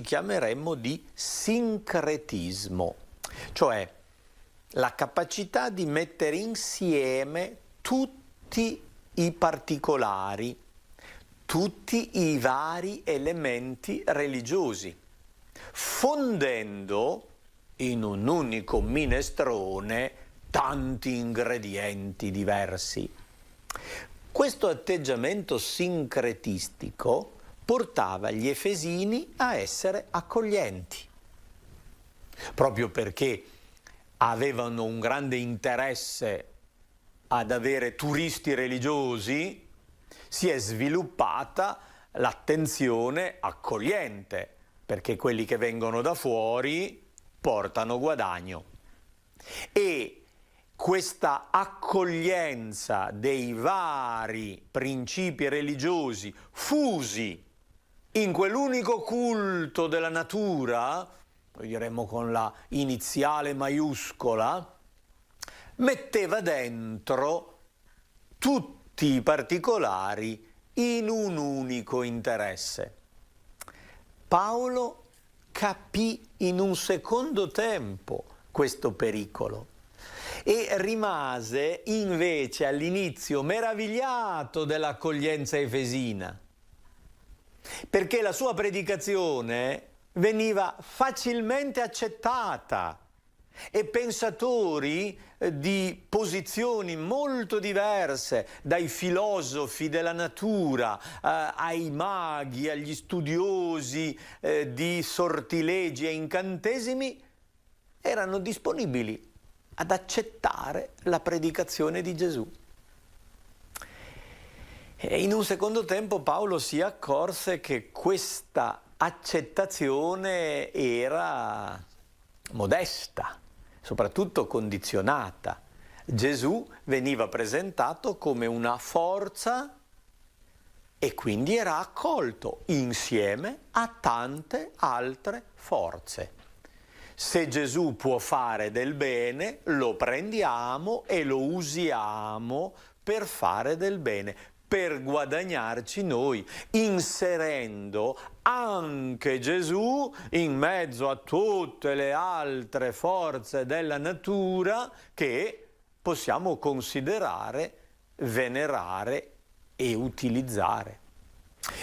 chiameremmo di sincretismo, cioè la capacità di mettere insieme tutti i particolari, tutti i vari elementi religiosi, fondendo in un unico minestrone tanti ingredienti diversi. Questo atteggiamento sincretistico portava gli efesini a essere accoglienti, proprio perché avevano un grande interesse ad avere turisti religiosi, si è sviluppata l'attenzione accogliente, perché quelli che vengono da fuori portano guadagno. E questa accoglienza dei vari principi religiosi fusi in quell'unico culto della natura, noi diremmo con la iniziale maiuscola, metteva dentro tutti i particolari in un unico interesse. Paolo capì in un secondo tempo questo pericolo e rimase invece all'inizio meravigliato dell'accoglienza efesina, perché la sua predicazione veniva facilmente accettata e pensatori di posizioni molto diverse, dai filosofi della natura ai maghi, agli studiosi di sortilegi e incantesimi, erano disponibili ad accettare la predicazione di Gesù. E in un secondo tempo Paolo si accorse che questa accettazione era modesta, soprattutto condizionata. Gesù veniva presentato come una forza e quindi era accolto insieme a tante altre forze. Se Gesù può fare del bene, lo prendiamo e lo usiamo per fare del bene, per guadagnarci noi, inserendo anche Gesù in mezzo a tutte le altre forze della natura che possiamo considerare, venerare e utilizzare.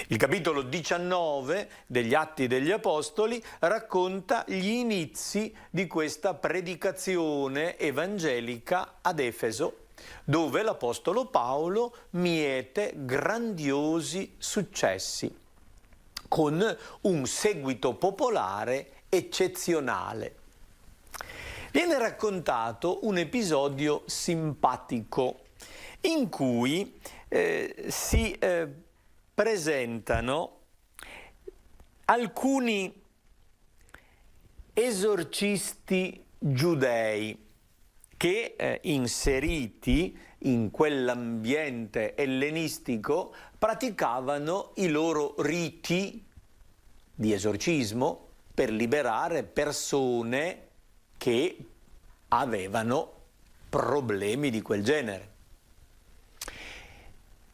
Il capitolo 19 degli Atti degli Apostoli racconta gli inizi di questa predicazione evangelica ad Efeso, dove l'Apostolo Paolo miete grandiosi successi, con un seguito popolare eccezionale. Viene raccontato un episodio simpatico in cui si presentano alcuni esorcisti giudei che, inseriti in quell'ambiente ellenistico, praticavano i loro riti di esorcismo per liberare persone che avevano problemi di quel genere.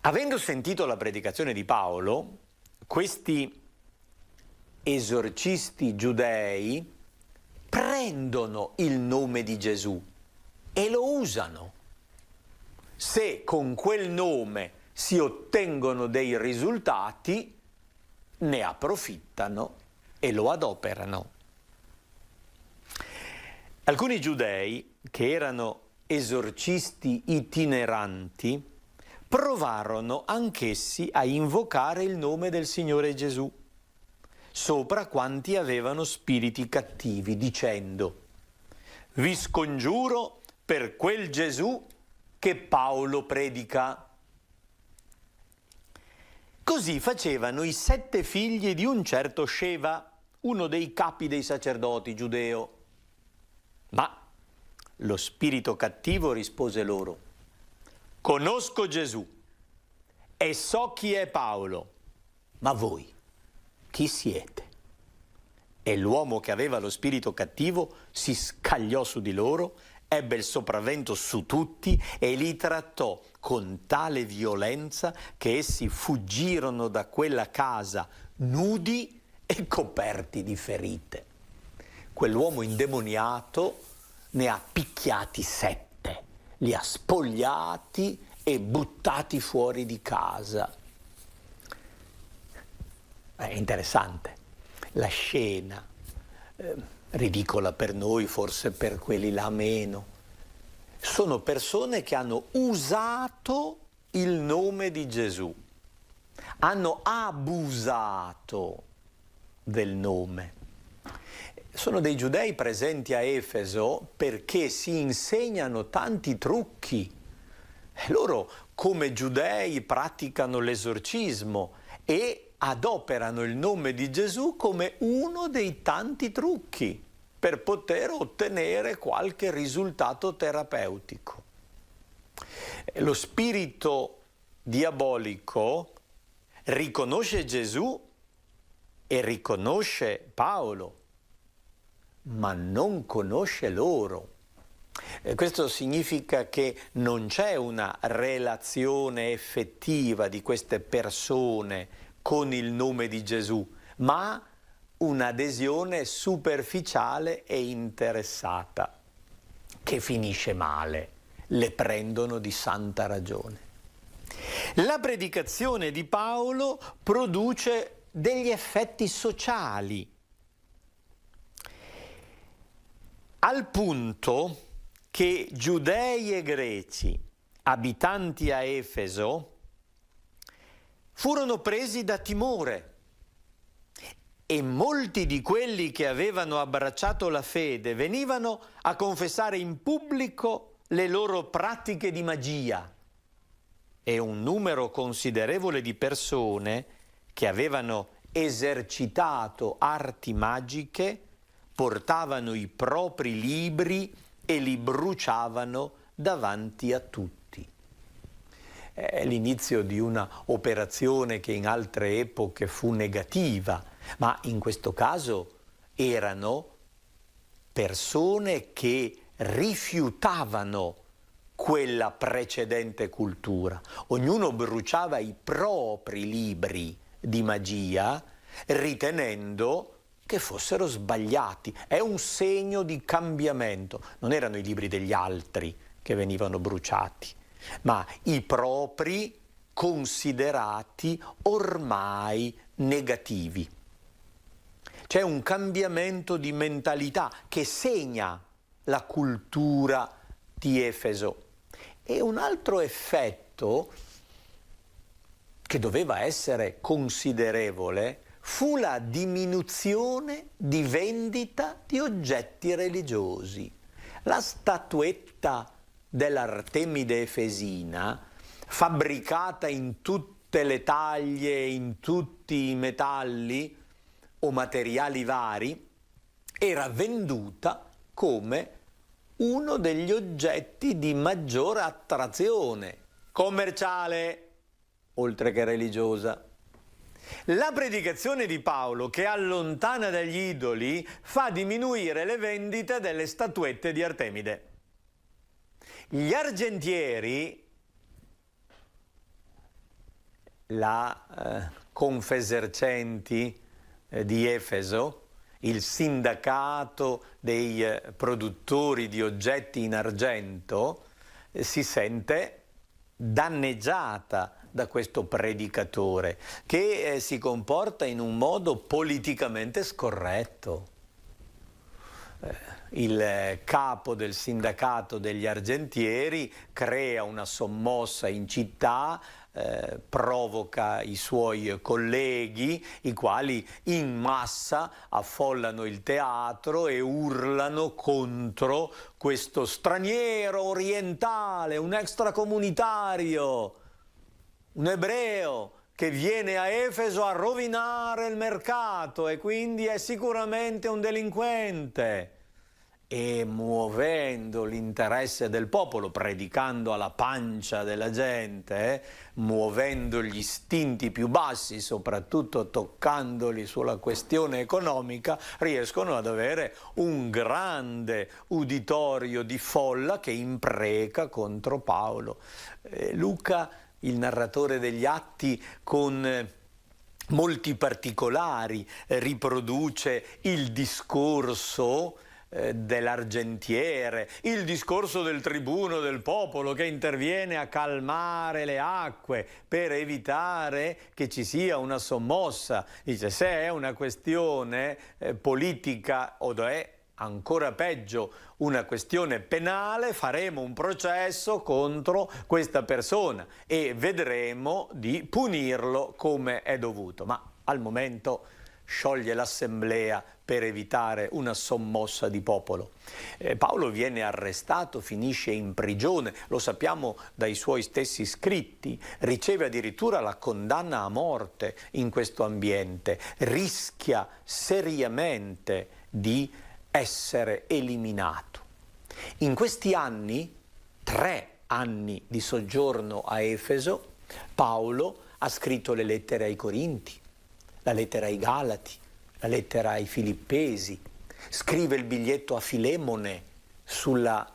Avendo sentito la predicazione di Paolo, questi esorcisti giudei prendono il nome di Gesù e lo usano. Se con quel nome si ottengono dei risultati, ne approfittano e lo adoperano. Alcuni giudei, che erano esorcisti itineranti, provarono anch'essi a invocare il nome del Signore Gesù sopra quanti avevano spiriti cattivi, dicendo: «Vi scongiuro per quel Gesù che Paolo predica». Così facevano i 7 figli di un certo Sceva, uno dei capi dei sacerdoti giudeo. Ma lo spirito cattivo rispose loro: «Conosco Gesù e so chi è Paolo, ma voi chi siete?» E l'uomo che aveva lo spirito cattivo si scagliò su di loro, ebbe il sopravvento su tutti e li trattò con tale violenza che essi fuggirono da quella casa nudi e coperti di ferite. Quell'uomo indemoniato ne ha picchiati 7, li ha spogliati e buttati fuori di casa. È interessante la scena, ridicola per noi, forse per quelli là meno. Sono persone che hanno usato il nome di Gesù, hanno abusato del nome. Sono dei giudei presenti a Efeso perché si insegnano tanti trucchi. Loro, come giudei, praticano l'esorcismo e adoperano il nome di Gesù come uno dei tanti trucchi per poter ottenere qualche risultato terapeutico. Lo spirito diabolico riconosce Gesù e riconosce Paolo, ma non conosce loro. Questo significa che non c'è una relazione effettiva di queste persone con il nome di Gesù, ma un'adesione superficiale e interessata, che finisce male, le prendono di santa ragione. La predicazione di Paolo produce degli effetti sociali, al punto che giudei e greci, abitanti a Efeso, furono presi da timore e molti di quelli che avevano abbracciato la fede venivano a confessare in pubblico le loro pratiche di magia, e un numero considerevole di persone che avevano esercitato arti magiche portavano i propri libri e li bruciavano davanti a tutti. È l'inizio di una operazione che in altre epoche fu negativa, ma in questo caso erano persone che rifiutavano quella precedente cultura. Ognuno bruciava i propri libri di magia ritenendo che fossero sbagliati. È un segno di cambiamento. Non erano i libri degli altri che venivano bruciati, ma i propri considerati ormai negativi. C'è un cambiamento di mentalità che segna la cultura di Efeso. E un altro effetto che doveva essere considerevole fu la diminuzione di vendita di oggetti religiosi. La statuetta dell'Artemide Efesina, fabbricata in tutte le taglie, in tutti i metalli o materiali vari, era venduta come uno degli oggetti di maggiore attrazione commerciale, oltre che religiosa. La predicazione di Paolo, che allontana dagli idoli, fa diminuire le vendite delle statuette di Artemide. Gli argentieri, la Confesercenti di Efeso, il sindacato dei produttori di oggetti in argento, si sente danneggiata da questo predicatore che si comporta in un modo politicamente scorretto. Il capo del sindacato degli argentieri crea una sommossa in città, provoca i suoi colleghi, i quali in massa affollano il teatro e urlano contro questo straniero orientale, un extracomunitario, un ebreo che viene a Efeso a rovinare il mercato e quindi è sicuramente un delinquente. E muovendo l'interesse del popolo, predicando alla pancia della gente, muovendo gli istinti più bassi, soprattutto toccandoli sulla questione economica, riescono ad avere un grande uditorio di folla che impreca contro Paolo. Luca, il narratore degli Atti, con molti particolari, riproduce il discorso dell'argentiere, il discorso del tribuno del popolo che interviene a calmare le acque per evitare che ci sia una sommossa. Dice, se è una questione politica o è ancora peggio una questione penale, faremo un processo contro questa persona e vedremo di punirlo come è dovuto. Ma al momento scioglie l'assemblea per evitare una sommossa di popolo. Paolo viene arrestato, finisce in prigione, lo sappiamo dai suoi stessi scritti, riceve addirittura la condanna a morte in questo ambiente, rischia seriamente di essere eliminato. In questi anni, 3 anni di soggiorno a Efeso, Paolo ha scritto le lettere ai Corinti, la lettera ai Galati, la lettera ai Filippesi, scrive il biglietto a Filemone sulla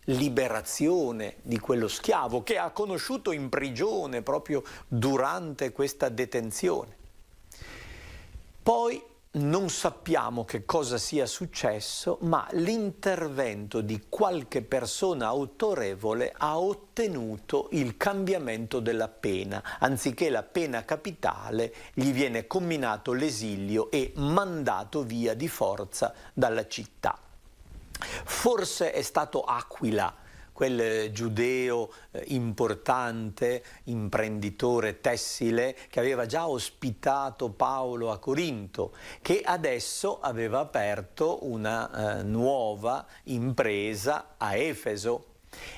liberazione di quello schiavo che ha conosciuto in prigione proprio durante questa detenzione. Poi non sappiamo che cosa sia successo, ma l'intervento di qualche persona autorevole ha ottenuto il cambiamento della pena. Anziché la pena capitale, gli viene comminato l'esilio e mandato via di forza dalla città. Forse è stato Aquila, quel giudeo importante, imprenditore tessile, che aveva già ospitato Paolo a Corinto, che adesso aveva aperto una nuova impresa a Efeso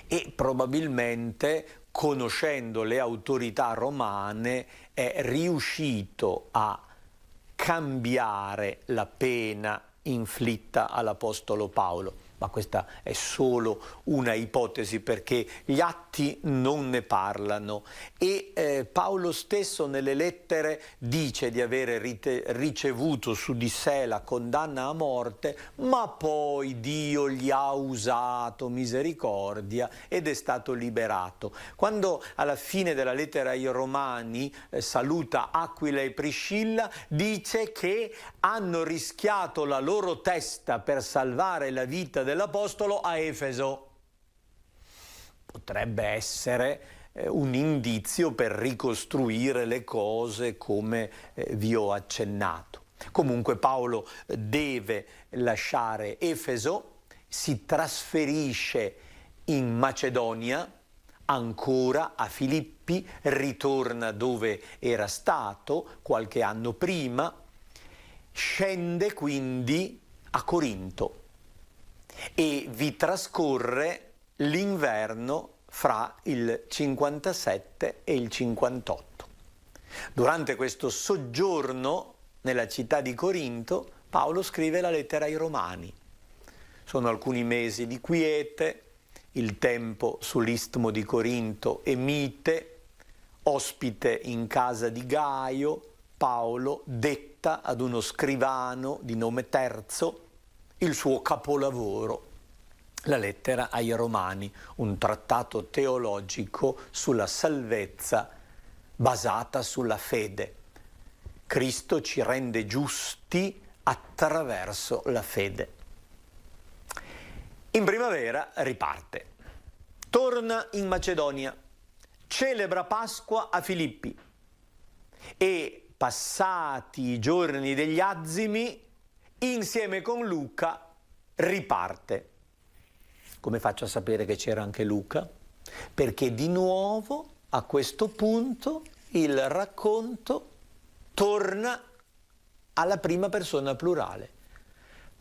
e probabilmente, conoscendo le autorità romane, è riuscito a cambiare la pena inflitta all'Apostolo Paolo. Ma questa è solo una ipotesi perché gli atti non ne parlano e Paolo stesso nelle lettere dice di avere ricevuto su di sé la condanna a morte, ma poi Dio gli ha usato misericordia ed è stato liberato. Quando alla fine della lettera ai Romani saluta Aquila e Priscilla, dice che hanno rischiato la loro testa per salvare la vita dell'Apostolo a Efeso. Potrebbe essere un indizio per ricostruire le cose come vi ho accennato. Comunque Paolo deve lasciare Efeso, si trasferisce in Macedonia, ancora a Filippi, ritorna dove era stato qualche anno prima, scende quindi a Corinto e vi trascorre l'inverno fra il 57 e il 58. Durante questo soggiorno nella città di Corinto, Paolo scrive la lettera ai Romani. Sono alcuni mesi di quiete, il tempo sull'istmo di Corinto è mite, ospite in casa di Gaio, Paolo detta ad uno scrivano di nome Terzo il suo capolavoro, la lettera ai Romani, un trattato teologico sulla salvezza basata sulla fede. Cristo ci rende giusti attraverso la fede. In primavera riparte, torna in Macedonia, celebra Pasqua a Filippi e passati i giorni degli azimi, insieme con Luca riparte. Come faccio a sapere che c'era anche Luca? Perché di nuovo a questo punto il racconto torna alla prima persona plurale.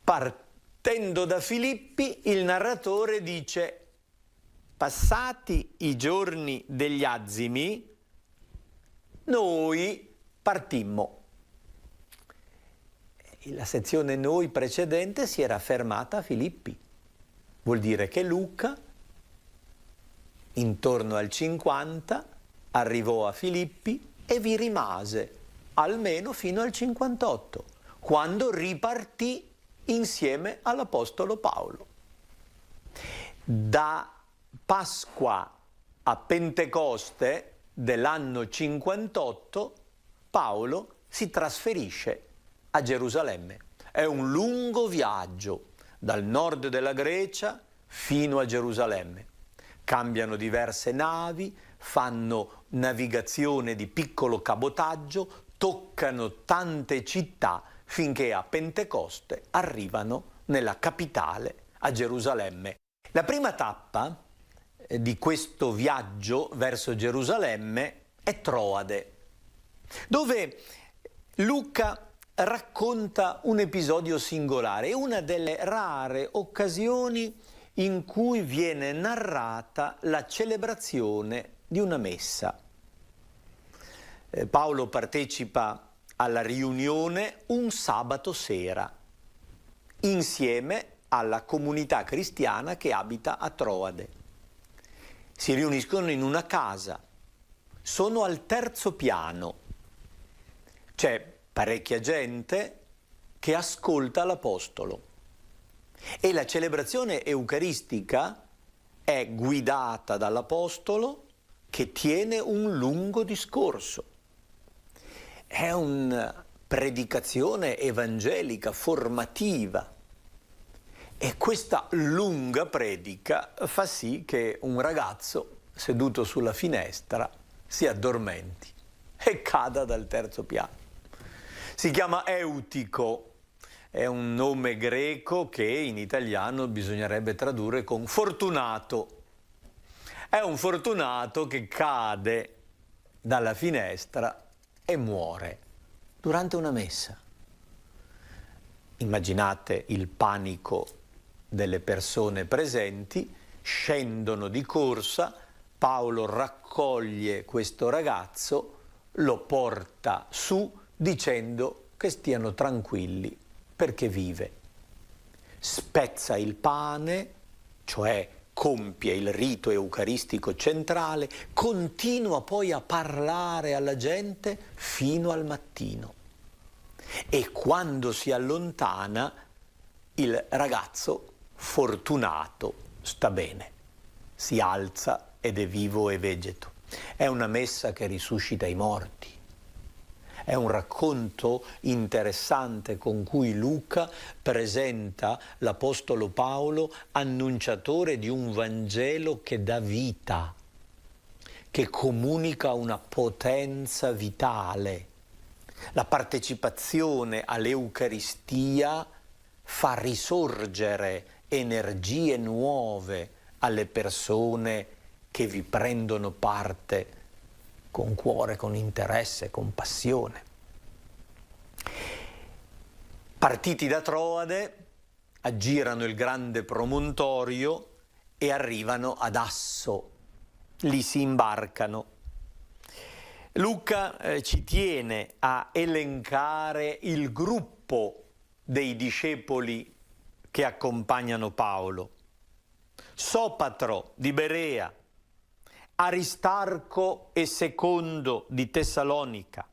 Partendo da Filippi, il narratore dice: passati i giorni degli azimi, noi partimmo. La sezione noi precedente si era fermata a Filippi. Vuol dire che Luca, intorno al 50, arrivò a Filippi e vi rimase almeno fino al 58, quando ripartì insieme all'Apostolo Paolo. Da Pasqua a Pentecoste dell'anno 58, Paolo si trasferisce a Gerusalemme. È un lungo viaggio dal nord della Grecia fino a Gerusalemme. Cambiano diverse navi, fanno navigazione di piccolo cabotaggio, toccano tante città finché a Pentecoste arrivano nella capitale, a Gerusalemme. La prima tappa di questo viaggio verso Gerusalemme è Troade, dove Luca racconta un episodio singolare, è una delle rare occasioni in cui viene narrata la celebrazione di una messa. Paolo partecipa alla riunione un sabato sera, insieme alla comunità cristiana che abita a Troade. Si riuniscono in una casa, sono al terzo piano, c'è parecchia gente che ascolta l'Apostolo e la celebrazione eucaristica è guidata dall'Apostolo che tiene un lungo discorso. È una predicazione evangelica formativa e questa lunga predica fa sì che un ragazzo seduto sulla finestra si addormenti e cada dal terzo piano. Si chiama Eutico, è un nome greco che in italiano bisognerebbe tradurre con fortunato. È un fortunato che cade dalla finestra e muore durante una messa. Immaginate il panico delle persone presenti, scendono di corsa, Paolo raccoglie questo ragazzo, lo porta su dicendo che stiano tranquilli perché vive. Spezza il pane, cioè compie il rito eucaristico centrale, continua poi a parlare alla gente fino al mattino. E quando si allontana, il ragazzo fortunato sta bene, si alza ed è vivo e vegeto. È una messa che risuscita i morti. È un racconto interessante con cui Luca presenta l'Apostolo Paolo annunciatore di un Vangelo che dà vita, che comunica una potenza vitale. La partecipazione all'Eucaristia fa risorgere energie nuove alle persone che vi prendono parte con cuore, con interesse, con passione. Partiti da Troade, aggirano il grande promontorio e arrivano ad Asso. Lì si imbarcano. Luca ci tiene a elencare il gruppo dei discepoli che accompagnano Paolo. Sopatro di Berea, Aristarco e Secondo di Tessalonica,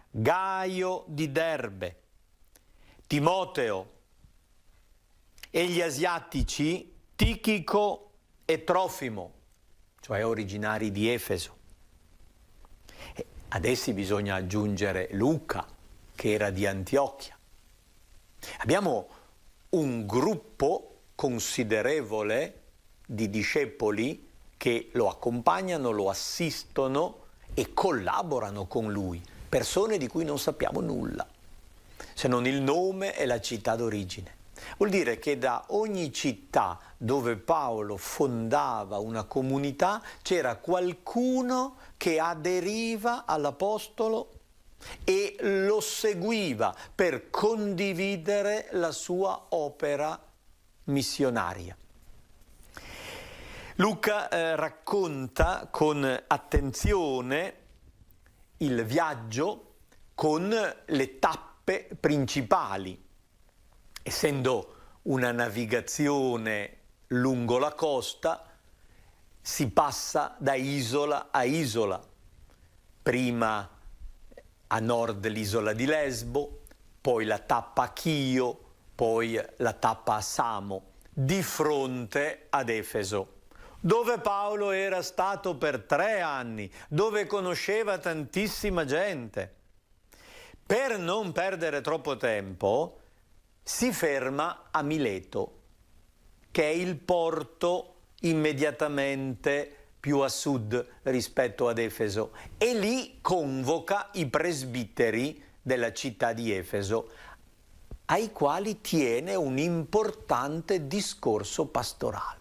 Gaio di Derbe, Timoteo e gli asiatici Tichico e Trofimo, cioè originari di Efeso. E ad essi bisogna aggiungere Luca, che era di Antiochia. Abbiamo un gruppo considerevole di discepoli che lo accompagnano, lo assistono e collaborano con lui, persone di cui non sappiamo nulla, se non il nome e la città d'origine. Vuol dire che da ogni città dove Paolo fondava una comunità c'era qualcuno che aderiva all'Apostolo e lo seguiva per condividere la sua opera missionaria. Luca racconta con attenzione il viaggio con le tappe principali. Essendo una navigazione lungo la costa, si passa da isola a isola. Prima a nord l'isola di Lesbo, poi la tappa a Chio, poi la tappa a Samo, di fronte ad Efeso, dove Paolo era stato per 3 anni, dove conosceva tantissima gente. per non perdere troppo tempo, si ferma a Mileto, che è il porto immediatamente più a sud rispetto ad Efeso, e lì convoca i presbiteri della città di Efeso, ai quali tiene un importante discorso pastorale.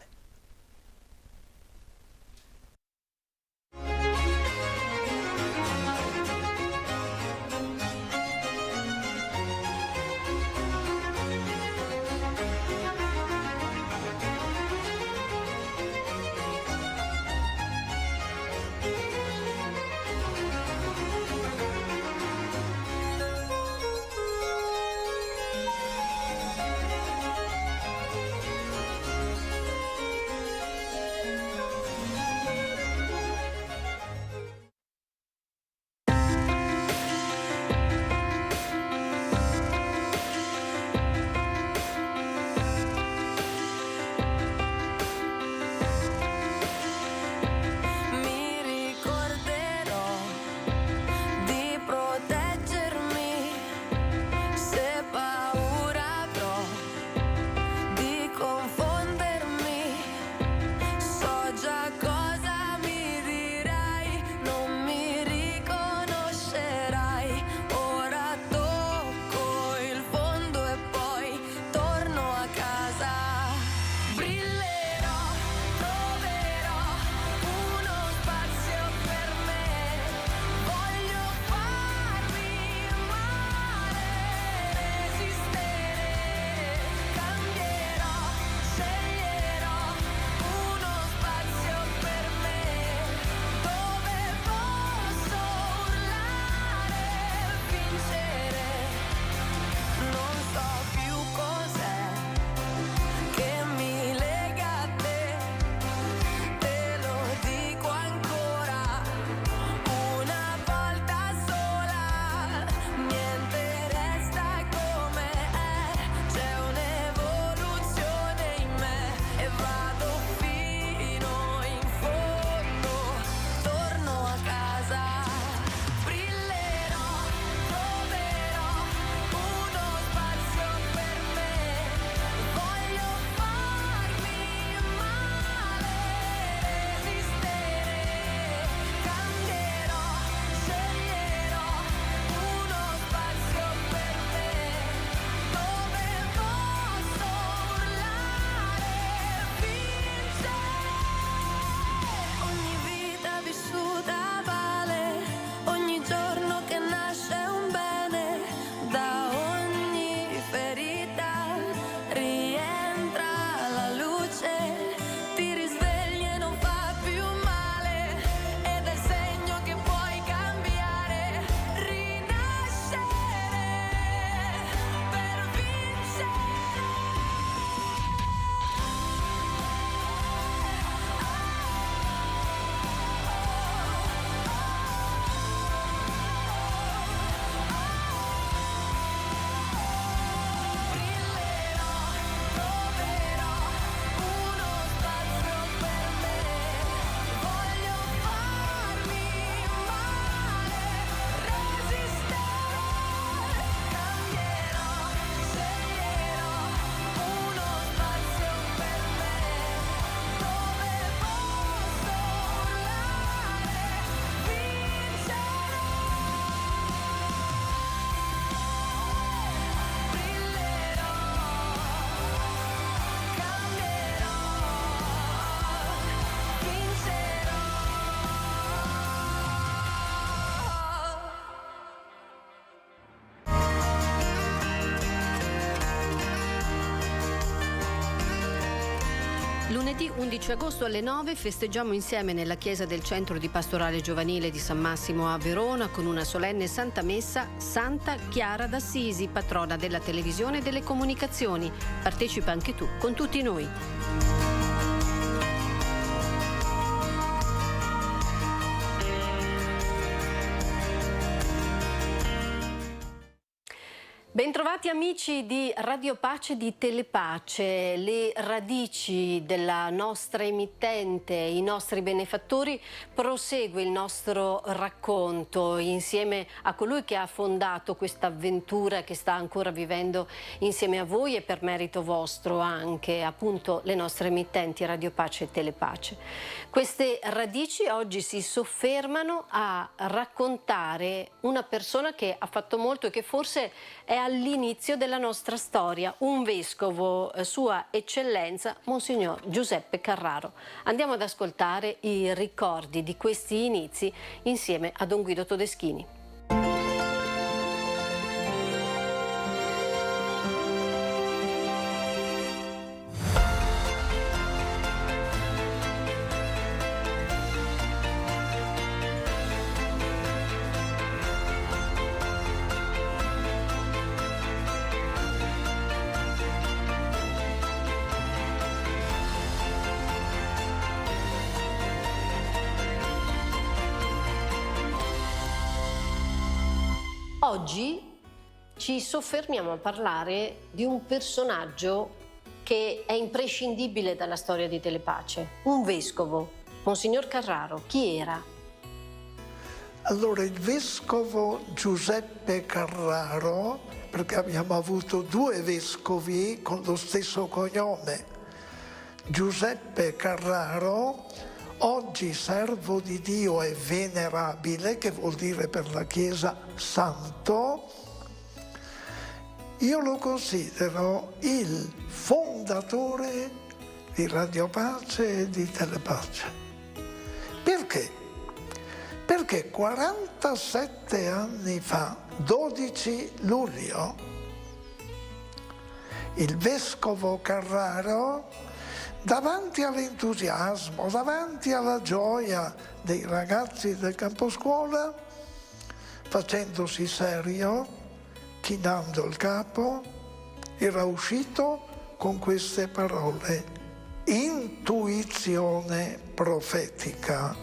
Lunedì 11 agosto alle 9 festeggiamo insieme nella chiesa del Centro di Pastorale Giovanile di San Massimo a Verona con una solenne Santa Messa Santa Chiara d'Assisi, patrona della televisione e delle comunicazioni. Partecipa anche tu con tutti noi. Bentrovati amici di Radio Pace, di Telepace. Le radici della nostra emittente, i nostri benefattori, prosegue il nostro racconto insieme a colui che ha fondato questa avventura che sta ancora vivendo insieme a voi e per merito vostro anche, appunto, le nostre emittenti Radio Pace e Telepace. Queste radici oggi si soffermano a raccontare una persona che ha fatto molto e che forse è all'inizio della nostra storia, un vescovo, Sua Eccellenza Monsignor Giuseppe Carraro. Andiamo ad ascoltare i ricordi di questi inizi insieme a Don Guido Todeschini. Oggi ci soffermiamo a parlare di un personaggio che è imprescindibile dalla storia di Telepace, un vescovo, Monsignor Carraro. Chi era? Allora, il vescovo Giuseppe Carraro, perché abbiamo avuto due vescovi con lo stesso cognome, Giuseppe Carraro, oggi servo di Dio e venerabile, che vuol dire per la Chiesa santo. Io lo considero il fondatore di Radio Pace e di Telepace. Perché? Perché 47 anni fa, 12 luglio, il vescovo Carraro, davanti all'entusiasmo, davanti alla gioia dei ragazzi del camposcuola, facendosi serio, chinando il capo, era uscito con queste parole: intuizione profetica.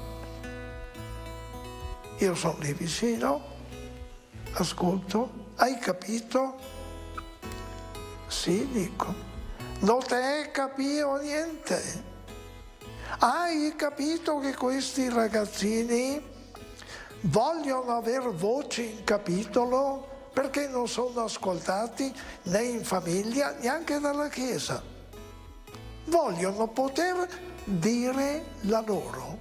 Io sono lì vicino, ascolto, hai capito? Sì, dico. Non te capito niente. Hai capito che questi ragazzini vogliono avere voce in capitolo perché non sono ascoltati né in famiglia, neanche dalla Chiesa. Vogliono poter dire la loro.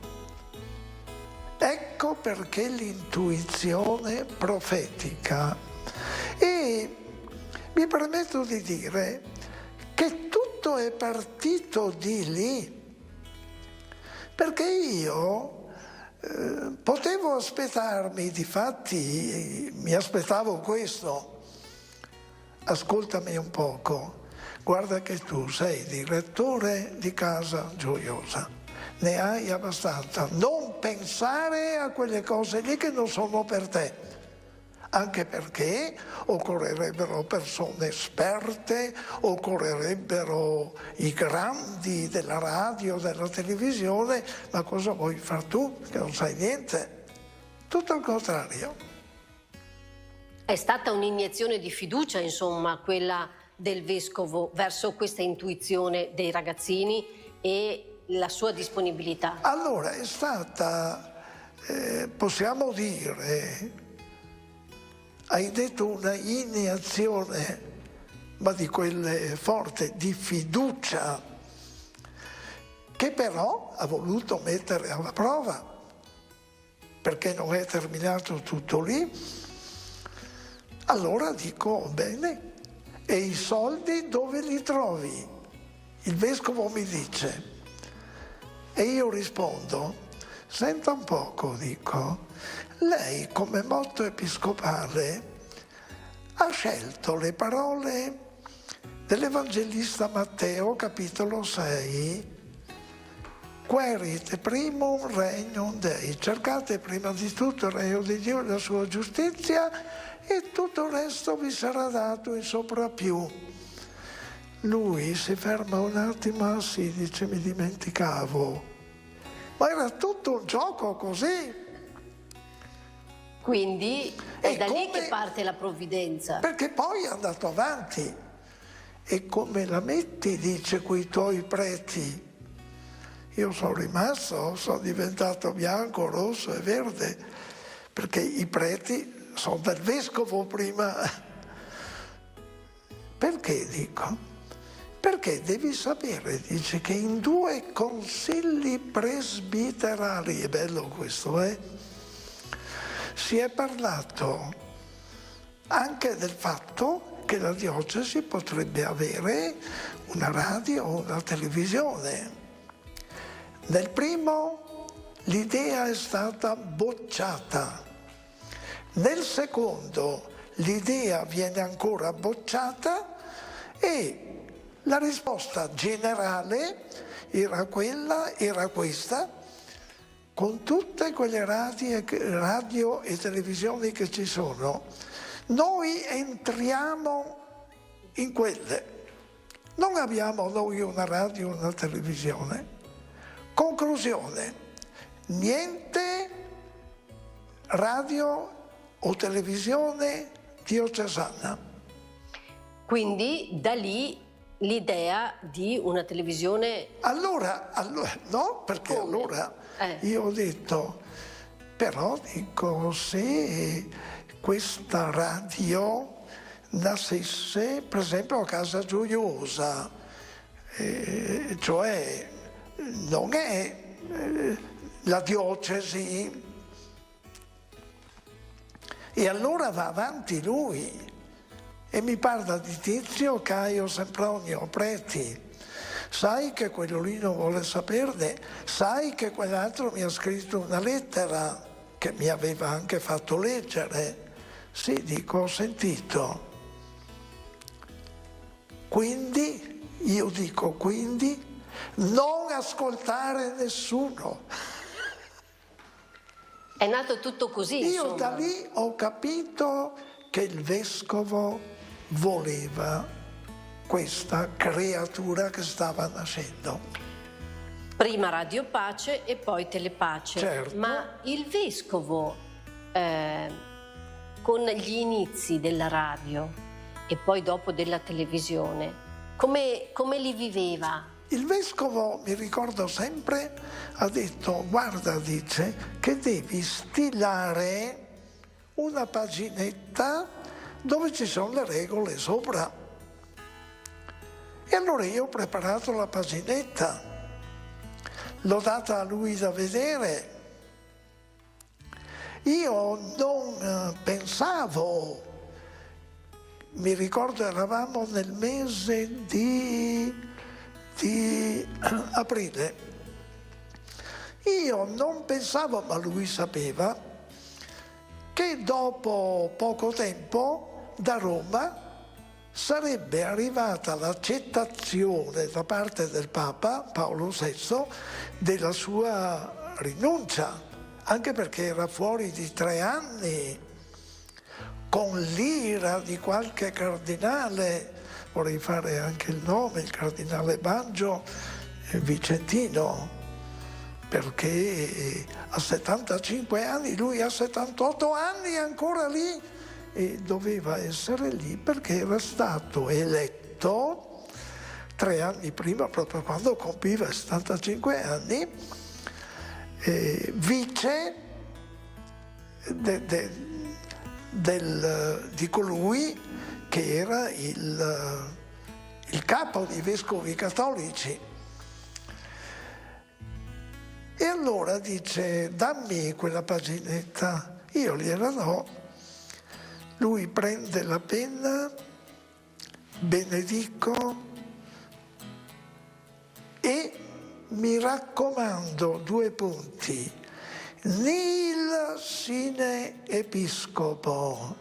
Ecco perché l'intuizione profetica. E mi permetto di dire che tutto è partito di lì, perché io potevo aspettarmi, difatti mi aspettavo questo: ascoltami un poco, guarda che tu sei direttore di Casa Gioiosa, ne hai abbastanza, non pensare a quelle cose lì che non sono per te. Anche perché occorrerebbero persone esperte, occorrerebbero i grandi della radio, della televisione, ma cosa vuoi far tu che non sai niente? Tutto il contrario. È stata un'iniezione di fiducia, insomma, quella del vescovo verso questa intuizione dei ragazzini e la sua disponibilità. Allora è stata, possiamo dire, hai detto una iniezione, ma di quelle forte, di fiducia, che però ha voluto mettere alla prova, perché non è terminato tutto lì. Allora dico, bene, e i soldi dove li trovi? Il vescovo mi dice, e io rispondo, senta un poco, dico, lei come motto episcopale ha scelto le parole dell'Evangelista Matteo, capitolo 6, Querite primum regnum Dei, cercate prima di tutto il regno di Dio e la sua giustizia e tutto il resto vi sarà dato in soprappiù. Lui si ferma un attimo, sì, dice, mi dimenticavo, ma era tutto un gioco così. Quindi è da lì che parte la provvidenza. Perché poi è andato avanti. E come la metti, dice, quei tuoi preti? Io sono rimasto, sono diventato bianco, rosso e verde, perché i preti sono del vescovo prima. Perché dico? Perché devi sapere, dice, che in 2 consigli presbiterali, è bello questo, si è parlato anche del fatto che la diocesi potrebbe avere una radio o una televisione. Nel primo l'idea è stata bocciata, nel secondo l'idea viene ancora bocciata e la risposta generale era questa, con tutte quelle radio e televisioni che ci sono, noi entriamo in quelle. Non abbiamo noi una radio o una televisione. Conclusione, niente radio o televisione diocesana. Quindi da lì l'idea di una televisione... Allora no, perché come? Allora io ho detto, però dico, se questa radio nascesse per esempio a Casa Gioiosa, cioè non è la diocesi, e allora va avanti lui e mi parla di Tizio, Caio, Sempronio, preti. Sai che quello lì non vuole saperne, sai che quell'altro mi ha scritto una lettera che mi aveva anche fatto leggere. Sì, dico, ho sentito. Quindi, io dico, quindi non ascoltare nessuno. È nato tutto così, Io insomma. da lì ho capito che il vescovo voleva questa creatura che stava nascendo. Prima Radio Pace e poi Telepace. Certo. Ma il vescovo, con gli inizi della radio e poi dopo della televisione, come li viveva? Il vescovo, mi ricordo sempre, ha detto, guarda, dice, che devi stilare una paginetta dove ci sono le regole sopra. E allora io ho preparato la paginetta, l'ho data a lui da vedere. Io non pensavo, mi ricordo eravamo nel mese di aprile, io non pensavo, ma lui sapeva, che dopo poco tempo da Roma sarebbe arrivata l'accettazione da parte del Papa Paolo VI della sua rinuncia, anche perché era fuori di 3 anni, con l'ira di qualche cardinale. Vorrei fare anche il nome, il cardinale Baggio Vicentino, perché a 75 anni, lui a 78 anni è ancora lì e doveva essere lì perché era stato eletto 3 anni prima, proprio quando compiva 75 anni, vice di colui che era il capo dei vescovi cattolici. E allora dice, dammi quella paginetta, io gliela do, lui prende la penna, benedico e mi raccomando 2 punti, nil sine episcopo,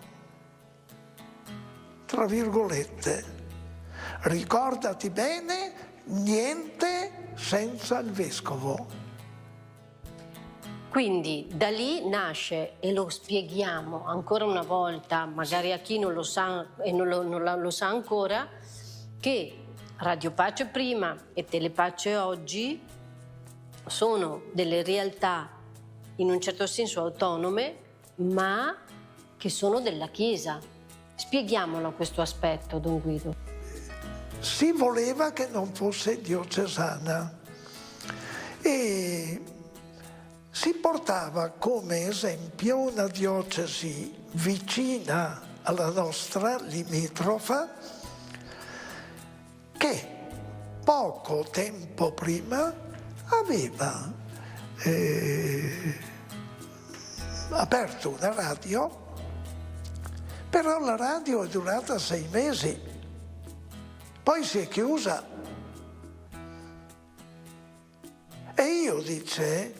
tra virgolette, ricordati bene, niente senza il vescovo. Quindi da lì nasce, e lo spieghiamo ancora una volta, magari a chi non lo sa e non lo sa ancora, che Radio Pace prima e Telepace oggi sono delle realtà in un certo senso autonome ma che sono della Chiesa. Spieghiamolo questo aspetto, Don Guido. Si voleva che non fosse diocesana e si portava come esempio una diocesi vicina alla nostra, limitrofa, che poco tempo prima aveva aperto una radio, però la radio è durata 6 mesi, poi si è chiusa. E io, dice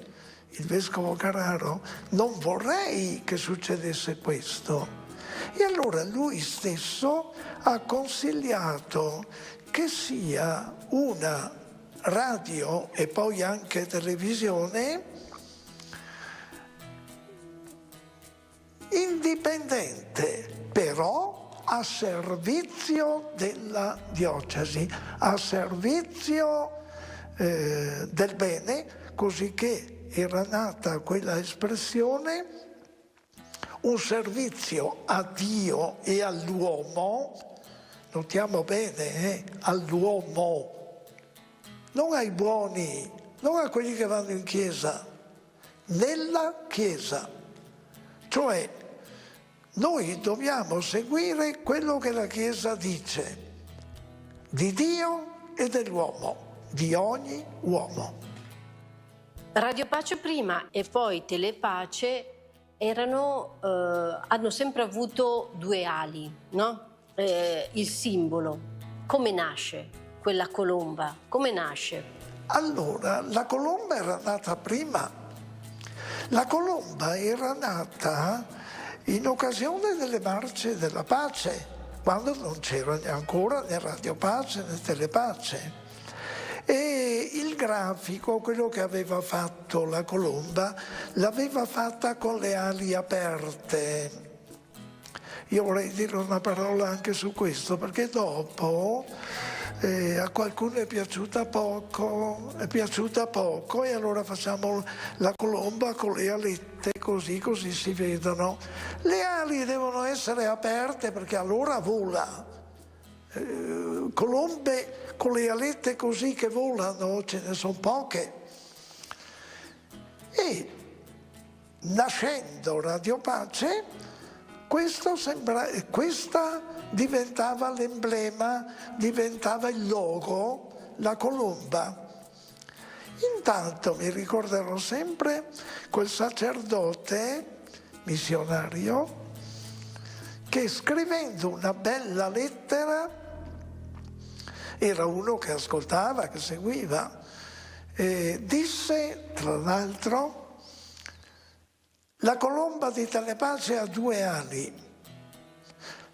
il vescovo Carraro, non vorrei che succedesse questo. E allora lui stesso ha consigliato che sia una radio e poi anche televisione indipendente, però a servizio della diocesi, a servizio del bene, così che era nata quella espressione, un servizio a Dio e all'uomo, notiamo bene, all'uomo, non ai buoni, non a quelli che vanno in chiesa, nella chiesa. Cioè, noi dobbiamo seguire quello che la Chiesa dice di Dio e dell'uomo, di ogni uomo. Radio Pace prima e poi Telepace hanno sempre avuto 2 ali, no? Il simbolo, come nasce quella colomba? Come nasce? Allora, la colomba era nata prima. La colomba era nata in occasione delle marce della pace, quando non c'era ancora né Radio Pace né Telepace. E il grafico, quello che aveva fatto la colomba, l'aveva fatta con le ali aperte. Io vorrei dire una parola anche su questo, perché dopo a qualcuno è piaciuta poco e allora facciamo la colomba con le alette così si vedono. Le ali devono essere aperte perché allora vola. Colombe con le alette così che volano ce ne sono poche. E nascendo Radio Pace, questa diventava l'emblema, diventava il logo, la colomba. Intanto mi ricorderò sempre quel sacerdote missionario che, scrivendo una bella lettera, era uno che ascoltava, che seguiva, disse, tra l'altro, la colomba di Telepace ha 2 ali,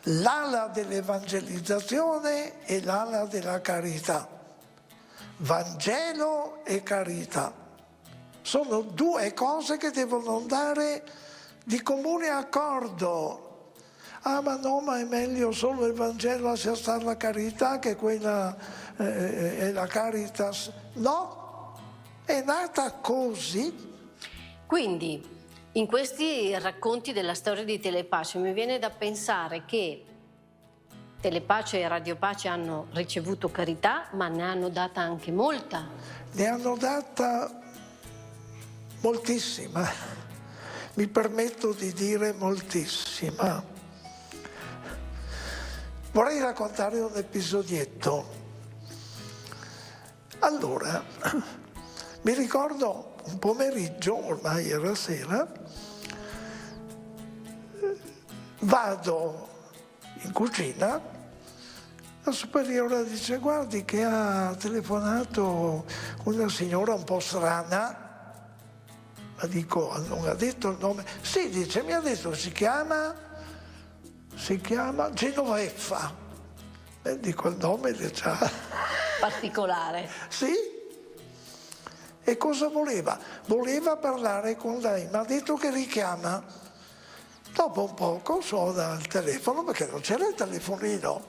l'ala dell'evangelizzazione e l'ala della carità. Vangelo e carità sono 2 cose che devono andare di comune accordo. Ah, ma no, ma è meglio solo il Vangelo lascia stare la carità che quella è la caritas. No, è nata così. Quindi, in questi racconti della storia di Telepace mi viene da pensare che Telepace e Radio Pace hanno ricevuto carità, ma ne hanno data anche molta. Ne hanno data moltissima, mi permetto di dire moltissima. Vorrei raccontare un episodietto. Allora, mi ricordo un pomeriggio, ormai era sera, vado in cucina, la superiora dice: guardi che ha telefonato una signora un po' strana. Ma dico, non ha detto il nome? Sì, dice, mi ha detto si chiama Genoveffa. E dico il nome è già particolare. Sì. E cosa voleva? Voleva parlare con lei, mi ha detto che richiama. Dopo un poco suona il telefono, perché non c'era il telefonino.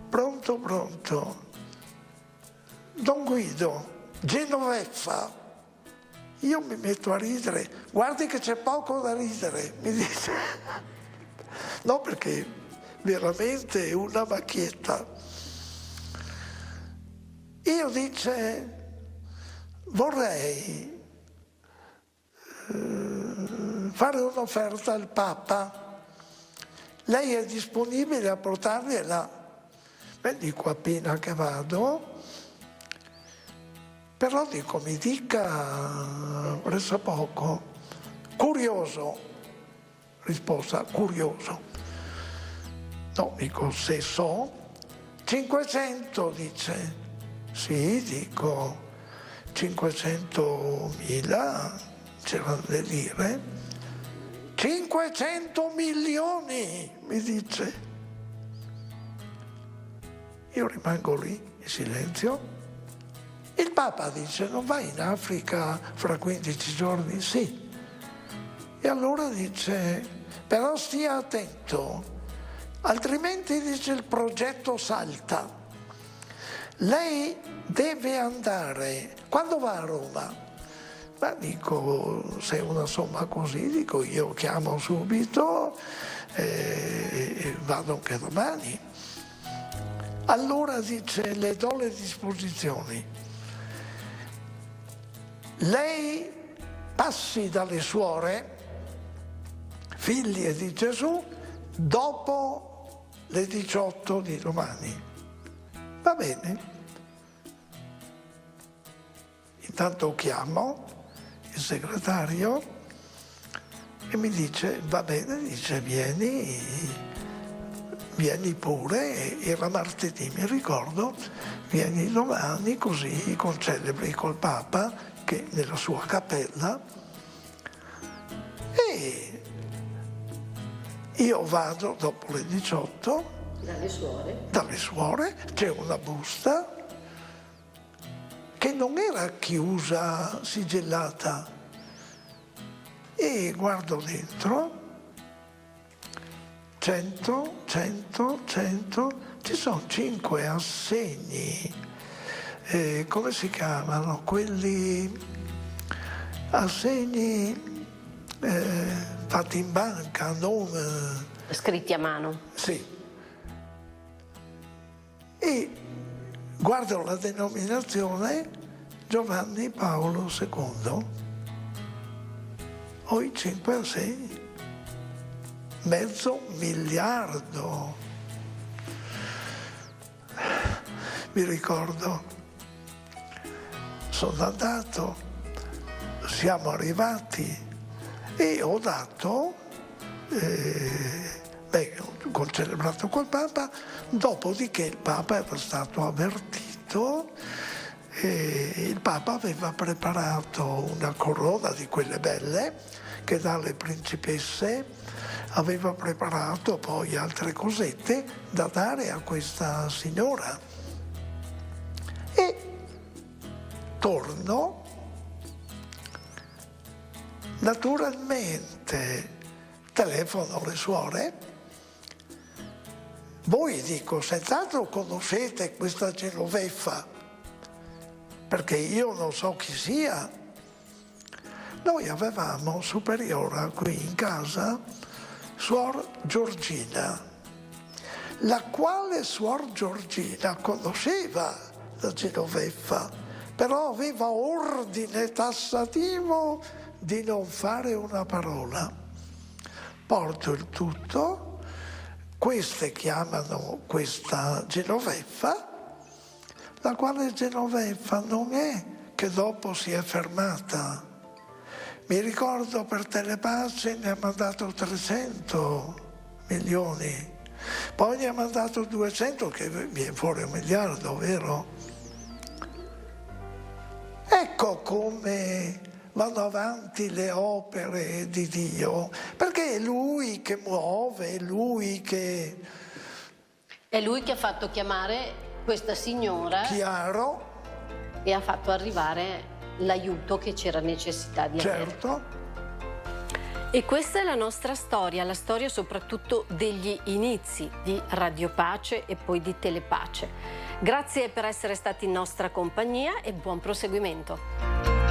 Pronto. Don Guido, Genoveffa. io mi metto a ridere, guardi che c'è poco da ridere, mi dice. No, perché veramente è una macchietta. Io dice, vorrei fare un'offerta al Papa, lei è disponibile a portargliela? Beh, dico appena che vado, però dico mi dica presso poco, curioso, risposta curioso. No, dico se so, 500 dice, sì, dico 500.000, c'erano le lire, 500 milioni, mi dice. Io rimango lì in silenzio. Il Papa dice, non vai in Africa fra 15 giorni? Sì. E allora dice, però stia attento, altrimenti dice il progetto salta. Lei deve andare, quando va a Roma? Ma dico, se è una somma così, dico io chiamo subito e vado anche domani. Allora dice, le do le disposizioni. Lei passi dalle suore, figlie di Gesù, dopo le 18 di domani. Va bene? Intanto chiamo il segretario e mi dice, va bene, dice vieni pure, era martedì, mi ricordo, vieni domani così concelebri col Papa che nella sua cappella, e io vado dopo le 18 dalle suore, c'è una busta che non era chiusa, sigillata, e guardo dentro, 100, ci sono 5 assegni, come si chiamano? Quelli assegni fatti in banca, non... Scritti a mano. Sì. E guardo la denominazione Giovanni Paolo II. Ho i 5 assegni. $500 milioni. Mi ricordo, sono andato, siamo arrivati e ho dato, ho celebrato col Papa, dopodiché il Papa era stato avvertito e il Papa aveva preparato una corona di quelle belle che dalle principesse, aveva preparato poi altre cosette da dare a questa signora. E torno, naturalmente telefono alle suore, voi dico, senz'altro conoscete questa Genoveffa, perché io non so chi sia. Noi avevamo superiora qui in casa Suor Giorgina, la quale Suor Giorgina conosceva la Genoveffa, però aveva ordine tassativo di non fare una parola. Porto il tutto, queste chiamano questa Genoveffa, la quale Genoveffa non è che dopo si è fermata. Mi ricordo per Telepace ne ha mandato 300 milioni, poi ne ha mandato 200 che viene fuori $1 miliardo, vero? Ecco come vanno avanti le opere di Dio, perché è Lui che muove, è Lui che... È Lui che ha fatto chiamare questa signora. Chiaro. E ha fatto arrivare l'aiuto che c'era necessità di avere. Certo. E questa è la nostra storia, la storia soprattutto degli inizi di Radio Pace e poi di Telepace. Grazie per essere stati in nostra compagnia e buon proseguimento.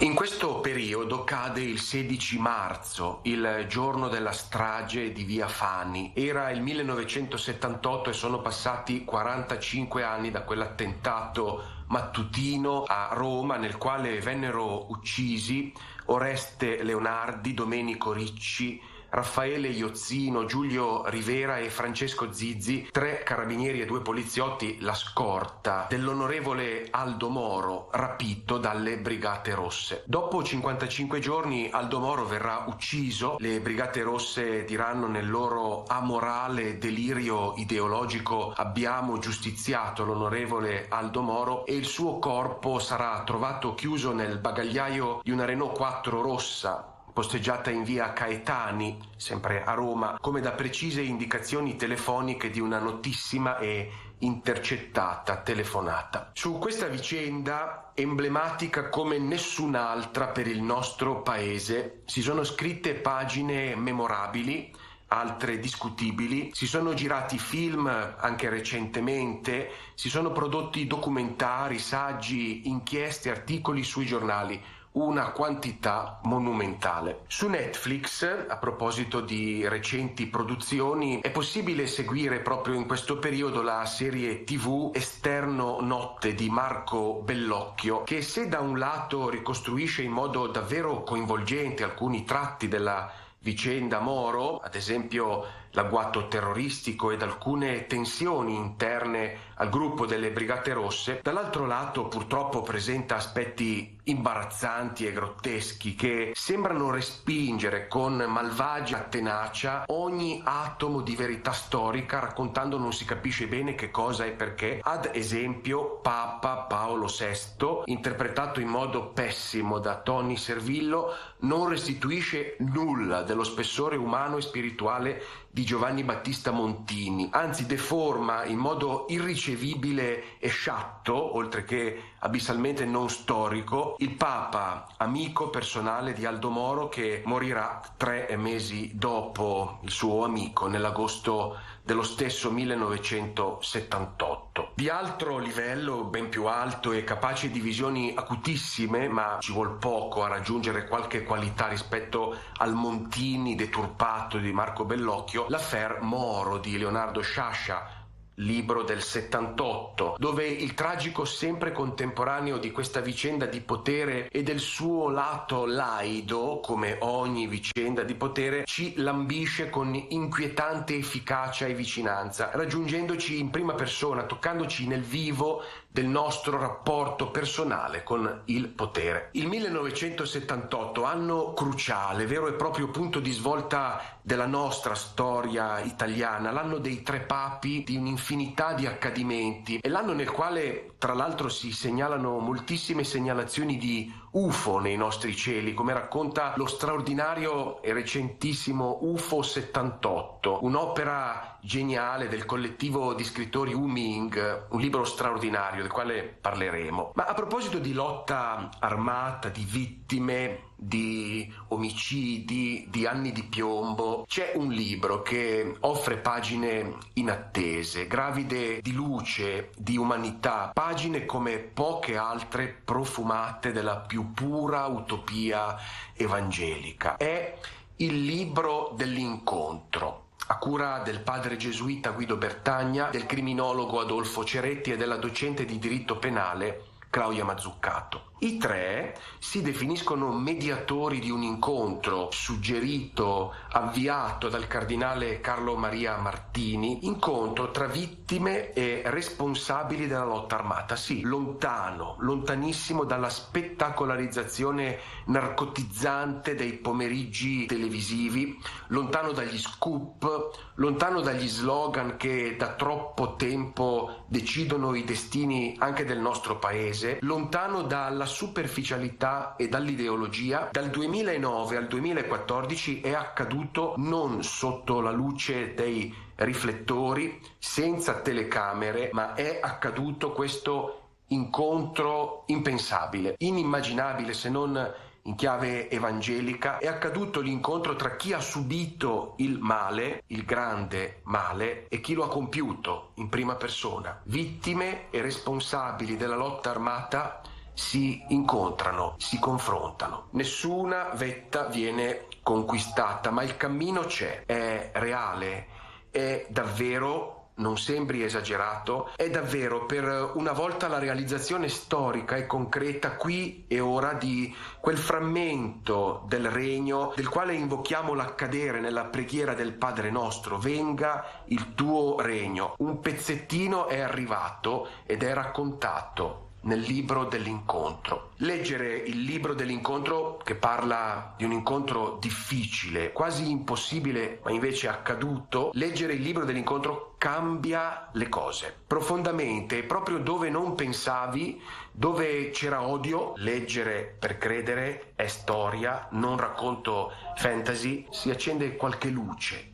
In questo periodo cade il 16 marzo, il giorno della strage di Via Fani. Era il 1978 e sono passati 45 anni da quell'attentato mattutino a Roma nel quale vennero uccisi Oreste Leonardi, Domenico Ricci, Raffaele Iozzino, Giulio Rivera e Francesco Zizzi, 3 carabinieri e 2 poliziotti, la scorta dell'onorevole Aldo Moro, rapito dalle Brigate Rosse. Dopo 55 giorni Aldo Moro verrà ucciso. Le Brigate Rosse diranno nel loro amorale delirio ideologico: abbiamo giustiziato l'onorevole Aldo Moro, e il suo corpo sarà trovato chiuso nel bagagliaio di una Renault 4 rossa posteggiata in via Caetani, sempre a Roma, come da precise indicazioni telefoniche di una notissima e intercettata telefonata. Su questa vicenda, emblematica come nessun'altra per il nostro paese, si sono scritte pagine memorabili, altre discutibili, si sono girati film anche recentemente, si sono prodotti documentari, saggi, inchieste, articoli sui giornali. Una quantità monumentale. Su Netflix, a proposito di recenti produzioni, è possibile seguire proprio in questo periodo la serie TV Esterno Notte di Marco Bellocchio, che, se da un lato ricostruisce in modo davvero coinvolgente alcuni tratti della vicenda Moro, ad esempio l'agguato terroristico ed alcune tensioni interne al gruppo delle Brigate Rosse, dall'altro lato purtroppo presenta aspetti imbarazzanti e grotteschi che sembrano respingere con malvagia tenacia ogni atomo di verità storica, raccontando non si capisce bene che cosa e perché. Ad esempio Papa Paolo VI, interpretato in modo pessimo da Tony Servillo, non restituisce nulla dello spessore umano e spirituale di Giovanni Battista Montini, anzi deforma in modo irricevibile e sciatto, oltre che abissalmente non storico, il Papa, amico personale di Aldo Moro, che morirà 3 mesi dopo il suo amico, nell'agosto dello stesso 1978. Di altro livello, ben più alto e capace di visioni acutissime, ma ci vuol poco a raggiungere qualche qualità rispetto al Montini deturpato di Marco Bellocchio, l'affaire Moro di Leonardo Sciascia, libro del 78, dove il tragico sempre contemporaneo di questa vicenda di potere e del suo lato laido, come ogni vicenda di potere, ci lambisce con inquietante efficacia e vicinanza, raggiungendoci in prima persona, toccandoci nel vivo del nostro rapporto personale con il potere. Il 1978, anno cruciale, vero e proprio punto di svolta della nostra storia italiana, l'anno dei 3 papi, di un'infinità di accadimenti, e l'anno nel quale tra l'altro si segnalano moltissime segnalazioni di UFO nei nostri cieli, come racconta lo straordinario e recentissimo UFO 78, un'opera geniale del collettivo di scrittori Wu-Ming, un libro straordinario del quale parleremo. Ma a proposito di lotta armata, di vittime, di omicidi, di anni di piombo, c'è un libro che offre pagine inattese, gravide di luce, di umanità, pagine come poche altre profumate della più pura utopia evangelica. È il libro dell'incontro, a cura del padre gesuita Guido Bertagna, del criminologo Adolfo Ceretti e della docente di diritto penale Claudia Mazzuccato. I 3 si definiscono mediatori di un incontro suggerito, avviato dal cardinale Carlo Maria Martini, incontro tra vittime e responsabili della lotta armata. Sì, lontano, lontanissimo dalla spettacolarizzazione narcotizzante dei pomeriggi televisivi, lontano dagli scoop, lontano dagli slogan che da troppo tempo decidono i destini anche del nostro paese, lontano dalla superficialità e dall'ideologia. Dal 2009 al 2014 è accaduto non sotto la luce dei riflettori, senza telecamere, ma è accaduto questo incontro impensabile, inimmaginabile se non in chiave evangelica. È accaduto l'incontro tra chi ha subito il male, il grande male, e chi lo ha compiuto in prima persona. Vittime e responsabili della lotta armata si incontrano, si confrontano. Nessuna vetta viene conquistata, ma il cammino c'è, è reale, è davvero, non sembri esagerato, è davvero per una volta la realizzazione storica e concreta qui e ora di quel frammento del regno del quale invochiamo l'accadere nella preghiera del Padre nostro: venga il tuo regno. Un pezzettino è arrivato ed è raccontato nel libro dell'incontro. Leggere il libro dell'incontro, che parla di un incontro difficile, quasi impossibile, ma invece accaduto, leggere il libro dell'incontro cambia le cose profondamente, proprio dove non pensavi, dove c'era odio. Leggere per credere è storia, non racconto fantasy, si accende qualche luce.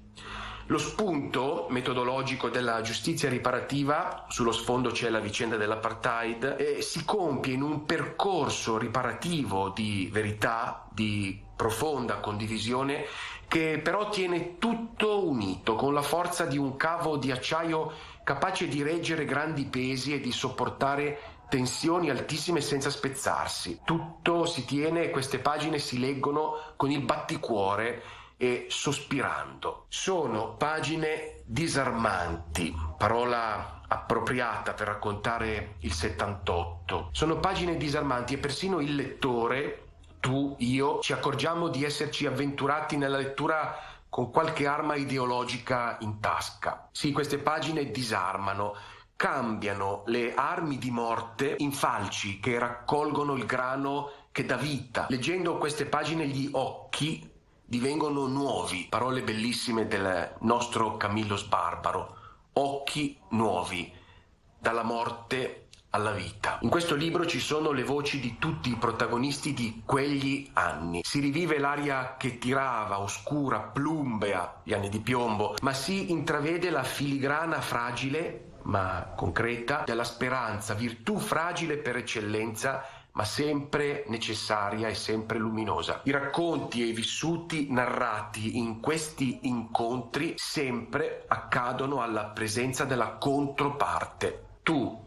Lo spunto metodologico della giustizia riparativa, sullo sfondo c'è la vicenda dell'apartheid, si compie in un percorso riparativo di verità, di profonda condivisione, che però tiene tutto unito con la forza di un cavo di acciaio capace di reggere grandi pesi e di sopportare tensioni altissime senza spezzarsi. Tutto si tiene e queste pagine si leggono con il batticuore e sospirando. Sono pagine disarmanti, parola appropriata per raccontare il 78. Sono pagine disarmanti e persino il lettore, tu, io, ci accorgiamo di esserci avventurati nella lettura con qualche arma ideologica in tasca. Sì, queste pagine disarmano, cambiano le armi di morte in falci che raccolgono il grano che dà vita. Leggendo queste pagine gli occhi divengono nuovi, parole bellissime del nostro Camillo Sbarbaro, occhi nuovi, dalla morte alla vita. In questo libro ci sono le voci di tutti i protagonisti di quegli anni. Si rivive l'aria che tirava, oscura, plumbea, gli anni di piombo, ma si intravede la filigrana fragile, ma concreta, della speranza, virtù fragile per eccellenza, ma sempre necessaria e sempre luminosa. I racconti e i vissuti narrati in questi incontri sempre accadono alla presenza della controparte. Tu,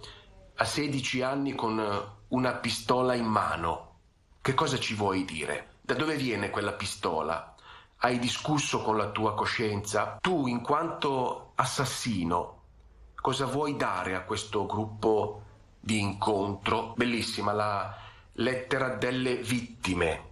a 16 anni con una pistola in mano, che cosa ci vuoi dire? Da dove viene quella pistola? Hai discusso con la tua coscienza? Tu, in quanto assassino, cosa vuoi dare a questo gruppo di incontro? Bellissima la lettera delle vittime,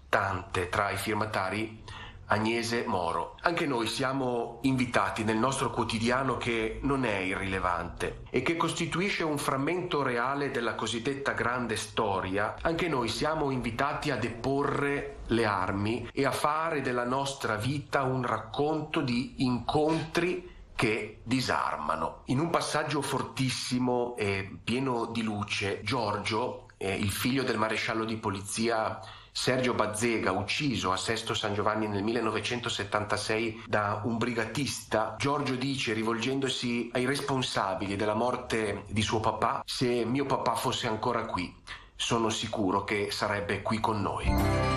tante, tra i firmatari Agnese Moro. Anche noi siamo invitati nel nostro quotidiano, che non è irrilevante e che costituisce un frammento reale della cosiddetta grande storia. Anche noi siamo invitati a deporre le armi e a fare della nostra vita un racconto di incontri che disarmano. In un passaggio fortissimo e pieno di luce, Giorgio, il figlio del maresciallo di polizia Sergio Bazzega, ucciso a Sesto San Giovanni nel 1976 da un brigatista, Giorgio dice, rivolgendosi ai responsabili della morte di suo papà: se mio papà fosse ancora qui, sono sicuro che sarebbe qui con noi.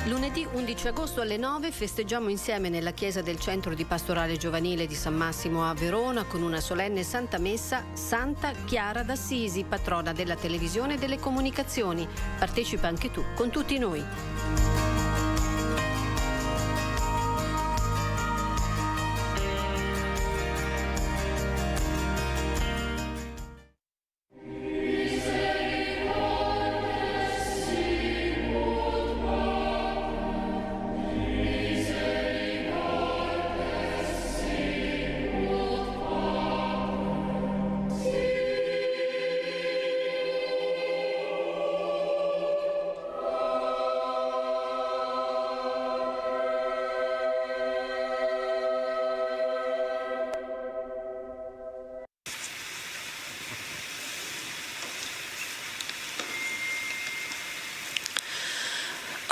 Lunedì 11 agosto alle 9 festeggiamo insieme nella chiesa del Centro di Pastorale Giovanile di San Massimo a Verona, con una solenne Santa Messa, Santa Chiara d'Assisi, patrona della televisione e delle comunicazioni. Partecipa anche tu con tutti noi.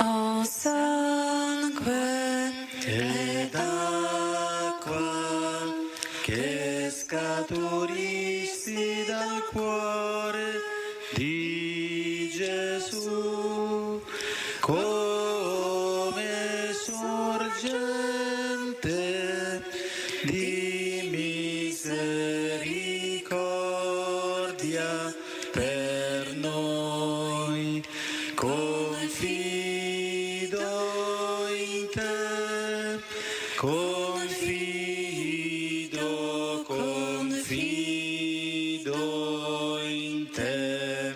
O sangue ed acqua che scaturisti dal cuore di Gesù. misericordia per noi. Confido in te, confido in te.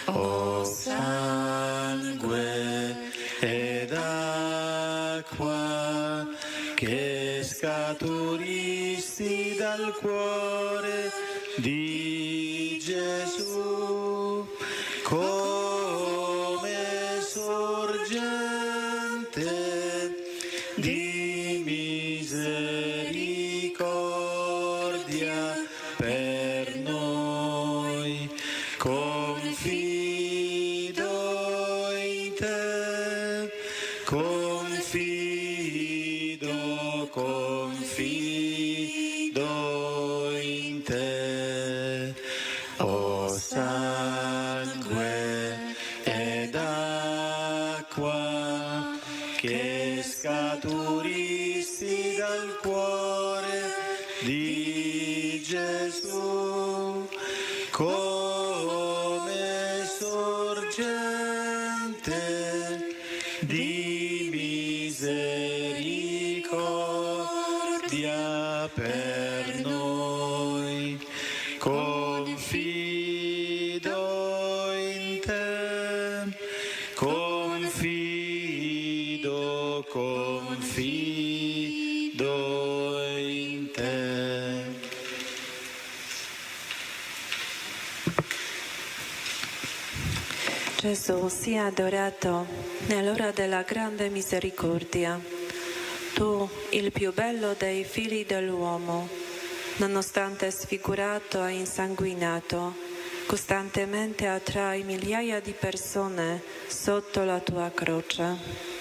O sangue ed acqua che scaturisti dal cuore di Gesù, come sorgente di misericordia per noi. Confido in te, confido in te. O sangue ed acqua che scaturisti dal cuore di Gesù, come sorgente di misericordia per noi. Confido in te, confido in te. Gesù, sia adorato nell'ora della grande misericordia. Tu, il più bello dei figli dell'uomo, nonostante sfigurato e insanguinato, costantemente attrai migliaia di persone sotto la tua croce.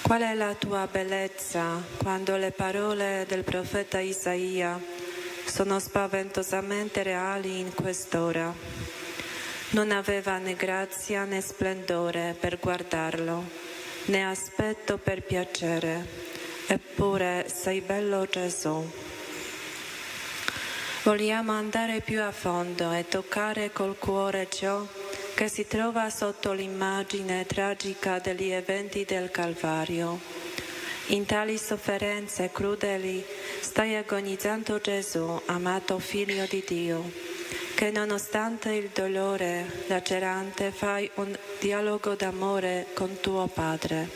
Qual è la tua bellezza quando le parole del profeta Isaia sono spaventosamente reali in quest'ora. Non aveva né grazia né splendore per guardarlo, né aspetto per piacere, eppure sei bello Gesù. Vogliamo andare più a fondo e toccare col cuore ciò che si trova sotto l'immagine tragica degli eventi del Calvario. In tali sofferenze crudeli stai agonizzando Gesù, amato Figlio di Dio, che nonostante il dolore lacerante fai un dialogo d'amore con tuo Padre.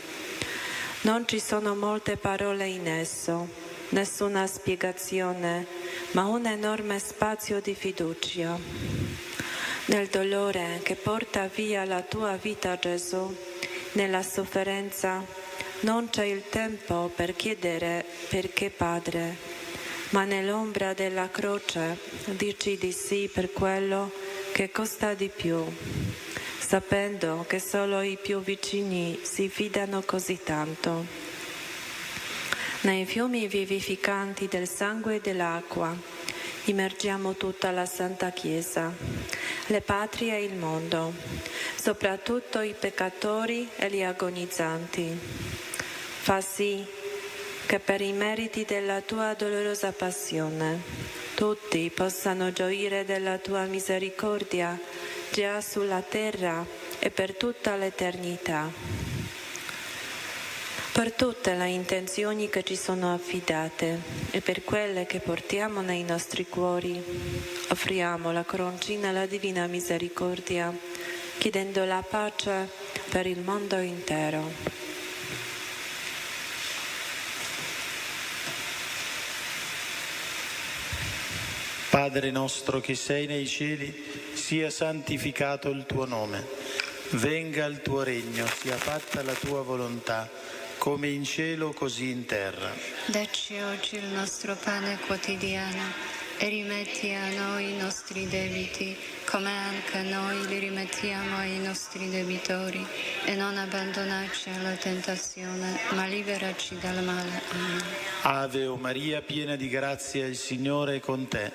Non ci sono molte parole in esso, nessuna spiegazione, ma un enorme spazio di fiducia. Nel dolore che porta via la tua vita, Gesù, nella sofferenza, non c'è il tempo per chiedere perché Padre, ma nell'ombra della croce dici di sì per quello che costa di più, sapendo che solo i più vicini si fidano così tanto. Nei fiumi vivificanti del sangue e dell'acqua immergiamo tutta la Santa Chiesa, le patrie e il mondo, soprattutto i peccatori e gli agonizzanti. Fa sì che per i meriti della tua dolorosa passione tutti possano gioire della tua misericordia già sulla terra e per tutta l'eternità. Per tutte le intenzioni che ci sono affidate e per quelle che portiamo nei nostri cuori, offriamo la coroncina alla Divina Misericordia, chiedendo la pace per il mondo intero. Padre nostro che sei nei cieli, sia santificato il tuo nome. Venga il tuo regno, sia fatta la tua volontà, come in cielo così in terra. Dacci oggi il nostro pane quotidiano e rimetti a noi i nostri debiti, come anche noi li rimettiamo ai nostri debitori, e non abbandonarci alla tentazione, ma liberaci dal male. Amen. Ave o Maria, piena di grazia, il Signore è con te.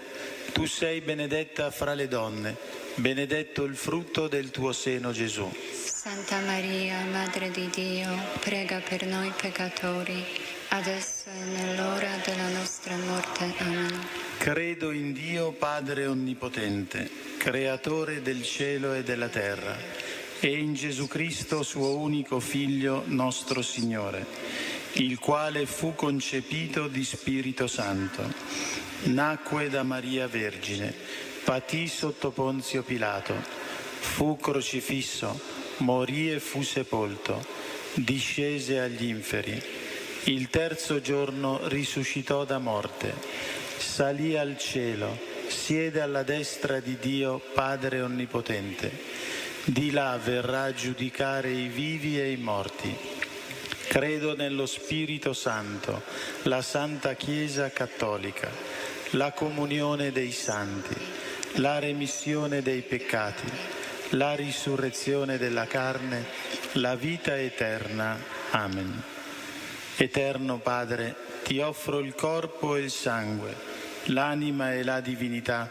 Tu sei benedetta fra le donne, benedetto il frutto del tuo seno, Gesù. Santa Maria, Madre di Dio, prega per noi peccatori, adesso e nell'ora della nostra morte. Amen. Credo in Dio Padre Onnipotente, Creatore del cielo e della terra, e in Gesù Cristo, suo unico Figlio, nostro Signore, il quale fu concepito di Spirito Santo, nacque da Maria Vergine, patì sotto Ponzio Pilato, fu crocifisso, morì e fu sepolto, discese agli inferi, il terzo giorno risuscitò da morte, salì al cielo, siede alla destra di Dio Padre Onnipotente. Di là verrà a giudicare i vivi e i morti. Credo nello Spirito Santo, la Santa Chiesa Cattolica, la comunione dei santi, la remissione dei peccati, la risurrezione della carne, la vita eterna. Amen. Eterno Padre, ti offro il corpo e il sangue, l'anima e la divinità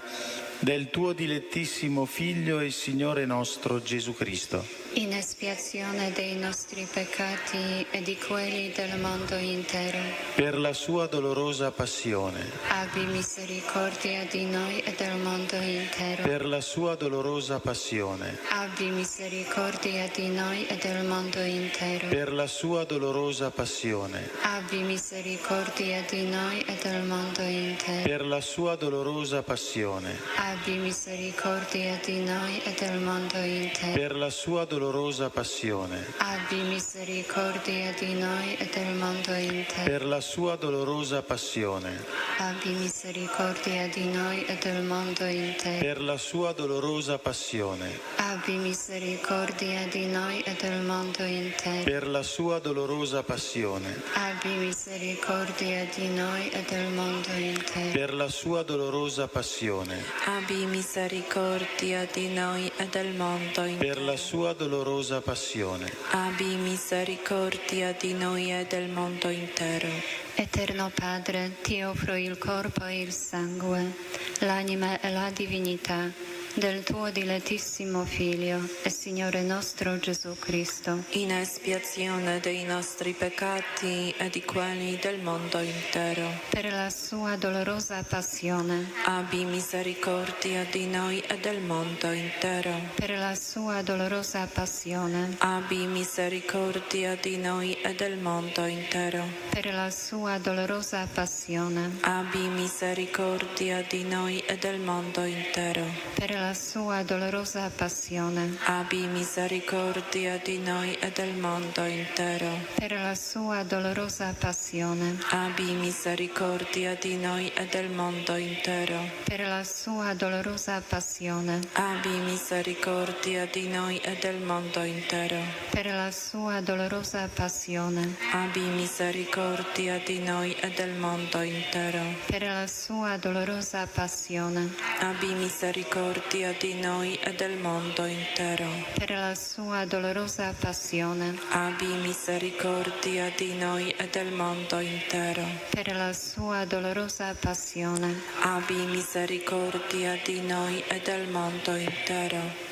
del tuo dilettissimo Figlio e Signore nostro Gesù Cristo. In espiazione dei nostri peccati e di quelli del mondo intero. Per la sua dolorosa passione. Abbi misericordia di noi e del mondo intero. Per la sua dolorosa passione. Abbi misericordia di noi e del mondo intero. Per la sua dolorosa passione. Abbi misericordia di noi e del mondo intero. Per la sua dolorosa passione. Abbi misericordia di noi e del mondo intero. Per la sua dolorosa passione. Abbi misericordia di noi e del mondo intero. Per la sua dolorosa passione. Abbi misericordia di noi e del mondo intero. Per la sua dolorosa passione. Abbi misericordia di noi e del mondo intero. Per la sua dolorosa passione. Abbi misericordia di noi e del mondo intero. Per la sua dolorosa passione. Abbi misericordia di noi e del mondo intero. Per la sua dolorosa passione. Abbi misericordia di noi e del mondo intero. Eterno Padre, ti offro il corpo e il sangue, l'anima e la divinità del tuo dilettissimo Figlio e Signore nostro Gesù Cristo, in espiazione dei nostri peccati e di quelli del mondo intero. per la sua dolorosa passione, Abbi misericordia di noi e del mondo intero. per la sua dolorosa passione, Abbi misericordia di noi e del mondo intero. per la sua dolorosa passione, Abbi misericordia di noi e del mondo intero. per la sua dolorosa passione, Abbi misericordia di noi e del mondo intero. per la sua dolorosa passione, Abbi misericordia di noi e del mondo intero. per la sua dolorosa passione, Abbi misericordia di noi e del mondo intero. per la sua dolorosa passione, Abbi misericordia di noi e del mondo intero. per la sua dolorosa passione, Abbi misericordia di noi e del mondo intero. per la sua dolorosa passione, Abbi misericordia di noi e del mondo intero. per la sua dolorosa passione, Abbi misericordia di noi e del mondo intero.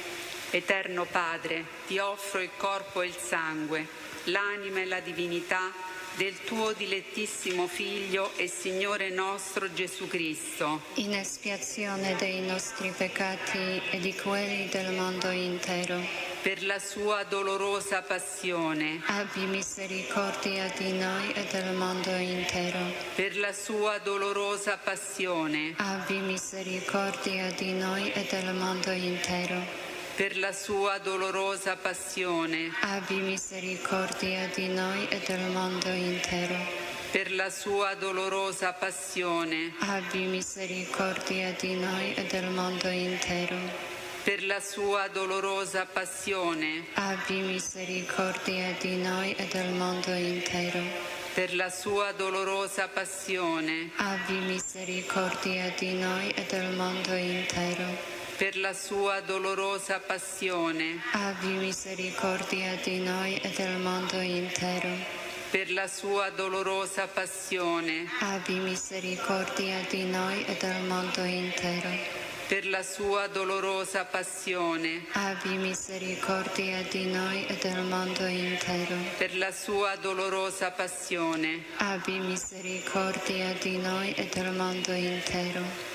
Eterno Padre, ti offro il corpo e il sangue, l'anima e la divinità del tuo dilettissimo Figlio e Signore nostro Gesù Cristo, in espiazione dei nostri peccati e di quelli del mondo intero. per la sua dolorosa passione, Abbi misericordia di noi e del mondo intero. per la sua dolorosa passione, Abbi misericordia di noi e del mondo intero. per la sua dolorosa passione, Abbi misericordia di noi e del mondo intero. per la sua dolorosa passione, Abbi misericordia di noi e del mondo intero. per la sua dolorosa passione, Abbi misericordia di noi e del mondo intero. per la sua dolorosa passione, Abbi misericordia di noi e del mondo intero. per la sua dolorosa passione, Abbi misericordia di noi e del mondo intero. per la sua dolorosa passione, Abbi misericordia di noi e del mondo intero. per la sua dolorosa passione, abbi misericordia di noi e del mondo intero. per la sua dolorosa passione, Abbi misericordia di noi e del mondo intero.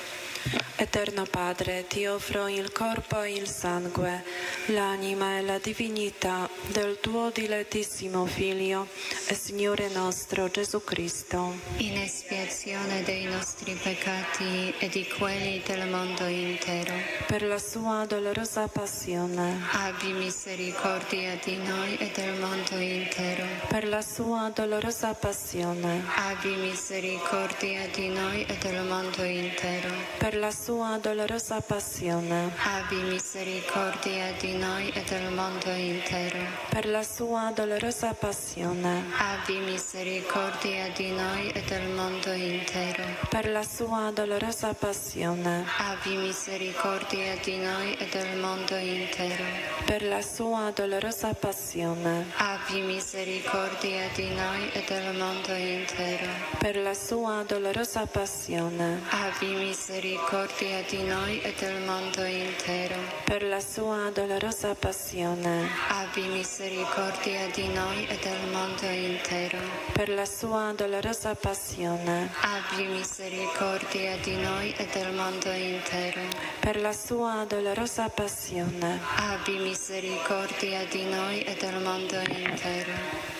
Eterno Padre, ti offro il corpo e il sangue, l'anima e la divinità del tuo dilettissimo Figlio e Signore nostro Gesù Cristo, In espiazione dei nostri peccati e di quelli del mondo intero. per la sua dolorosa passione, Abbi misericordia di noi e del mondo intero. per la sua dolorosa passione, Abbi misericordia di noi e del mondo intero. per la sua dolorosa passione, Abbi misericordia di noi e del mondo intero. per la sua dolorosa passione, Abbi misericordia di noi e del mondo intero. per la sua dolorosa passione, Abbi misericordia di noi e del mondo intero. per la sua dolorosa passione, Abbi misericordia di noi e del mondo intero. per la sua dolorosa passione, Abbi misericordia di noi e del mondo intero. per la sua dolorosa passione, Abbi misericordia di noi e del mondo intero. per la sua dolorosa passione, Abbi misericordia di noi e del mondo intero. per la sua dolorosa passione, Abbi misericordia di noi e del mondo intero.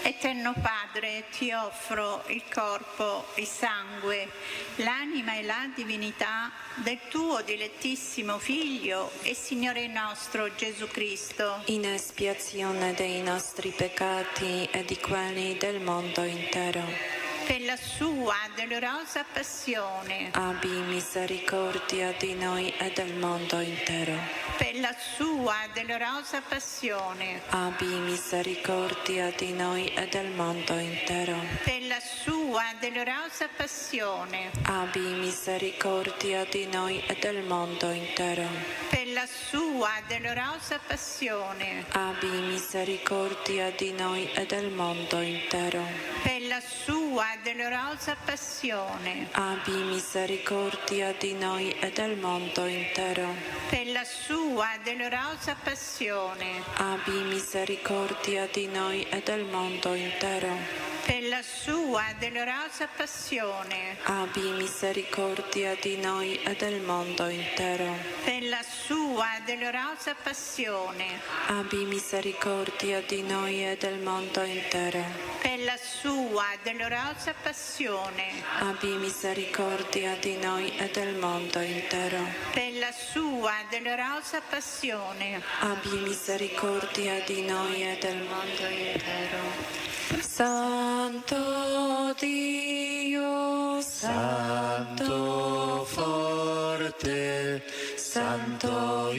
Eterno Padre, ti offro il corpo, il sangue, l'anima e la divinità del tuo dilettissimo Figlio e Signore nostro Gesù Cristo, in espiazione dei nostri peccati e di quelli del mondo intero. per la sua dolorosa passione, Abbi misericordia di noi e del mondo intero. per la sua dolorosa passione, Abbi misericordia di noi e del mondo intero. per la sua dolorosa passione, Abbi misericordia di noi e del mondo intero. per la sua dolorosa passione, Abbi misericordia di noi e del mondo intero. per la sua dolorosa passione, Abbi misericordia di noi e del mondo intero. per la sua dolorosa passione, Abbi misericordia di noi e del mondo intero. per la sua dolorosa passione, Abbi misericordia di noi e del mondo intero. per la sua dolorosa passione, Abbi misericordia di noi e del mondo intero. per la sua dolorosa passione, Abbi misericordia di noi e del mondo intero. per la sua dolorosa passione, Abbi misericordia di noi e del mondo intero. Santo Dio, Santo forte, Santo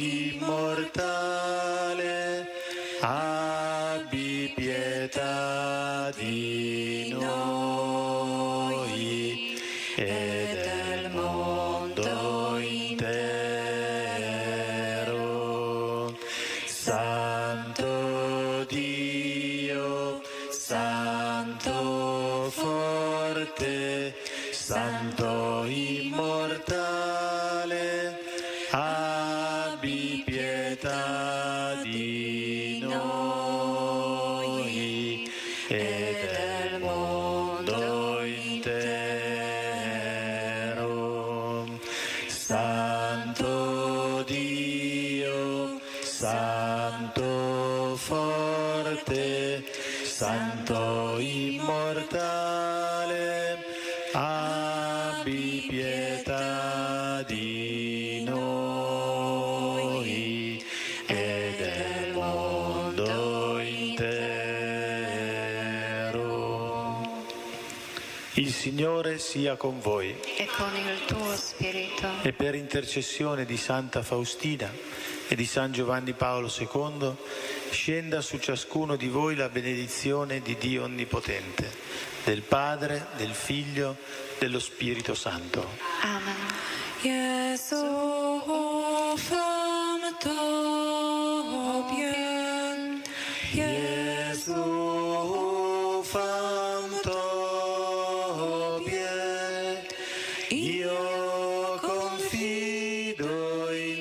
immortale, abbi pietà di noi e del mondo intero. Santo Dio, Santo forte, Santo immortale, abbi pietà di noi e del mondo intero. Santo Dio, Santo forte, Santo immortale, abbi pietà di noi e del mondo intero. Il Signore sia con voi E con il tuo spirito. e per intercessione di Santa Faustina e di San Giovanni Paolo II scenda su ciascuno di voi la benedizione di Dio Onnipotente, del Padre, del Figlio, dello Spirito Santo. Amen. Gesù, femme Tobie, Gesù, fam Tobie, io confido in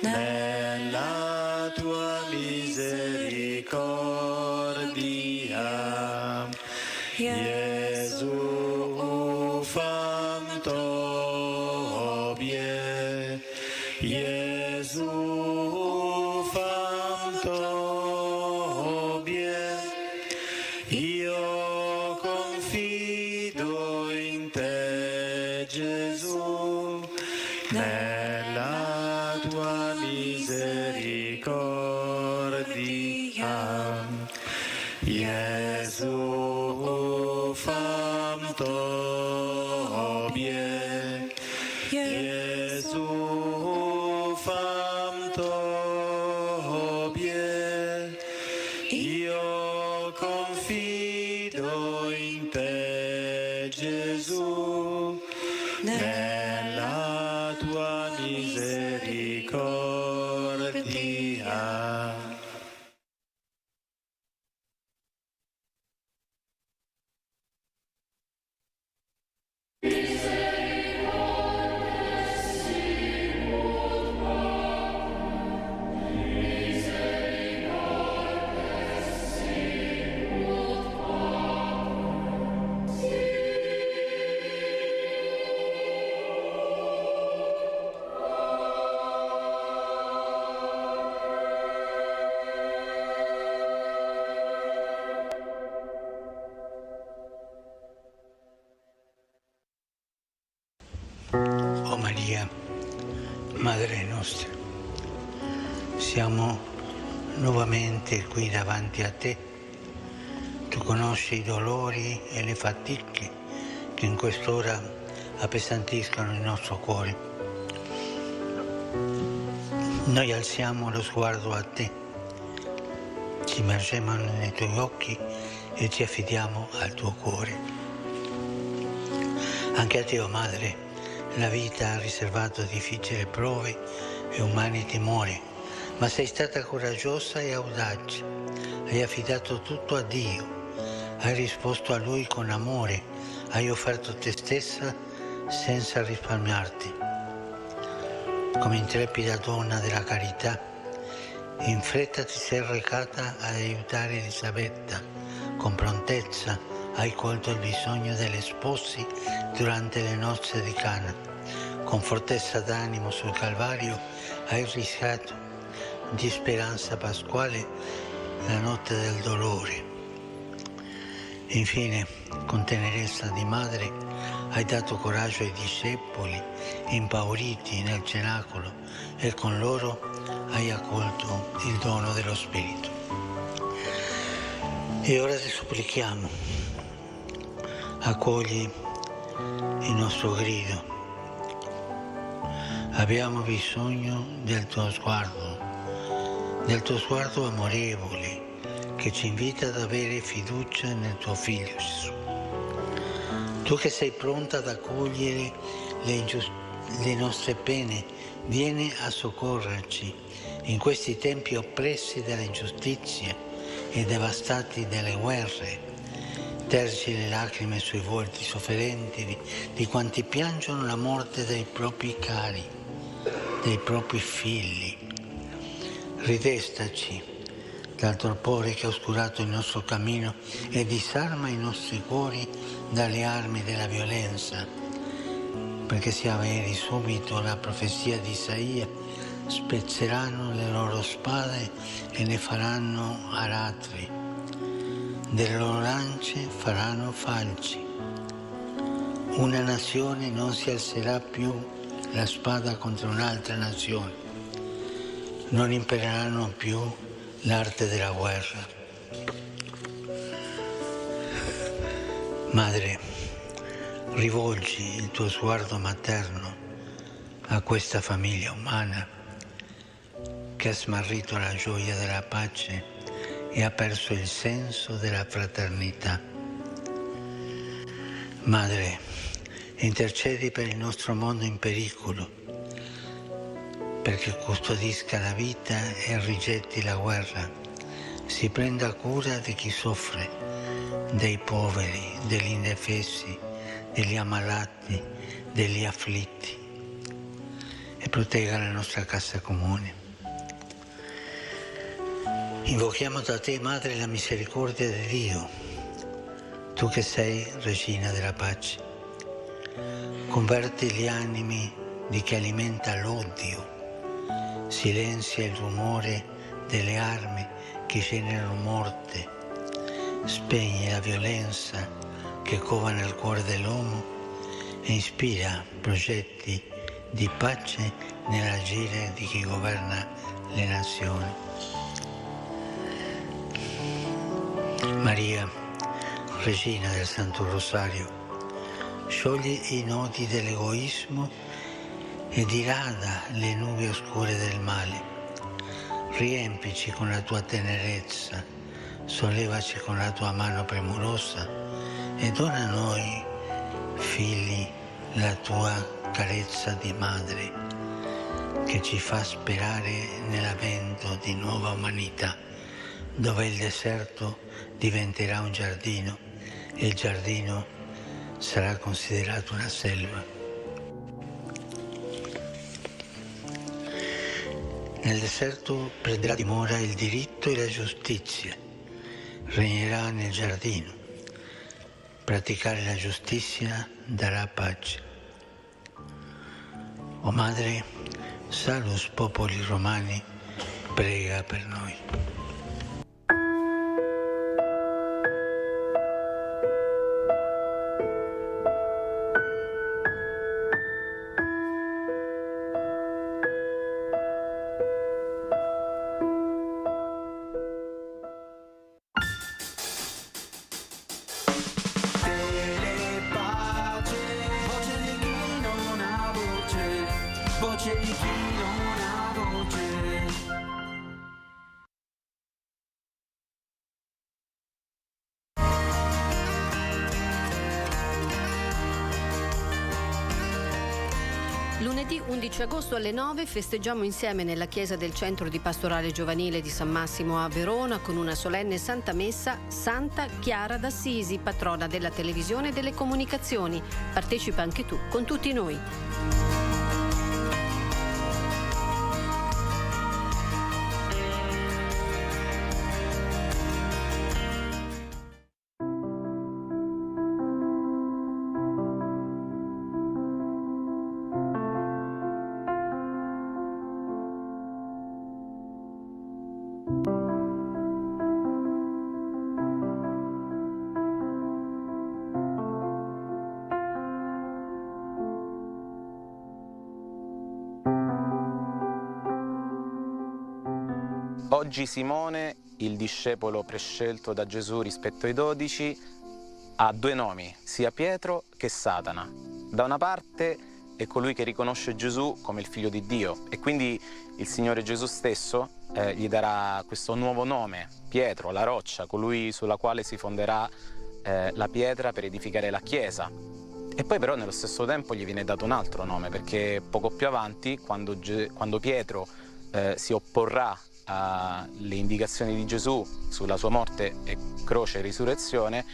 nella tua misericordia. Gesù fam tobie, Gesù fam tobie, io confido in te, Gesù, nella tua misericordia. Gesù fam tobie, Gesù fam tobie, io confido in te, Gesù, nella tua misericordia. Oh Maria, Madre nostra, siamo nuovamente qui davanti a te. Tu conosci i dolori e le fatiche che in quest'ora appesantiscono il nostro cuore. Noi alziamo lo sguardo a te, ci immergiamo nei tuoi occhi e ci affidiamo al tuo cuore. Anche a te, oh Madre, la vita ha riservato difficili prove e umani timori, ma sei stata coraggiosa e audace. Hai affidato tutto a Dio, hai risposto a Lui con amore, hai offerto te stessa senza risparmiarti. Come intrepida donna della carità, in fretta ti sei recata ad aiutare Elisabetta. Con prontezza hai colto il bisogno degli sposi durante le nozze di Cana. Con fortezza d'animo sul Calvario hai rischiato di speranza pasquale la notte del dolore. Infine, con tenerezza di madre, hai dato coraggio ai discepoli impauriti nel cenacolo e con loro hai accolto il dono dello Spirito. E ora ti supplichiamo, accogli il nostro grido. Abbiamo bisogno del tuo sguardo amorevole che ci invita ad avere fiducia nel tuo Figlio Gesù. Tu che sei pronta ad accogliere le nostre pene, vieni a soccorrerci in questi tempi oppressi dalla ingiustizia e devastati dalle guerre. Tergi le lacrime sui volti sofferenti di quanti piangono la morte dei propri cari, dei propri figli. Ridestaci dal torpore che ha oscurato il nostro cammino e disarma i nostri cuori dalle armi della violenza, perché sia veri subito la profezia di Isaia: spezzeranno le loro spade e ne faranno aratri, delle loro lance faranno falci. Una nazione non si alzerà più la spada contro un'altra nazione, non impereranno più l'arte della guerra. Madre, rivolgi il tuo sguardo materno a questa famiglia umana che ha smarrito la gioia della pace e ha perso il senso della fraternità. Madre, intercedi per il nostro mondo in pericolo, perché custodisca la vita e rigetti la guerra, si prenda cura di chi soffre, dei poveri, degli indefesi, degli ammalati, degli afflitti. e protegga la nostra casa comune. Invochiamo da te, Madre, la misericordia di Dio, tu che sei Regina della pace. Converti gli animi di chi alimenta l'odio, silenzia il rumore delle armi che generano morte, spegne la violenza che cova nel cuore dell'uomo e ispira progetti di pace nell'agire di chi governa le nazioni. Maria, Regina del Santo Rosario, sciogli i nodi dell'egoismo e dirada le nubi oscure del male. Riempici con la tua tenerezza, sollevaci con la tua mano premurosa e dona a noi, figli, la tua carezza di madre, che ci fa sperare nell'avvento di nuova umanità, dove il deserto diventerà un giardino e il giardino sarà considerato una selva. Nel deserto prenderà dimora il diritto e la giustizia, regnerà nel giardino. Praticare la giustizia darà pace. O Madre, salus popoli romani, prega per noi. Voce di chi non ha voce. Lunedì 11 agosto alle 9 festeggiamo insieme nella chiesa del Centro di Pastorale Giovanile di San Massimo a Verona con una solenne Santa Messa Santa Chiara d'Assisi, patrona della televisione e delle comunicazioni. Partecipa anche tu con tutti noi. Oggi Simone, il discepolo prescelto da Gesù rispetto ai 12, ha due nomi, sia Pietro che Satana. Da una parte è colui che riconosce Gesù come il figlio di Dio e quindi il Signore Gesù stesso gli darà questo nuovo nome, Pietro, la roccia, colui sulla quale si fonderà la pietra per edificare la Chiesa. E poi però nello stesso tempo gli viene dato un altro nome, perché poco più avanti, quando Pietro si opporrà alle indicazioni di Gesù sulla sua morte e croce e risurrezione,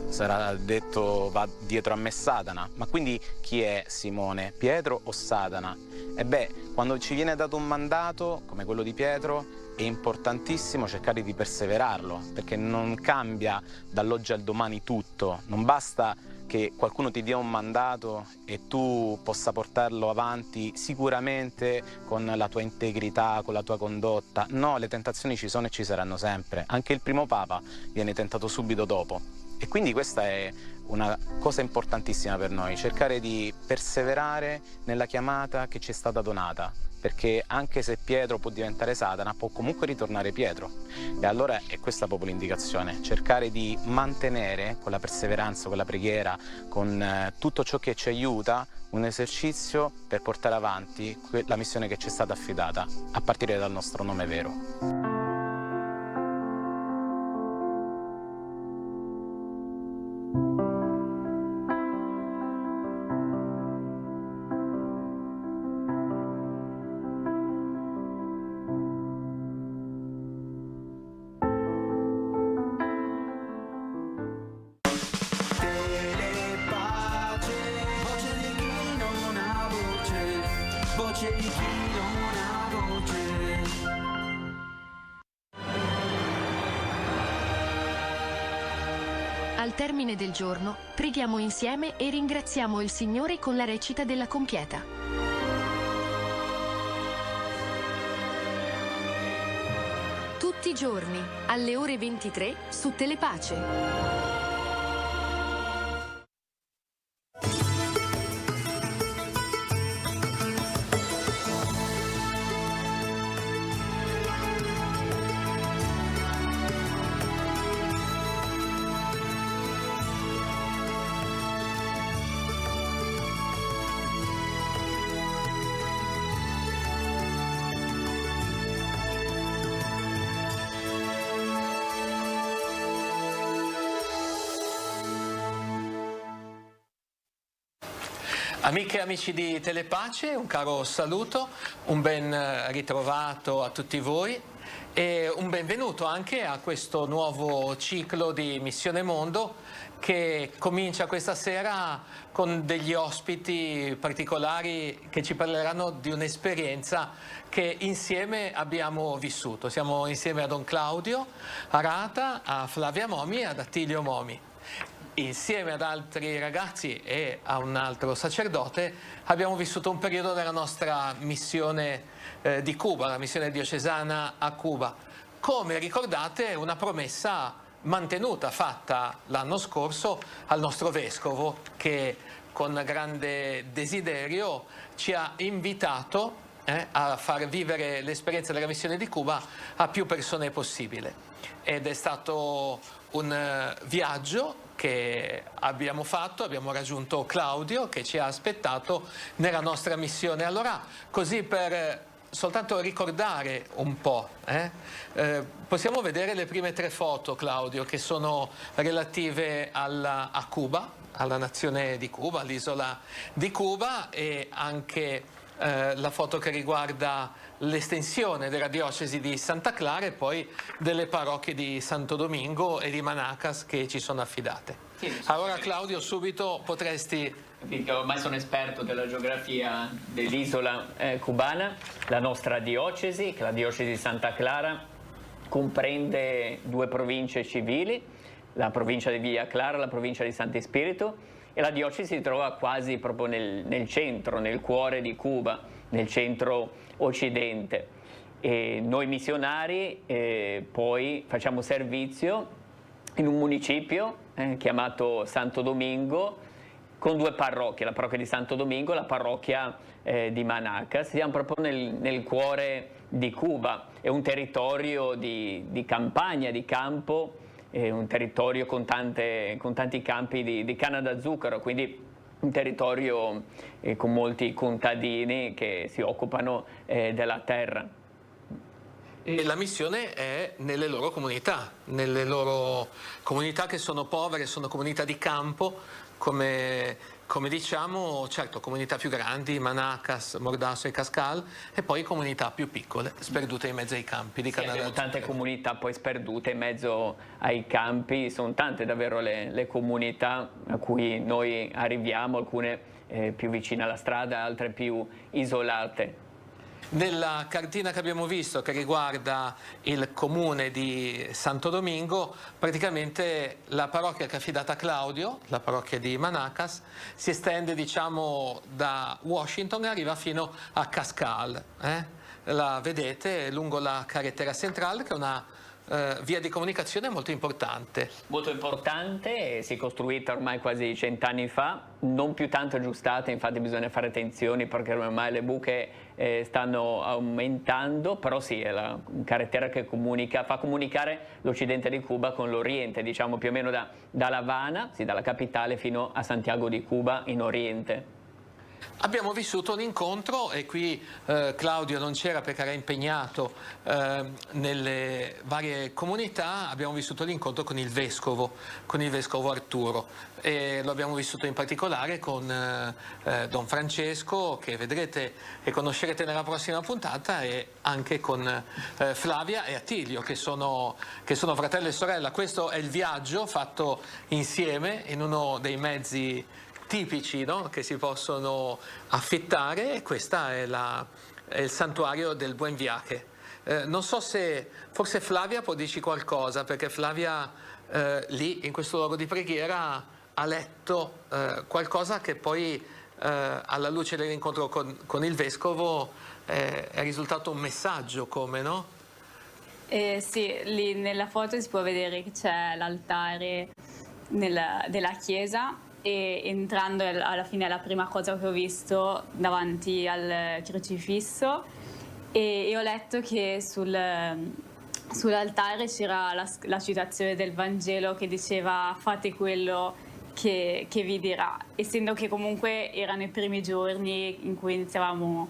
sarà detto: va dietro a me Satana. Ma quindi chi è Simone? Pietro o Satana? Quando ci viene dato un mandato come quello di Pietro è importantissimo cercare di perseverarlo, perché non cambia dall'oggi al domani tutto. Non basta che qualcuno ti dia un mandato e tu possa portarlo avanti sicuramente con la tua integrità, con la tua condotta. No, le tentazioni ci sono e ci saranno sempre. Anche il primo Papa viene tentato subito dopo. E quindi questa è una cosa importantissima per noi, cercare di perseverare nella chiamata che ci è stata donata. Perché anche se Pietro può diventare Satana, può comunque ritornare Pietro. E allora è questa proprio l'indicazione, cercare di mantenere con la perseveranza, con la preghiera, con tutto ciò che ci aiuta, un esercizio per portare avanti la missione che ci è stata affidata, a partire dal nostro nome vero. voce di chi non ha voce. Al termine del giorno, preghiamo insieme e ringraziamo il Signore con la recita della compieta. Tutti i giorni, alle ore 23, su Telepace. Amiche e amici di Telepace, un caro saluto, un ben ritrovato a tutti voi e un benvenuto anche a questo nuovo ciclo di Missione Mondo che comincia questa sera con degli ospiti particolari che ci parleranno di un'esperienza che insieme abbiamo vissuto. Siamo insieme a Don Claudio Arata, a Flavia Momi e ad Attilio Momi. Insieme ad altri ragazzi e a un altro sacerdote abbiamo vissuto un periodo della nostra missione di Cuba, la missione diocesana a Cuba. Come ricordate, una promessa mantenuta, fatta l'anno scorso al nostro vescovo che con grande desiderio ci ha invitato a far vivere l'esperienza della missione di Cuba a più persone possibile. Ed è stato un viaggio che abbiamo fatto, abbiamo raggiunto Claudio che ci ha aspettato nella nostra missione. Allora, così per soltanto ricordare un po', possiamo vedere le prime 3 foto, Claudio, che sono relative a Cuba, alla nazione di Cuba, all'isola di Cuba, e anche la foto che riguarda l'estensione della diocesi di Santa Clara e poi delle parrocchie di Santo Domingo e di Manacas che ci sono affidate. Sì, allora Claudio, subito potresti... Ormai sono esperto della geografia dell'isola cubana. La nostra diocesi, che è la diocesi di Santa Clara, comprende 2 province civili, la provincia di Villa Clara e la provincia di Santo Spirito, e la diocesi si trova quasi proprio nel centro, nel cuore di Cuba, nel centro occidente. E noi missionari poi facciamo servizio in un municipio chiamato Santo Domingo, con 2 parrocchie, la parrocchia di Santo Domingo e la parrocchia di Manacas. Siamo proprio nel cuore di Cuba, è un territorio di campagna, di campo, è un territorio con tanti campi di canna da zucchero, quindi un territorio con molti contadini che si occupano della terra. E la missione è nelle loro comunità che sono povere, sono comunità di campo, come diciamo, certo comunità più grandi, Manacas, Mordaso e Cascal, e poi comunità più piccole, sperdute in mezzo ai campi di Canada. Abbiamo tante comunità poi sperdute in mezzo ai campi, sono tante davvero le comunità a cui noi arriviamo, alcune più vicine alla strada, altre più isolate. Nella cartina che abbiamo visto, che riguarda il comune di Santo Domingo, praticamente la parrocchia che è affidata a Claudio, la parrocchia di Manacas, si estende diciamo da Washington e arriva fino a Cascal. La vedete lungo la carretera centrale, che è una via di comunicazione molto importante. Molto importante, si è costruita ormai quasi 100 anni fa, non più tanto aggiustata, infatti bisogna fare attenzione perché ormai le buche stanno aumentando, però sì, è la carretera che fa comunicare l'occidente di Cuba con l'oriente, diciamo più o meno da La Habana, sì, dalla capitale, fino a Santiago di Cuba in oriente. Abbiamo vissuto un incontro e qui Claudio non c'era perché era impegnato nelle varie comunità. Abbiamo vissuto l'incontro con il vescovo Arturo, e lo abbiamo vissuto in particolare con Don Francesco, che vedrete e conoscerete nella prossima puntata, e anche con Flavia e Attilio, che sono fratello e sorella. Questo è il viaggio fatto insieme in uno dei mezzi tipici, no? Che si possono affittare, e questo è il santuario del Buen Viaje. Non so se forse Flavia può dirci qualcosa, perché Flavia lì in questo luogo di preghiera ha letto qualcosa che poi alla luce dell'incontro con il Vescovo è risultato un messaggio, come, no? Sì, lì nella foto si può vedere che c'è l'altare della chiesa, e entrando alla fine è la prima cosa che ho visto davanti al crocifisso, e ho letto che sull'altare c'era la citazione del Vangelo che diceva: fate quello che vi dirà, essendo che comunque erano i primi giorni in cui iniziavamo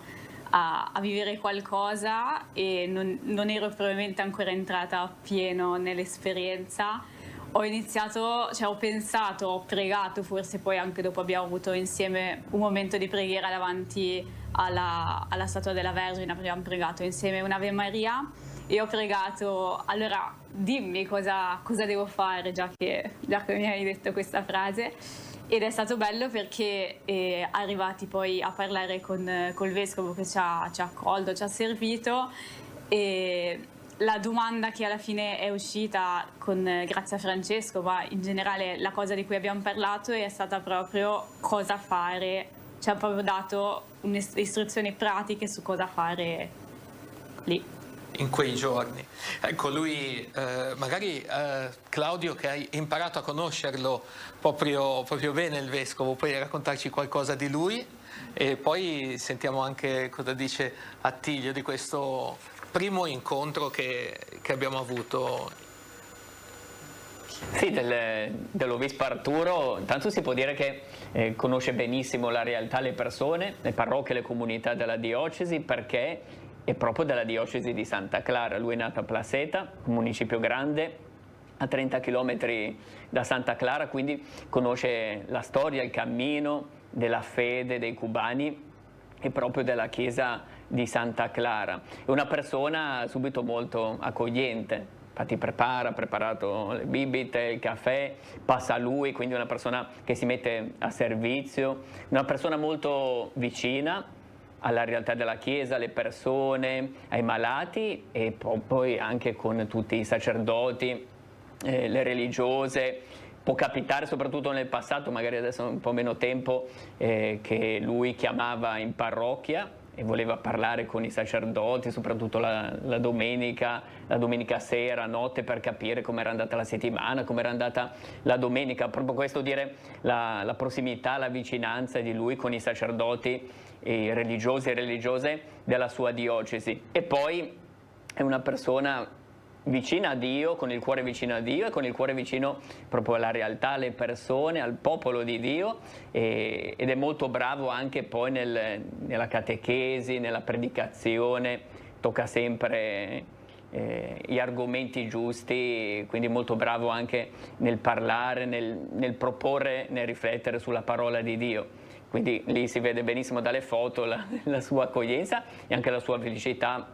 a vivere qualcosa e non ero probabilmente ancora entrata appieno nell'esperienza. Ho pensato, ho pregato, forse poi anche dopo abbiamo avuto insieme un momento di preghiera davanti alla statua della Vergine, abbiamo pregato insieme un'Ave Maria, e ho pregato: allora dimmi cosa devo fare, già che mi hai detto questa frase. Ed è stato bello perché arrivati poi a parlare col Vescovo che ci ha accolto, ci ha servito, e la domanda che alla fine è uscita grazie a Francesco, ma in generale la cosa di cui abbiamo parlato è stata proprio cosa fare. Ci ha proprio dato istruzioni pratiche su cosa fare lì. In quei giorni. Ecco, lui, magari Claudio, che hai imparato a conoscerlo proprio bene, il Vescovo, puoi raccontarci qualcosa di lui, e poi sentiamo anche cosa dice Attilio di questo primo incontro che abbiamo avuto. Sì, dell'Ovespo Arturo, intanto si può dire che conosce benissimo la realtà, le persone, le parrocchie, le comunità della diocesi, perché è proprio della diocesi di Santa Clara. Lui è nato a Placeta, un municipio grande, a 30 km da Santa Clara, quindi conosce la storia, il cammino della fede dei cubani e proprio della chiesa di Santa Clara. È una persona subito molto accogliente, infatti ha preparato le bibite, il caffè, passa a lui, quindi una persona che si mette a servizio, una persona molto vicina alla realtà della Chiesa, alle persone, ai malati, e poi anche con tutti i sacerdoti, le religiose. Può capitare, soprattutto nel passato, magari adesso un po' meno tempo, che lui chiamava in parrocchia e voleva parlare con i sacerdoti, soprattutto la domenica sera, notte, per capire come era andata la settimana, come era andata la domenica. Proprio questo dire la prossimità, la vicinanza di lui con i sacerdoti, i religiosi e religiose della sua diocesi. E poi è una persona vicina a Dio, con il cuore vicino a Dio e con il cuore vicino proprio alla realtà, alle persone, al popolo di Dio, ed è molto bravo anche poi nella catechesi, nella predicazione, tocca sempre gli argomenti giusti, quindi molto bravo anche nel parlare, nel proporre, nel riflettere sulla parola di Dio. Quindi lì si vede benissimo dalle foto la sua accoglienza e anche la sua felicità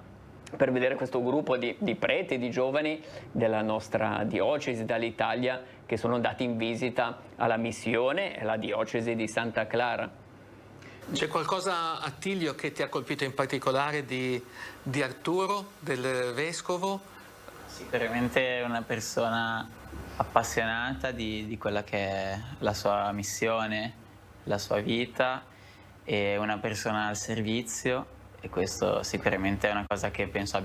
per vedere questo gruppo di preti, di giovani della nostra diocesi, dall'Italia, che sono andati in visita alla missione e alla diocesi di Santa Clara. C'è qualcosa, Attilio, che ti ha colpito in particolare di Arturo, del Vescovo? Sicuramente è una persona appassionata di quella che è la sua missione, la sua vita, è una persona al servizio, e questo sicuramente è una cosa che penso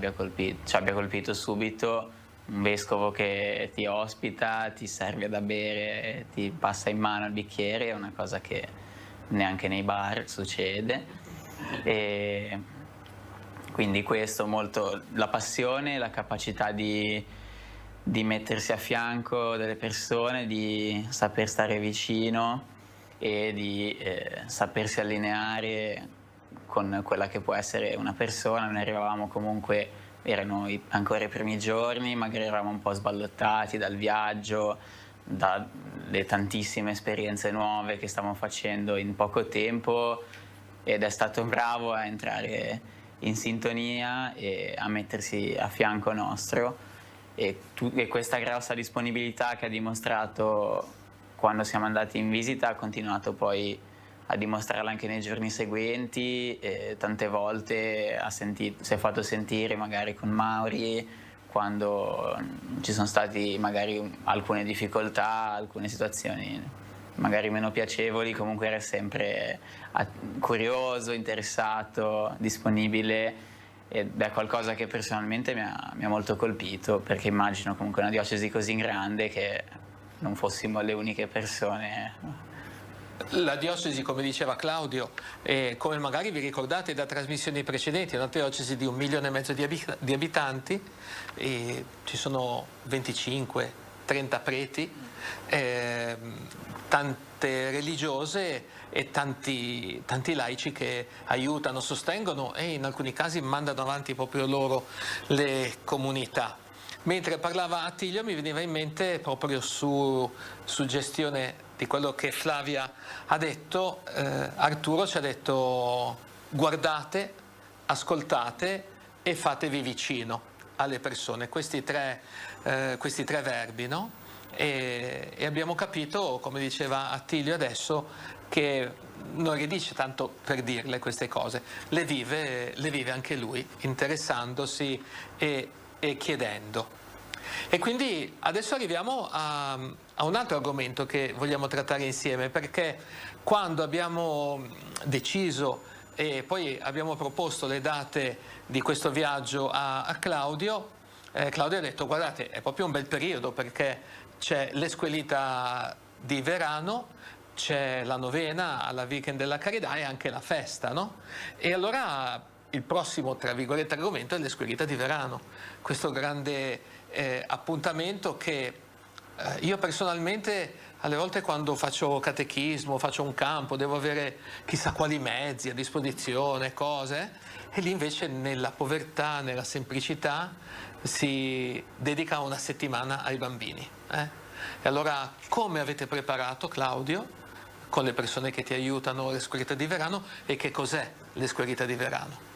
ci abbia colpito subito. Un vescovo che ti ospita, ti serve da bere, ti passa in mano il bicchiere, è una cosa che neanche nei bar succede, e quindi questo molto, la passione, la capacità di mettersi a fianco delle persone, di saper stare vicino e di sapersi allineare con quella che può essere una persona. Noi arrivavamo comunque, erano ancora i primi giorni, magari eravamo un po' sballottati dal viaggio, dalle tantissime esperienze nuove che stavamo facendo in poco tempo, ed è stato bravo a entrare in sintonia e a mettersi a fianco nostro, e questa grossa disponibilità che ha dimostrato quando siamo andati in visita ha continuato poi a dimostrarla anche nei giorni seguenti, e tante volte si è fatto sentire magari con Mauri quando ci sono stati magari alcune difficoltà, alcune situazioni magari meno piacevoli, comunque era sempre curioso, interessato, disponibile, ed è qualcosa che personalmente mi ha molto colpito, perché immagino comunque una diocesi così grande che non fossimo le uniche persone. La diocesi, come diceva Claudio, come magari vi ricordate da trasmissioni precedenti, è una diocesi di 1,5 milioni di abitanti, e ci sono 25-30 preti, tante religiose e tanti laici che aiutano, sostengono e in alcuni casi mandano avanti proprio loro le comunità. Mentre parlava Attilio mi veniva in mente, proprio su suggestione di quello che Flavia ha detto, Arturo ci ha detto: guardate, ascoltate e fatevi vicino alle persone. Questi tre verbi, no? E abbiamo capito, come diceva Attilio adesso, che non ridice tanto per dirle queste cose, le vive anche lui, interessandosi e chiedendo. E quindi adesso arriviamo a un altro argomento che vogliamo trattare insieme, perché quando abbiamo deciso e poi abbiamo proposto le date di questo viaggio a Claudio, Claudio ha detto: guardate, è proprio un bel periodo, perché c'è l'Esquelita di Verano, c'è la novena alla Weekend della Carità e anche la festa, no? E allora il prossimo, tra virgolette, argomento è l'Esquelita di Verano, questo grande appuntamento che io personalmente alle volte, quando faccio catechismo, faccio un campo, devo avere chissà quali mezzi a disposizione, cose, e lì invece nella povertà, nella semplicità si dedica una settimana ai bambini. E allora come avete preparato, Claudio, con le persone che ti aiutano, l'Esquelita di Verano, e che cos'è l'Esquelita di Verano?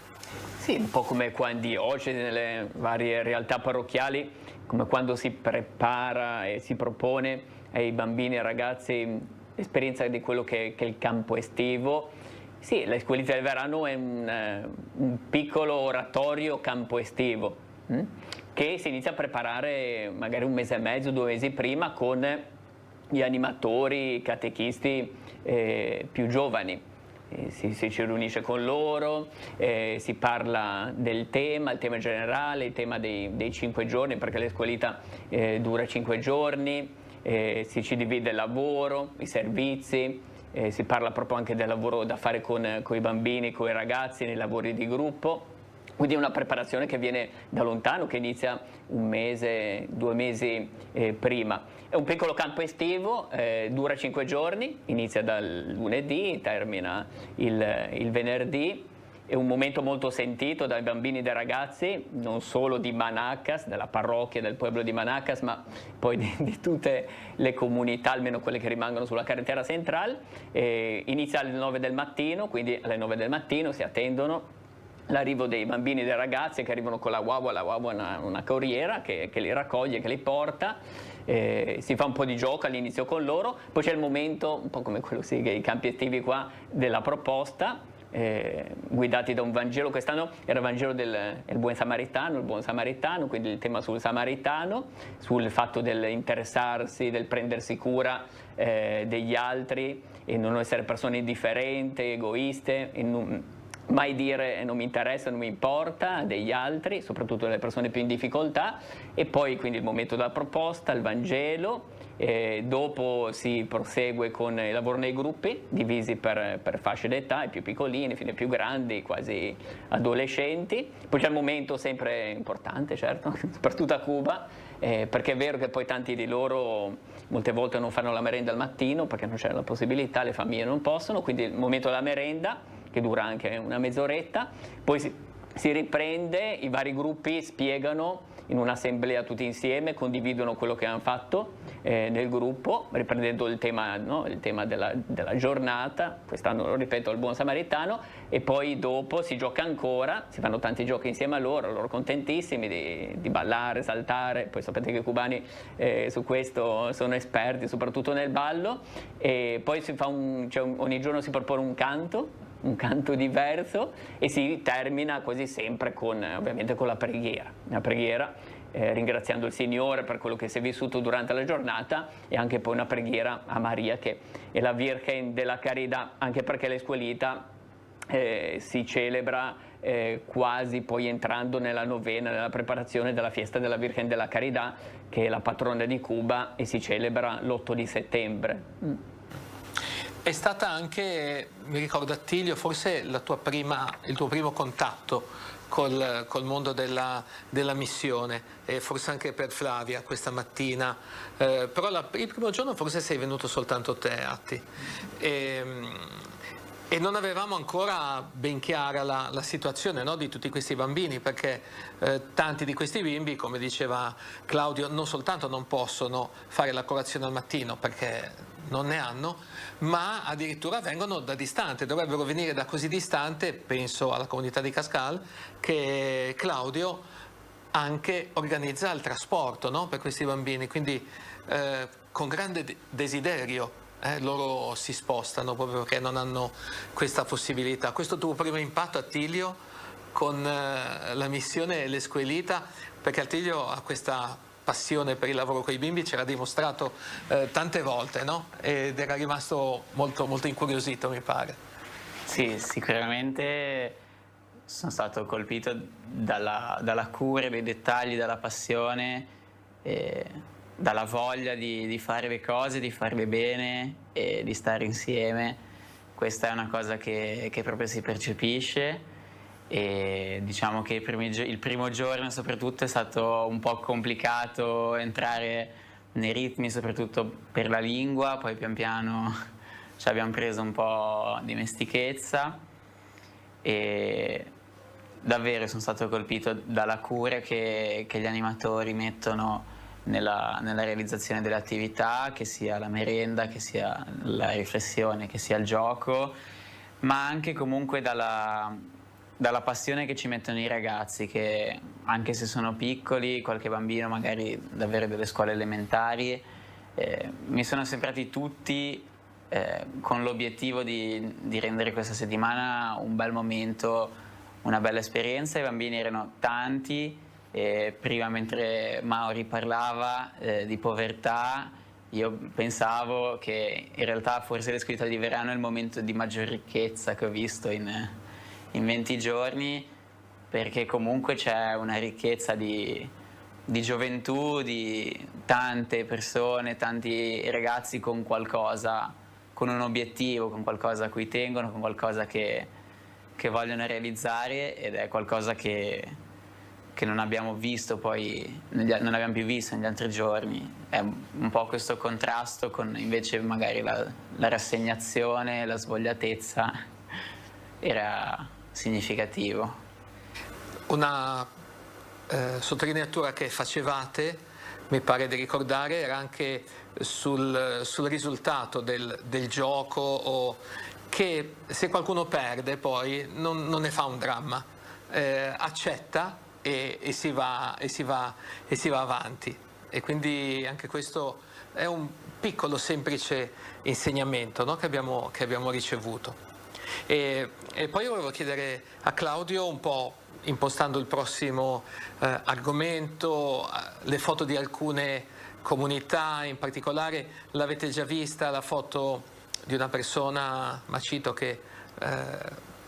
Sì, un po' come qua in diocesi, nelle varie realtà parrocchiali, come quando si prepara e si propone ai bambini e ai ragazzi l'esperienza di quello che è il campo estivo. Sì, l'Esquelita di Verano è un piccolo oratorio campo estivo che si inizia a preparare magari 1 mese e mezzo, 2 mesi prima, con gli animatori, i catechisti più giovani. Si ci riunisce con loro, si parla del tema, il tema generale, il tema dei 5 giorni, perché l'Esquelita dura 5 giorni, si ci divide il lavoro, i servizi, si parla proprio anche del lavoro da fare con i bambini, con i ragazzi, nei lavori di gruppo. Quindi è una preparazione che viene da lontano, che inizia 1 mese, 2 mesi prima. È un piccolo campo estivo, dura 5 giorni, inizia dal lunedì, termina il venerdì. È un momento molto sentito dai bambini e dai ragazzi, non solo di Manacas, della parrocchia del pueblo di Manacas, ma poi di tutte le comunità, almeno quelle che rimangono sulla carretera centrale. Inizia alle 9 del mattino, quindi alle 9 del mattino si attendono l'arrivo dei bambini e dei ragazzi che arrivano con la guagua è una corriera che li raccoglie, che li porta, si fa un po' di gioco all'inizio con loro, poi c'è il momento, un po' come quello sì, che i campi estivi qua, della proposta, guidati da un Vangelo. Quest'anno era il Vangelo del buon samaritano, quindi il tema sul samaritano, sul fatto dell'interessarsi, del prendersi cura degli altri e non essere persone indifferenti, egoiste, e mai dire non mi interessa, non mi importa degli altri, soprattutto delle persone più in difficoltà. E poi quindi il momento della proposta, il Vangelo, dopo si prosegue con il lavoro nei gruppi divisi per fasce d'età, i più piccolini fino ai più grandi, quasi adolescenti. Poi c'è il momento sempre importante, certo, soprattutto a Cuba, perché è vero che poi tanti di loro molte volte non fanno la merenda al mattino perché non c'è la possibilità, le famiglie non possono, quindi il momento della merenda, che dura anche una mezz'oretta, poi si riprende, i vari gruppi spiegano in un'assemblea tutti insieme, condividono quello che hanno fatto, nel gruppo, riprendendo il tema, no? Il tema della giornata, quest'anno lo ripeto, il buon samaritano, e poi dopo si gioca ancora, si fanno tanti giochi insieme a loro contentissimi di ballare, saltare, poi sapete che i cubani su questo sono esperti, soprattutto nel ballo, e poi si fa ogni giorno si propone un canto diverso, e si termina quasi sempre ovviamente con la preghiera, ringraziando il Signore per quello che si è vissuto durante la giornata, e anche poi una preghiera a Maria, che è la Virgen della Carità, anche perché l'esquelita si celebra quasi poi entrando nella novena, nella preparazione della fiesta della Virgen della Carità, che è la patrona di Cuba, e si celebra l'8 di settembre. È stata anche, mi ricordo Attilio, forse il tuo primo contatto col mondo della missione, e forse anche per Flavia questa mattina, però il primo giorno forse sei venuto soltanto te, Atti, e non avevamo ancora ben chiara la situazione, no, di tutti questi bambini, perché tanti di questi bimbi, come diceva Claudio, non soltanto non possono fare la colazione al mattino perché non ne hanno, ma addirittura vengono da distante, dovrebbero venire da così distante, penso alla comunità di Cascal, che Claudio anche organizza il trasporto, no, per questi bambini, quindi con grande desiderio loro si spostano proprio perché non hanno questa possibilità. Questo tuo primo impatto, Attilio, con la missione e l'esquelita, perché Attilio ha questa passione per il lavoro con i bimbi, ci era dimostrato tante volte, no? Ed era rimasto molto, molto incuriosito, mi pare. Sì, sicuramente sono stato colpito dalla cura, dei dettagli, dalla passione, dalla voglia di fare le cose, di farle bene e di stare insieme. Questa è una cosa che proprio si percepisce, e diciamo che il primo giorno soprattutto è stato un po' complicato entrare nei ritmi, soprattutto per la lingua, poi pian piano ci abbiamo preso un po' dimestichezza, e davvero sono stato colpito dalla cura che gli animatori mettono nella realizzazione delle attività, che sia la merenda, che sia la riflessione, che sia il gioco, ma anche comunque dalla passione che ci mettono i ragazzi, che anche se sono piccoli, qualche bambino magari davvero delle scuole elementari, mi sono sembrati tutti con l'obiettivo di rendere questa settimana un bel momento, una bella esperienza. I bambini erano tanti. Prima, mentre Mauri parlava di povertà, io pensavo che in realtà forse l'esquelita di verano è il momento di maggior ricchezza che ho visto in 20 giorni, perché comunque c'è una ricchezza di gioventù, di tante persone, tanti ragazzi con qualcosa, con un obiettivo, con qualcosa a cui tengono, con qualcosa che vogliono realizzare, ed è qualcosa che non abbiamo visto poi, non abbiamo più visto negli altri giorni. È un po' questo contrasto con invece magari la rassegnazione, la svogliatezza, era significativo. Una sottolineatura che facevate, mi pare di ricordare, era anche sul risultato del gioco, o che se qualcuno perde poi non ne fa un dramma, accetta e si va avanti, e quindi anche questo è un piccolo semplice insegnamento, no, che abbiamo ricevuto. E poi io volevo chiedere a Claudio, un po' impostando il prossimo argomento, le foto di alcune comunità, in particolare l'avete già vista, la foto di una persona, Macito, che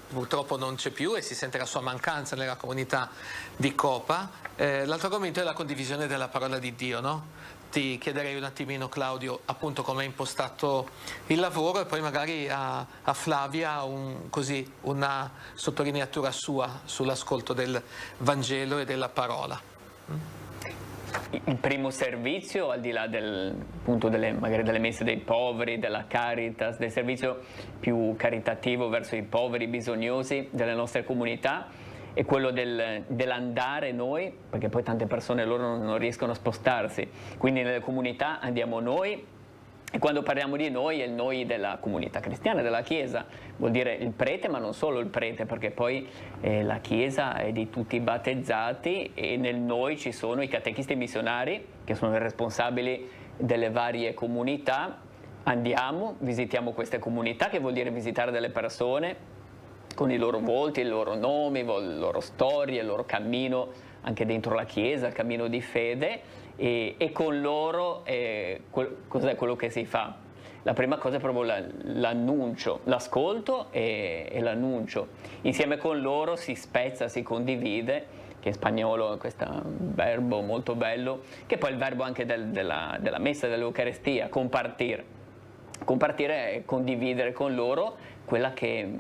purtroppo non c'è più e si sente la sua mancanza nella comunità di Copa. L'altro argomento è la condivisione della parola di Dio, no? Ti chiederei un attimino, Claudio, appunto come hai impostato il lavoro, e poi magari a Flavia una sottolineatura sua sull'ascolto del Vangelo e della parola. Il primo servizio, al di là magari delle messe dei poveri, della Caritas, del servizio più caritativo verso i poveri, bisognosi delle nostre comunità, è quello dell'andare noi, perché poi tante persone loro non riescono a spostarsi, quindi nelle comunità andiamo noi. E quando parliamo di noi è il noi della comunità cristiana, della Chiesa, vuol dire il prete, ma non solo il prete, perché poi la Chiesa è di tutti i battezzati e nel noi ci sono i catechisti missionari, che sono i responsabili delle varie comunità. Andiamo, visitiamo queste comunità, che vuol dire visitare delle persone con i loro volti, i loro nomi, le loro storie, il loro cammino anche dentro la Chiesa, il cammino di fede. E con loro cos'è quello che si fa? La prima cosa è proprio l'annuncio, l'ascolto e l'annuncio. Insieme con loro si spezza, si condivide, che in spagnolo è questo verbo molto bello, che poi è il verbo anche della messa, dell'Eucaristia, compartire. Compartire è condividere con loro quella che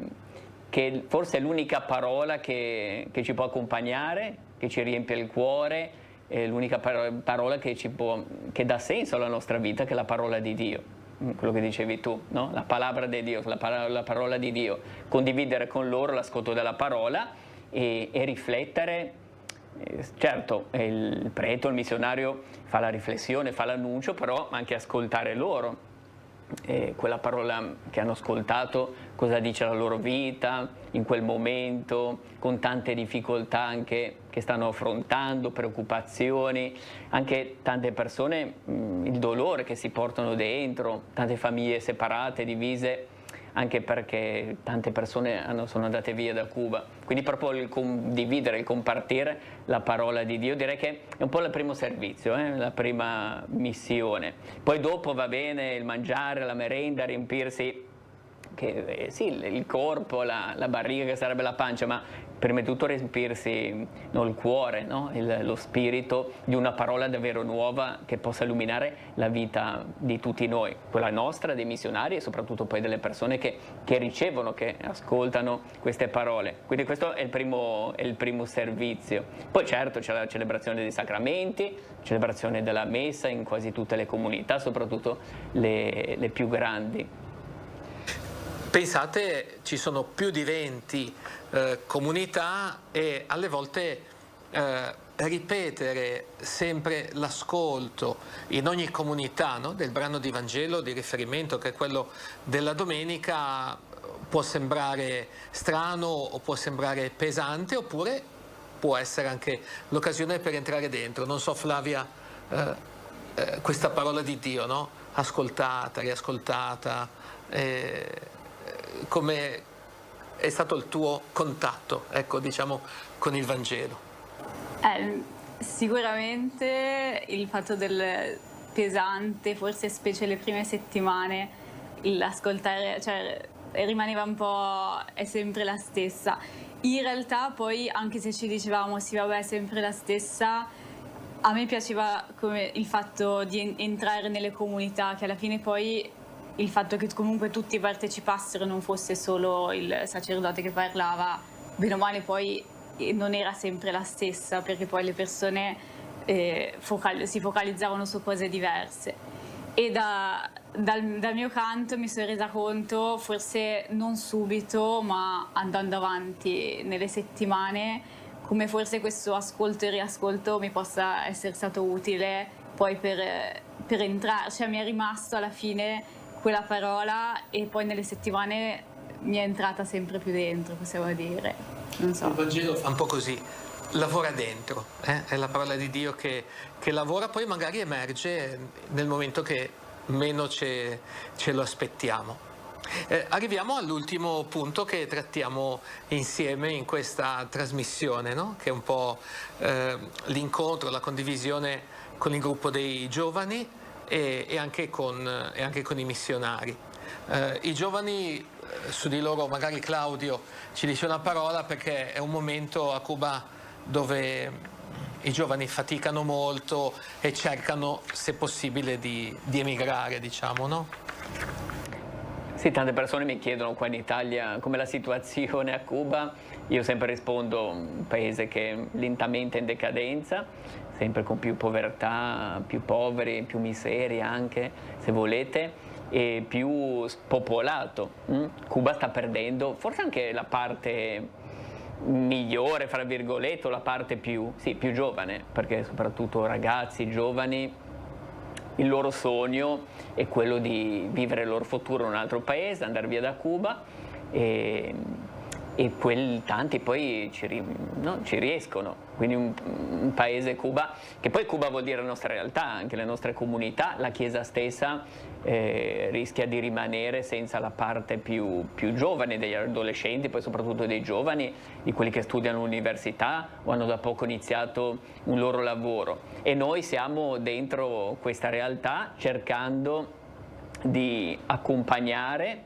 forse è l'unica parola che ci può accompagnare, che ci riempie il cuore, è l'unica parola che dà senso alla nostra vita, che è la parola di Dio, quello che dicevi tu, no? La palabra di Dio, la parola di Dio, condividere con loro l'ascolto della parola e riflettere. Certo, il prete, il missionario fa la riflessione, fa l'annuncio, però anche ascoltare loro. Quella parola che hanno ascoltato, cosa dice la loro vita in quel momento, con tante difficoltà anche che stanno affrontando, preoccupazioni, anche tante persone, il dolore che si portano dentro, tante famiglie separate, divise, anche perché tante persone sono andate via da Cuba. Quindi proprio il condividere, il compartire la parola di Dio, direi che è un po' il primo servizio, la prima missione. Poi dopo va bene il mangiare, la merenda, riempirsi sì, il corpo, la barriga, che sarebbe la pancia, ma prima di tutto riempirsi il cuore, no? Lo spirito di una parola davvero nuova che possa illuminare la vita di tutti noi, quella nostra, dei missionari e soprattutto poi delle persone che ricevono, che ascoltano queste parole. Quindi questo è il primo servizio. Poi certo c'è la celebrazione dei sacramenti, celebrazione della messa in quasi tutte le comunità, soprattutto le più grandi. Pensate, ci sono più di 20 comunità e alle volte ripetere sempre l'ascolto in ogni comunità, no? Del brano di Vangelo di riferimento, che è quello della domenica, può sembrare strano o può sembrare pesante, oppure può essere anche l'occasione per entrare dentro. Non so, Flavia, questa parola di Dio, no? Ascoltata, riascoltata, come è stato il tuo contatto, ecco, diciamo, con il Vangelo? Sicuramente il fatto del pesante, forse specie le prime settimane, l'ascoltare, cioè rimaneva un po', è sempre la stessa. In realtà poi, anche se ci dicevamo sì vabbè è sempre la stessa, a me piaceva come il fatto di entrare nelle comunità, che alla fine poi il fatto che comunque tutti partecipassero, non fosse solo il sacerdote che parlava, bene o male poi non era sempre la stessa, perché poi le persone si focalizzavano su cose diverse. E dal mio canto mi sono resa conto, forse non subito, ma andando avanti nelle settimane, come forse questo ascolto e riascolto mi possa essere stato utile poi per entrare, cioè mi è rimasto alla fine quella parola e poi nelle settimane mi è entrata sempre più dentro, possiamo dire. Non so. Il Vangelo fa un po' così, lavora dentro, è la parola di Dio che lavora, poi magari emerge nel momento che meno ce lo aspettiamo. Arriviamo all'ultimo punto che trattiamo insieme in questa trasmissione, no? Che è un po' l'incontro, la condivisione con il gruppo dei giovani e anche con i missionari. I giovani, su di loro magari Claudio ci dice una parola, perché è un momento a Cuba dove i giovani faticano molto e cercano, se possibile, di emigrare, diciamo, no? Sì, tante persone mi chiedono qua in Italia com'è la situazione a Cuba. Io sempre rispondo un paese che è lentamente in decadenza, sempre con più povertà, più poveri, più miseria anche, se volete, e più spopolato. Cuba sta perdendo forse anche la parte migliore, fra virgolette, o la parte più giovane, perché soprattutto ragazzi giovani, il loro sogno è quello di vivere il loro futuro in un altro paese, andare via da Cuba, e tanti poi ci riescono. Quindi un paese, Cuba, che poi Cuba vuol dire la nostra realtà, anche le nostre comunità, la Chiesa stessa rischia di rimanere senza la parte più giovane degli adolescenti, poi soprattutto dei giovani, di quelli che studiano all'università o hanno da poco iniziato un loro lavoro. E noi siamo dentro questa realtà cercando di accompagnare,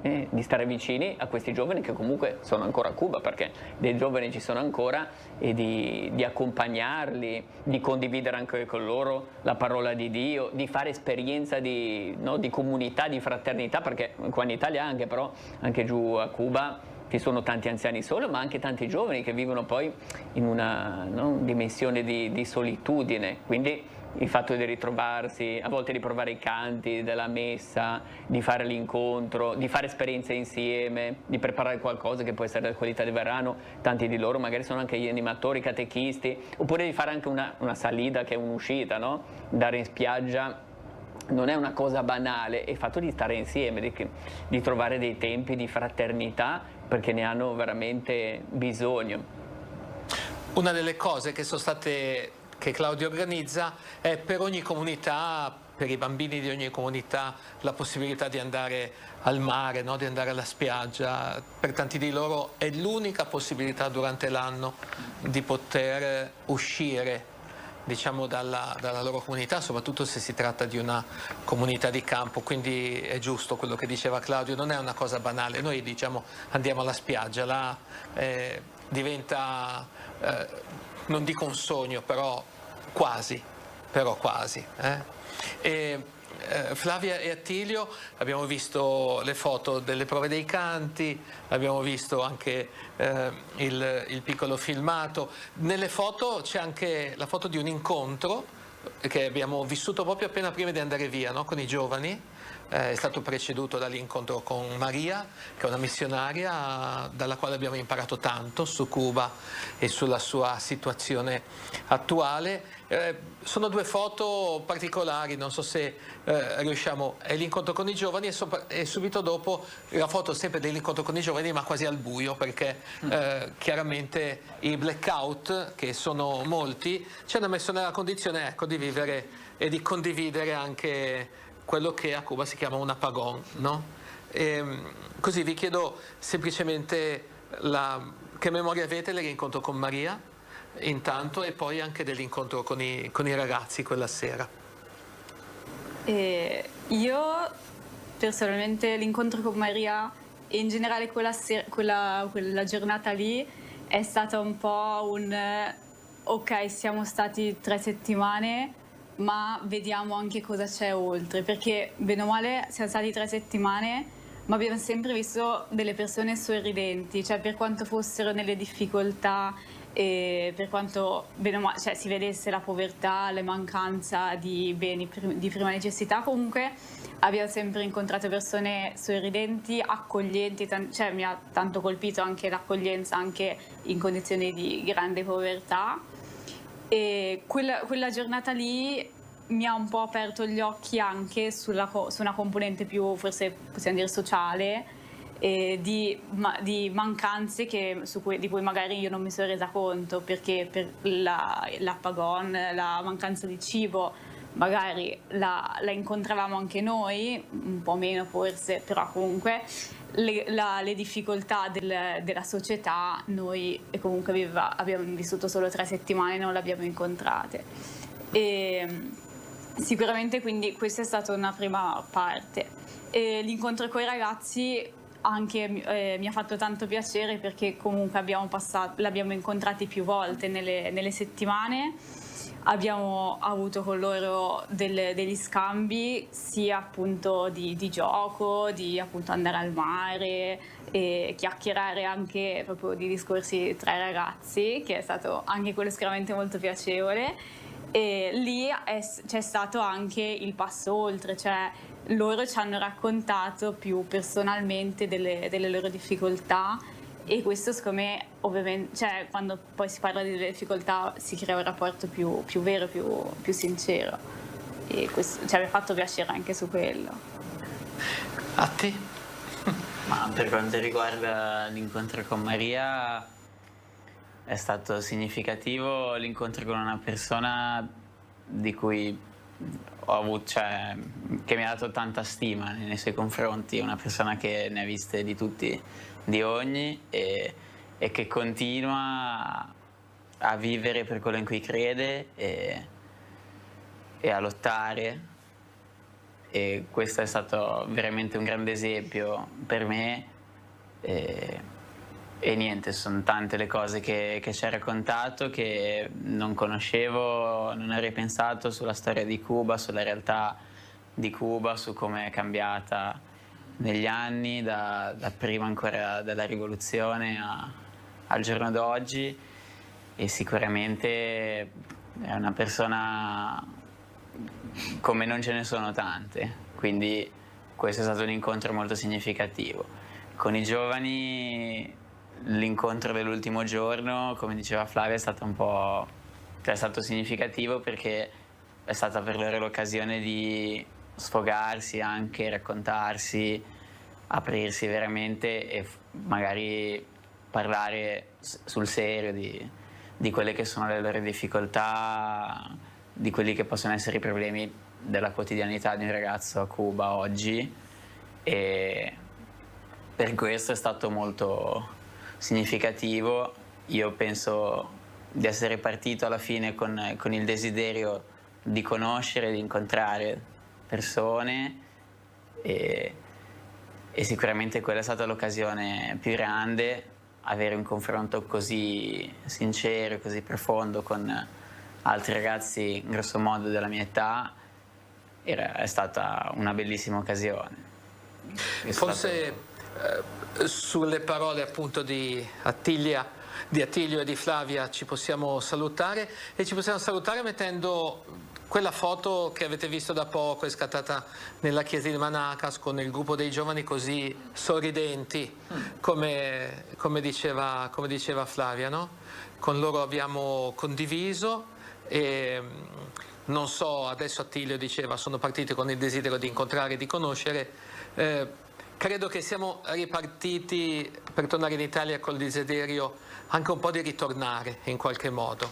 di stare vicini a questi giovani che comunque sono ancora a Cuba, perché dei giovani ci sono ancora, e di accompagnarli, di condividere anche con loro la parola di Dio, di fare esperienza di comunità, di fraternità, perché qua in Italia anche, però anche giù a Cuba ci sono tanti anziani solo, ma anche tanti giovani che vivono poi in una dimensione di solitudine. Quindi il fatto di ritrovarsi, a volte di provare i canti della messa, di fare l'incontro, di fare esperienze insieme, di preparare qualcosa che può essere della qualità di verano, tanti di loro magari sono anche gli animatori, catechisti, oppure di fare anche una salita, che è un'uscita, no? Andare in spiaggia non è una cosa banale, è il fatto di stare insieme, di trovare dei tempi di fraternità, perché ne hanno veramente bisogno. Una delle cose che Claudio organizza è per ogni comunità, per i bambini di ogni comunità, la possibilità di andare al mare, no? Di andare alla spiaggia. Per tanti di loro è l'unica possibilità durante l'anno di poter uscire, diciamo, dalla loro comunità, soprattutto se si tratta di una comunità di campo. Quindi è giusto quello che diceva Claudio, non è una cosa banale. Noi diciamo andiamo alla spiaggia, là diventa, non dico un sogno, però quasi. Flavia e Attilio, abbiamo visto le foto delle prove dei canti, abbiamo visto anche il piccolo filmato. Nelle foto c'è anche la foto di un incontro che abbiamo vissuto proprio appena prima di andare via, no? Con i giovani. È stato preceduto dall'incontro con Maria, che è una missionaria dalla quale abbiamo imparato tanto su Cuba e sulla sua situazione attuale. Sono due foto particolari, non so se riusciamo, è l'incontro con i giovani e subito dopo la foto sempre dell'incontro con i giovani, ma quasi al buio, perché chiaramente i blackout, che sono molti, ci hanno messo nella condizione, ecco, di vivere e di condividere anche quello che a Cuba si chiama un apagón, no? Così vi chiedo semplicemente che memoria avete dell'incontro con Maria intanto, e poi anche dell'incontro con i ragazzi quella sera. Io personalmente l'incontro con Maria e in generale quella giornata lì è stata un po' ok, siamo stati 3 settimane, ma vediamo anche cosa c'è oltre, perché bene o male siamo stati 3 settimane, ma abbiamo sempre visto delle persone sorridenti, cioè per quanto fossero nelle difficoltà e per quanto bene o male, cioè, si vedesse la povertà, la mancanza di beni di prima necessità, comunque abbiamo sempre incontrato persone sorridenti, accoglienti, cioè mi ha tanto colpito anche l'accoglienza anche in condizioni di grande povertà. E quella giornata lì mi ha un po' aperto gli occhi anche su una componente più, forse possiamo dire, sociale, di mancanze di cui magari io non mi sono resa conto, perché per l'apagón, la mancanza di cibo, magari la incontravamo anche noi, un po' meno forse, però comunque le difficoltà della società noi comunque abbiamo vissuto solo 3 settimane, non le abbiamo incontrate. E sicuramente quindi questa è stata una prima parte. E l'incontro con i ragazzi anche mi ha fatto tanto piacere, perché comunque l'abbiamo incontrati più volte nelle settimane. Abbiamo avuto con loro degli scambi, sia appunto di gioco, di appunto andare al mare e chiacchierare anche proprio di discorsi tra i ragazzi, che è stato anche quello sicuramente molto piacevole. E lì c'è stato anche il passo oltre, cioè loro ci hanno raccontato più personalmente delle loro difficoltà e questo secondo me ovviamente, cioè, quando poi si parla delle difficoltà si crea un rapporto più vero, più sincero, e questo mi ha fatto piacere anche su quello. A te? Ma per quanto riguarda l'incontro con Maria, è stato significativo l'incontro con una persona di cui ho avuto, cioè, che mi ha dato tanta stima nei suoi confronti, una persona che ne ha viste di tutti, di ogni, e che continua a vivere per quello in cui crede e a lottare, e questo è stato veramente un grande esempio per me. E niente, sono tante le cose che ci ha raccontato che non conoscevo, non avrei pensato sulla storia di Cuba, sulla realtà di Cuba, su come è cambiata negli anni, da prima ancora della rivoluzione al giorno d'oggi, e sicuramente è una persona come non ce ne sono tante, quindi questo è stato un incontro molto significativo. Con i giovani l'incontro dell'ultimo giorno, come diceva Flavia, è stato è stato significativo perché è stata per loro l'occasione di sfogarsi, anche raccontarsi, aprirsi veramente e magari parlare sul serio di quelle che sono le loro difficoltà, di quelli che possono essere i problemi della quotidianità di un ragazzo a Cuba oggi, e per questo è stato molto significativo. Io penso di essere partito alla fine con il desiderio di conoscere, di incontrare persone, e sicuramente quella è stata l'occasione più grande, avere un confronto così sincero, così profondo con altri ragazzi grosso modo della mia età, è stata una bellissima occasione. Forse sulle parole appunto di Attilio e di Flavia ci possiamo salutare, e ci possiamo salutare mettendo quella foto che avete visto da poco, è scattata nella chiesa di Manacas con il gruppo dei giovani così sorridenti, come diceva Flavia, no? Con loro abbiamo condiviso, e non so, adesso Attilio diceva sono partiti con il desiderio di incontrare e di conoscere. Credo che siamo ripartiti per tornare in Italia col desiderio anche un po' di ritornare in qualche modo,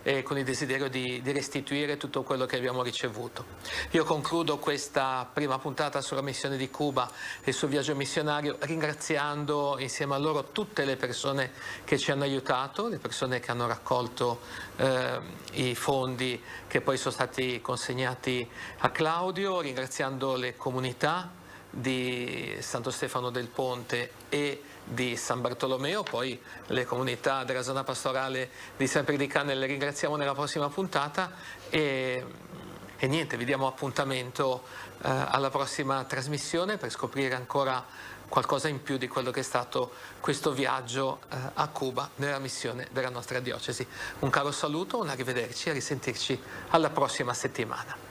e con il desiderio di restituire tutto quello che abbiamo ricevuto. Io concludo questa prima puntata sulla missione di Cuba e sul viaggio missionario ringraziando insieme a loro tutte le persone che ci hanno aiutato, le persone che hanno raccolto i fondi che poi sono stati consegnati a Claudio, ringraziando le comunità di Santo Stefano del Ponte e di San Bartolomeo, poi le comunità della zona pastorale di San Perdicane le ringraziamo nella prossima puntata, e niente, vi diamo appuntamento alla prossima trasmissione per scoprire ancora qualcosa in più di quello che è stato questo viaggio a Cuba nella missione della nostra diocesi. Un caro saluto, un arrivederci e a risentirci alla prossima settimana.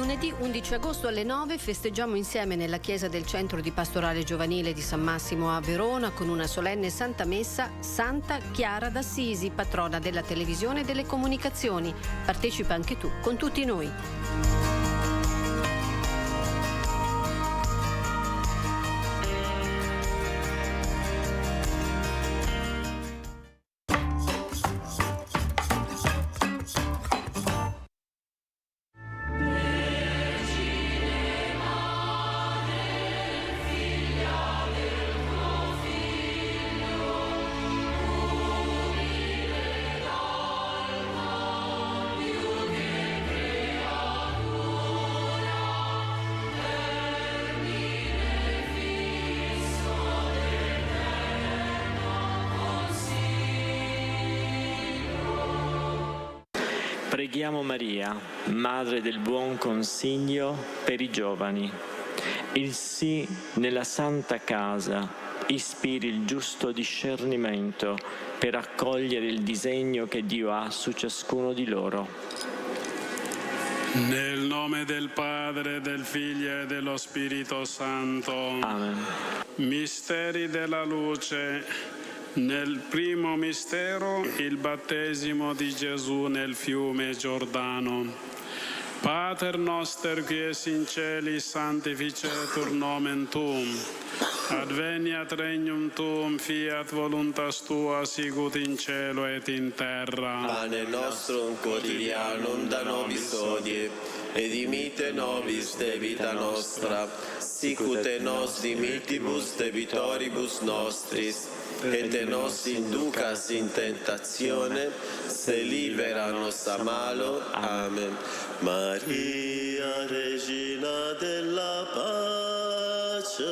Lunedì 11 agosto alle 9 festeggiamo insieme nella chiesa del Centro di Pastorale Giovanile di San Massimo a Verona con una solenne Santa Messa Santa Chiara d'Assisi, patrona della televisione e delle comunicazioni. Partecipa anche tu con tutti noi. Preghiamo Maria, Madre del Buon Consiglio, per i giovani. Il sì nella Santa Casa ispiri il giusto discernimento per accogliere il disegno che Dio ha su ciascuno di loro. Nel nome del Padre, del Figlio e dello Spirito Santo. Amen. Misteri della luce. Nel primo mistero, il battesimo di Gesù nel fiume Giordano. Pater noster qui es in celi, sanctificetur nomen tuum. Adveniat regnum tuum, fiat voluntas tua, sicut in cielo et in terra. Pane nostrum quotidianum da nobis hodie, et dimitte nobis debita nostra, sicut et nos dimitibus debitoribus nostris, et te nos inducas in tentazione, se libera nos a malo. Amen. Maria, Regina della pace,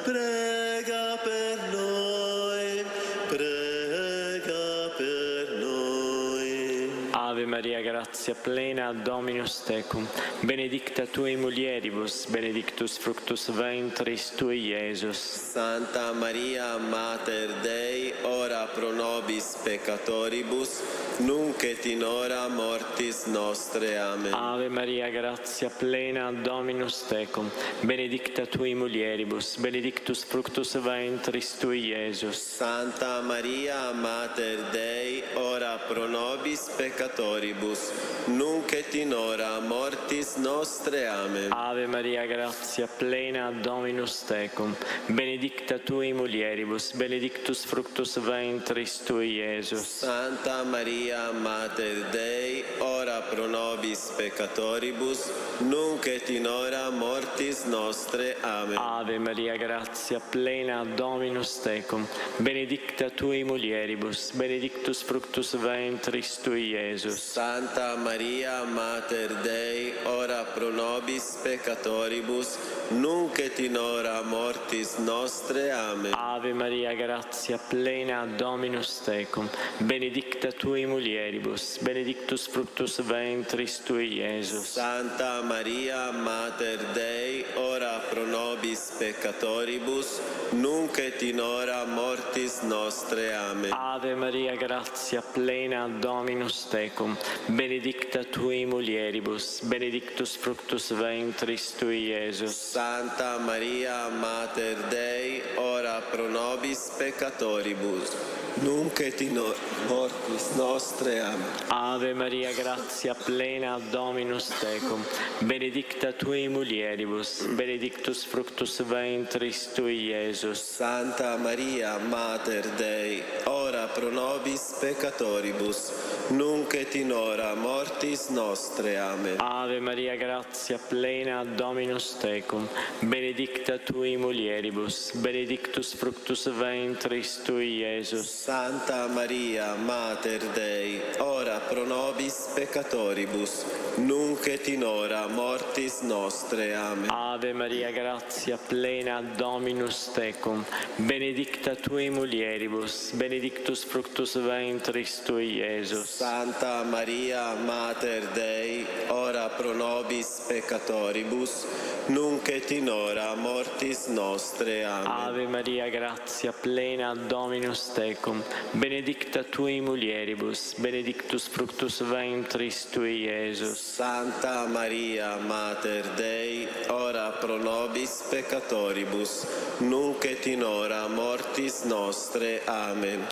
prega per noi, prega per noi. Ave Maria, grazia plena, Dominus tecum, benedicta tu in mulieribus, benedictus fructus ventris tui, Iesus. Santa Maria, Mater Dei, ora pro nobis peccatoribus, nunc et in hora mortis nostre. Amen. Ave Maria, grazia plena, Dominus tecum, benedicta tu in mulieribus, benedictus fructus ventris tui, Iesus. Santa Maria, Mater Dei, ora pro nobis peccatoribus, nunc et in hora mortis nostre. Amen. Ave Maria, grazia plena, Dominus tecum, benedicta tu in mulieribus, benedictus fructus ventris tui, Iesus. Santa Maria, Mater Dei, ora pro nobis peccatoribus, nunc et in hora mortis nostre. Amen. Ave Maria, grazia plena, Dominus tecum, benedicta tu in mulieribus, benedictus fructus ventris tui, Iesus. Santa Maria, Mater Dei, ora pro nobis peccatoribus, nunc et in hora mortis nostre. Amen. Ave Maria, grazia plena, Dominus tecum, benedicta tu in mulieribus, benedictus fructus ventris tui, Iesus. Santa Maria, Mater Dei, ora pro nobis peccatoribus, nunc et in hora mortis nostre. Amen. Ave Maria, grazia plena, Dominus tecum, benedicta tu in mulieribus, benedictus fructus ventris tui, Iesus. Santa Maria, Mater Dei, ora pro nobis peccatoribus, nunc et in hora mortis nostre. Amen. Ave Maria, grazia plena, Dominus tecum, benedicta tu in mulieribus, benedictus fructus ventris tui, Iesus. Santa Maria, Mater Dei, ora pro nobis peccatoribus, nunc et in hora mortis nostre. Amen. Ave Maria, grazia plena, Dominus tecum, benedicta tu in mulieribus, benedictus fructus ventris tui, Iesus. Santa Maria, Mater Dei, ora pro nobis peccatoribus, nunc et in hora mortis nostre. Amen. Ave Maria, grazia plena, Dominus tecum, benedicta tu in mulieribus, benedictus fructus ventris tui, Iesus. Santa Maria, Mater Dei, ora pro nobis peccatoribus, nunc et in hora mortis nostre. Amen. Ave Maria, grazia plena, Dominus tecum, benedicta tui mulieribus, benedictus fructus ventris tui, Iesus. Santa Maria, Mater Dei, ora pro nobis peccatoribus, nunc et in hora mortis nostre. Amen.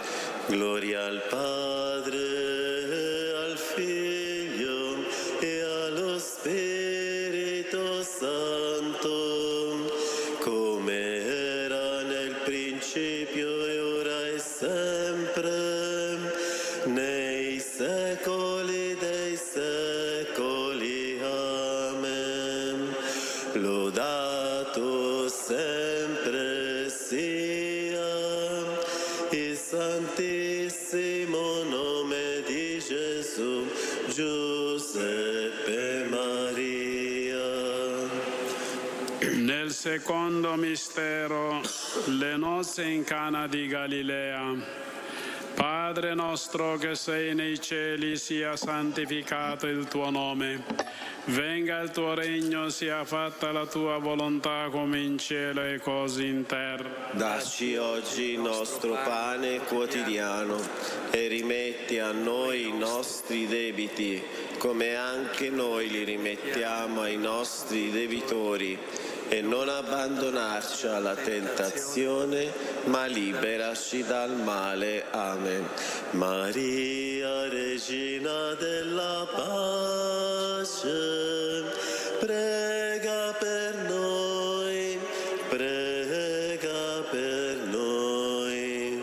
Gloria al Padre, al Figlio e allo Spirito Santo, come era nel principio e ora e sempre, nei secoli dei secoli. Amen. Lodato sempre sia il santissimo nome di Gesù, Giuseppe Maria. Nel secondo mistero, le nozze in Cana di Galilea. Padre nostro che sei nei cieli, sia santificato il tuo nome. Venga il tuo regno, sia fatta la tua volontà come in cielo e così in terra. Dacci oggi il nostro pane quotidiano e rimetti a noi i nostri debiti, come anche noi li rimettiamo ai nostri debitori. E non abbandonarci alla tentazione, ma liberaci dal male. Amen. Maria, Regina della pace, prega per noi, prega per noi.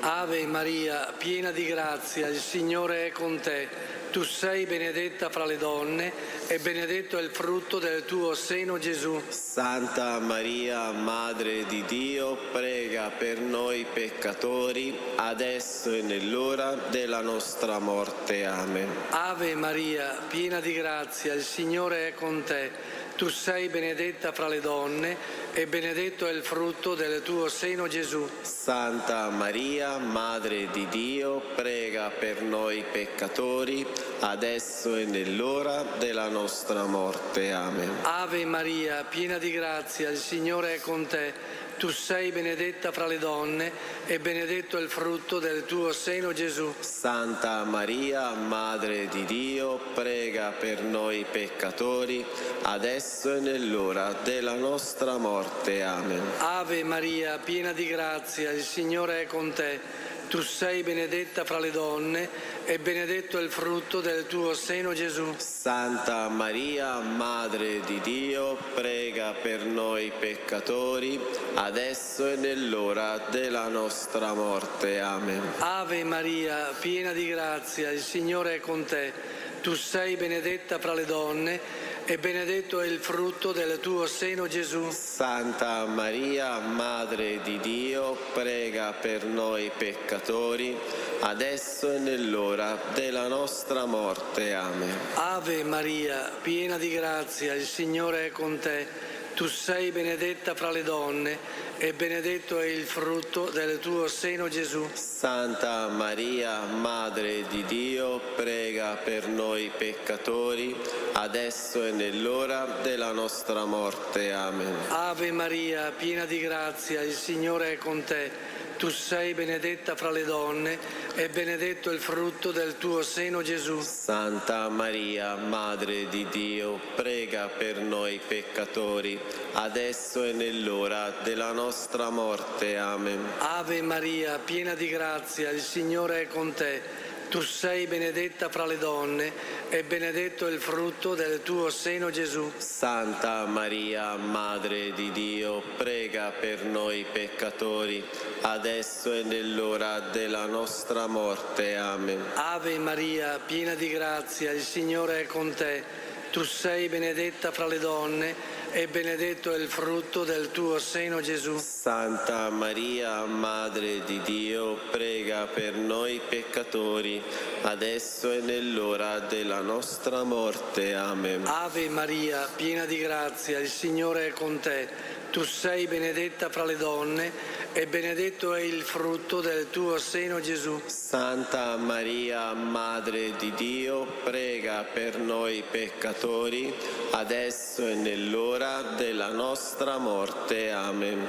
Ave Maria, piena di grazia, il Signore è con te. Tu sei benedetta fra le donne e benedetto è il frutto del tuo seno, Gesù. Santa Maria, Madre di Dio, prega per noi peccatori, adesso e nell'ora della nostra morte. Amen. Ave Maria, piena di grazia, il Signore è con te. Tu sei benedetta fra le donne e benedetto è il frutto del tuo seno, Gesù. Santa Maria, Madre di Dio, prega per noi peccatori, adesso e nell'ora della nostra morte. Amen. Ave Maria, piena di grazia, il Signore è con te. Tu sei benedetta fra le donne e benedetto è il frutto del tuo seno, Gesù. Santa Maria, Madre di Dio, prega per noi peccatori, adesso e nell'ora della nostra morte. Amen. Ave Maria, piena di grazia, il Signore è con te. Tu sei benedetta fra le donne e benedetto è il frutto del tuo seno, Gesù. Santa Maria, Madre di Dio, prega per noi peccatori, adesso e nell'ora della nostra morte. Amen. Ave Maria, piena di grazia, il Signore è con te. Tu sei benedetta fra le donne e benedetto è il frutto del tuo seno, Gesù. Santa Maria, Madre di Dio, prega per noi peccatori, adesso e nell'ora della nostra morte. Amen. Ave Maria, piena di grazia, il Signore è con te. Tu sei benedetta fra le donne e benedetto è il frutto del tuo seno, Gesù. Santa Maria, Madre di Dio, prega per noi peccatori, adesso e nell'ora della nostra morte. Amen. Ave Maria, piena di grazia, il Signore è con te. Tu sei benedetta fra le donne e benedetto il frutto del tuo seno, Gesù. Santa Maria, Madre di Dio, prega per noi peccatori, adesso e nell'ora della nostra morte. Amen. Ave Maria, piena di grazia, il Signore è con te. Tu sei benedetta fra le donne e benedetto è il frutto del tuo seno, Gesù. Santa Maria, Madre di Dio, prega per noi peccatori, adesso e nell'ora della nostra morte. Amen. Ave Maria, piena di grazia, il Signore è con te. Tu sei benedetta fra le donne e benedetto è il frutto del tuo seno, Gesù. Santa Maria, Madre di Dio, prega per noi peccatori, adesso e nell'ora della nostra morte. Amen. Ave Maria, piena di grazia, il Signore è con te. Tu sei benedetta fra le donne e benedetto è il frutto del tuo seno, Gesù. Santa Maria, Madre di Dio, prega per noi peccatori, adesso e nell'ora della nostra morte. Amen.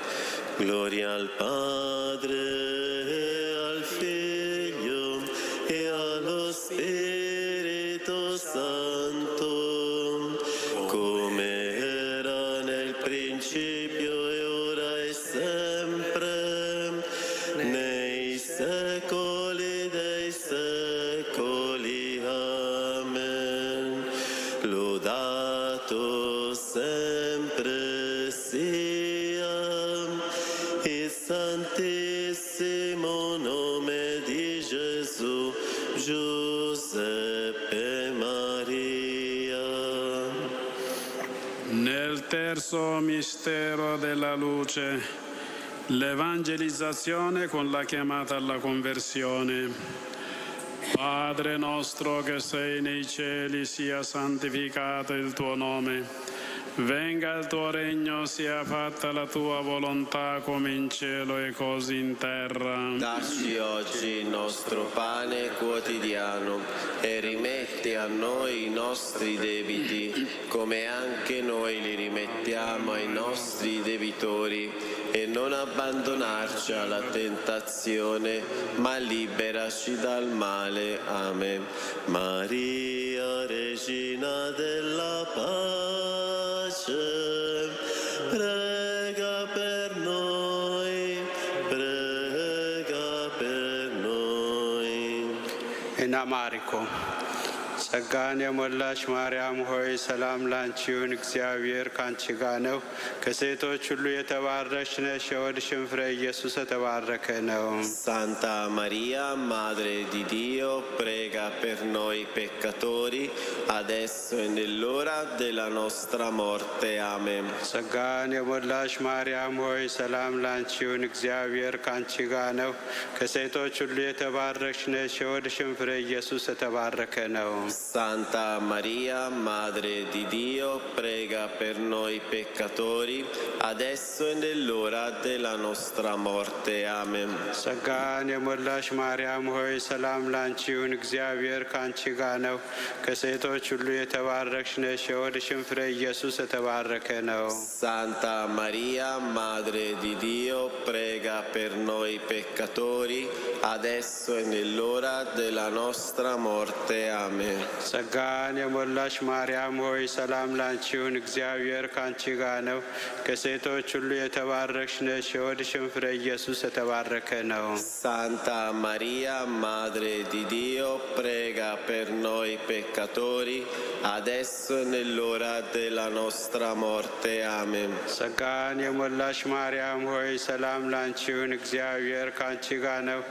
Gloria al Padre, al Figlio e allo Spirito Santo, come era nel principio e ora e sempre, nei secoli dei secoli. Amen. Lodato sempre sia il santissimo nome di Gesù, Giuseppe Maria. Nel terzo mistero della luce, l'evangelizzazione con la chiamata alla conversione. Padre nostro che sei nei cieli, sia santificato il tuo nome. Venga il tuo regno, sia fatta la tua volontà come in cielo e così in terra. Dacci oggi il nostro pane quotidiano e rimetti a noi i nostri debiti, come anche noi li rimettiamo ai nostri debitori, e non abbandonarci alla tentazione, ma liberaci dal male. Amen. Maria, Regina della pace, prega per noi, prega per noi. Enamarico. ጸጋን የሞላሽ ማርያም ሆይ ሰላም ላንቺ ይሁን፣ እግዚአብሔር ካንቺ ጋር ነው። ከሴቶች ሁሉ የተባረክሽ ነሽ፣ የሆድሽም ፍሬ ኢየሱስ የተባረከ ነው። Santa Maria, Madre di Dio, prega per noi peccatori, adesso e nell'ora della nostra morte. Amen. ጸጋን የሞላሽ ማርያም ሆይ ሰላም ላንቺ ይሁን፣ እግዚአብሔር ካንቺ ጋር ነው። ከሴቶች ሁሉ የተባረክሽ ነሽ፣ የሆድሽም ፍሬ ኢየሱስ የተባረከ ነው። Santa Maria, Madre di Dio, prega per noi peccatori, adesso e nell'ora della nostra morte. Amen. ጸጋን የሞላሽ ማርያም ሆይ ሰላም ላንቺ ይሁን፣ እግዚአብሔር ካንቺ ጋር ነው። ከሴቶች ሁሉ የተባረክሽ ነሽ፣ የሆድሽም ፍሬ ኢየሱስ የተባረከ ነው። Santa Maria, Madre di Dio, prega per noi peccatori, adesso e nell'ora della nostra morte. Amen. ጸጋን የሞላሽ ማርያም ሆይ ሰላም ላንቺ ይሁን፣ እግዚአብሔር ካንቺ ጋር ነው። ከሴቶች ሁሉ የተባረክሽ ነሽ፣ የሆድሽም ፍሬ ኢየሱስ የተባረከ ነው። Santa Maria, Madre di Dio, prega per noi peccatori, adesso e nell'ora della nostra morte. Amen. ጸጋን የሞላሽ ማርያም ሆይ ሰላም ላንቺ ይሁን፣ እግዚአብሔር ካንቺ ጋር ነው።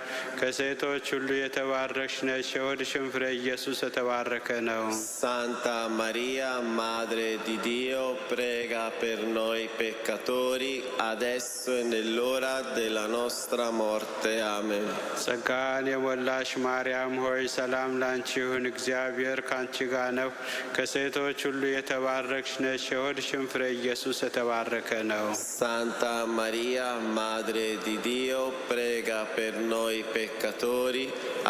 ከሴቶች ሁሉ የተባረክሽ ነሽ፣ የሆድሽም ፍሬ ኢየሱስ የተባረከ ነው። Santa Maria, Madre di Dio, prega per noi peccatori, adesso e nell'ora della nostra morte. Amen. ጸጋን የሞላሽ ማርያም ሆይ ሰላም ላንቺ ይሁን፣ እግዚአብሔር ካንቺ ጋር ነው። ከሴቶች ሁሉ የተባረክሽ ነሽ፣ የሆድሽም ፍሬ ኢየሱስ የተባረከ ነው። Santa Maria, Madre di Dio, prega per noi peccatori,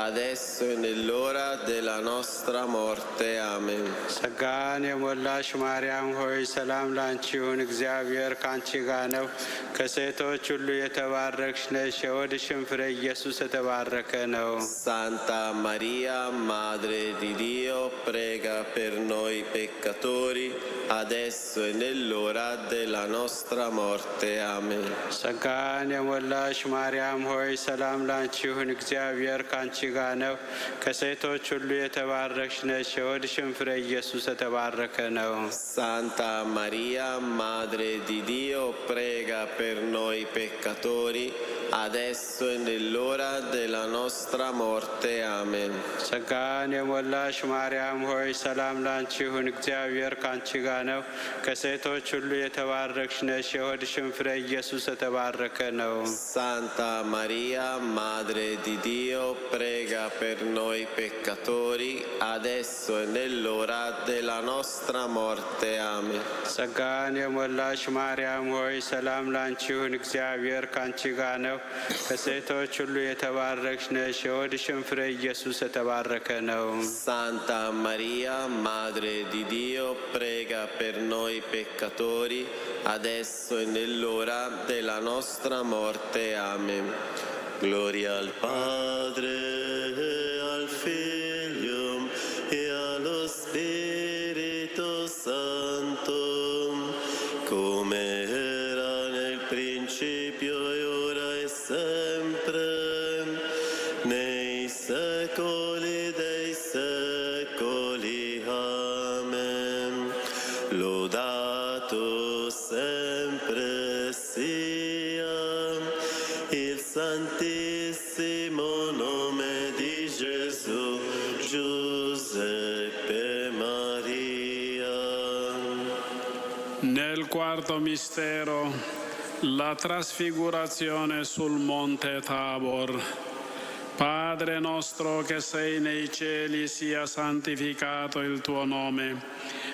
adesso e nell'ora della nostra morte. Amen. ጸጋን የሞላሽ ማርያም ሆይ ሰላም ላንቺ ይሁን፣ እግዚአብሔር ካንቺ ጋር ነው። ከሴቶች ሁሉ የተባረክሽ ነሽ፣ የሆድሽም ፍሬ ኢየሱስ የተባረከ ነው። Santa Maria, Madre di Dio, prega per noi peccatori, adesso e nell'ora della nostra morte. Amen. ጸጋን የሞላሽ ማርያም ሆይ ሰላም ላንቺ ይሁን፣ እግዚአብሔር ካንቺ ጋር ነው። ከሴቶች ሁሉ የተባረክሽ ነሽ፣ የሆድሽም ፍሬ ኢየሱስ የተባረከ ነው። Santa Maria, Madre di Dio, prega per noi peccatori, adesso e nell'ora della nostra morte. Amen. ጸጋን የሞላሽ ማርያም ሆይ ሰላም ላንቺ ይሁን፣ እግዚአብሔር ካንቺ ጋር ነው። ከሴቶች ሁሉ የተባረክሽ ነሽ፣ የሆድሽም ፍሬ ኢየሱስ የተባረከ ነው። Santa Maria, Madre di Dio, prega per noi peccatori, adesso e nell'ora della nostra morte. Amen. ጸጋን የሞላሽ ማርያም ሆይ ሰላም ላንቺ ይሁን፣ እግዚአብሔር ካንቺ ጋር ነው። ከሴቶች ሁሉ የተባረክሽ ነሽ፣ የሆድሽም ፍሬ ኢየሱስ የተባረከ ነው። Santa Maria, Madre di Dio, prega per noi peccatori, adesso e nell'ora della nostra morte. Amen. Gloria al Padre, al Figlio e allo Spirito Santo, come era nel principio e ora e sempre, nei secoli dei secoli. Amen. Lodato sempre sia il santissimo nome di Gesù, Giuseppe Maria. Nel quarto mistero, la trasfigurazione sul monte Tabor. Padre nostro che sei nei cieli, sia santificato il tuo nome.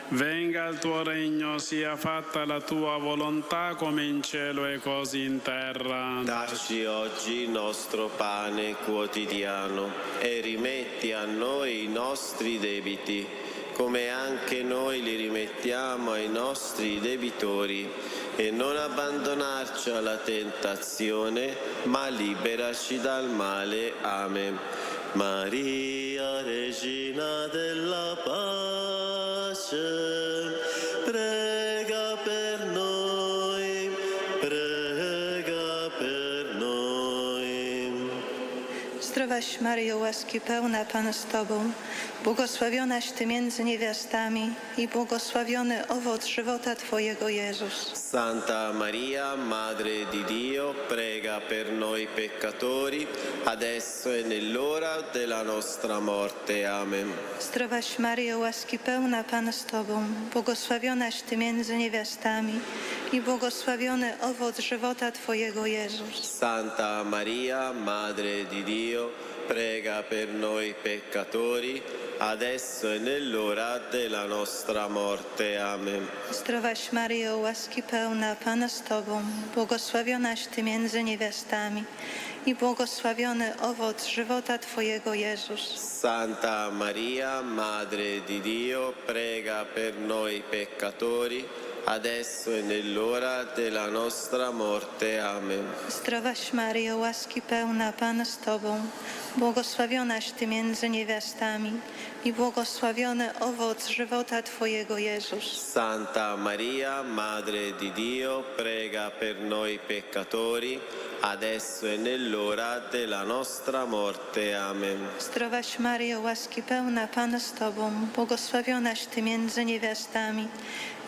Venga il tuo regno, sia fatta la tua volontà come in cielo e così in terra. Dacci oggi il nostro pane quotidiano e rimetti a noi i nostri debiti, come anche noi li rimettiamo ai nostri debitori. E non abbandonarci alla tentazione, ma liberaci dal male. Amen. Maria, Regina della pace, prega per noi, prega per noi. Zdrowaś Maryjo, łaski pełna, Pan z Tobą, błogosławionaś Ty między niewiastami i błogosławiony owoc żywota Twojego, Jezus. Santa Maria, Madre di Dio, prega per noi peccatori, adesso e nell'ora della nostra morte. Amen. Zdrowaś Maryjo, łaski pełna, Pan z Tobą, błogosławionaś Ty między niewiastami i błogosławiony owoc żywota Twojego, Jezus. Santa Maria, Madre di Dio, prega per noi peccatori, adesso e nell'ora della nostra morte. Amen. Zdrowaś Maryjo, łaski pełna, Pan z Tobą, błogosławionaś Ty między niewiastami i błogosławiony owoc żywota Twojego, Jezus. Santa Maria, Madre di Dio, prega per noi peccatori, adesso e nell'ora della nostra morte. Amen. Zdrowaś Maryjo, łaski pełna, Pan z Tobą, błogosławionaś Ty między niewiastami i błogosławiony owoc żywota Twojego, Jezus. Santa Maria, Madre di Dio, prega per noi peccatori, adesso e nell'ora della nostra morte. Amen. Zdrowaś Maryjo, łaski pełna, Pan z Tobą, błogosławionaś Ty między niewiastami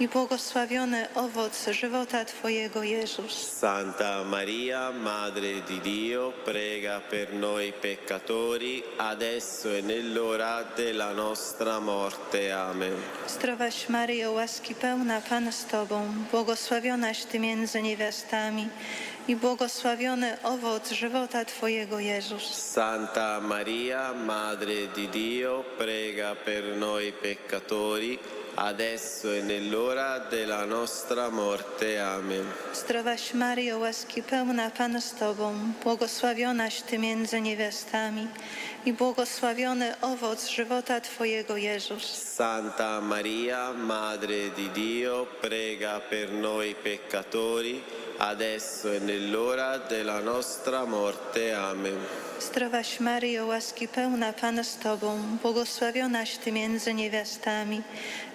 i błogosławiony owoc żywota Twojego, Jezus. Santa Maria, Madre di Dio, prega per noi peccatori, adesso e nell'ora della nostra morte. Amen. Zdrowaś Maryjo, łaski pełna, Pan z Tobą, błogosławionaś Ty między niewiastami i błogosławiony owoc żywota Twojego, Jezus. Santa Maria, Madre di Dio, prega per noi peccatori, adesso e nell'ora della nostra morte. Amen. Zdrowaś Maryjo, łaski pełna, Pan z Tobą, błogosławionaś Ty między niewiastami i błogosławiony owoc żywota Twojego, Jezus. Santa Maria, Madre di Dio, prega per noi peccatori, adesso e nell'ora della nostra morte. Amen. Zdrowaś Maryjo, łaski pełna, Pan z Tobą, błogosławionaś Ty między niewiastami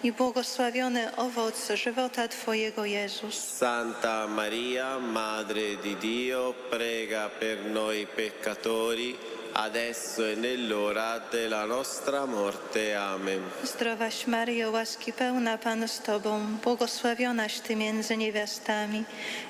i błogosławiony owoc żywota Twojego, Jezus. Santa Maria, Madre di Dio, prega per noi peccatori, adesso e nell'ora della nostra morte. Amen. Zdrowaś Maryjo, łaski pełna, Pan z Tobą, błogosławionaś Ty między niewiastami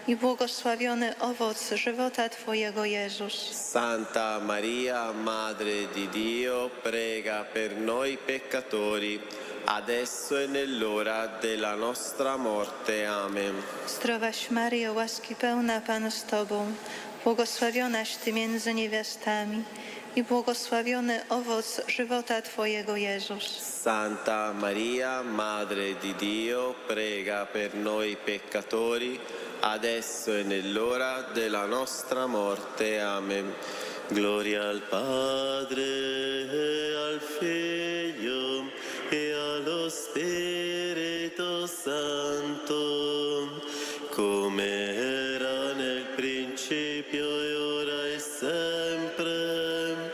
i błogosławiony owoc żywota Twojego, Jezus. Santa Maria, Madre di Dio, prega per noi peccatori, adesso e nell'ora della nostra morte. Amen. Zdrowaś Maryjo, łaski pełna, Pan z Tobą, błogosławionaś Ty między niewiastami i błogosławiony owoc żywota Twojego, Jezus. Santa Maria, Madre di Dio, prega per noi peccatori, adesso e nell'ora della nostra morte. Amen. Gloria al Padre, e al Figlio, e allo Spirito Santo, come era nel principio e ora e sempre,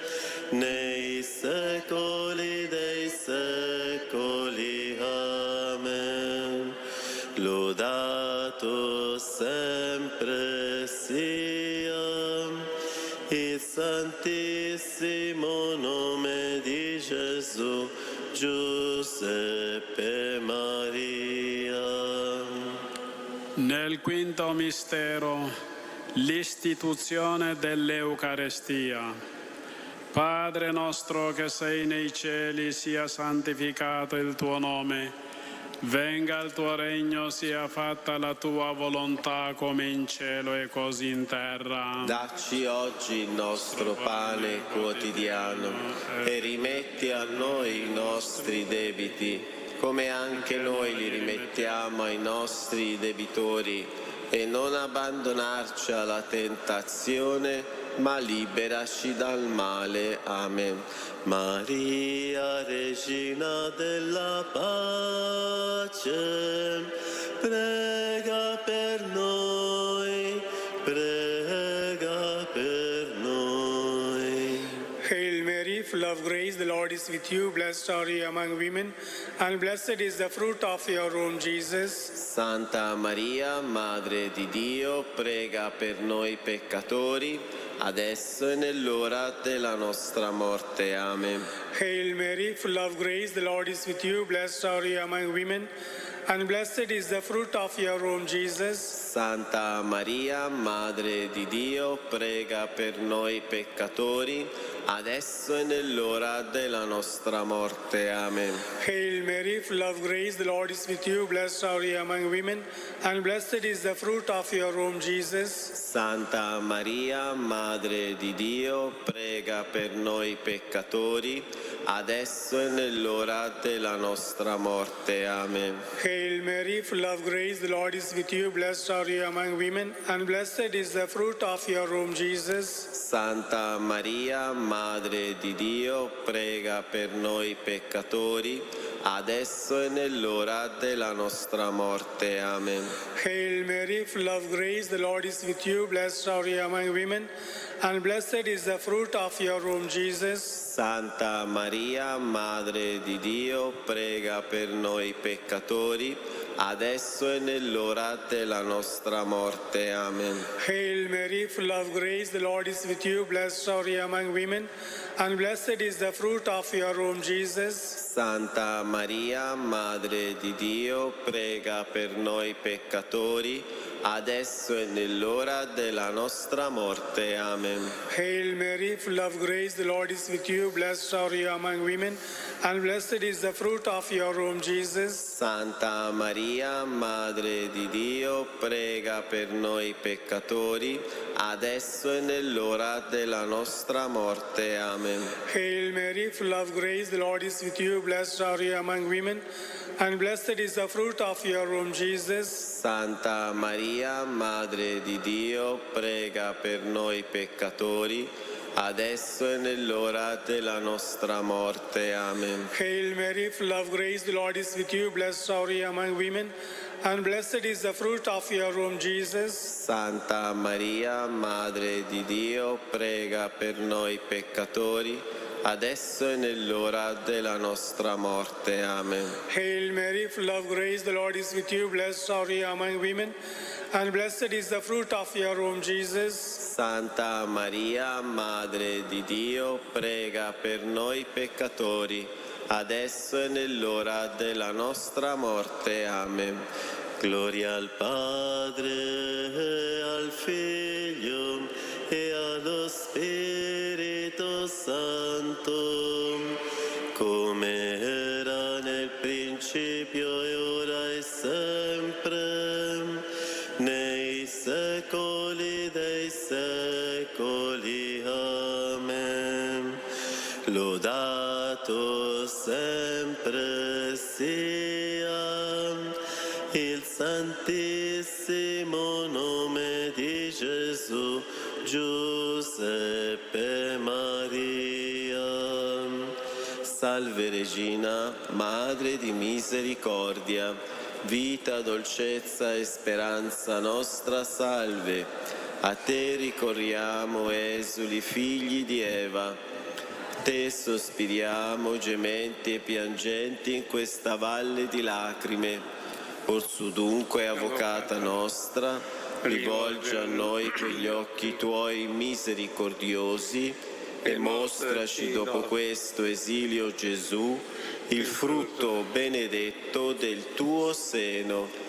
nei secoli dei secoli. Amen. Lodato sempre sia il santissimo nome di Gesù, Giuseppe Maria. Nel quinto mistero, l'istituzione dell'Eucarestia. Padre nostro che sei nei cieli, sia santificato il tuo nome. Venga il tuo regno, sia fatta la tua volontà come in cielo e così in terra. Dacci oggi il nostro pane quotidiano e rimetti a noi i nostri debiti, come anche noi li rimettiamo ai nostri debitori, e non abbandonarci alla tentazione, ma liberaci dal male. Amen. Maria, Regina della pace, prega per noi, prega per noi. Hail Mary, full of grace, the Lord is with you. Blessed are you among women, and blessed is the fruit of your womb, Jesus. Santa Maria, Madre di Dio, prega per noi peccatori, adesso e nell'ora della nostra morte. Amen. Hail Mary, full of grace, the Lord is with you. Blessed are you among women, and blessed is the fruit of your womb, Jesus. Santa Maria, Madre di Dio, prega per noi peccatori, adesso e nell'ora della nostra morte. Amen. Hail Mary, full of grace, the Lord is with you. Blessed are you among women, and blessed is the fruit of your womb, Jesus. Santa Maria, Madre di Dio, prega per noi peccatori, adesso e nell'ora della nostra morte. Amen. Hail Mary, full of grace, the Lord is with you. Blessed are you among women, and blessed is the fruit of your womb, Jesus. Santa Maria, Madre di Dio, prega per noi peccatori, adesso e nell'ora della nostra morte. Amen. Hail Mary, full of grace, the Lord is with you. Blessed are you among women, and blessed is the fruit of your womb, Jesus. Santa Maria, Madre di Dio, prega per noi peccatori, adesso e nell'ora della nostra morte. Amen. Hail Mary, full of grace, the Lord is with you. Blessed are you among women, and blessed is the fruit of your womb, Jesus. Santa Maria, Madre di Dio, prega per noi peccatori, adesso e nell'ora della nostra morte. Amen. Hail Mary, full of grace, the Lord is with you. Blessed are you among women, and blessed is the fruit of your womb, Jesus. Santa Maria, Madre di Dio, prega per noi peccatori, adesso e nell'ora della nostra morte. Amen. Hail Mary, full of grace, the Lord is with you. Blessed are you among women, and blessed is the fruit of your womb, Jesus. Santa Maria, Madre di Dio, prega per noi peccatori, adesso e nell'ora della nostra morte. Amen. Hail Mary, full of grace, the Lord is with you. Blessed are you among women, and blessed is the fruit of your womb, Jesus. Santa Maria, Madre di Dio, prega per noi peccatori, adesso e nell'ora della nostra morte. Amen. Hail Mary, full of grace, the Lord is with you. Blessed are you among women, and blessed is the fruit of your womb, Jesus. Santa Maria, Madre di Dio, prega per noi peccatori, adesso e nell'ora della nostra morte. Amen. Gloria al Padre, e al Figlio, e allo Spirito Santo, come era nel principio e ora e sempre, nei secoli dei secoli. secoli. Amen. Lodato sempre sia il santissimo nome di Gesù, Giuseppe Maria. Salve Regina, Madre di misericordia, vita, dolcezza e speranza nostra, salve. A te ricorriamo, esuli figli di Eva. Te sospiriamo, gementi e piangenti in questa valle di lacrime. Orsù dunque, avvocata nostra, rivolgi a noi quegli occhi tuoi misericordiosi e mostraci dopo questo esilio, Gesù, il frutto benedetto del tuo seno.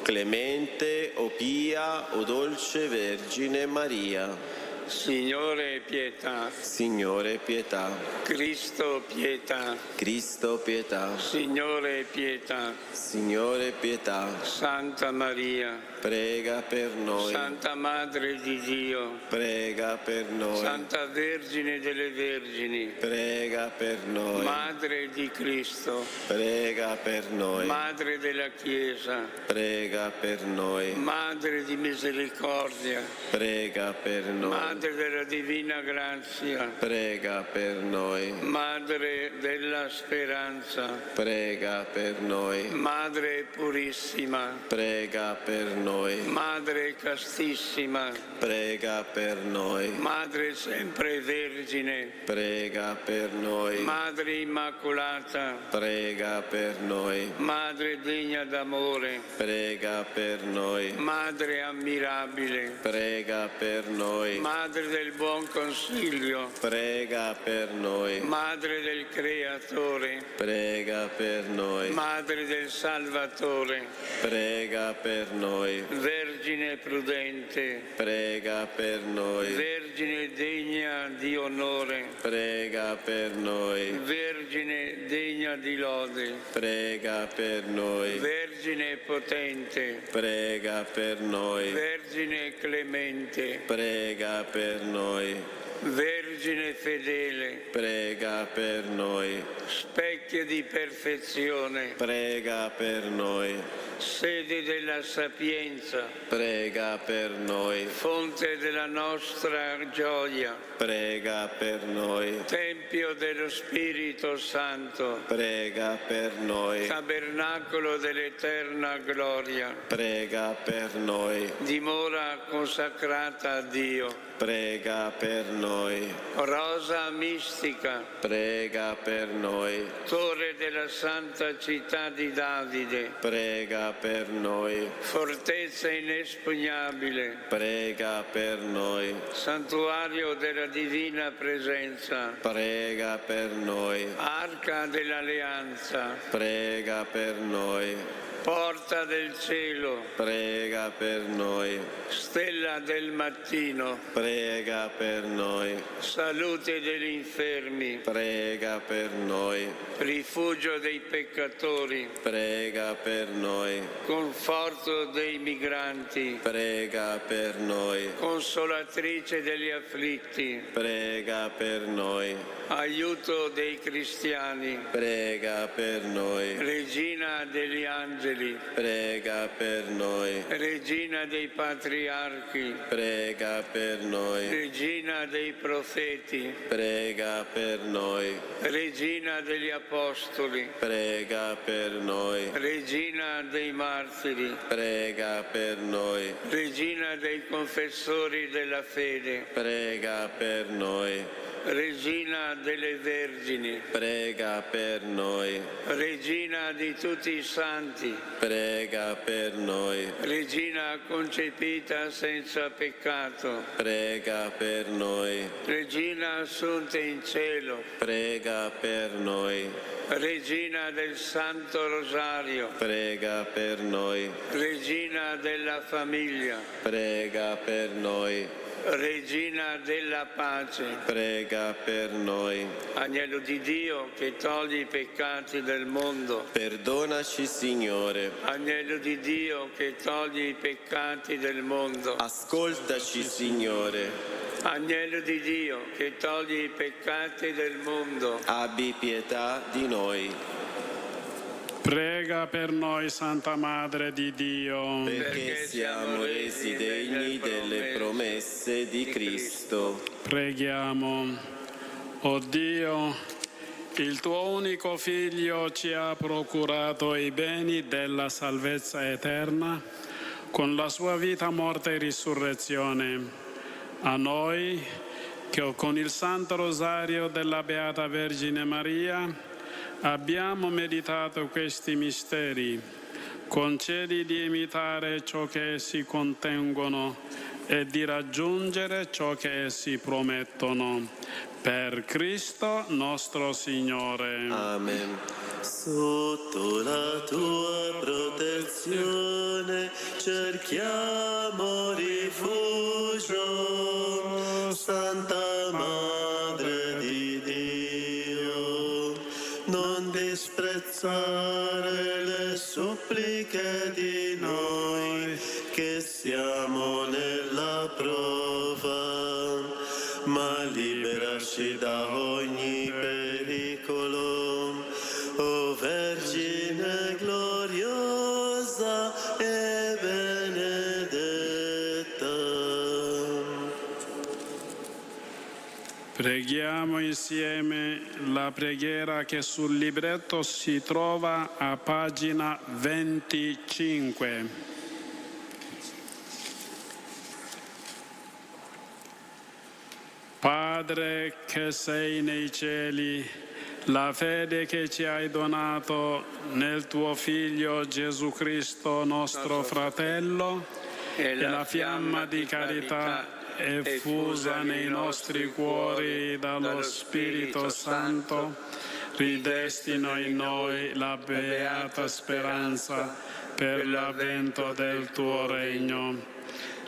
Clemente, o pia, o dolce Vergine Maria. Signore pietà. Signore pietà. Cristo pietà. Cristo pietà. Signore pietà. Signore pietà. Santa Maria. Prega per noi. Santa Madre di Dio. Prega per noi. Santa Vergine delle Vergini. Prega per noi. Madre di Cristo. Prega per noi. Madre della Chiesa. Prega per noi. Madre di misericordia. Prega per noi. Madre della Divina Grazia. Prega per noi. Madre della Speranza. Prega per noi. Madre purissima. Prega per noi. Madre castissima. Prega per noi. Madre sempre vergine. Prega per noi. Madre immacolata. Prega per noi. Madre degna d'amore. Prega per noi. Madre ammirabile. Prega per noi. Madre del buon consiglio. Prega per noi. Madre del Creatore. Prega per noi. Madre del Salvatore. Prega per noi. Vergine prudente. Prega per noi. Vergine degna di onore. Prega per noi. Vergine degna di lode. Prega per noi. Vergine potente. Prega per noi. Vergine clemente. Prega per noi. Vergine fedele. Prega per noi. Specchio di perfezione. Prega per noi. Sede della sapienza. Prega per noi. Fonte della nostra gioia. Prega per noi. Tempio dello Spirito Santo. Prega per noi. Tabernacolo dell'eterna gloria. Prega per noi. Dimora consacrata a Dio. Prega per noi. Rosa mistica. Prega per noi. Torre della santa città di Davide. Prega per noi. Fortezza inespugnabile. Prega per noi. Santuario della divina presenza. Prega per noi. Arca dell'alleanza. Prega per noi. Porta del cielo. Prega per noi. Stella del mattino. Prega per noi. Salute degli infermi. Prega per noi. Rifugio dei peccatori. Prega per noi. Conforto dei migranti. Prega per noi. Consolatrice degli afflitti. Prega per noi. Aiuto dei cristiani. Prega per noi. Regina degli angeli. Prega per noi. Regina dei patriarchi. Prega per noi. Regina dei profeti. Prega per noi. Regina degli apostoli. Prega per noi. Regina dei martiri. Prega per noi. Regina dei confessori della fede. Prega per noi. Regina delle Vergini. Prega per noi. Regina di tutti i santi. Prega per noi. Regina concepita senza peccato. Prega per noi. Regina assunta in cielo. Prega per noi. Regina del Santo Rosario. Prega per noi. Regina della famiglia. Prega per noi. Regina della pace. Prega per noi. Agnello di Dio che toglie i peccati del mondo. Perdonaci, Signore. Agnello di Dio che toglie i peccati del mondo. Ascoltaci, Signore. Agnello di Dio, che togli i peccati del mondo, abbi pietà di noi. Prega per noi, Santa Madre di Dio, perché siamo resi degni delle promesse di Cristo. Preghiamo. O Dio, il tuo unico Figlio ci ha procurato i beni della salvezza eterna con la sua vita, morte e risurrezione. A noi, che con il Santo Rosario della Beata Vergine Maria abbiamo meditato questi misteri, concedi di imitare ciò che essi contengono e di raggiungere ciò che essi promettono. Per Cristo nostro Signore. Amen. Sotto la tua protezione cerchiamo rifugio, Santa Madre di Dio. Non disprezzare le suppliche di noi che siamo nella prova, ma liberarci da ogni pericolo. O Vergine gloriosa e benedetta. Preghiamo insieme la preghiera che sul libretto si trova a pagina 25. Padre che sei nei cieli, la fede che ci hai donato nel tuo Figlio Gesù Cristo, nostro fratello, e la fiamma di carità effusa nei nostri cuori dallo Spirito Santo, ridestino in noi la beata speranza per l'avvento del tuo regno.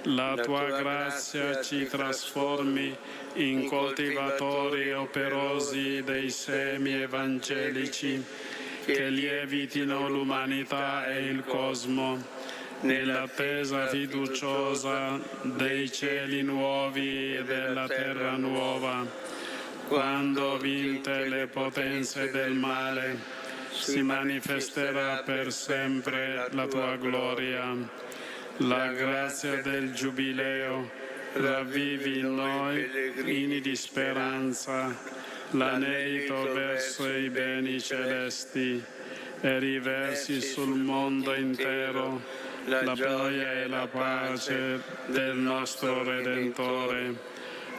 La tua grazia ci trasformi in coltivatori operosi dei semi evangelici che lievitino l'umanità e il cosmo nell'attesa fiduciosa dei cieli nuovi e della terra nuova, quando, vinte le potenze del male, si manifesterà per sempre la tua gloria. La grazia del Giubileo ravvivi in noi pellegrini di speranza l'anelito verso i beni celesti e riversi sul mondo intero la gioia e la pace del nostro Redentore.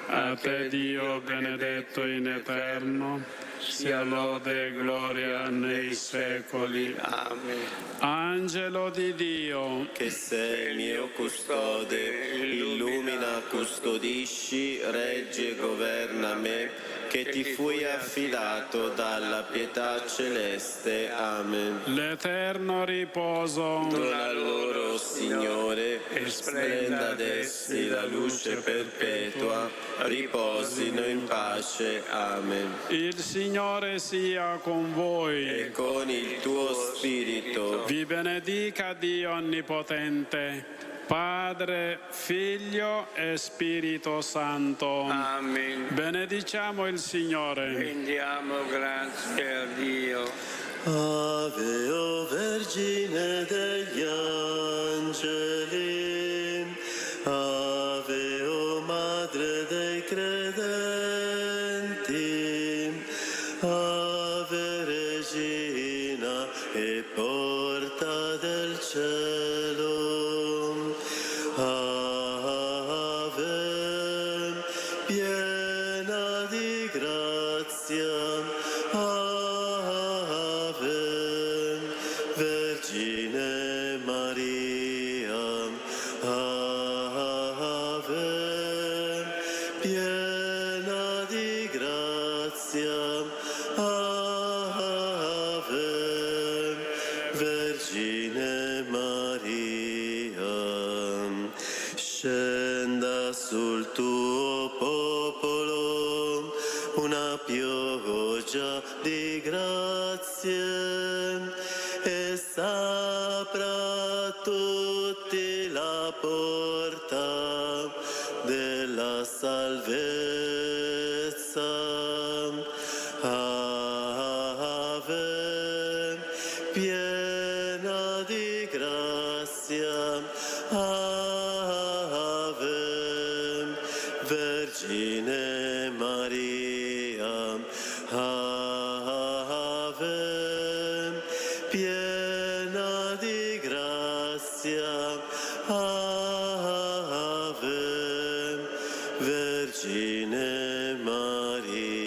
A te, Dio benedetto in eterno, sia lode e gloria nei secoli. Amen. Angelo di Dio, che sei mio custode, illumina, custodisci, regge e governa me, che ti fui affidato dalla pietà celeste. Amen. L'eterno riposo dona loro, Signore, e splenda ad essi la luce perpetua, riposino in pace. Amen. Il Signore sia con voi e con il tuo spirito. Vi benedica Dio Onnipotente, Padre, Figlio e Spirito Santo. Amen. Benediciamo il Signore. Rendiamo grazie a Dio. Ave, o Vergine degli angeli, Ave, o Madre dei credenti, Ave Regina e porta del cielo, Ave, piena di grazia, Ave, Vergine Maria, Ave, piena di grazia, Ave, Vergine Maria. Scenda sul tuo popolo una pioggia di grazie e saprà a tutti la porta della salvezza. Maria, Ave, piena di grazia, Ave, Vergine Maria.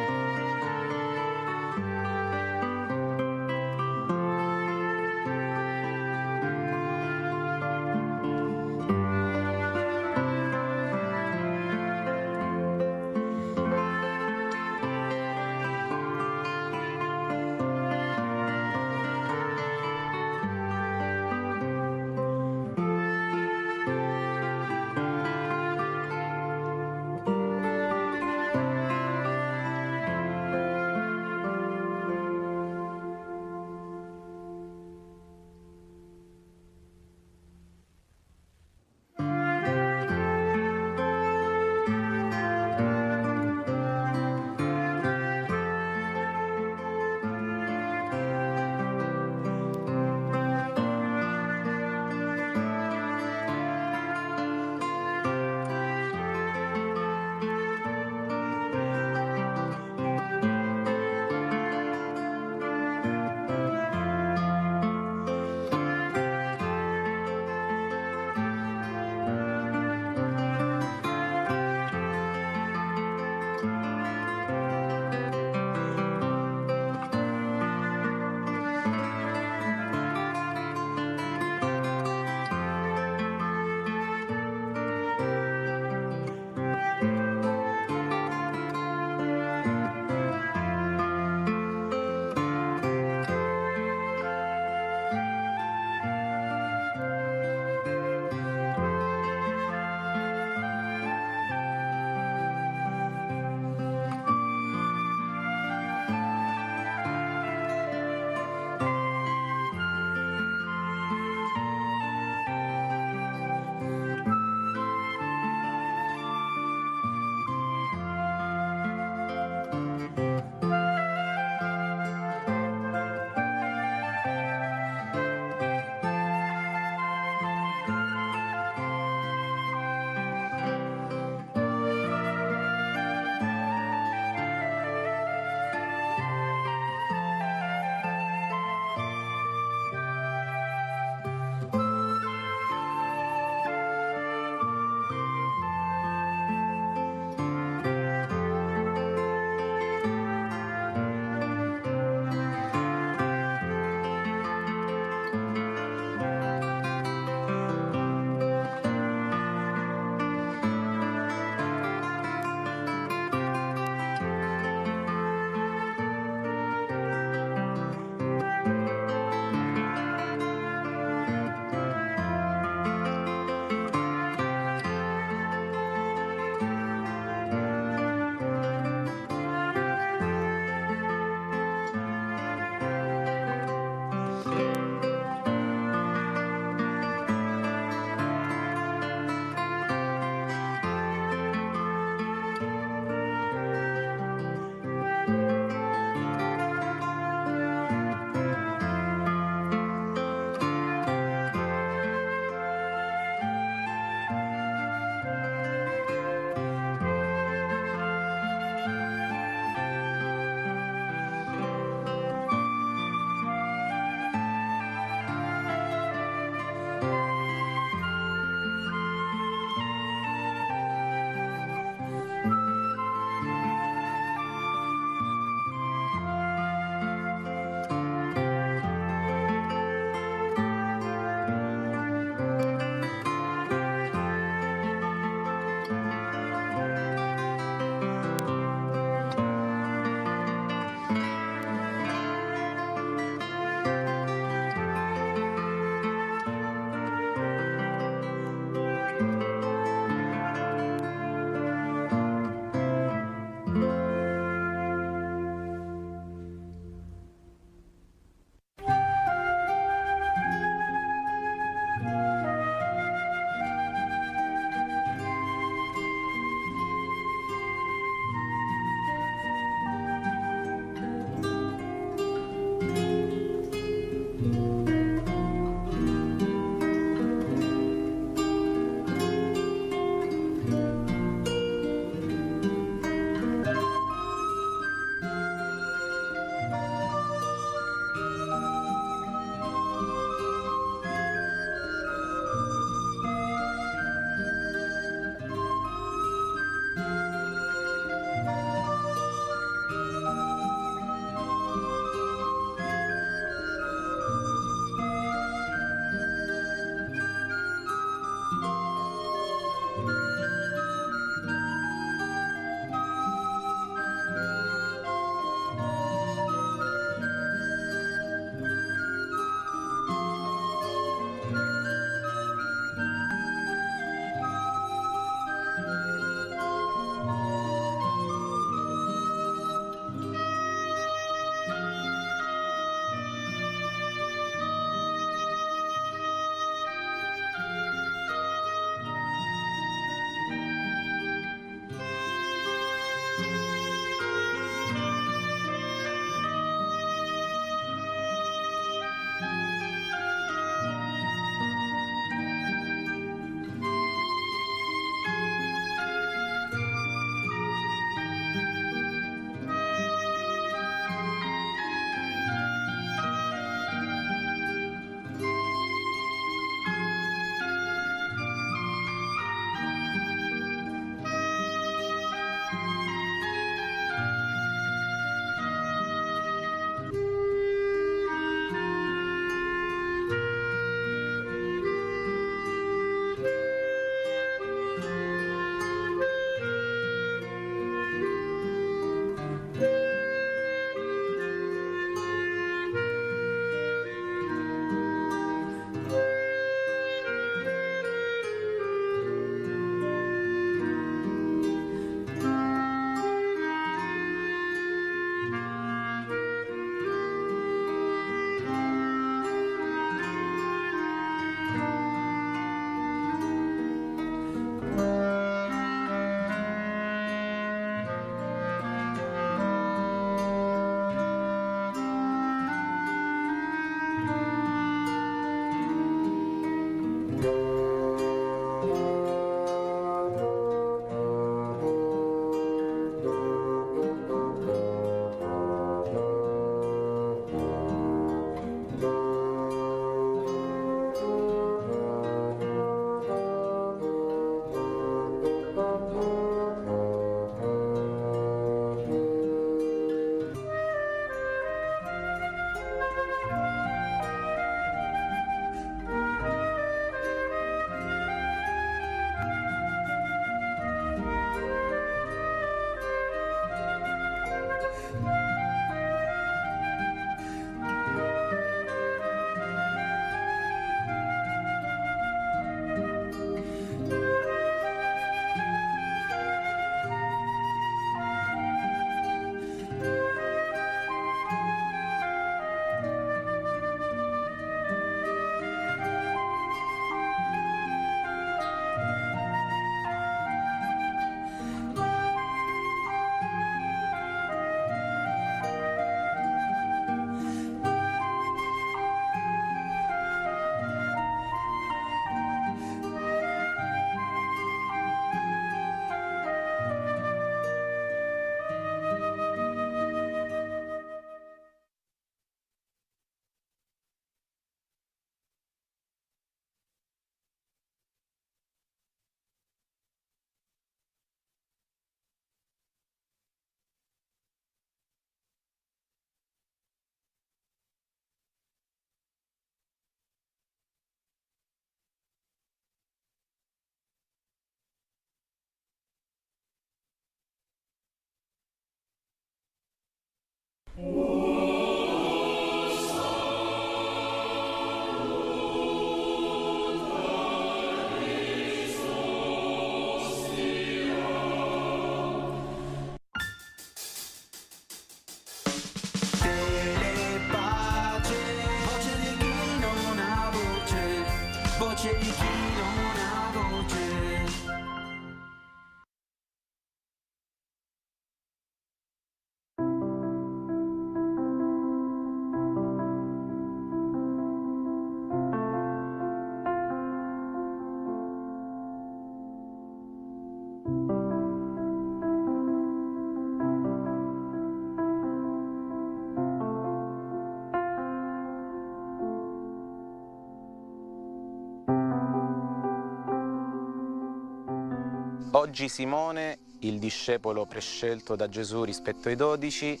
Oggi Simone, il discepolo prescelto da Gesù rispetto ai 12,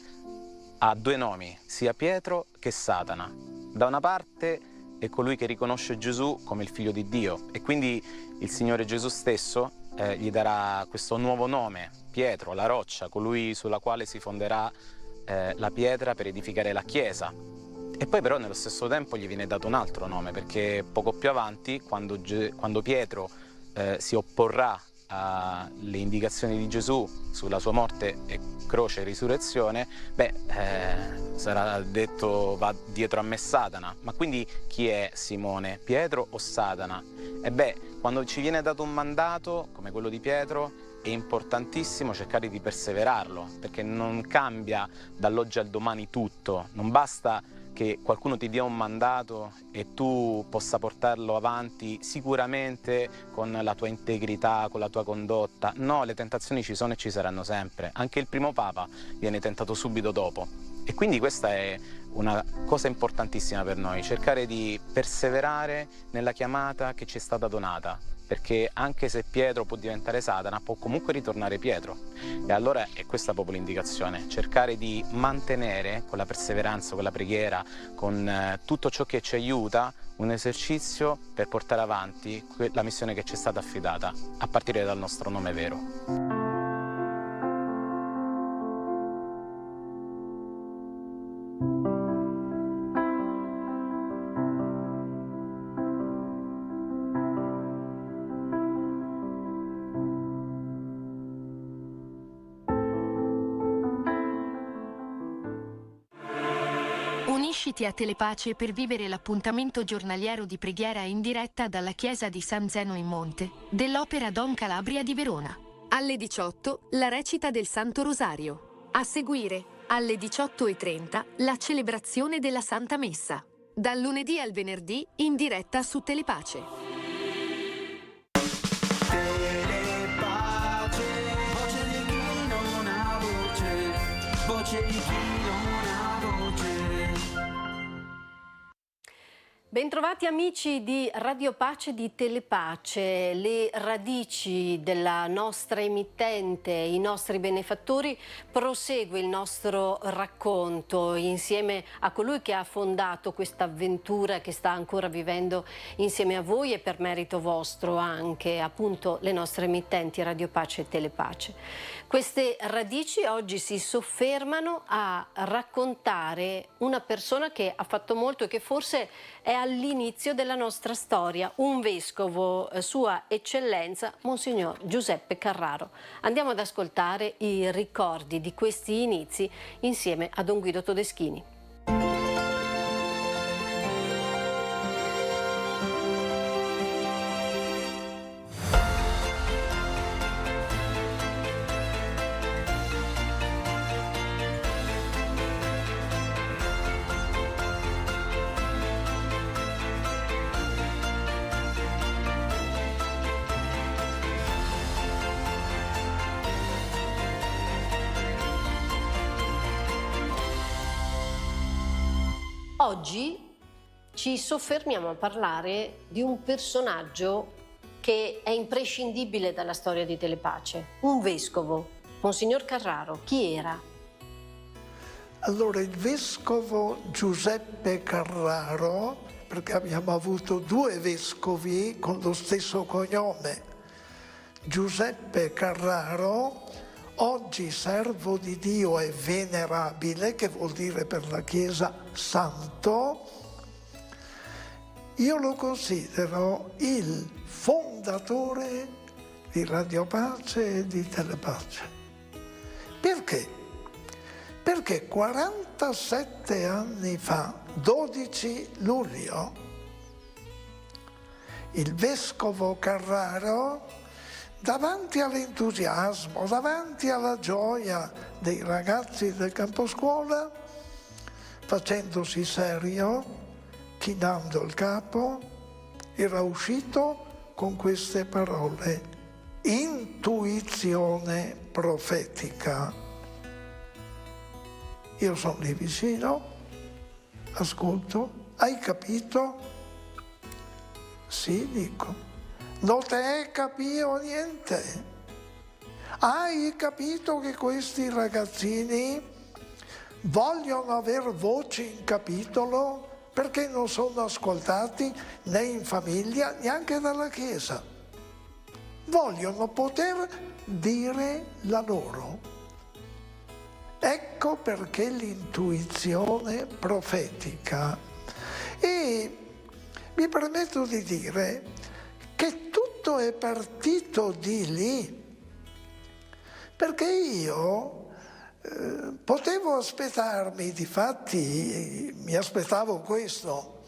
ha due nomi, sia Pietro che Satana. Da una parte è colui che riconosce Gesù come il figlio di Dio e quindi il Signore Gesù stesso gli darà questo nuovo nome, Pietro, la roccia, colui sulla quale si fonderà la pietra per edificare la Chiesa. E poi però nello stesso tempo gli viene dato un altro nome, perché poco più avanti, quando Pietro si opporrà alle indicazioni di Gesù sulla sua morte e croce e risurrezione, sarà detto: va dietro a me Satana. Ma quindi chi è Simone? Pietro o Satana? Quando ci viene dato un mandato come quello di Pietro è importantissimo cercare di perseverarlo, perché non cambia dall'oggi al domani tutto, non basta che qualcuno ti dia un mandato e tu possa portarlo avanti sicuramente con la tua integrità, con la tua condotta. No, le tentazioni ci sono e ci saranno sempre. Anche il primo Papa viene tentato subito dopo. E quindi questa è una cosa importantissima per noi, cercare di perseverare nella chiamata che ci è stata donata, perché anche se Pietro può diventare Satana, può comunque ritornare Pietro. E allora è questa proprio l'indicazione, cercare di mantenere con la perseveranza, con la preghiera, con tutto ciò che ci aiuta, un esercizio per portare avanti la missione che ci è stata affidata, a partire dal nostro nome vero. Unisciti a Telepace per vivere l'appuntamento giornaliero di preghiera in diretta dalla chiesa di San Zeno in Monte dell'Opera Don Calabria di Verona. Alle 18 la recita del Santo Rosario. A seguire, alle 18:30, la celebrazione della Santa Messa. Dal lunedì al venerdì in diretta su Telepace. Telepace, voce di chi non ha voce, voce di chi non ha voce. Bentrovati amici di Radio Pace di Telepace, le radici della nostra emittente, i nostri benefattori, prosegue il nostro racconto insieme a colui che ha fondato questa avventura che sta ancora vivendo insieme a voi e per merito vostro anche, appunto, le nostre emittenti Radio Pace e Telepace. Queste radici oggi si soffermano a raccontare una persona che ha fatto molto e che forse è all'inizio della nostra storia, un vescovo, Sua Eccellenza Monsignor Giuseppe Carraro. Andiamo ad ascoltare i ricordi di questi inizi insieme a Don Guido Todeschini. Oggi ci soffermiamo a parlare di un personaggio che è imprescindibile dalla storia di Telepace, un vescovo, Monsignor Carraro. Chi era? Allora, il vescovo Giuseppe Carraro, perché abbiamo avuto due vescovi con lo stesso cognome, Giuseppe Carraro, oggi servo di Dio e venerabile, che vuol dire per la Chiesa santo, io lo considero il fondatore di Radio Pace e di Telepace. Perché? Perché 47 anni fa, 12 luglio, il vescovo Carraro, davanti all'entusiasmo, davanti alla gioia dei ragazzi del camposcuola, facendosi serio, chinando il capo, era uscito con queste parole: intuizione profetica. Io sono lì vicino, ascolto, hai capito? Sì, dico. Non te capito niente. Hai capito che questi ragazzini vogliono avere voce in capitolo perché non sono ascoltati né in famiglia, neanche dalla Chiesa. Vogliono poter dire la loro. Ecco perché l'intuizione profetica. E mi permetto di dire che tutto è partito di lì, perché io potevo aspettarmi, difatti mi aspettavo questo: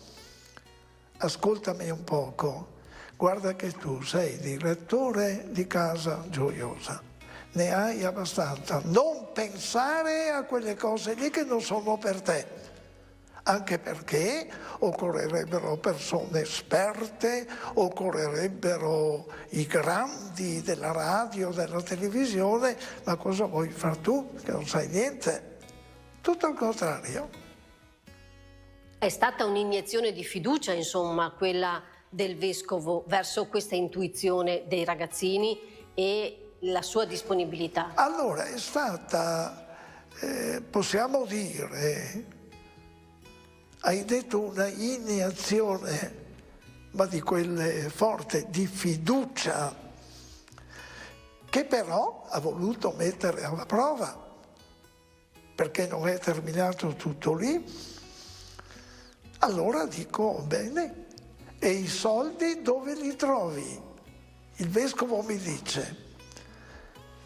ascoltami un poco, guarda che tu sei direttore di Casa Gioiosa, ne hai abbastanza, non pensare a quelle cose lì che non sono per te. Anche perché occorrerebbero persone esperte, occorrerebbero i grandi della radio, della televisione, ma cosa vuoi far tu che non sai niente? Tutto il contrario. È stata un'iniezione di fiducia, insomma, quella del vescovo verso questa intuizione dei ragazzini e la sua disponibilità. Allora è stata, possiamo dire, hai detto una iniezione, ma di quelle forte, di fiducia, che però ha voluto mettere alla prova, perché non è terminato tutto lì. Allora dico, bene, e i soldi dove li trovi? Il vescovo mi dice,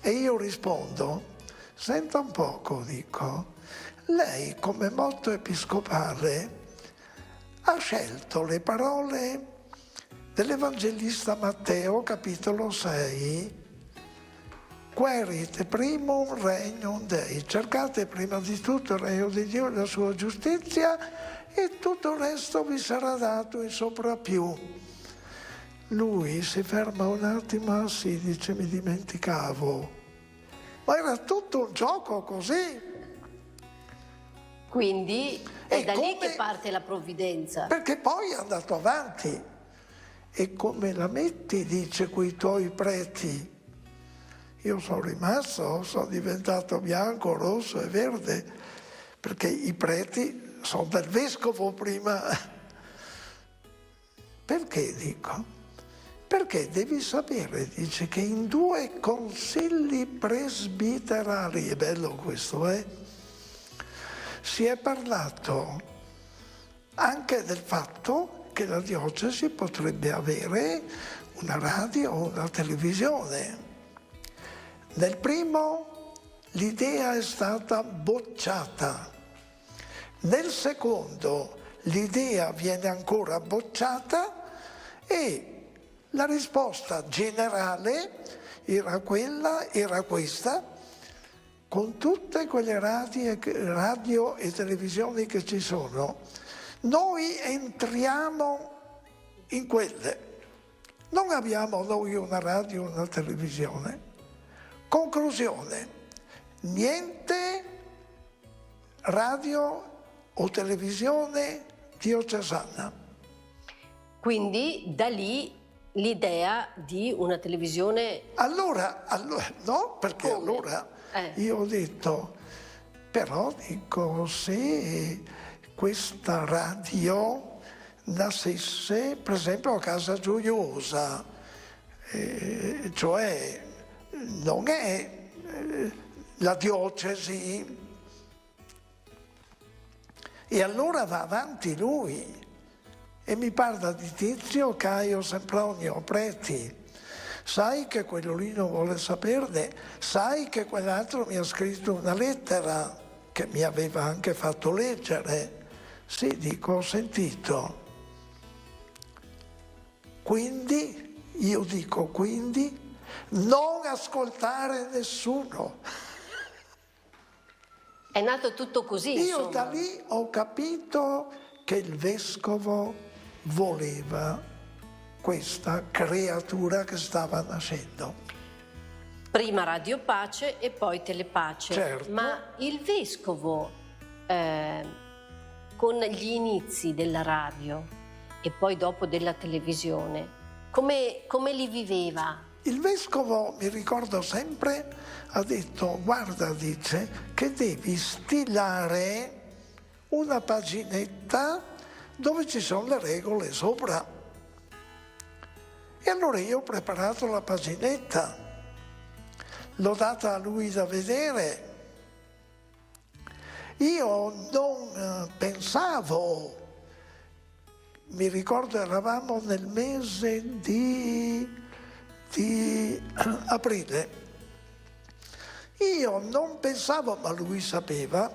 e io rispondo, senta un poco, dico, lei come motto episcopale ha scelto le parole dell'Evangelista Matteo, capitolo 6, Querit primum regnum Dei, cercate prima di tutto il regno di Dio e la sua giustizia e tutto il resto vi sarà dato in soprappiù. Lui si ferma un attimo, si dice, mi dimenticavo, ma era tutto un gioco così. Quindi è da lì che parte la provvidenza. Perché poi è andato avanti. E come la metti, dice, quei tuoi preti? Io sono rimasto, sono diventato bianco, rosso e verde, perché i preti sono del vescovo prima. Perché dico? Perché devi sapere, dice, che in 2 consigli presbiterali, è bello questo, si è parlato anche del fatto che la diocesi potrebbe avere una radio o una televisione. Nel primo l'idea è stata bocciata, nel secondo l'idea viene ancora bocciata e la risposta generale era questa, con tutte quelle radio e televisioni che ci sono, noi entriamo in quelle. Non abbiamo noi una radio o una televisione. Conclusione, niente radio o televisione diocesana. Quindi da lì l'idea di una televisione... Allora no, perché come? Allora io ho detto, però dico, se questa radio nascesse per esempio a Casa Gioiosa, cioè non è la diocesi. E allora va avanti lui e mi parla di Tizio, Caio, Sempronio, preti. Sai che quello lì non vuole saperne, sai che quell'altro mi ha scritto una lettera che mi aveva anche fatto leggere. Sì, dico, ho sentito. Quindi, io dico quindi, non ascoltare nessuno. È nato tutto così, Io insomma. da lì ho capito che il vescovo voleva questa creatura che stava nascendo. Prima Radio Pace e poi Telepace. Certo. Ma il vescovo, con gli inizi della radio e poi dopo della televisione, come li viveva? Il vescovo, mi ricordo sempre, ha detto, guarda, dice, che devi stilare una paginetta dove ci sono le regole sopra. E allora io ho preparato la paginetta, l'ho data a lui da vedere. Io non pensavo, mi ricordo eravamo nel mese di aprile. Io non pensavo, ma lui sapeva,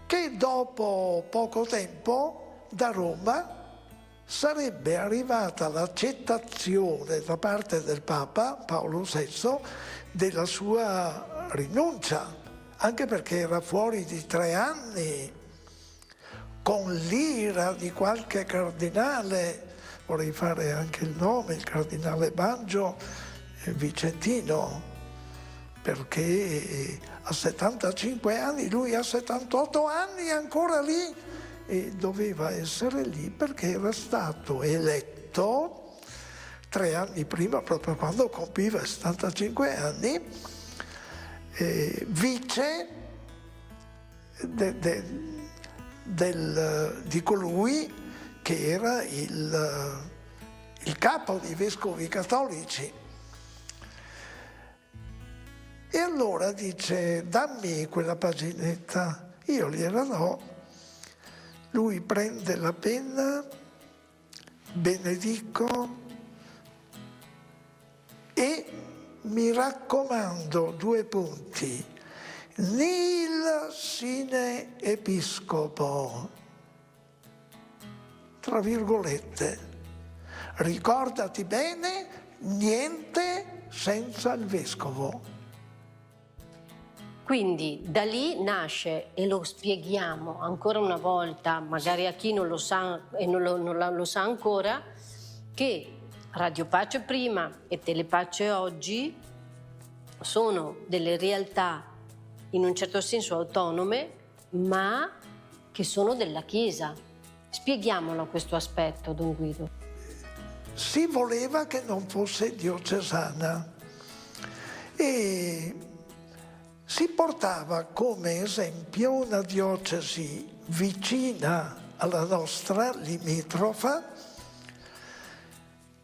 che dopo poco tempo da Roma sarebbe arrivata l'accettazione da parte del Papa Paolo VI della sua rinuncia, anche perché era fuori di 3 anni, con l'ira di qualche cardinale. Vorrei fare anche il nome, il cardinale Baggio Vicentino, perché a 75 anni, lui a 78 anni ancora lì, e doveva essere lì perché era stato eletto 3 anni prima, proprio quando compiva 75 anni, vice di colui che era il capo dei vescovi cattolici. E allora dice, dammi quella paginetta, io gliela do, lui prende la penna, benedico e mi raccomando 2 punti, nil sine episcopo, tra virgolette, ricordati bene, niente senza il vescovo. Quindi da lì nasce, e lo spieghiamo ancora una volta, magari a chi non lo sa e non lo sa ancora, che Radio Pace prima e Telepace oggi sono delle realtà in un certo senso autonome, ma che sono della Chiesa. Spieghiamolo questo aspetto, Don Guido. Si voleva che non fosse diocesana e si portava come esempio una diocesi vicina alla nostra, limitrofa,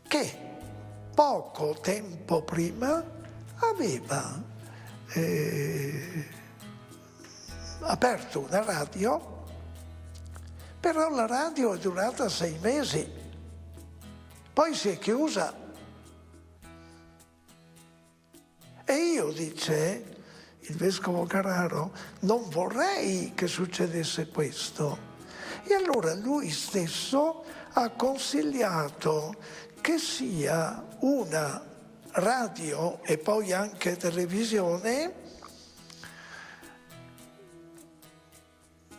che poco tempo prima aveva aperto una radio. Però la radio è durata 6 mesi, poi si è chiusa. E io, dice il vescovo Carraro, non vorrei che succedesse questo. E allora lui stesso ha consigliato che sia una radio e poi anche televisione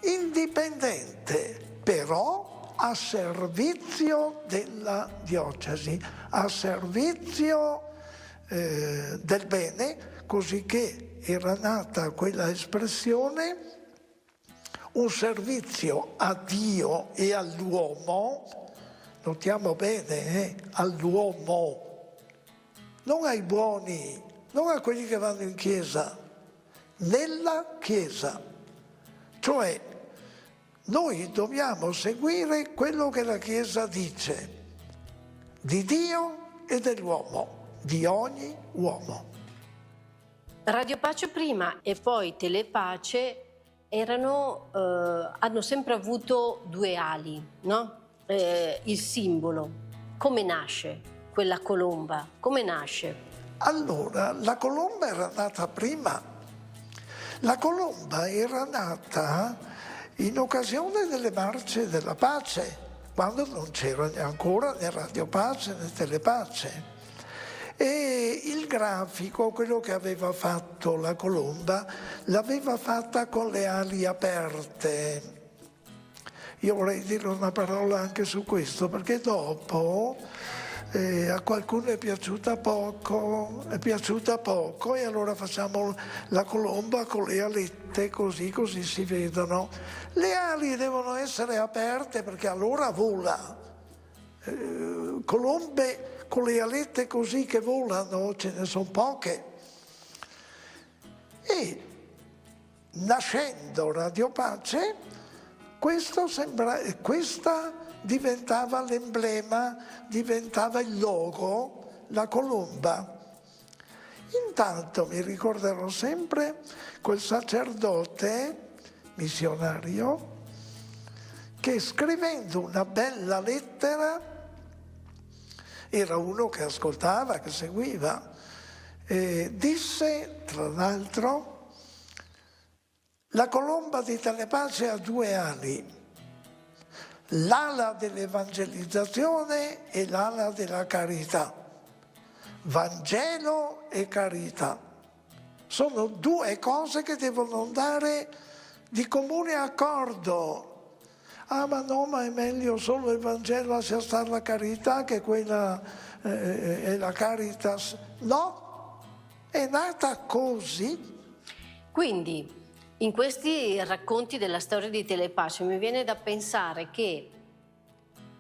indipendente, però a servizio della diocesi, a servizio del bene, così che era nata quella espressione, un servizio a Dio e all'uomo, notiamo bene, all'uomo, non ai buoni, non a quelli che vanno in chiesa, nella chiesa. Cioè, noi dobbiamo seguire quello che la Chiesa dice di Dio e dell'uomo, di ogni uomo. Radio Pace prima e poi Telepace hanno sempre avuto due ali, no? Il simbolo, come nasce quella colomba? Come nasce? Allora, la colomba era nata prima. La colomba era nata in occasione delle marce della pace, quando non c'era ancora né Radio Pace né Telepace. E il grafico, quello che aveva fatto la colomba, l'aveva fatta con le ali aperte. Io vorrei dire una parola anche su questo, perché dopo a qualcuno è piaciuta poco e allora facciamo la colomba con le alette così si vedono. Le ali devono essere aperte perché allora vola. Colombe con le alette così che volano, ce ne sono poche. E nascendo Radio Pace, questa diventava l'emblema, diventava il logo, la colomba. Intanto mi ricorderò sempre quel sacerdote missionario che scrivendo una bella lettera, era uno che ascoltava, che seguiva, disse, tra l'altro, la colomba di Telepace ha due ali, l'ala dell'evangelizzazione e l'ala della carità. Vangelo e carità. Sono due cose che devono andare di comune accordo. Ah, ma no, ma è meglio solo il Vangelo lascia stare la carità che quella è la Caritas. No, è nata così. Quindi, in questi racconti della storia di Telepace mi viene da pensare che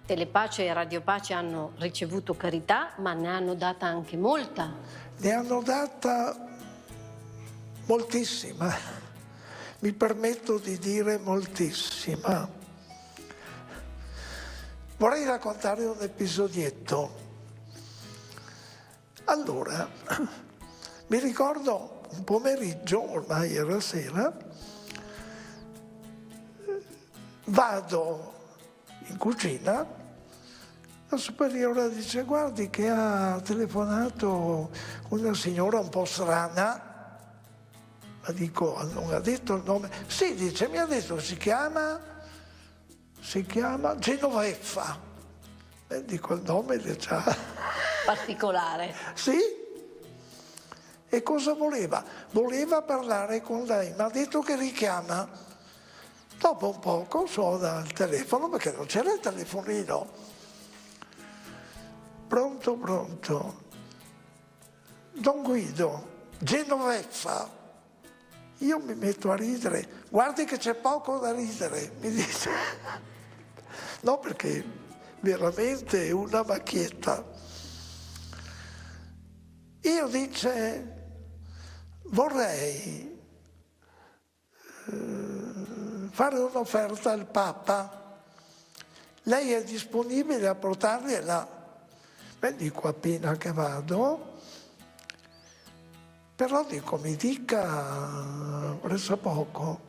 Telepace e Radio Pace hanno ricevuto carità, ma ne hanno data anche molta. Ne hanno data moltissima, mi permetto di dire moltissima. Vorrei raccontare un episodietto. Allora, mi ricordo un pomeriggio, ormai era sera, vado in cucina, la superiora dice: guardi che ha telefonato una signora un po' strana. Ma dico, non ha detto il nome? Sì, dice, mi ha detto si chiama Genoveffa. E dico il nome è già particolare. Sì. E cosa voleva? Voleva parlare con lei, mi ha detto che richiama. Dopo un poco suona il telefono, perché non c'era il telefonino. Pronto. Don Guido, Genoveffa. Io mi metto a ridere. Guardi che c'è poco da ridere, mi dice. No, perché veramente è una macchietta. Io dice, vorrei fare un'offerta al Papa. Lei è disponibile a portargliela? Beh, dico appena che vado. Però dico, mi dica presso poco.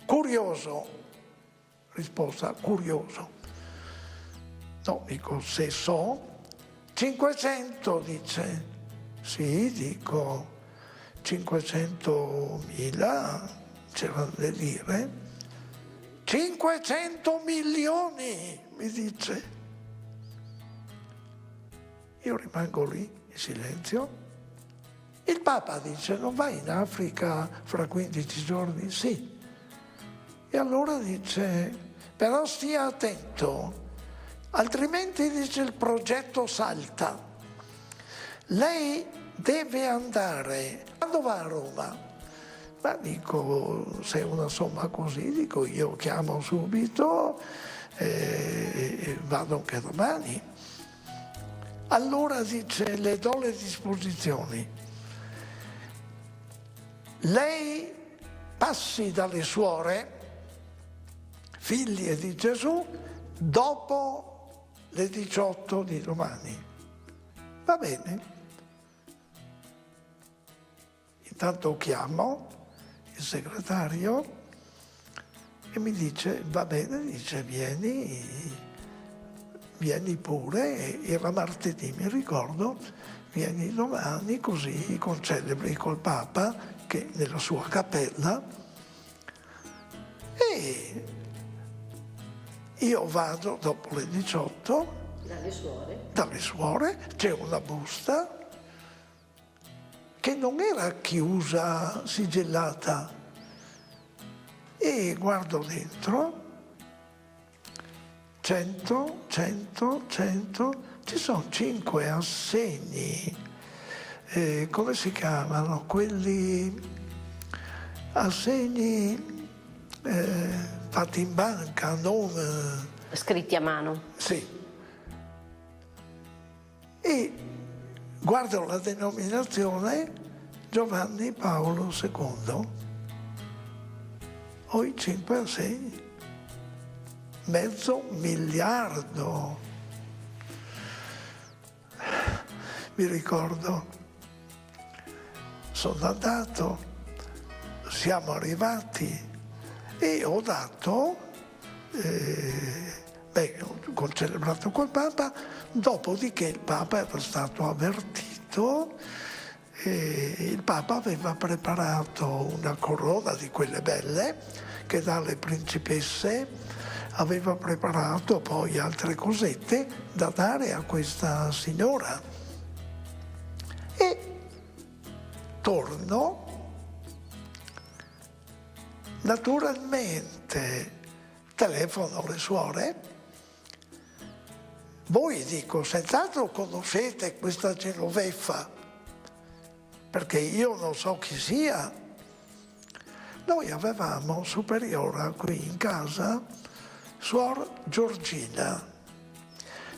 Curioso. Risposta, curioso. No, dico, se so. 500, dice. Sì, dico, 500.000, c'erano le lire. 500 milioni, mi dice. Io rimango lì, in silenzio. Il Papa dice, non vai in Africa fra 15 giorni? Sì. E allora dice, però stia attento, altrimenti dice il progetto salta. Lei deve andare, quando va a Roma? Ma dico, se è una somma così, dico io chiamo subito e vado anche domani. Allora dice, le do le disposizioni. Lei passi dalle suore, figlie di Gesù, dopo le 18 di domani. Va bene? Intanto chiamo il segretario e mi dice, va bene, dice vieni pure, era martedì, mi ricordo, vieni domani così concelebri col Papa che nella sua cappella. E io vado dopo le 18 dalle suore, c'è una busta che non era chiusa, sigillata, e guardo dentro, 100, ci sono 5 assegni, come si chiamano? Quelli assegni fatti in banca, non... Scritti a mano. Sì. E guardo la denominazione Giovanni Paolo II. Ho i 5 assegni. $500 milioni. Mi ricordo, sono andato, siamo arrivati e ho dato, ho celebrato col Papa, dopodiché il Papa era stato avvertito, il Papa aveva preparato una corona di quelle belle che dalle principesse, aveva preparato poi altre cosette da dare a questa signora. E torno, naturalmente telefono alle suore, voi dico, senz'altro conoscete questa Genoveffa, perché io non so chi sia. Noi avevamo superiora qui in casa Suor Giorgina,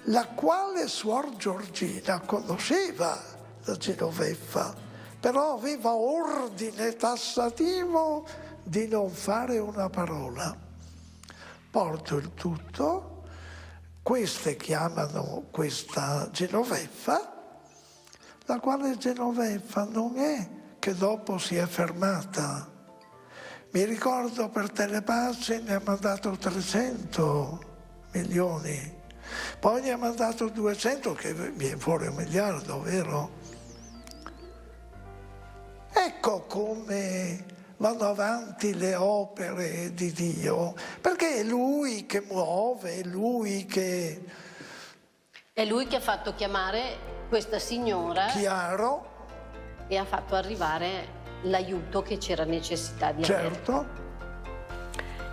la quale Suor Giorgina conosceva la Genoveffa, però aveva ordine tassativo di non fare una parola. Porto il tutto, queste chiamano questa Genoveffa, la quale Genoveffa non è che dopo si è fermata. Mi ricordo per Telepace ne ha mandato 300 milioni, poi ne ha mandato 200 che viene fuori $1 miliardo, vero? Ecco come vanno avanti le opere di Dio, perché è Lui che muove, è Lui che ha fatto chiamare questa signora. Chiaro. E ha fatto arrivare l'aiuto che c'era necessità di avere. Certo.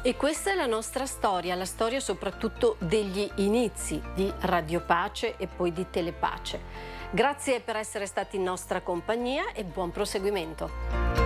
E questa è la nostra storia, la storia soprattutto degli inizi di Radio Pace e poi di Telepace. Grazie per essere stati in nostra compagnia e buon proseguimento.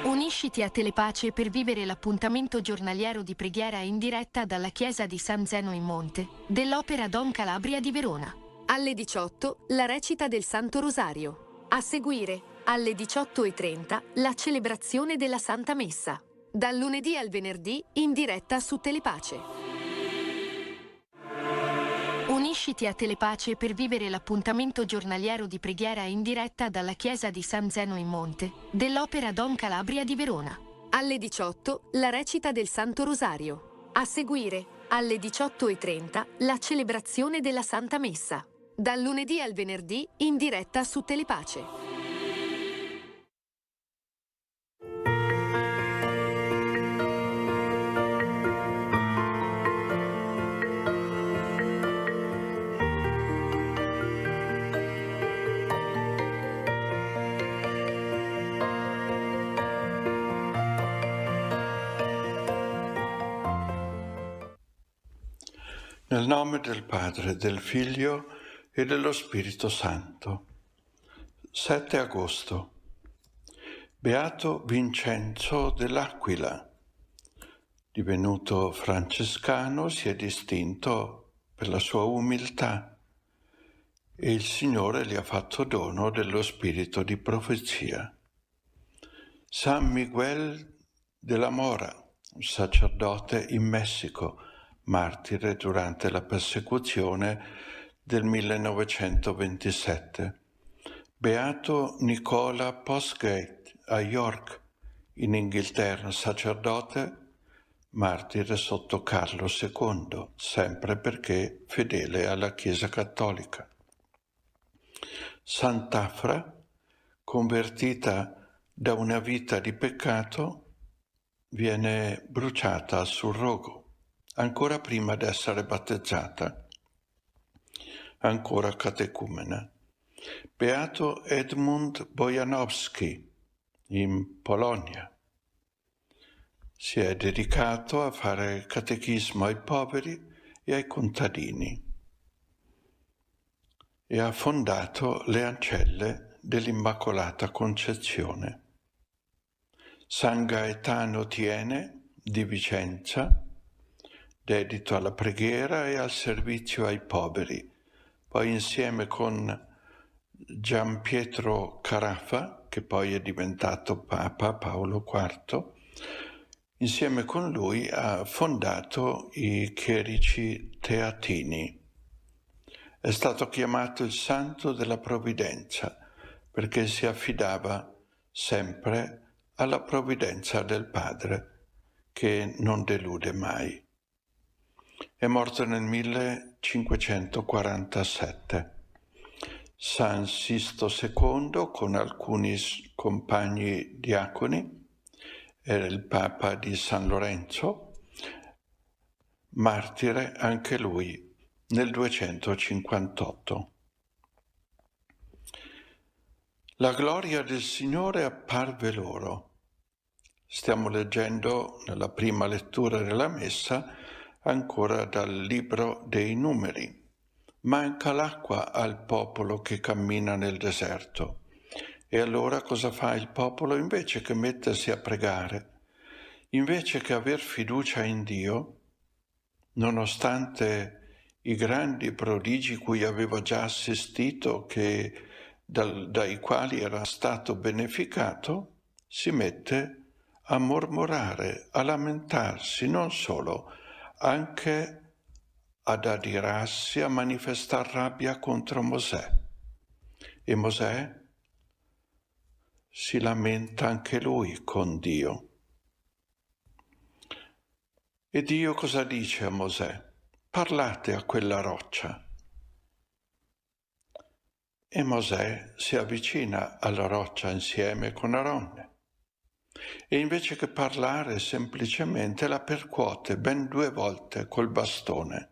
Unisciti a Telepace per vivere l'appuntamento giornaliero di preghiera in diretta dalla chiesa di San Zeno in Monte dell'Opera Don Calabria di Verona. Alle 18 la recita del Santo Rosario. A seguire, alle 18:30, la celebrazione della Santa Messa. Dal lunedì al venerdì in diretta su Telepace. Unisciti a Telepace per vivere l'appuntamento giornaliero di preghiera in diretta dalla chiesa di San Zeno in Monte dell'Opera Don Calabria di Verona. Alle 18 la recita del Santo Rosario. A seguire, alle 18:30, la celebrazione della Santa Messa. Dal lunedì al venerdì in diretta su Telepace. Nel nome del Padre, del Figlio e dello Spirito Santo. 7 agosto. Beato Vincenzo dell'Aquila. Divenuto francescano, si è distinto per la sua umiltà. e il Signore gli ha fatto dono dello spirito di profezia. San Miguel de la Mora, un sacerdote in Messico, martire durante la persecuzione del 1927. Beato Nicola Postgate a York, in Inghilterra, sacerdote, martire sotto Carlo II, sempre perché fedele alla Chiesa Cattolica. Sant'Afra, convertita da una vita di peccato, viene bruciata sul rogo, ancora prima di essere battezzata, ancora catecumena. Beato Edmund Bojanowski, in Polonia. Si è dedicato a fare catechismo ai poveri e ai contadini e ha fondato le ancelle dell'Immacolata Concezione. San Gaetano Tiene di Vicenza, dedito alla preghiera e al servizio ai poveri. Poi insieme con Gian Pietro Carafa, che poi è diventato Papa Paolo IV, insieme con lui ha fondato i chierici teatini. È stato chiamato il Santo della Provvidenza perché si affidava sempre alla provvidenza del Padre, che non delude mai. È morto nel 1547. San Sisto II, con alcuni compagni diaconi, era il Papa di San Lorenzo, martire anche lui nel 258. La gloria del Signore apparve loro. Stiamo leggendo nella prima lettura della Messa ancora dal libro dei Numeri. Manca l'acqua al popolo che cammina nel deserto. E allora cosa fa il popolo? Invece che mettersi a pregare, invece che aver fiducia in Dio, nonostante i grandi prodigi cui aveva già assistito, dai quali era stato beneficato, si mette a mormorare, a lamentarsi, non solo, anche ad adirarsi, a manifestar rabbia contro Mosè. E Mosè si lamenta anche lui con Dio. E Dio cosa dice a Mosè? Parlate a quella roccia. E Mosè si avvicina alla roccia insieme con Aronne. E invece che parlare semplicemente la percuote ben 2 volte col bastone.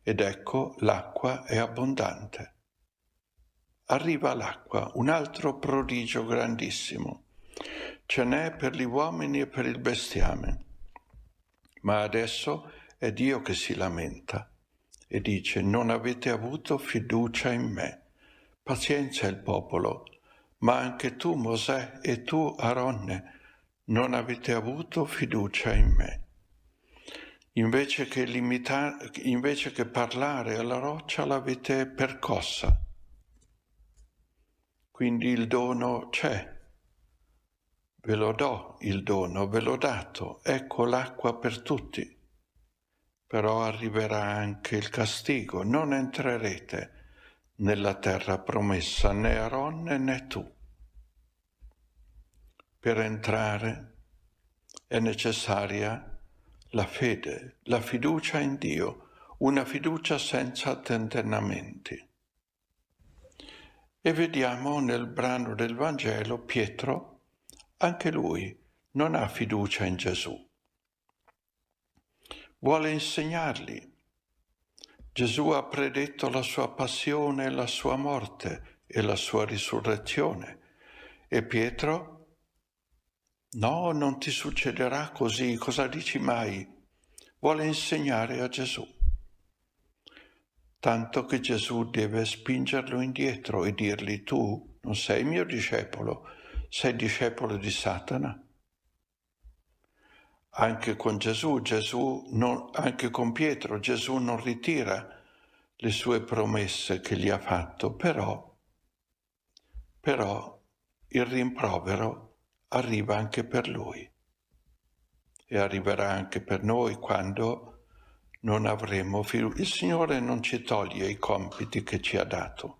Ed ecco l'acqua è abbondante. Arriva l'acqua, un altro prodigio grandissimo. Ce n'è per gli uomini e per il bestiame. Ma adesso è Dio che si lamenta e dice: non avete avuto fiducia in me. Pazienza il popolo, ma anche tu Mosè e tu Aronne non avete avuto fiducia in me. Invece che parlare alla roccia l'avete percossa. Quindi il dono c'è. Ve lo do il dono, ve l'ho dato, ecco l'acqua per tutti. Però arriverà anche il castigo, non entrerete nella terra promessa, né Aronne né tu. Per entrare è necessaria la fede, la fiducia in Dio, una fiducia senza tentennamenti. E vediamo nel brano del Vangelo Pietro, anche lui non ha fiducia in Gesù. Vuole insegnargli. Gesù ha predetto la sua passione, la sua morte e la sua risurrezione. E Pietro? No, non ti succederà così, cosa dici mai? Vuole insegnare a Gesù. Tanto che Gesù deve spingerlo indietro e dirgli: tu non sei mio discepolo, sei discepolo di Satana. Anche con Pietro, Gesù non ritira le sue promesse che gli ha fatto, però il rimprovero arriva anche per lui e arriverà anche per noi quando non avremo fiducia. Il Signore non ci toglie i compiti che ci ha dato,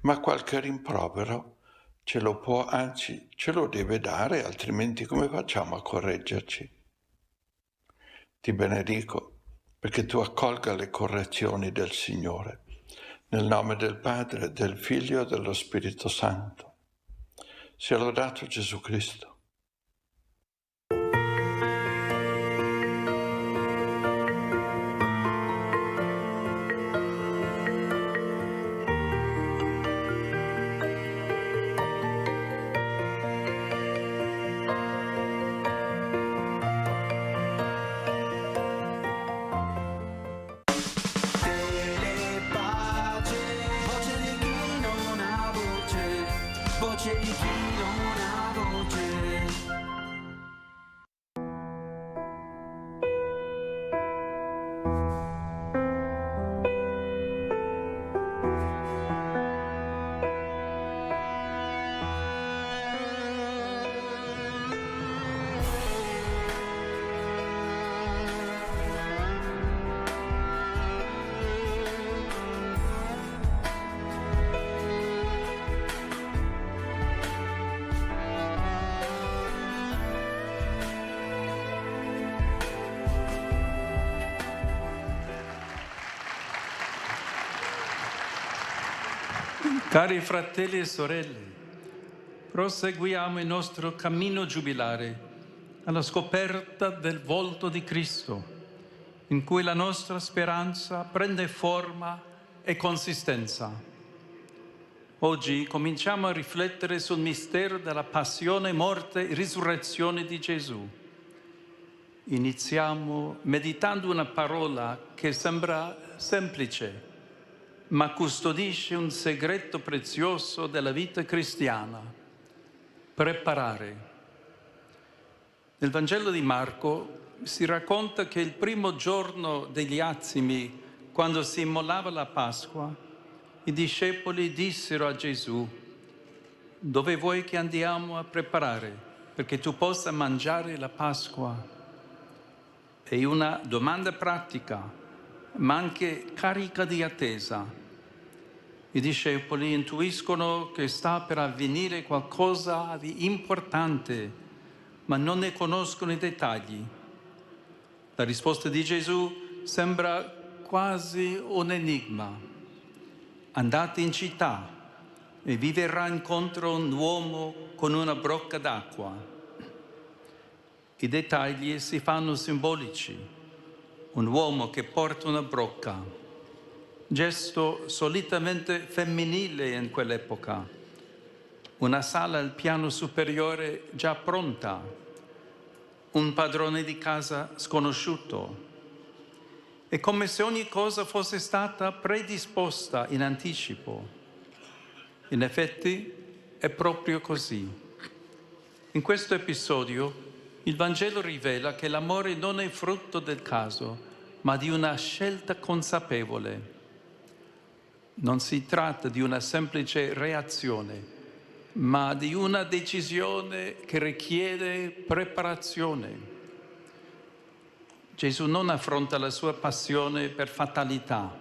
ma qualche rimprovero ce lo può, anzi ce lo deve dare, altrimenti come facciamo a correggerci? Ti benedico perché tu accolga le correzioni del Signore, nel nome del Padre, del Figlio e dello Spirito Santo. Sia lodato Gesù Cristo. Cari fratelli e sorelle, proseguiamo il nostro cammino giubilare alla scoperta del volto di Cristo, in cui la nostra speranza prende forma e consistenza. Oggi cominciamo a riflettere sul mistero della passione, morte e risurrezione di Gesù. Iniziamo meditando una parola che sembra semplice, ma custodisce un segreto prezioso della vita cristiana: preparare. Nel Vangelo di Marco si racconta che il primo giorno degli Azimi, quando si immolava la Pasqua, i discepoli dissero a Gesù: dove vuoi che andiamo a preparare perché tu possa mangiare la Pasqua? È una domanda pratica, ma anche carica di attesa. I discepoli intuiscono che sta per avvenire qualcosa di importante, ma non ne conoscono i dettagli. La risposta di Gesù sembra quasi un enigma. Andate in città e vi verrà incontro un uomo con una brocca d'acqua. I dettagli si fanno simbolici. Un uomo che porta una brocca, gesto solitamente femminile in quell'epoca. Una sala al piano superiore già pronta, un padrone di casa sconosciuto. È come se ogni cosa fosse stata predisposta in anticipo. In effetti è proprio così. In questo episodio il Vangelo rivela che l'amore non è frutto del caso, ma di una scelta consapevole. Non si tratta di una semplice reazione, ma di una decisione che richiede preparazione. Gesù non affronta la sua passione per fatalità,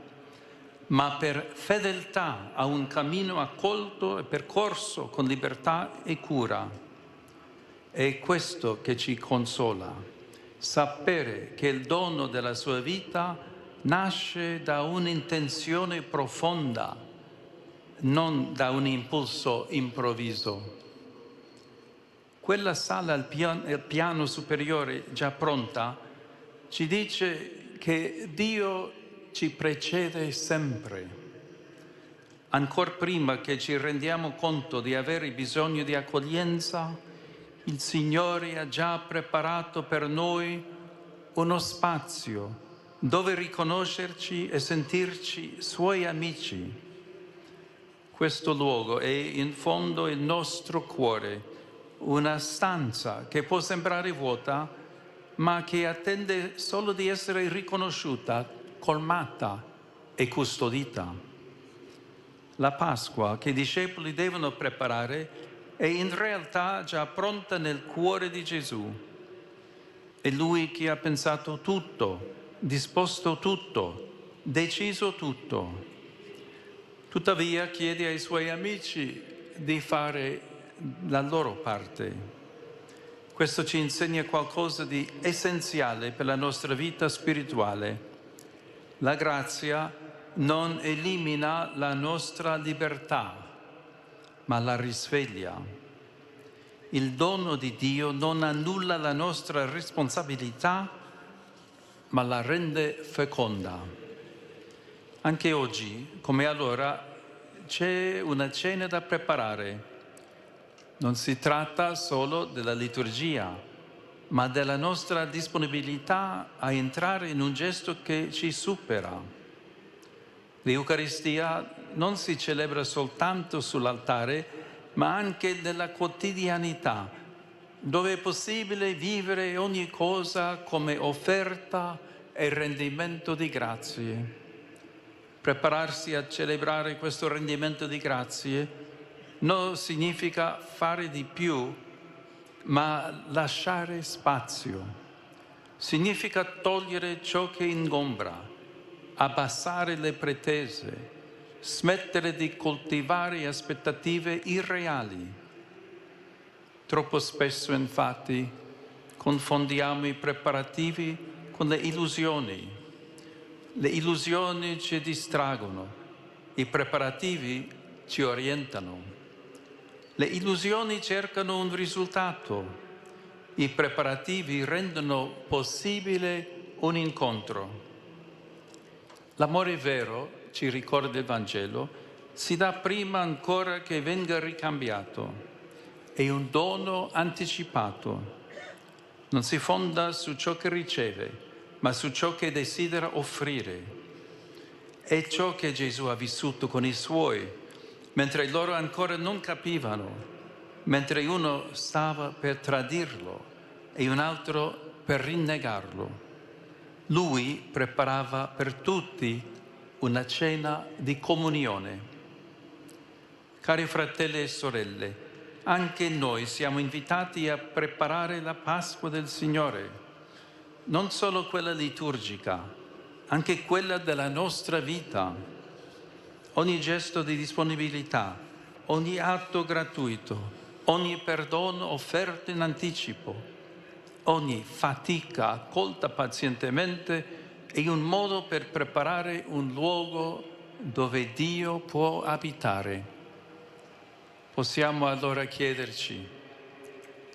ma per fedeltà a un cammino accolto e percorso con libertà e cura. È questo che ci consola, sapere che il dono della sua vita nasce da un'intenzione profonda, non da un impulso improvviso. Quella sala al piano superiore già pronta ci dice che Dio ci precede sempre. Ancora prima che ci rendiamo conto di avere bisogno di accoglienza, il Signore ha già preparato per noi uno spazio dove riconoscerci e sentirci Suoi amici. Questo luogo è in fondo il nostro cuore, una stanza che può sembrare vuota, ma che attende solo di essere riconosciuta, colmata, e custodita. La Pasqua che i discepoli devono preparare è in realtà già pronta nel cuore di Gesù. È Lui che ha pensato tutto, disposto tutto, deciso tutto. Tuttavia chiede ai Suoi amici di fare la loro parte. Questo ci insegna qualcosa di essenziale per la nostra vita spirituale. La grazia non elimina la nostra libertà, ma la risveglia. Il dono di Dio non annulla la nostra responsabilità, ma la rende feconda. Anche oggi, come allora, c'è una cena da preparare. Non si tratta solo della liturgia, ma della nostra disponibilità a entrare in un gesto che ci supera. L'Eucaristia non si celebra soltanto sull'altare, ma anche nella quotidianità, dove è possibile vivere ogni cosa come offerta e rendimento di grazie. Prepararsi a celebrare questo rendimento di grazie non significa fare di più, ma lasciare spazio. Significa togliere ciò che ingombra, abbassare le pretese, smettere di coltivare aspettative irreali. Troppo spesso, infatti, confondiamo i preparativi con le illusioni. Le illusioni ci distraggono, i preparativi ci orientano. Le illusioni cercano un risultato, i preparativi rendono possibile un incontro. L'amore vero, ci ricorda il Vangelo, si dà prima ancora che venga ricambiato. È un dono anticipato. Non si fonda su ciò che riceve, ma su ciò che desidera offrire. È ciò che Gesù ha vissuto con i Suoi, mentre loro ancora non capivano, mentre uno stava per tradirlo e un altro per rinnegarlo. Lui preparava per tutti una cena di comunione. Cari fratelli e sorelle, anche noi siamo invitati a preparare la Pasqua del Signore, non solo quella liturgica, anche quella della nostra vita. Ogni gesto di disponibilità, ogni atto gratuito, ogni perdono offerto in anticipo, ogni fatica accolta pazientemente è un modo per preparare un luogo dove Dio può abitare. Possiamo allora chiederci: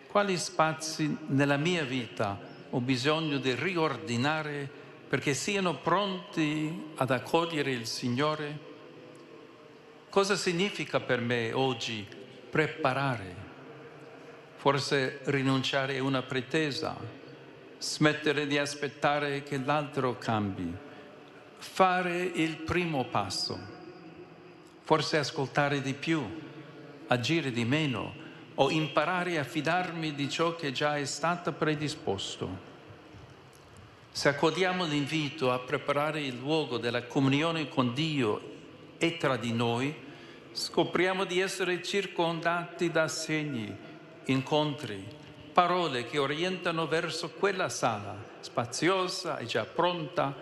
quali spazi nella mia vita ho bisogno di riordinare perché siano pronti ad accogliere il Signore? Cosa significa per me oggi preparare? Forse rinunciare a una pretesa, smettere di aspettare che l'altro cambi, fare il primo passo, forse ascoltare di più, agire di meno o imparare a fidarmi di ciò che già è stato predisposto. Se accogliamo l'invito a preparare il luogo della comunione con Dio e tra di noi, scopriamo di essere circondati da segni, incontri, parole che orientano verso quella sala spaziosa e già pronta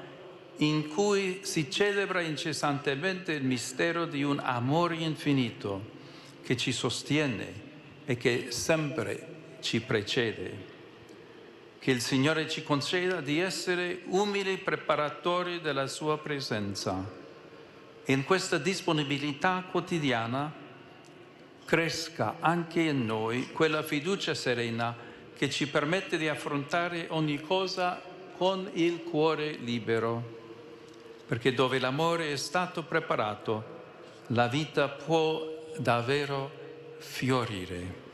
in cui si celebra incessantemente il mistero di un amore infinito che ci sostiene e che sempre ci precede. Che il Signore ci conceda di essere umili preparatori della Sua presenza. E in questa disponibilità quotidiana cresca anche in noi quella fiducia serena che ci permette di affrontare ogni cosa con il cuore libero. Perché dove l'amore è stato preparato, la vita può davvero fiorire.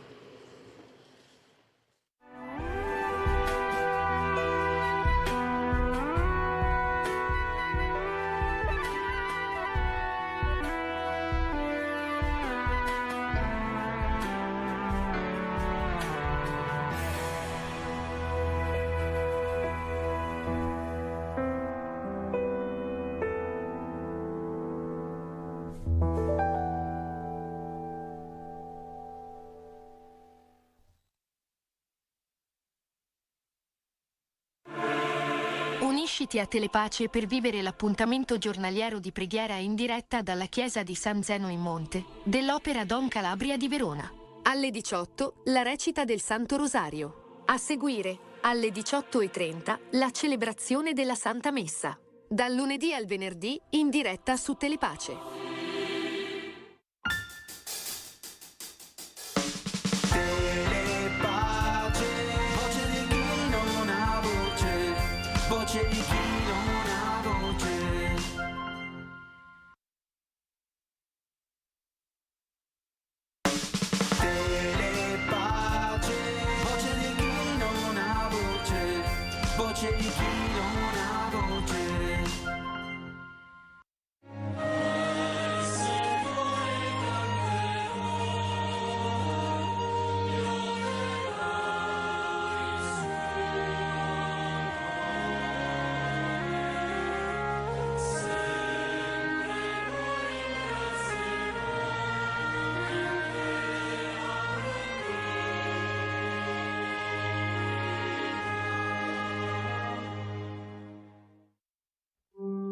Unisciti a Telepace per vivere l'appuntamento giornaliero di preghiera in diretta dalla chiesa di San Zeno in Monte dell'Opera Don Calabria di Verona. Alle 18 la recita del Santo Rosario. A seguire, alle 18:30, la celebrazione della Santa Messa. Dal lunedì al venerdì in diretta su Telepace. Voce di chi non ha voce. Telepace. Voce di chi non ha voce. Voce di chi non ha voce.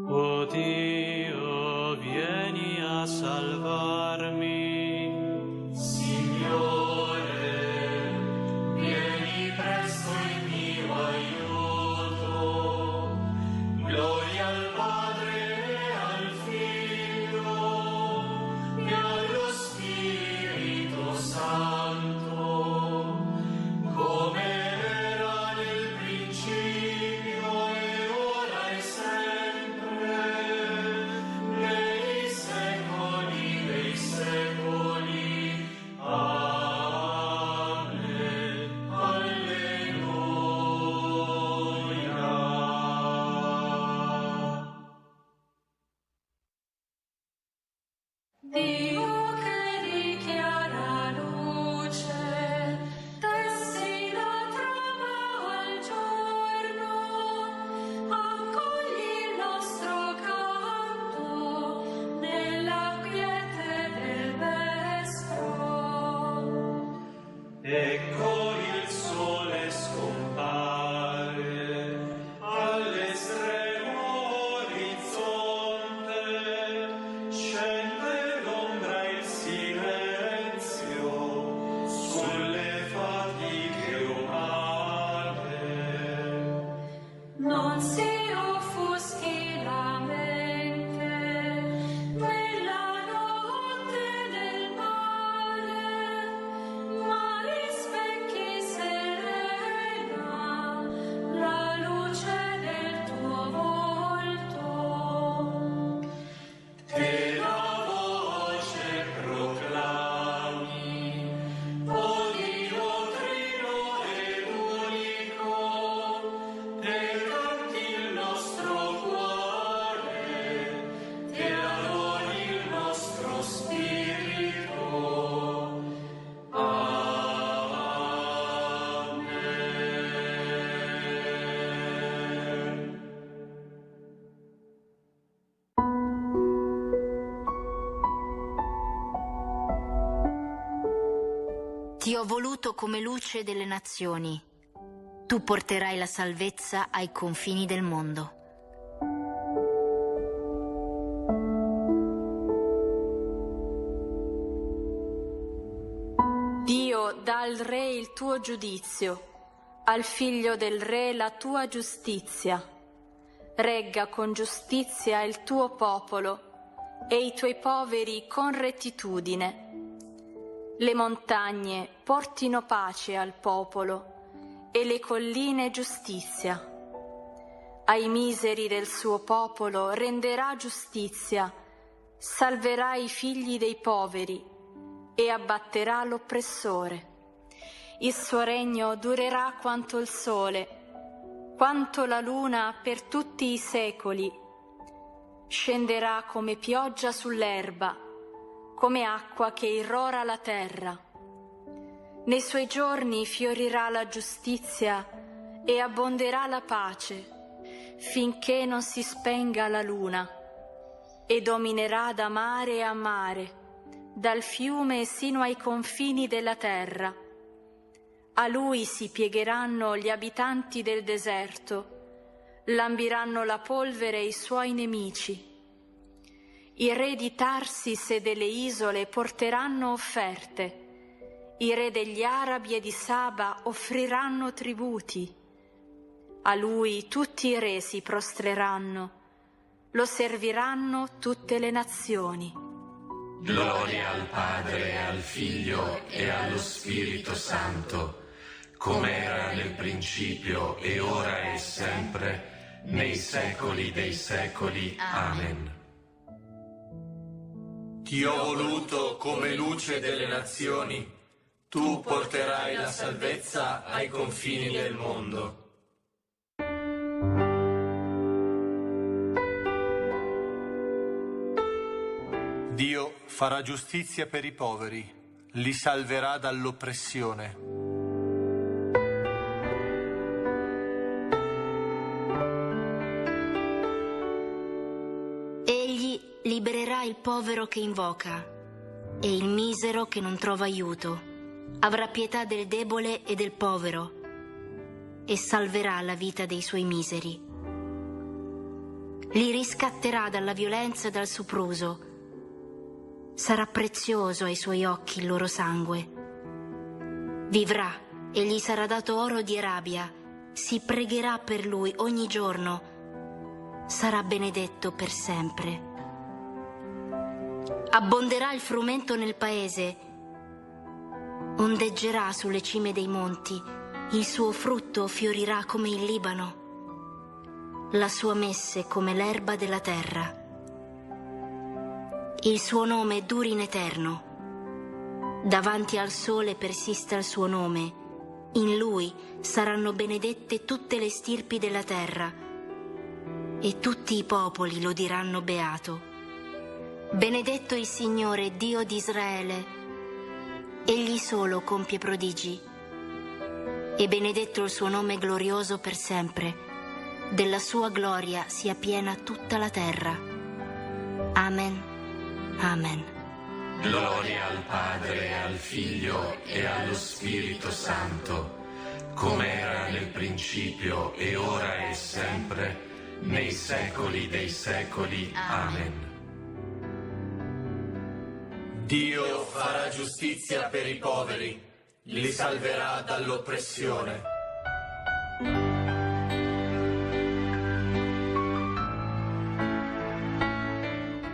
Oh Dio, vieni a salvarmi. Signore, vieni presto in mio aiuto. Gloria al Padre e al Figlio e allo Spirito Santo, come era nel principio e ora e sempre, nei secoli dei secoli. Amen. Alleluia. Dio che dichiara luce, tessi la trama al giorno, accogli il nostro canto nella quiete del vespro. Ecco il sole scompare all'estremo orizzonte, scende l'ombra e il silenzio sulle fatiche umane. Non si offuschi la mente nella notte del mare, ma rispecchi serena la luce del tuo volto. E la voce proclami, o Dio trino ed unico, e canti il nostro cuore, e adori il nostro spirito. Amen. Ti ho voluto come luce delle nazioni. Tu porterai la salvezza ai confini del mondo. Dio dà al re il tuo giudizio, al figlio del re la tua giustizia. Regga con giustizia il tuo popolo e i tuoi poveri con rettitudine. Le montagne portino pace al popolo e le colline giustizia. Ai miseri del suo popolo renderà giustizia, salverà i figli dei poveri e abbatterà l'oppressore. Il suo regno durerà quanto il sole, quanto la luna per tutti i secoli. Scenderà come pioggia sull'erba, come acqua che irrora la terra. Nei suoi giorni fiorirà la giustizia e abbonderà la pace, finché non si spenga la luna, e dominerà da mare a mare, dal fiume sino ai confini della terra. A lui si piegheranno gli abitanti del deserto, lambiranno la polvere i suoi nemici. I re di Tarsis e delle isole porteranno offerte. I re degli Arabi e di Saba offriranno tributi. A lui tutti i re si prostreranno, lo serviranno tutte le nazioni. Gloria al Padre, e al Figlio e allo Spirito Santo, come era nel principio e ora e sempre, nei secoli dei secoli. Amen. Ti ho voluto come luce delle nazioni, tu porterai la salvezza ai confini del mondo. Dio farà giustizia per i poveri, li salverà dall'oppressione. Egli libererà il povero che invoca e il misero che non trova aiuto. Avrà pietà del debole e del povero e salverà la vita dei suoi miseri. Li riscatterà dalla violenza e dal sopruso. Sarà prezioso ai suoi occhi il loro sangue. Vivrà e gli sarà dato oro di Arabia. Si pregherà per lui ogni giorno. Sarà benedetto per sempre. Abbonderà il frumento nel paese. Ondeggerà sulle cime dei monti. Il suo frutto fiorirà come il Libano. La sua messe come l'erba della terra. Il suo nome duri in eterno. Davanti al sole persista il suo nome. In lui saranno benedette tutte le stirpi della terra e tutti i popoli lo diranno beato. Benedetto il Signore, Dio di Israele. Egli solo compie prodigi. E benedetto il suo nome glorioso per sempre. Della sua gloria sia piena tutta la terra. Amen. Amen. Gloria al Padre, e al Figlio e allo Spirito Santo, come era nel principio e ora e sempre, nei secoli dei secoli. Amen. Dio farà giustizia per i poveri, li salverà dall'oppressione.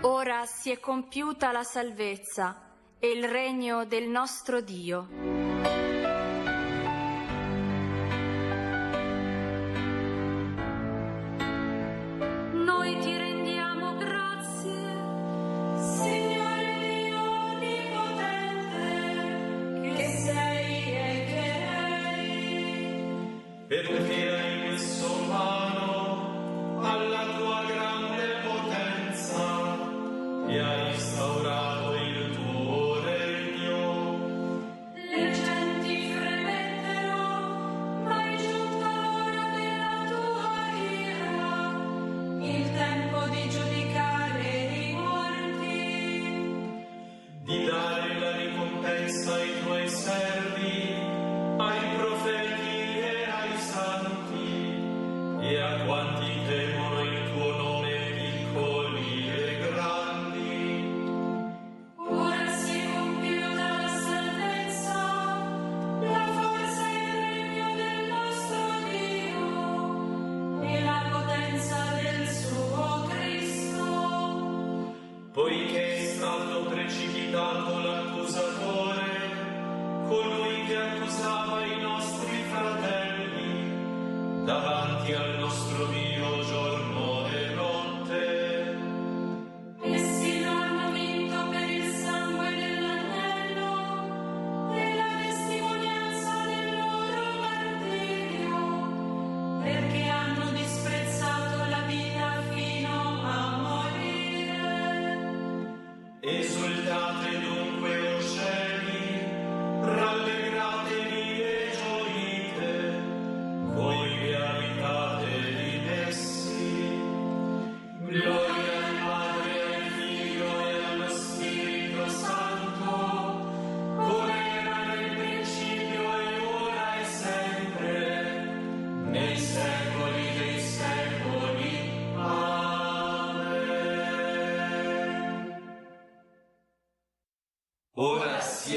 Ora si è compiuta la salvezza e il regno del nostro Dio. Noi ti rendiamo grazie, Signore Dio Onnipotente, che sei e che sei, Perché hai messo mano alla tua grande potenza e hai instaurato il tuo regno. Le genti fremettero, ma è giunta l'ora della tua ira, il tempo di giudicare i morti, Di dare la ricompensa ai tuoi servi, ai profeti e ai santi, e a quanti temono il tuo nome, piccoli e grandi. ora si è compiuta la salvezza, la forza e il regno del nostro Dio e la potenza del suo Cristo. Poiché è stato precipitato l'accusatore, colui che accusava i nostri fratelli, davanti al nostro Dio giorno e notte. Essi lo hanno vinto per il sangue dell'agnello e la testimonianza del loro martirio, perché hanno disprezzato la vita fino a morire. Esultate dunque, o cieli, rallegratevi e gioite, voi che abitate in essi.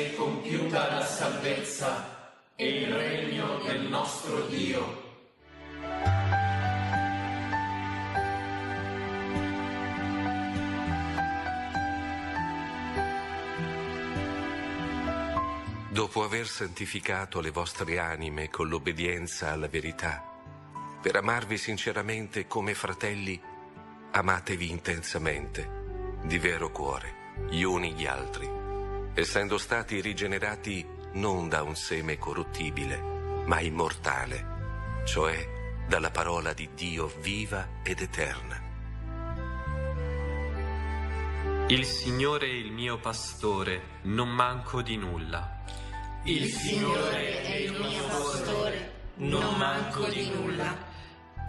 sia compiuta la salvezza e il regno del nostro Dio. Dopo aver santificato le vostre anime con l'obbedienza alla verità, per amarvi sinceramente come fratelli, amatevi intensamente, di vero cuore, gli uni gli altri, essendo stati rigenerati non da un seme corruttibile, ma immortale, cioè dalla parola di Dio viva ed eterna. Il Signore è il mio pastore, non manco di nulla. Il Signore è il mio pastore, non manco di nulla.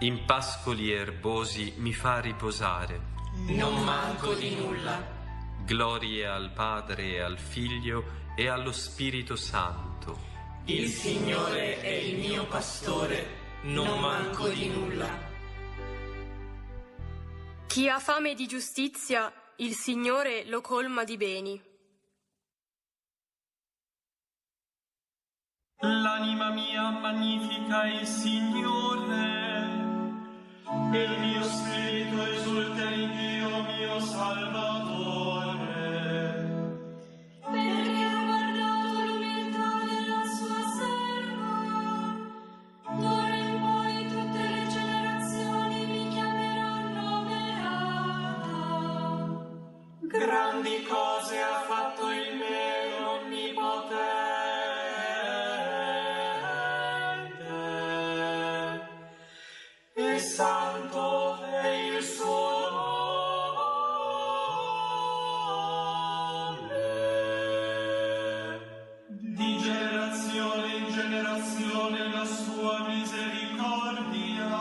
In pascoli erbosi mi fa riposare, non manco di nulla. Gloria al Padre e al Figlio e allo Spirito Santo. Il Signore è il mio pastore, non manco di nulla. Chi ha fame di giustizia, il Signore lo colma di beni. L'anima mia magnifica il Signore, il mio spirito esulta in Dio mio Salvatore. Perché ha guardato l'umiltà della sua serva, d'ora in poi tutte le generazioni mi chiameranno beata. Grandi cose ha fatto il mio onnipotente, e santo è il suo nome. Di generazione in generazione la sua misericordia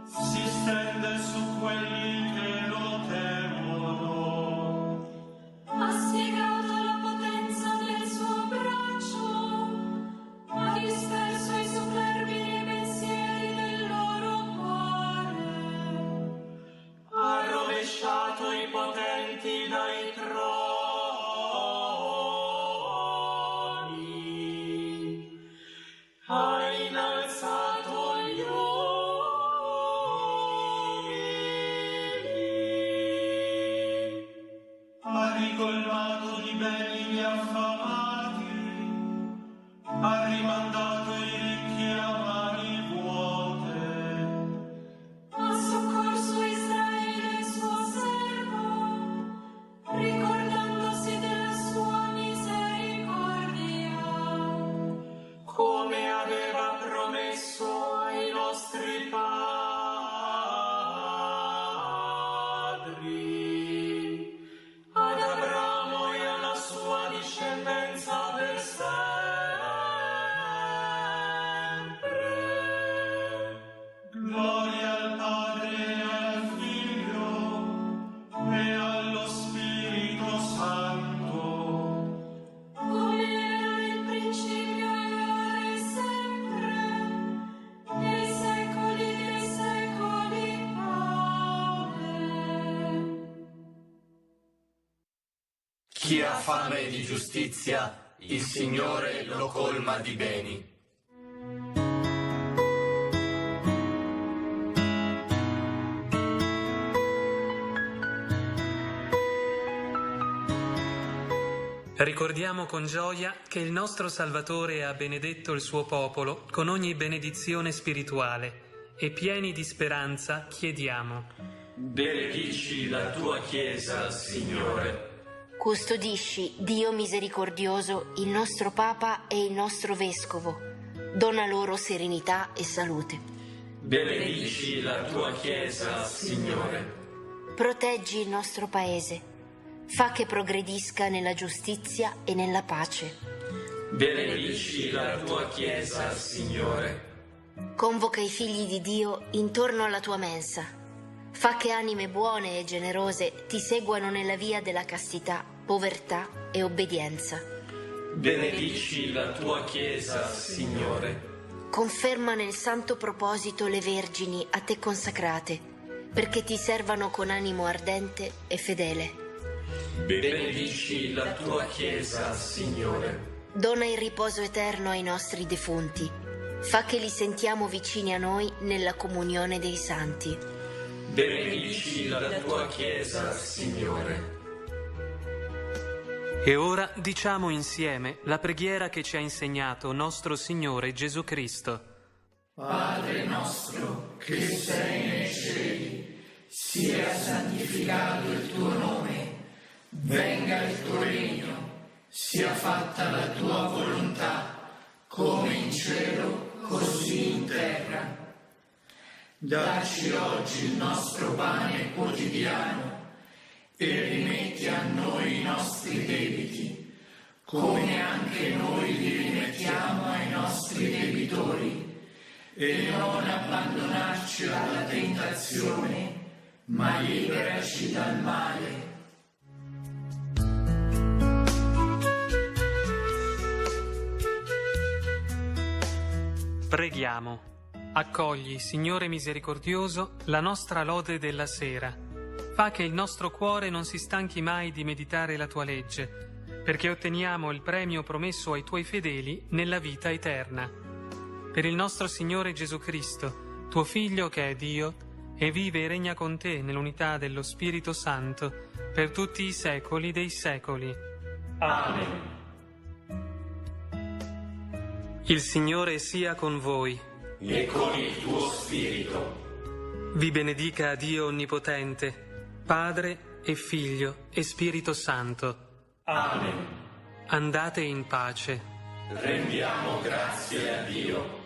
si stende su quelli che lo temono. Ha spiegato la potenza del suo braccio, ha disperso i superbi nei pensieri del loro cuore. Ha rovesciato i potenti dai troni, ha innalzato gli umili, ha ricolmato di beni gli affamati, ha rimandato i ricchi a mani vuote. Ha soccorso Israele il suo servo, ricordandosi della sua misericordia. Come aveva promesso ai nostri padri, ad Abramo e alla sua discendenza per sempre. Gloria al Padre e al Figlio e allo Spirito Santo, Come era nel principio e ora e sempre, nei secoli dei secoli. Amen. Chi ha fame di giustizia, il Signore lo colma di beni. Ricordiamo con gioia che il nostro Salvatore ha benedetto il suo popolo con ogni benedizione spirituale e pieni di speranza chiediamo: Benedici la tua Chiesa, Signore. Custodisci, Dio misericordioso, il nostro Papa e il nostro Vescovo. Dona loro serenità e salute. Benedici la tua Chiesa, Signore. Proteggi il nostro Paese. Fa che progredisca nella giustizia e nella pace. Benedici la tua Chiesa, Signore. Convoca i figli di Dio intorno alla tua mensa. Fa che anime buone e generose ti seguano nella via della castità, povertà e obbedienza. Benedici la tua Chiesa, Signore. Conferma nel santo proposito le vergini a te consacrate, perché ti servano con animo ardente e fedele. Benedici la tua Chiesa, Signore. Dona il riposo eterno ai nostri defunti. Fa che li sentiamo vicini a noi nella comunione dei santi. Benedici la tua Chiesa, Signore. E ora diciamo insieme la preghiera che ci ha insegnato nostro Signore Gesù Cristo. Padre nostro, che sei nei cieli, sia santificato il tuo nome, venga il tuo regno, sia fatta la tua volontà, come in cielo, così in terra. Dacci oggi il nostro pane quotidiano e rimetti a noi i nostri debiti, come anche noi li rimettiamo ai nostri debitori, e non abbandonarci alla tentazione, ma liberaci dal male. Preghiamo. Accogli, Signore misericordioso, la nostra lode della sera. Fa che il nostro cuore non si stanchi mai di meditare la tua legge, perché otteniamo il premio promesso ai tuoi fedeli nella vita eterna. Per il nostro Signore Gesù Cristo, tuo Figlio che è Dio, e vive e regna con te nell'unità dello Spirito Santo, per tutti i secoli dei secoli. Amen. Il Signore sia con voi. E con il tuo spirito. Vi benedica Dio Onnipotente, Padre e Figlio e Spirito Santo. Amen. Andate in pace. Rendiamo grazie a Dio.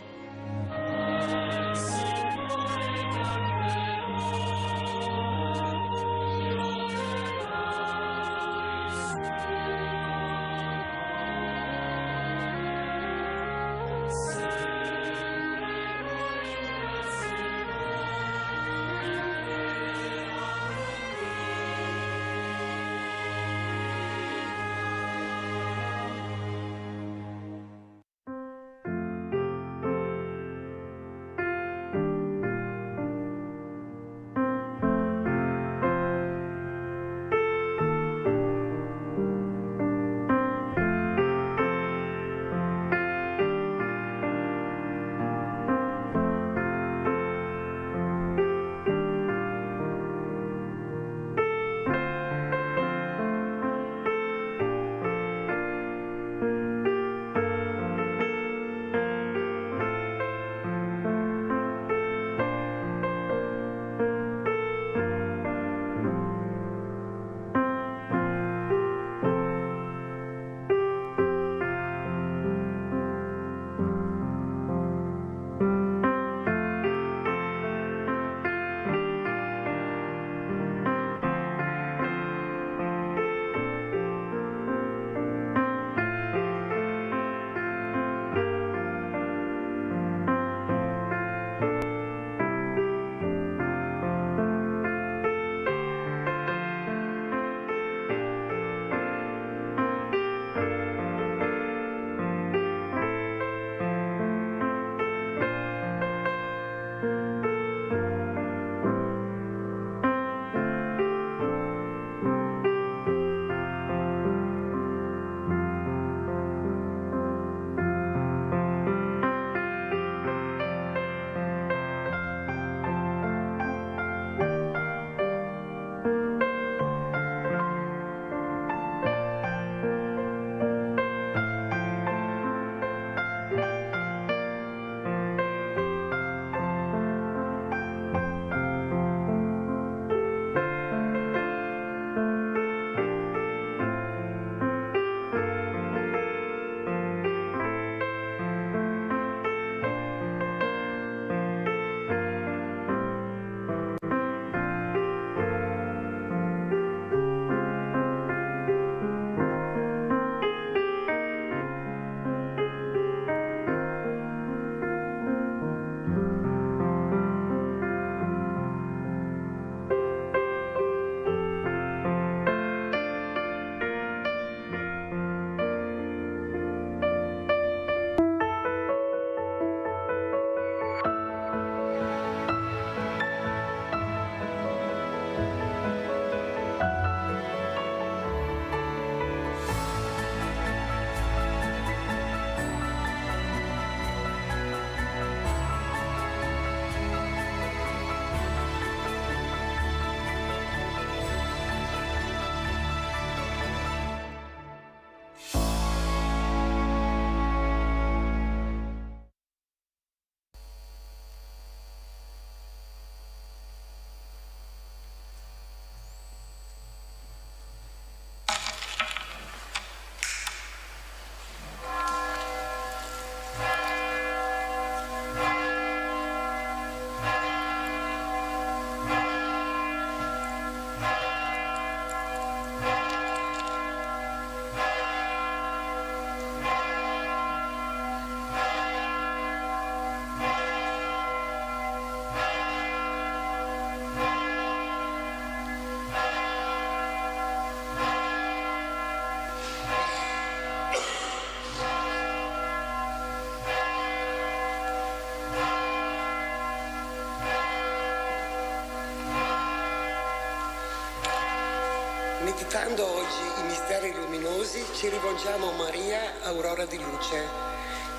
Meditando oggi i misteri luminosi ci rivolgiamo a Maria, aurora di luce.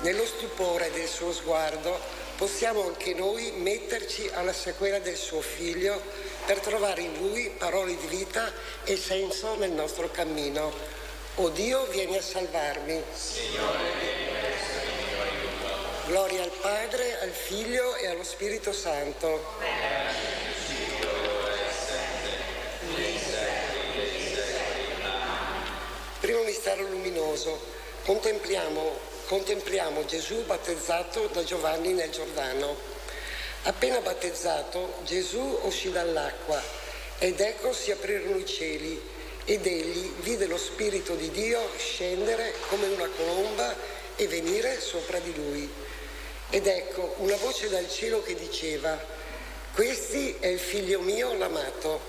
Nello stupore del suo sguardo possiamo anche noi metterci alla sequela del suo figlio per trovare in lui parole di vita e senso nel nostro cammino. O Dio, vieni a salvarmi. Signore, vieni a essere il mio aiuto. Gloria al Padre, al Figlio e allo Spirito Santo. Primo mistero luminoso. Contempliamo Gesù battezzato da Giovanni nel Giordano. Appena battezzato, Gesù uscì dall'acqua ed ecco si aprirono i cieli ed egli vide lo Spirito di Dio scendere come una colomba e venire sopra di lui. Ed ecco una voce dal cielo che diceva: «Questi è il Figlio mio l'amato».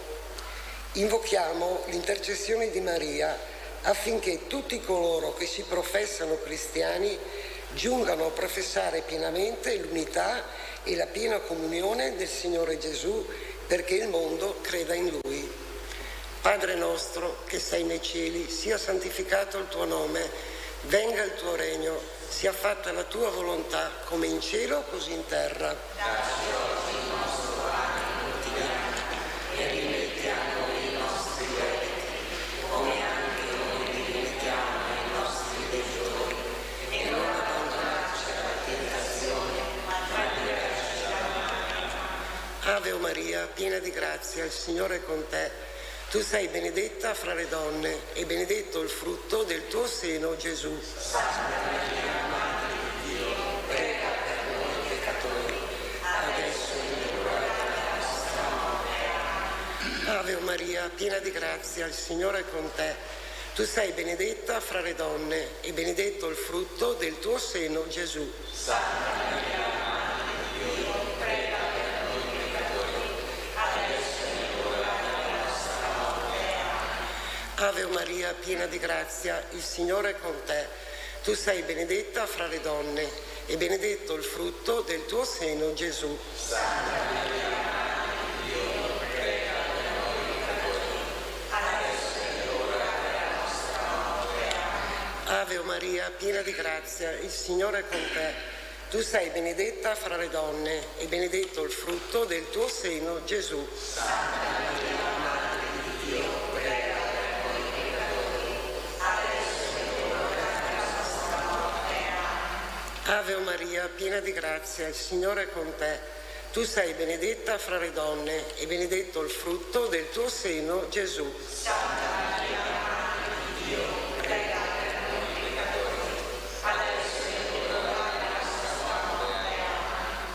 Invochiamo l'intercessione di Maria affinché tutti coloro che si professano cristiani giungano a professare pienamente l'unità e la piena comunione del Signore Gesù, perché il mondo creda in Lui. Padre nostro che sei nei cieli, sia santificato il tuo nome, venga il tuo regno, sia fatta la tua volontà, come in cielo così in terra. Dacci oggi il nostro pane quotidiano e rimetti a noi i nostri debiti, come anche noi rimettiamo ai nostri debitori, e non abbandonarci alla tentazione, ma liberaci dal male. Ave Maria, piena di grazia, il Signore è con te. Tu sei benedetta fra le donne e benedetto il frutto del tuo seno, Gesù. Santa Maria, Madre di Dio, prega per noi peccatori, adesso è l'ora della nostra morte. Ave Maria, piena di grazia, il Signore è con te. Tu sei benedetta fra le donne e benedetto il frutto del tuo seno, Gesù. Santa Maria, Madre di Dio, prega per noi peccatori, adesso è l'ora della nostra morte. Ave Maria, piena di grazia, il Signore è con te. Tu sei benedetta fra le donne e benedetto il frutto del tuo seno, Gesù. Santa Maria, Madre di Dio, prega per noi peccatori, adesso è l'ora della nostra morte. Ave Maria, piena di grazia, il Signore è con te. Tu sei benedetta fra le donne e benedetto il frutto del tuo seno, Gesù. Santa Maria, Madre di Dio, prega per noi peccatori, adesso è l'ora della nostra morte. Ave Maria, piena di grazia, il Signore è con te. Tu sei benedetta fra le donne e benedetto il frutto del tuo seno, Gesù. Santa Maria, Madre di Dio, prega per noi peccatori, adesso è l'ora della nostra morte.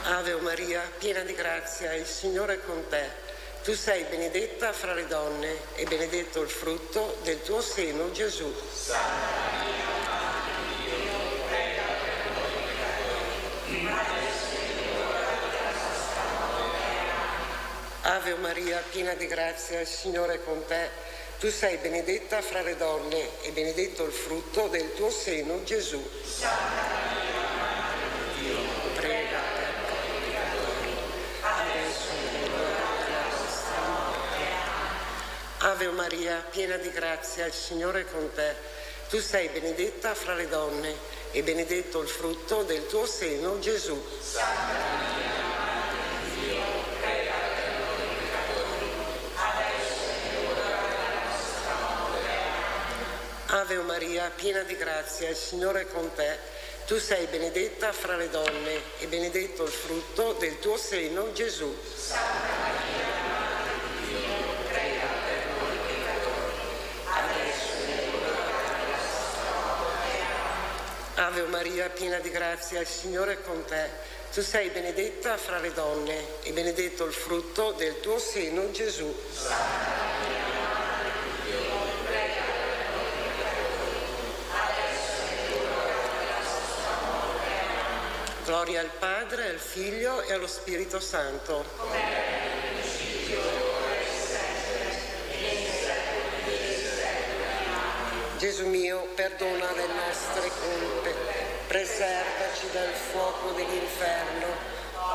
Ave Maria, piena di grazia, il Signore è con te. Tu sei benedetta fra le donne e benedetto il frutto del tuo seno, Gesù. Santa Maria, Madre di Dio, prega per noi peccatori, adesso è l'ora della nostra morte. Ave Maria, piena di grazia, il Signore è con te. Tu sei benedetta fra le donne e benedetto il frutto del tuo seno, Gesù. Santa Maria, Madre di Dio, prega per noi peccatori, adesso è l'ora della nostra morte. Ave Maria, piena di grazia, il Signore è con te. Tu sei benedetta fra le donne e benedetto il frutto del tuo seno, Gesù. Santa Maria, Madre di Dio, prega per noi peccatori, adesso è l'ora della nostra morte. Ave Maria, piena di grazia, il Signore è con te. Tu sei benedetta fra le donne e benedetto il frutto del tuo seno, Gesù. Santa Maria, Madre di Dio, prega per noi peccatori, adesso è l'ora della nostra morte. Ave Maria, piena di grazia, il Signore è con te. Tu sei benedetta fra le donne e benedetto il frutto del tuo seno, Gesù. Santa Maria, Madre di Dio, prega per noi peccatori, adesso è l'ora della nostra morte. Gloria al Padre, al Figlio e allo Spirito Santo. Come era nel principio, ora e sempre, e nei secoli dei secoli. Amen. Gesù mio, perdona le nostre colpe, preservaci dal fuoco dell'inferno,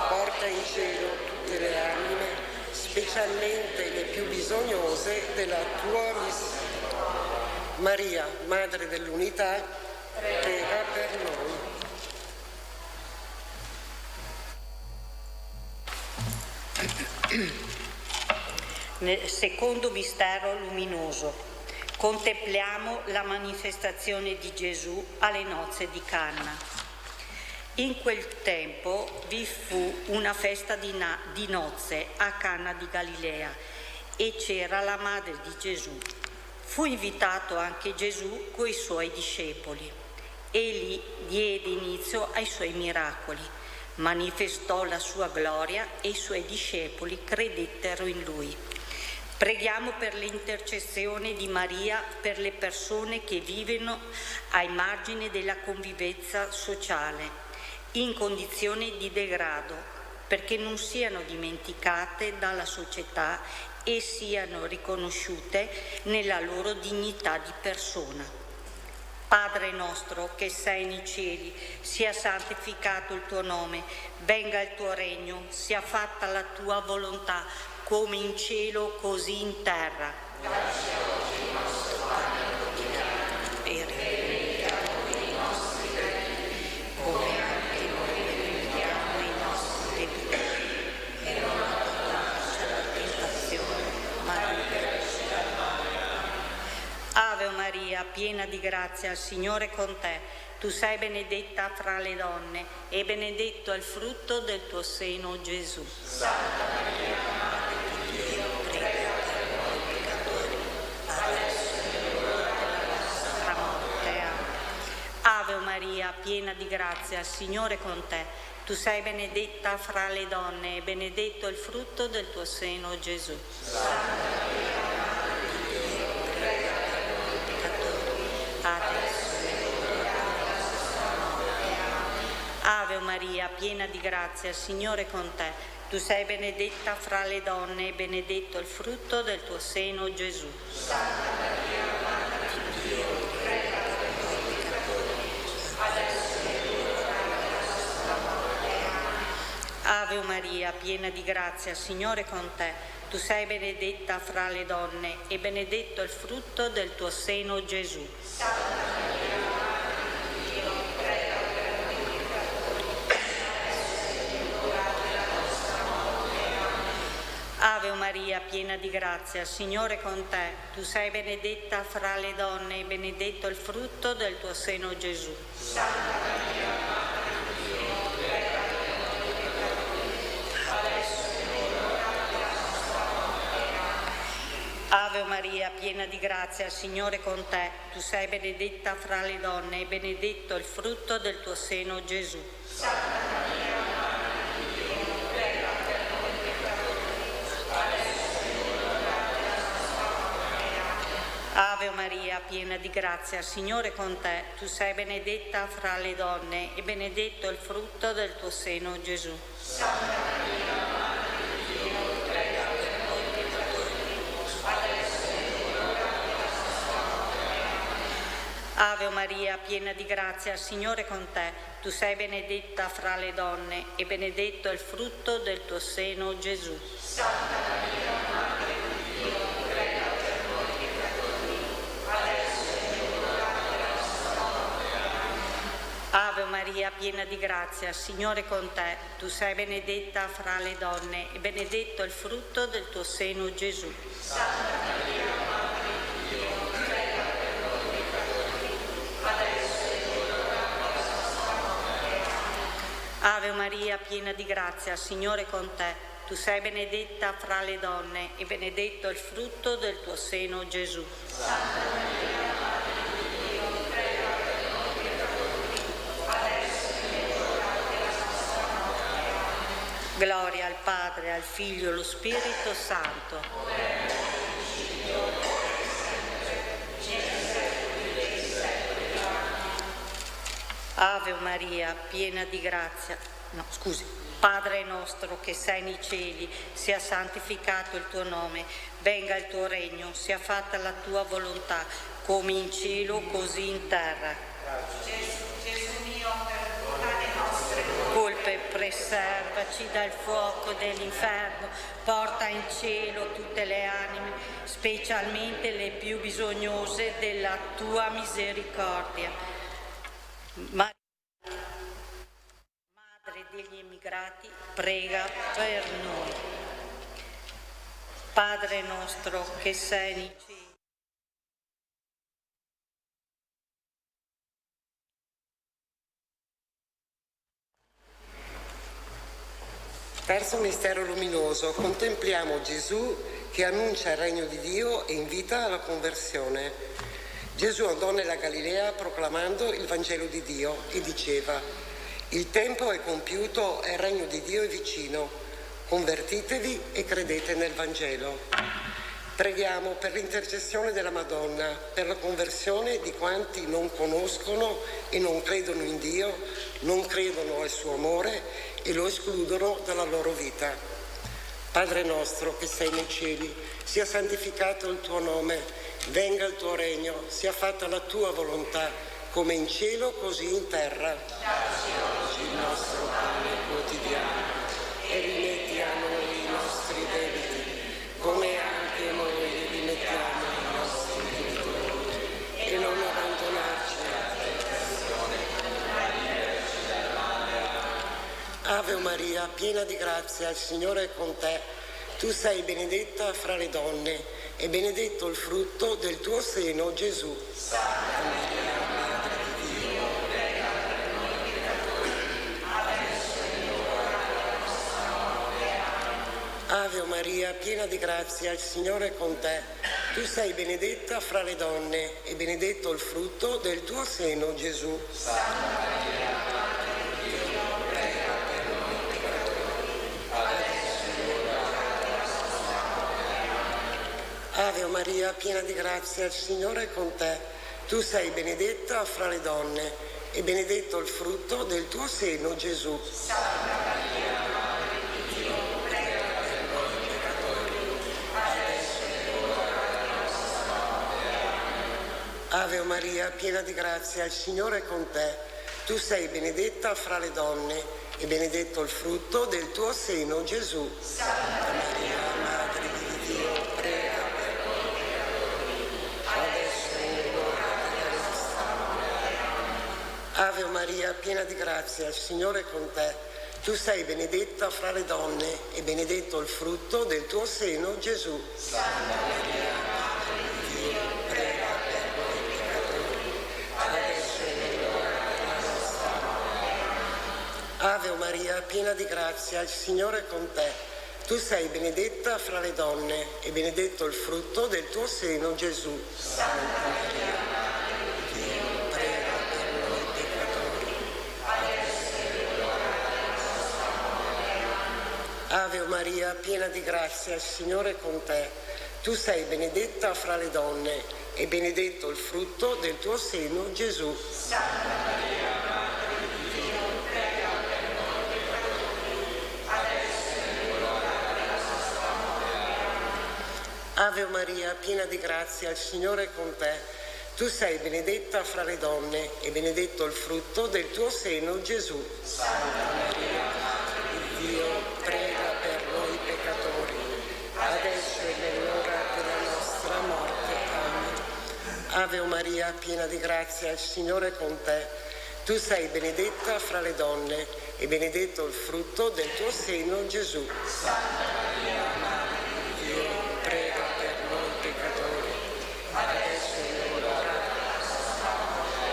porta in cielo tutte le anime, specialmente le più bisognose della tua misericordia. Maria, Madre dell'Unità, prega per noi. Secondo mistero luminoso, contempliamo la manifestazione di Gesù alle nozze di Canna. In quel tempo vi fu una festa di nozze a Canna di Galilea e c'era la madre di Gesù. Fu invitato anche Gesù coi suoi discepoli. Egli diede inizio ai suoi miracoli, manifestò la sua gloria e i suoi discepoli credettero in lui. Preghiamo per l'intercessione di Maria per le persone che vivono ai margini della convivenza sociale, in condizioni di degrado, perché non siano dimenticate dalla società e siano riconosciute nella loro dignità di persona. Padre nostro che sei nei cieli, sia santificato il tuo nome, venga il tuo regno, sia fatta la tua volontà, come in cielo così in terra. Dacci oggi il nostro pane quotidiano e rimetti i nostri debiti, come anche noi rimettiamo i nostri debitori, e non abbandonarci alla tentazione, ma liberaci dal male. Ave Maria, piena di grazia, il Signore è con te. Tu sei benedetta fra le donne, e benedetto è il frutto del tuo seno, Gesù. Santa Maria, Madre di Dio, prega per noi peccatori, adesso è l'ora della nostra morte. Ave Maria, piena di grazia, il Signore è con te. Tu sei benedetta fra le donne, e benedetto è il frutto del tuo seno, Gesù. Santa Maria, Madre di Dio, prega per noi peccatori, adesso. Ave Maria, piena di grazia, il Signore è con te. Tu sei benedetta fra le donne e benedetto il frutto del tuo seno, Gesù. Santa Maria, Madre di Dio, prega per noi peccatori, adesso è l'ora della nostra morte. Ave Maria, piena di grazia, il Signore è con te. Tu sei benedetta fra le donne e benedetto il frutto del tuo seno, Gesù. Santa Maria, Ave Maria, piena di grazia, il Signore è con te. Tu sei benedetta fra le donne e benedetto il frutto del tuo seno, Gesù. Santa Maria, Madre di Dio, prega per noi peccatori, adesso è l'ora della nostra morte. Ave Maria, piena di grazia, il Signore è con te. Tu sei benedetta fra le donne e benedetto il frutto del tuo seno, Gesù. Santa Maria, Ave Maria, piena di grazia, il Signore è con te. Tu sei benedetta fra le donne e benedetto il frutto del tuo seno, Gesù. Santa Maria, Madre di Dio, prega per noi peccatori, adesso è l'ora della nostra morte. Ave Maria, piena di grazia, il Signore è con te. Tu sei benedetta fra le donne e benedetto il frutto del tuo seno, Gesù. Santa Maria, Madre di Dio, prega per noi peccatori, adesso è l'ora della nostra morte. Ave Maria, piena di grazia, il Signore è con te. Tu sei benedetta fra le donne e benedetto il frutto del tuo seno, Gesù. Santa Maria, Madre di Dio, prega per noi peccatori, adesso è l'ora della nostra morte. Ave Maria, piena di grazia, il Signore è con te. Tu sei benedetta fra le donne e benedetto il frutto del tuo seno, Gesù. Santa Maria, Madre di Dio, prega per noi peccatori, adesso è l'ora della nostra morte. Gloria al Padre, al Figlio e allo Spirito Santo. Ave Maria, piena di grazia. Padre nostro che sei nei cieli, sia santificato il tuo nome, venga il tuo regno, sia fatta la tua volontà, come in cielo così in terra. Gesù mio, perdona le nostre colpe, preservaci dal fuoco dell'inferno, porta in cielo tutte le anime, specialmente le più bisognose della tua misericordia. Madre degli immigrati, prega per noi. Padre nostro che sei nei cieli, Terzo mistero luminoso, contempliamo Gesù che annuncia il regno di Dio e invita alla conversione. Gesù andò nella Galilea proclamando il Vangelo di Dio e diceva: il tempo è compiuto e il regno di Dio è vicino, convertitevi e credete nel Vangelo. Preghiamo per l'intercessione della Madonna, per la conversione di quanti non conoscono e non credono in Dio, non credono al suo amore e lo escludono dalla loro vita. Padre nostro che sei nei cieli, sia santificato il tuo nome, venga il tuo regno, sia fatta la tua volontà, come in cielo così in terra. Dacci oggi il nostro pane quotidiano e rimetti a noi i nostri debiti, come anche noi li rimettiamo ai nostri debitori, e non abbandonarci alla tentazione, ma liberaci dal male. Ave Maria, piena di grazia, il Signore è con te. Tu sei benedetta fra le donne e benedetto il frutto del tuo seno, Gesù. Santa Maria, Madre di Dio, prega per noi peccatori, adesso è l'ora della nostra morte. Amen. Ave Maria, piena di grazia, il Signore è con te. Tu sei benedetta fra le donne e benedetto il frutto del tuo seno, Gesù. Santa Maria, Ave Maria, piena di grazia, il Signore è con te. Tu sei benedetta fra le donne e benedetto il frutto del tuo seno, Gesù. Santa Maria, Madre di Dio, prega per noi peccatori, adesso è l'ora della nostra morte. Ave Maria, piena di grazia, il Signore è con te. Tu sei benedetta fra le donne e benedetto il frutto del tuo seno, Gesù. Santa Maria, Madre di Dio, prega. Ave Maria, piena di grazia, il Signore è con te. Tu sei benedetta fra le donne e benedetto il frutto del tuo seno, Gesù. Santa Maria, Madre di Dio, prega per noi peccatori, adesso è l'ora della nostra morte. Ave Maria, piena di grazia, il Signore è con te. Tu sei benedetta fra le donne e benedetto il frutto del tuo seno, Gesù. Santa Maria, Ave Maria, piena di grazia, il Signore è con te. Tu sei benedetta fra le donne e benedetto il frutto del tuo seno, Gesù. Santa Maria, Madre di Dio, prega per noi peccatori, adesso è l'ora della nostra morte. Ave Maria, piena di grazia, il Signore è con te. Tu sei benedetta fra le donne e benedetto il frutto del tuo seno, Gesù. Santa Maria, Madre di Dio, prega per noi peccatori, adesso è l'ora della nostra morte. Amen. Ave Maria, piena di grazia, il Signore è con te. Tu sei benedetta fra le donne e benedetto il frutto del tuo seno, Gesù. Santa Maria, Madre di Dio, prega per noi peccatori, adesso è l'ora della nostra morte.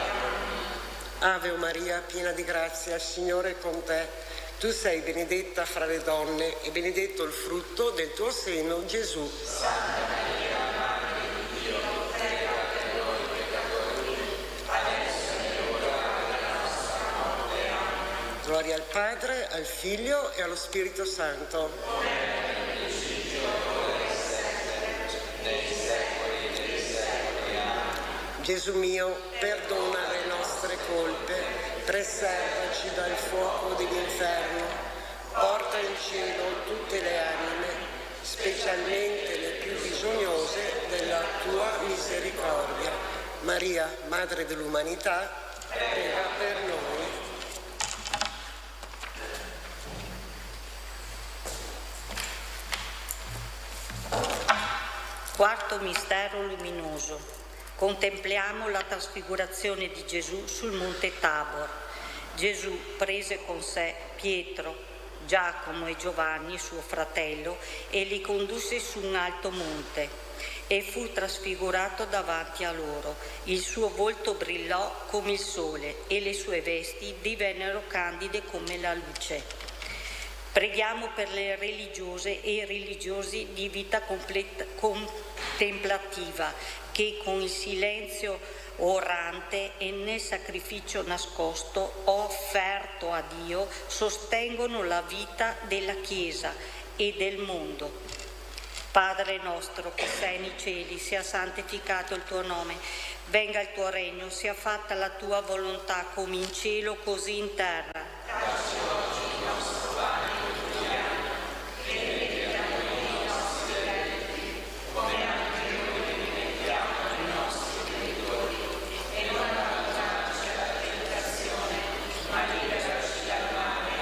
Ave Maria, piena di grazia, il Signore è con te. Tu sei benedetta fra le donne e benedetto il frutto del tuo seno, Gesù. Santa Maria, Madre di Dio, prega per noi peccatori, adesso è l'ora della nostra morte. Amen. Gloria al Padre, al Figlio e allo Spirito Santo. Come era nel principio, ora e sempre, nei secoli dei secoli. Amen. Gesù mio, perdona le nostre colpe, preservaci dal fuoco dell'inferno, porta in cielo tutte le anime, specialmente le più bisognose della tua misericordia. Maria, Madre dell'umanità, prega per noi. Quarto mistero luminoso. Contempliamo la trasfigurazione di Gesù sul monte Tabor. Gesù prese con sé Pietro, Giacomo e Giovanni, suo fratello, e li condusse su un alto monte e fu trasfigurato davanti a loro. Il suo volto brillò come il sole e le sue vesti divennero candide come la luce. Preghiamo per le religiose e i religiosi di vita contemplativa che con il silenzio orante e nel sacrificio nascosto offerto a Dio sostengono la vita della Chiesa e del mondo. Padre nostro che sei nei cieli, sia santificato il tuo nome, venga il tuo regno, sia fatta la tua volontà come in cielo così in terra. Dacci oggi il nostro pane quotidiano e rimetti a noi i nostri debiti, come anche noi rimettiamo ai nostri debitori, e non abbandonarci alla tentazione, ma liberaci dal male.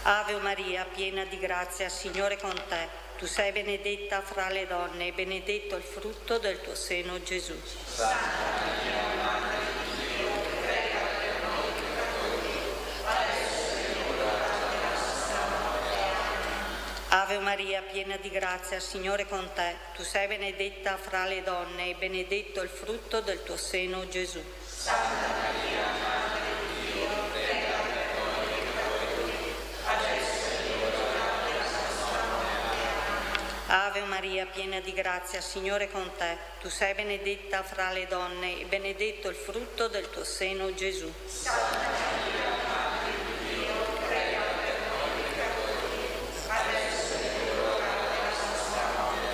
Ave Maria, piena di grazia, Signore è con te. Tu sei benedetta fra le donne e benedetto il frutto del tuo seno, Gesù. Santa Maria, Madre di Dio, prega per noi peccatori, adesso è l'ora della nostra morte. Ave Maria, piena di grazia, Signore è con te. Tu sei benedetta fra le donne e benedetto il frutto del tuo seno, Gesù. Santa Maria, Madre di Dio, prega per noi peccatori, adesso è l'ora della nostra morte. Ave Maria, piena di grazia, Signore è con te. Tu sei benedetta fra le donne e benedetto il frutto del tuo seno, Gesù. Santa Maria, Madre di Dio, prega per noi peccatori, adesso è l'ora della nostra morte.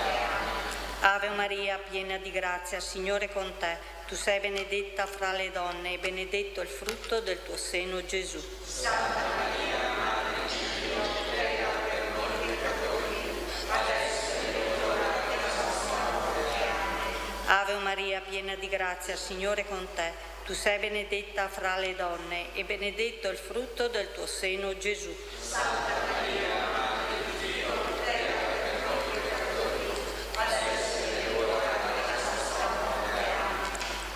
Ave Maria, piena di grazia, Signore è con te. Tu sei benedetta fra le donne e benedetto il frutto del tuo seno, Gesù. Santa Maria, Madre di Dio, prega per noi peccatori, adesso è l'ora della nostra morte. Ave Maria, piena di grazia, Signore è con te. Tu sei benedetta fra le donne e benedetto il frutto del tuo seno, Gesù. Santa Maria, Madre di Dio, prega per noi peccatori, adesso è l'ora della nostra morte.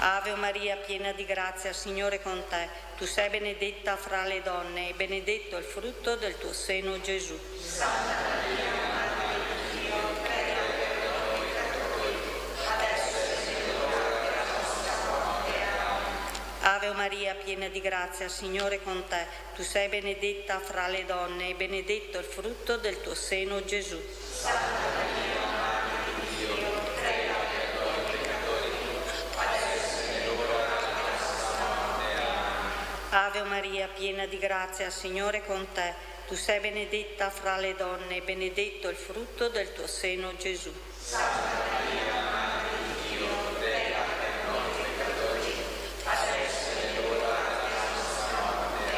Ave Maria, piena di grazia, Signore è con te. Tu sei benedetta fra le donne e benedetto il frutto del tuo seno, Gesù. Santa Maria, Madre di Dio, prega per noi peccatori, adesso è l'ora della nostra morte. Ave Maria, piena di grazia, Signore è con te. Tu sei benedetta fra le donne e benedetto il frutto del tuo seno, Gesù. Santa Maria, Madre di Dio, prega per noi peccatori, adesso è l'ora della nostra morte. Ave Maria, piena di grazia, Signore è con te. Tu sei benedetta fra le donne e benedetto il frutto del tuo seno, Gesù. Santa Maria, Madre di Dio, prega per noi peccatori, adesso è l'ora della nostra morte.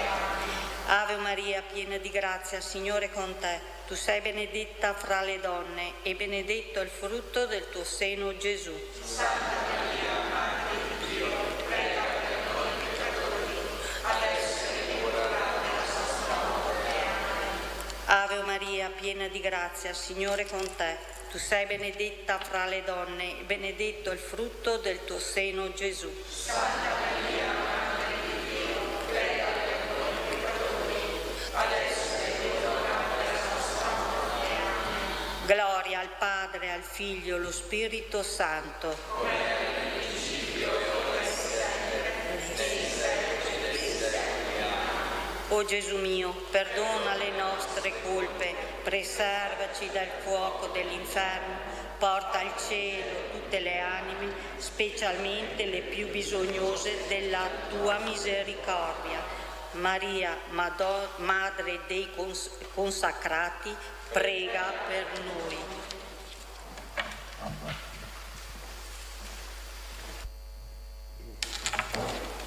Ave Maria, piena di grazia, Signore è con te. Tu sei benedetta fra le donne e benedetto il frutto del tuo seno, Gesù. Santa Maria, Madre di Dio, prega per noi peccatori, adesso è l'ora della nostra morte. Ave Maria, piena di grazia, Signore è con te. Tu sei benedetta fra le donne e benedetto il frutto del tuo seno, Gesù. Santa Maria, Madre di Dio, prega per noi peccatori, adesso è l'ora della nostra morte. Gloria al Padre, al Figlio, allo Spirito Santo. Come era nel principio e ora e sempre. O Gesù mio, perdona le nostre colpe, preservaci dal fuoco dell'inferno, porta al cielo tutte le anime, specialmente le più bisognose della tua misericordia. Maria, Madre dei consacrati, prega per noi.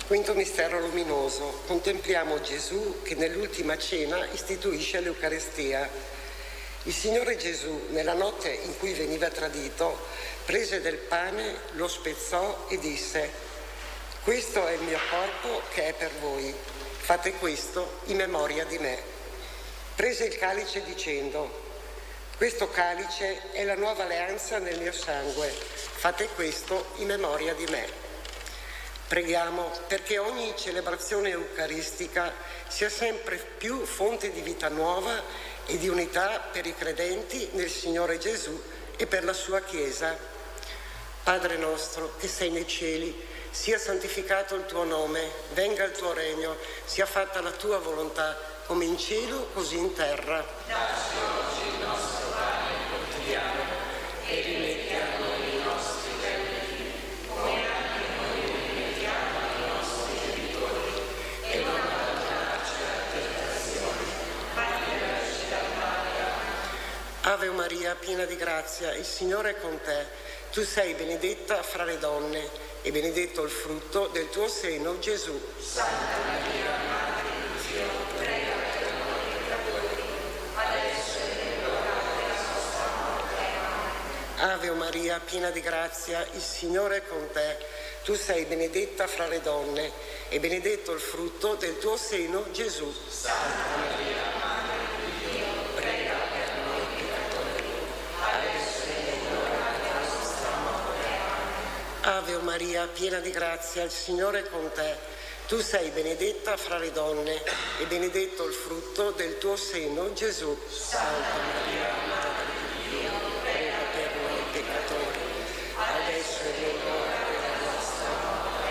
Quinto mistero luminoso. Contempliamo Gesù che nell'ultima cena istituisce l'Eucaristia. Il Signore Gesù, nella notte in cui veniva tradito, prese del pane, lo spezzò e disse: questo è il mio corpo che è per voi. Fate questo in memoria di me. Prese il calice dicendo: Questo calice è la nuova alleanza nel mio sangue. Fate questo in memoria di me. Preghiamo perché ogni celebrazione eucaristica sia sempre più fonte di vita nuova e di unità per i credenti nel Signore Gesù e per la sua Chiesa. Padre nostro che sei nei cieli, sia santificato il tuo nome, venga il tuo regno, sia fatta la tua volontà, come in cielo così in terra. Dacci oggi il nostro pane quotidiano e rimetti a noi i nostri debiti, come anche noi rimettiamo ai nostri debitori, e non abbandonarci alla tentazione, ma liberaci dal male. Ave Maria, piena di grazia, il Signore è con te. Tu sei benedetta fra le donne e benedetto il frutto del tuo seno, Gesù. Santa Maria, Madre di Dio, prega per noi peccatori, adesso è nell'ora della nostra morte. Amen. Ave Maria, piena di grazia, il Signore è con te. Tu sei benedetta fra le donne e benedetto il frutto del tuo seno, Gesù. Santa Maria, Madre di Dio, prega per noi peccatori, adesso è nell'ora della nostra morte. Amen. Ave Maria, piena di grazia, il Signore è con te. Tu sei benedetta fra le donne e benedetto il frutto del tuo seno, Gesù. Santa Maria, Madre di Dio, prega per noi peccatori, adesso è nell'ora della nostra morte.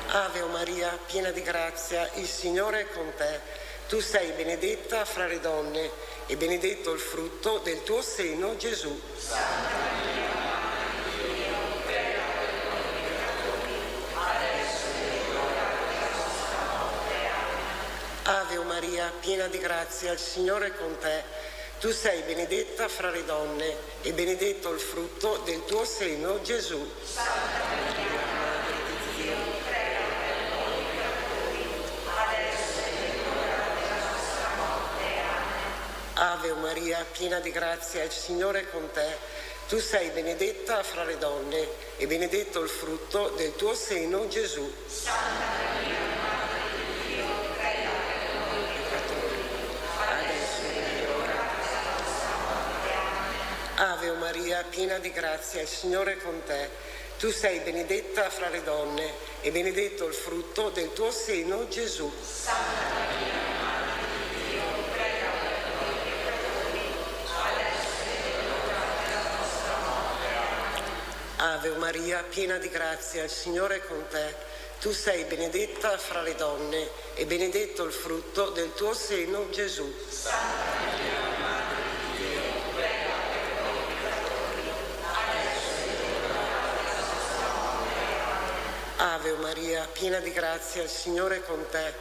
Amen. Ave Maria, piena di grazia, il Signore è con te. Tu sei benedetta fra le donne e benedetto il frutto del tuo seno, Gesù. Santa Maria, Ave Maria, piena di grazia, il Signore è con te. Tu sei benedetta fra le donne e benedetto il frutto del tuo seno, Gesù. Santa Maria, Madre di Dio, prega per noi peccatori, adesso è nell'ora della nostra morte. Amen. Ave Maria, piena di grazia, il Signore è con te. Tu sei benedetta fra le donne e benedetto il frutto del tuo seno, Gesù. Santa Maria, Ave Maria, piena di grazia, il Signore è con te. Tu sei benedetta fra le donne e benedetto il frutto del tuo seno, Gesù. Santa Maria, Madre di Dio, prega per noi peccatori, adesso è nell'ora della nostra morte. Amen. Ave Maria, piena di grazia, il Signore è con te. Tu sei benedetta fra le donne e benedetto il frutto del tuo seno, Gesù. Santa Maria, Madre di Dio, prega per noi peccatori, adesso è nell'ora della nostra morte. Amen. Ave Maria, piena di grazia, il Signore è con te.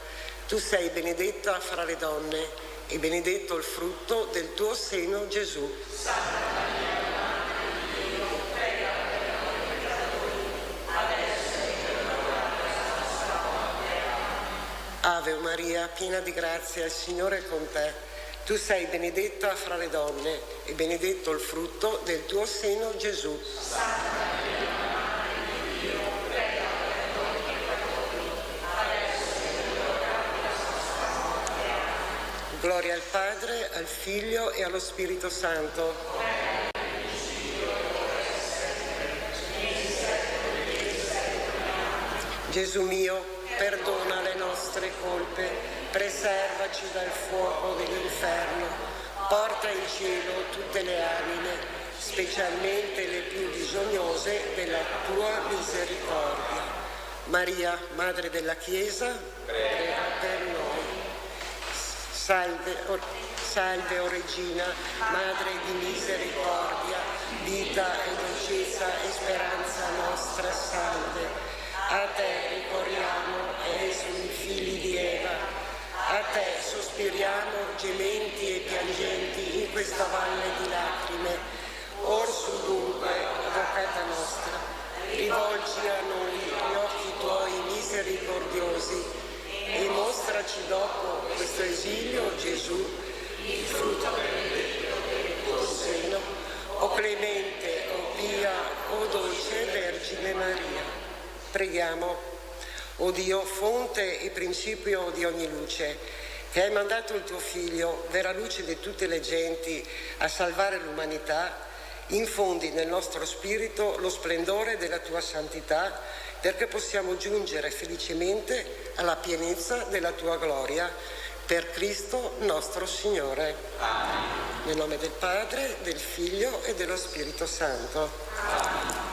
Tu sei benedetta fra le donne e benedetto il frutto del tuo seno, Gesù. Santa Maria, Madre di Dio, prega per noi peccatori, adesso è nell'ora della nostra morte. Amen. Ave Maria, piena di grazia, il Signore è con te. Tu sei benedetta fra le donne e benedetto il frutto del tuo seno, Gesù. Santa Maria, Madre di Dio, prega per noi peccatori, adesso è nell'ora della nostra morte. Amen. Gloria al Padre, al Figlio e allo Spirito Santo. Gesù mio, perdona le nostre colpe, preservaci dal fuoco dell'inferno, porta in cielo tutte le anime, specialmente le più bisognose della tua misericordia. Maria, Madre della Chiesa, prega per noi. Salve, o Regina, Madre di misericordia, vita e dolcezza e speranza nostra, salve. A te ricorriamo, esuli figli di Eva, a te sospiriamo, gementi e piangenti in questa valle di lacrime. Orsu dunque, avvocata nostra, rivolgi a noi gli occhi tuoi misericordiosi e mostraci dopo questo esilio, Gesù, il frutto del tuo seno, o clemente, o pia, o dolce Vergine Maria. Preghiamo. O Dio, fonte e principio di ogni luce, che hai mandato il tuo Figlio, vera luce di tutte le genti, a salvare l'umanità, infondi nel nostro spirito lo splendore della tua santità, perché possiamo giungere felicemente alla pienezza della tua gloria, per Cristo nostro Signore. Amen. Nel nome del Padre, del Figlio e dello Spirito Santo. Amen.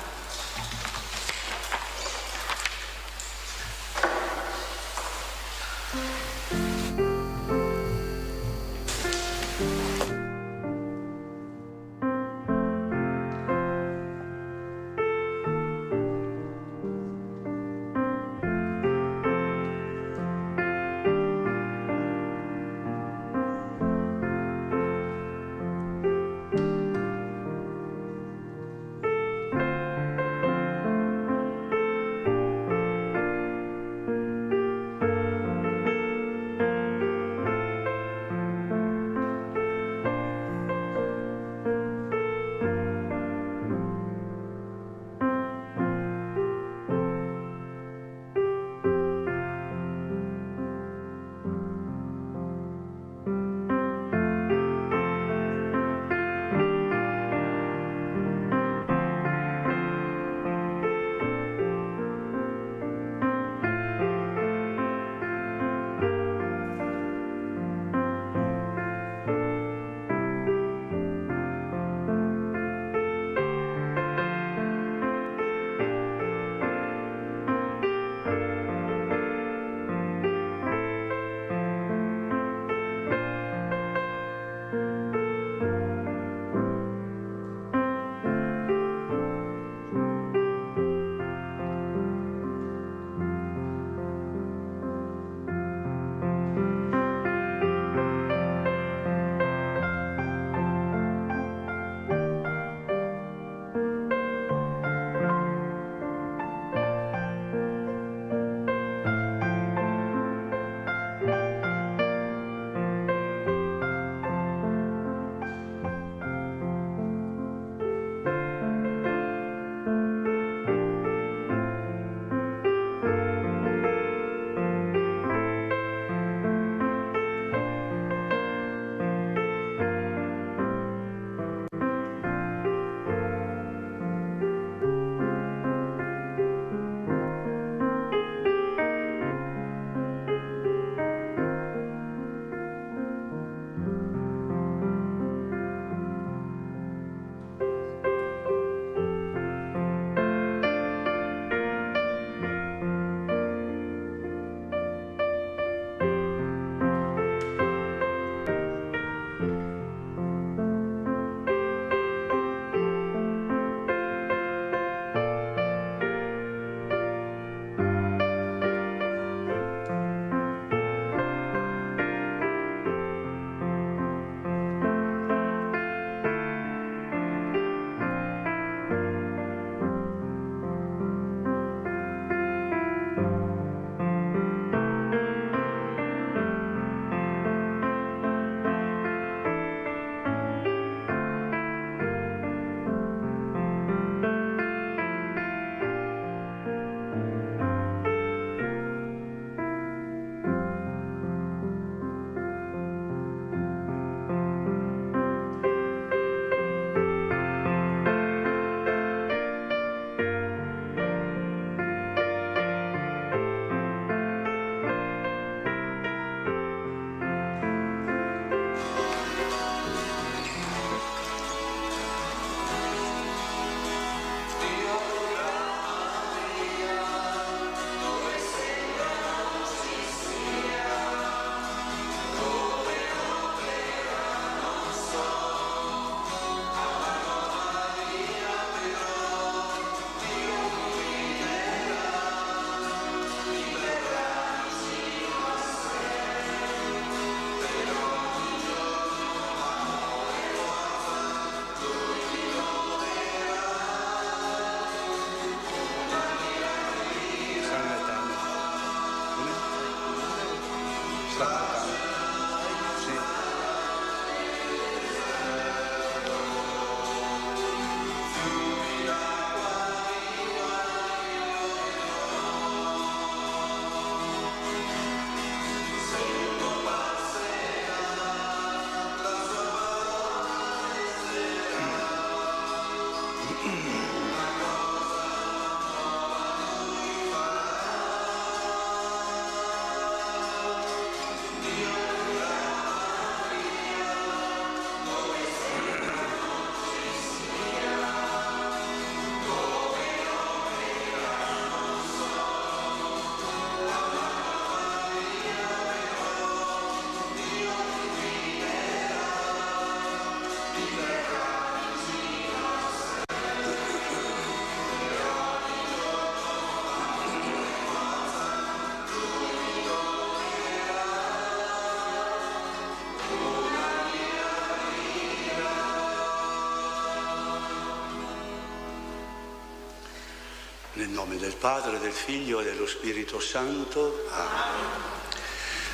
nome del Padre, del Figlio e dello Spirito Santo. Amen.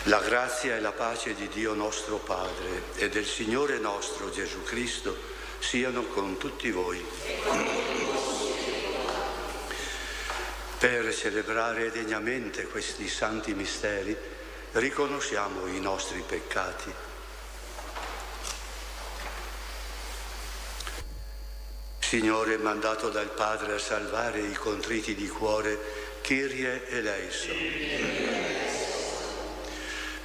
La grazia e la pace di Dio nostro Padre e del Signore nostro Gesù Cristo siano con tutti voi. Per celebrare degnamente questi santi misteri, riconosciamo i nostri peccati. Signore, mandato dal Padre a salvare i contriti di cuore, Kyrie eleison.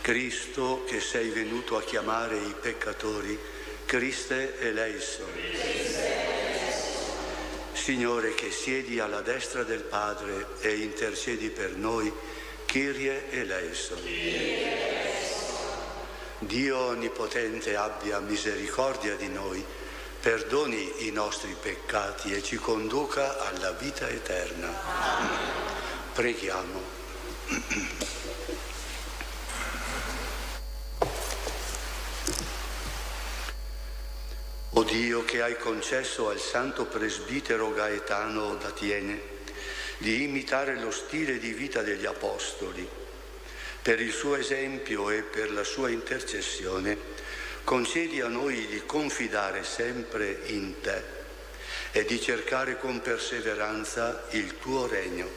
Cristo, che sei venuto a chiamare i peccatori, Christe eleison. Signore, che siedi alla destra del Padre e intercedi per noi, Kyrie eleison. Dio Onnipotente abbia misericordia di noi, perdoni i nostri peccati e ci conduca alla vita eterna. Amen. Preghiamo. O Dio, che hai concesso al santo presbitero Gaetano da Tiene di imitare lo stile di vita degli Apostoli, per il suo esempio e per la sua intercessione, concedi a noi di confidare sempre in Te e di cercare con perseveranza il Tuo regno.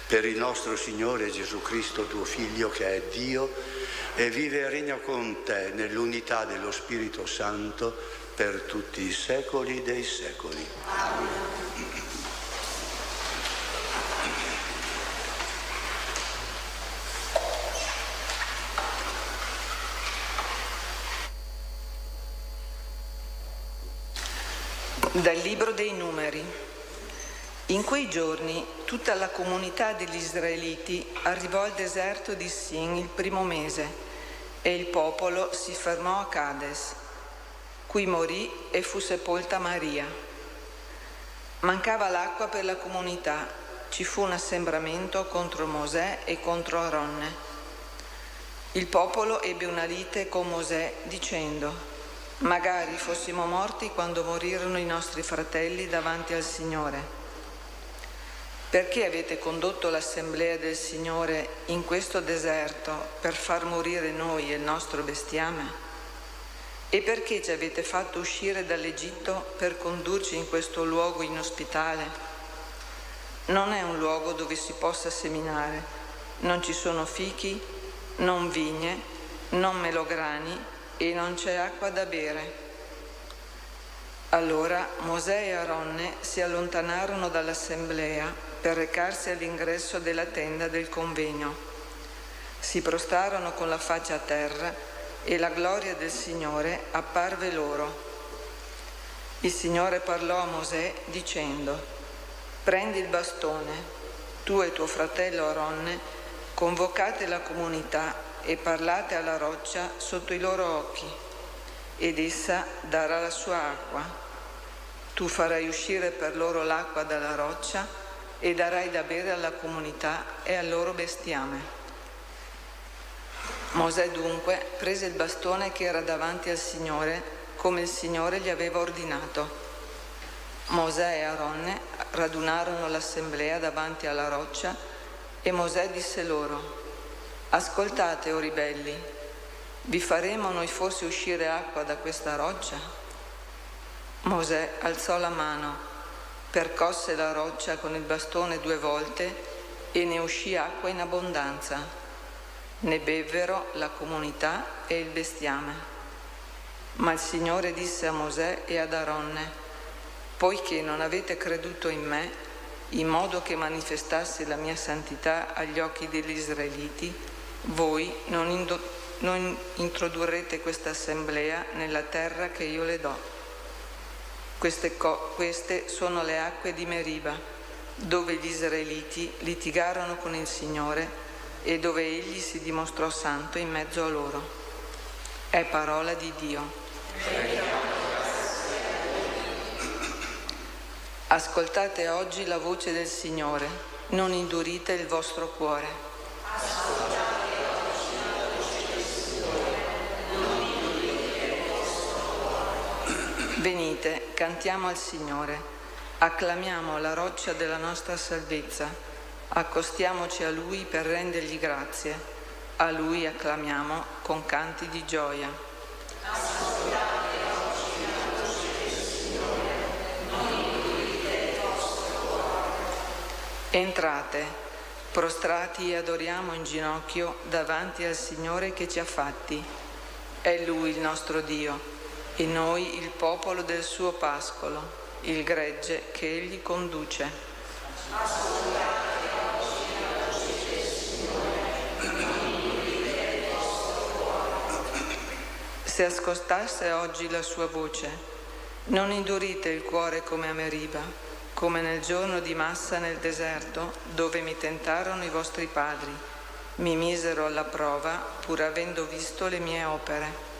Per il nostro Signore Gesù Cristo, Tuo Figlio, che è Dio e vive e regna con Te nell'unità dello Spirito Santo per tutti i secoli dei secoli. Amen. Dal Libro dei Numeri. In quei giorni tutta la comunità degli Israeliti arrivò al deserto di Sin il primo mese e il popolo si fermò a Cades. Qui morì e fu sepolta Maria. Mancava l'acqua per la comunità, ci fu un assembramento contro Mosè e contro Aronne. Il popolo ebbe una lite con Mosè dicendo: magari fossimo morti quando morirono i nostri fratelli davanti al Signore. Perché avete condotto l'assemblea del Signore in questo deserto per far morire noi e il nostro bestiame? E perché ci avete fatto uscire dall'Egitto per condurci in questo luogo inospitale? Non è un luogo dove si possa seminare, non ci sono fichi, non vigne, non melograni, e non c'è acqua da bere. Allora Mosè e Aronne si allontanarono dall'assemblea per recarsi all'ingresso della tenda del convegno. Si prostarono con la faccia a terra e la gloria del Signore apparve loro. Il Signore parlò a Mosè dicendo: prendi il bastone, tu e tuo fratello Aronne, convocate la comunità e parlate alla roccia sotto i loro occhi, ed essa darà la sua acqua. Tu farai uscire per loro l'acqua dalla roccia e darai da bere alla comunità e al loro bestiame. Mosè dunque prese il bastone che era davanti al Signore, come il Signore gli aveva ordinato. Mosè e Aronne radunarono l'assemblea davanti alla roccia e Mosè disse loro: ascoltate, o ribelli, vi faremo noi forse uscire acqua da questa roccia? Mosè alzò la mano, percosse la roccia con il bastone 2 volte e ne uscì acqua in abbondanza. Ne bevvero la comunità e il bestiame. Ma il Signore disse a Mosè e ad Aronne: poiché non avete creduto in me, in modo che manifestassi la mia santità agli occhi degli Israeliti, voi non introdurrete questa assemblea nella terra che io le do. Queste sono le acque di Meriba, dove gli Israeliti litigarono con il Signore e dove Egli si dimostrò santo in mezzo a loro. È parola di Dio. Ascoltate oggi la voce del Signore, non indurite il vostro cuore. Venite, cantiamo al Signore, Acclamiamo la roccia della nostra salvezza, accostiamoci a Lui per rendergli grazie, a Lui acclamiamo con canti di gioia. Entrate, prostrati e adoriamo in ginocchio davanti al Signore che ci ha fatti. È Lui il nostro Dio e noi il popolo del suo pascolo, il gregge che Egli conduce. Se ascoltasse oggi la sua voce, non indurite il cuore come a Meriba, come nel giorno di Massa nel deserto, dove mi tentarono i vostri padri, mi misero alla prova pur avendo visto le mie opere.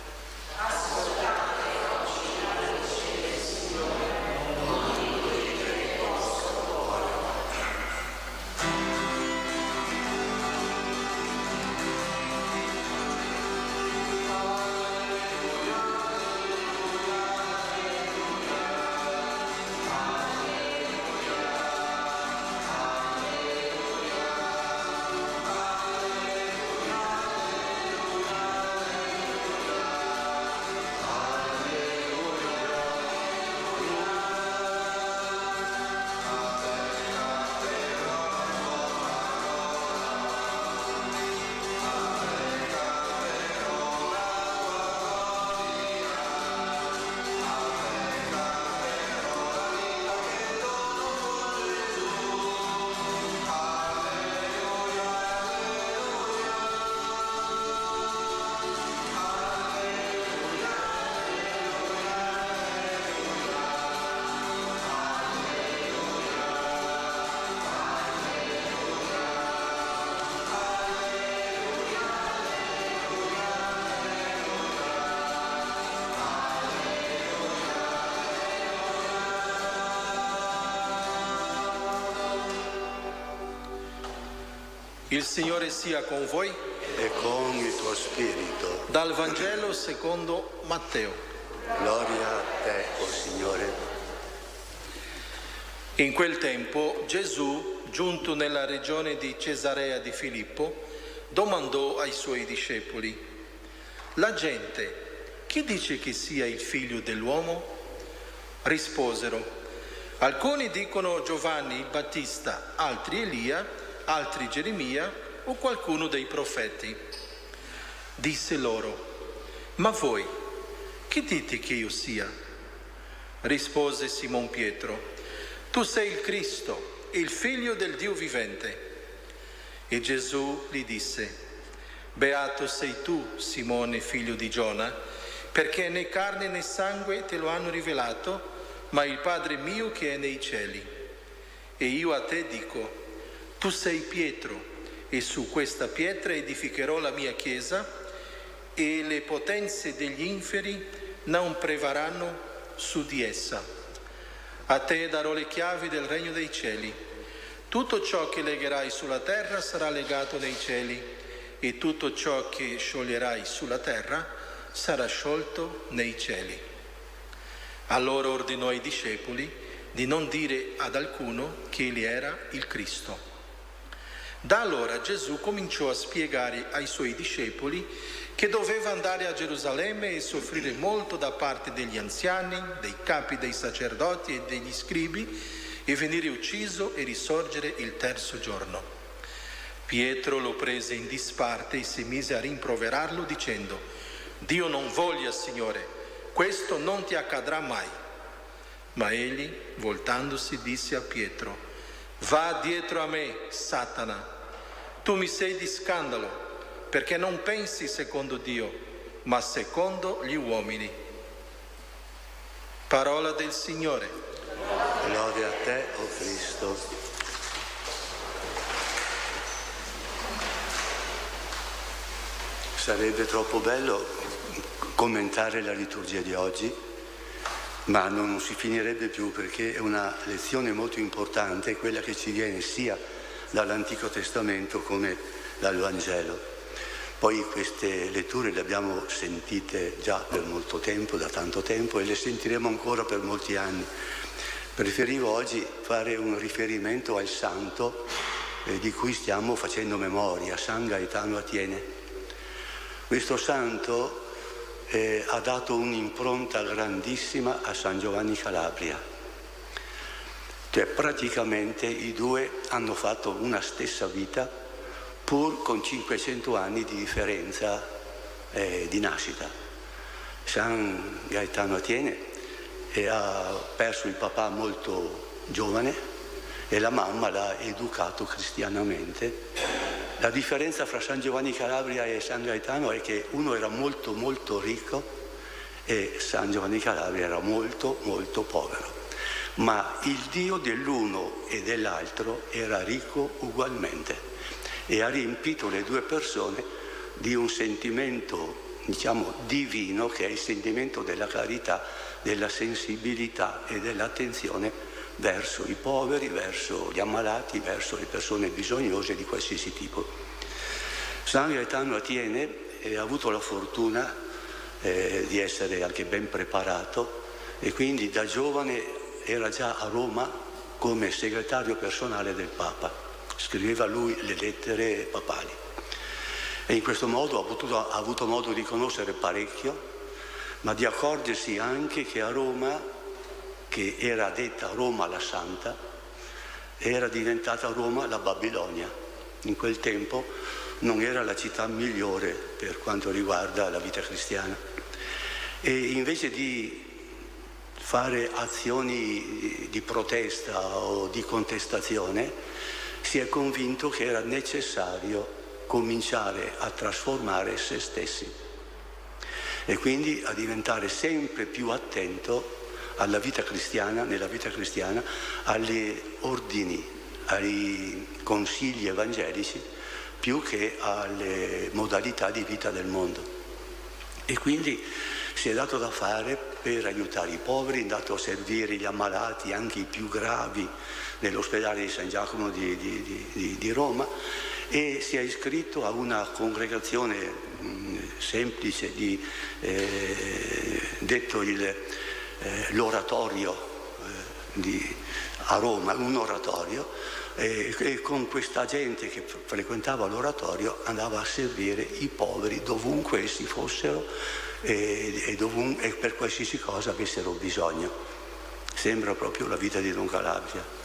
Il Signore sia con voi e con il tuo spirito. Dal Vangelo secondo Matteo. Gloria a te, o Signore. In quel tempo Gesù, giunto nella regione di Cesarea di Filippo, domandò ai suoi discepoli: la gente, chi dice che sia il figlio dell'uomo? Risposero: alcuni dicono Giovanni il Battista, altri Elia, altri Geremia o qualcuno dei profeti. Disse loro: ma voi, chi dite che io sia? Rispose Simon Pietro: tu sei il Cristo, il figlio del Dio vivente. E Gesù gli disse: beato sei tu, Simone, figlio di Giona, perché né carne né sangue te lo hanno rivelato, ma il Padre mio che è nei cieli. E io a te dico: tu sei Pietro, e su questa pietra edificherò la mia chiesa, e le potenze degli inferi non prevarranno su di essa. A te darò le chiavi del regno dei cieli. Tutto ciò che legherai sulla terra sarà legato nei cieli, e tutto ciò che scioglierai sulla terra sarà sciolto nei cieli. Allora ordinò ai discepoli di non dire ad alcuno che egli era il Cristo. Da allora Gesù cominciò a spiegare ai suoi discepoli che doveva andare a Gerusalemme e soffrire molto da parte degli anziani, dei capi dei sacerdoti e degli scribi, e venire ucciso e risorgere il terzo giorno. Pietro lo prese in disparte e si mise a rimproverarlo dicendo: Dio non voglia, Signore, questo non ti accadrà mai. Ma egli, voltandosi, disse a Pietro: va dietro a me, Satana, tu mi sei di scandalo, perché non pensi secondo Dio, ma secondo gli uomini. Parola del Signore. Gloria a te, o Cristo. Sarebbe troppo bello commentare la liturgia di oggi, ma non si finirebbe più, perché è una lezione molto importante, quella che ci viene sia dall'Antico Testamento come dal Vangelo. Poi queste letture le abbiamo sentite già per molto tempo, da tanto tempo, e le sentiremo ancora per molti anni. Preferivo oggi fare un riferimento al santo di cui stiamo facendo memoria, San Gaetano Atiene. Questo santo ha dato un'impronta grandissima a San Giovanni Calabria. Cioè, praticamente i due hanno fatto una stessa vita, pur con 500 anni di differenza di nascita. San Gaetano Atiene ha perso il papà molto giovane e la mamma l'ha educato cristianamente. La differenza fra San Giovanni Calabria e San Gaetano è che uno era molto molto ricco e San Giovanni Calabria era molto molto povero, ma il Dio dell'uno e dell'altro era ricco ugualmente e ha riempito le due persone di un sentimento, diciamo, divino, che è il sentimento della carità, della sensibilità e dell'attenzione verso i poveri, verso gli ammalati, verso le persone bisognose di qualsiasi tipo. San Gaetano Atiene ha avuto la fortuna di essere anche ben preparato e quindi da giovane era già a Roma come segretario personale del Papa. Scriveva lui le lettere papali e in questo modo ha avuto modo di conoscere parecchio, ma di accorgersi anche che a Roma, che era detta Roma la Santa, era diventata Roma la Babilonia. In quel tempo non era la città migliore per quanto riguarda la vita cristiana. E invece di fare azioni di protesta o di contestazione, si è convinto che era necessario cominciare a trasformare se stessi e quindi a diventare sempre più attento alla vita cristiana, nella vita cristiana, alle ordini, ai consigli evangelici, più che alle modalità di vita del mondo. E quindi si è dato da fare per aiutare i poveri, è andato a servire gli ammalati, anche i più gravi, nell'ospedale di San Giacomo di Roma, e si è iscritto a una congregazione semplice detto l'oratorio a Roma, un oratorio, e con questa gente che frequentava l'oratorio andava a servire i poveri dovunque essi fossero e per qualsiasi cosa avessero bisogno. Sembra proprio la vita di Don Calabria.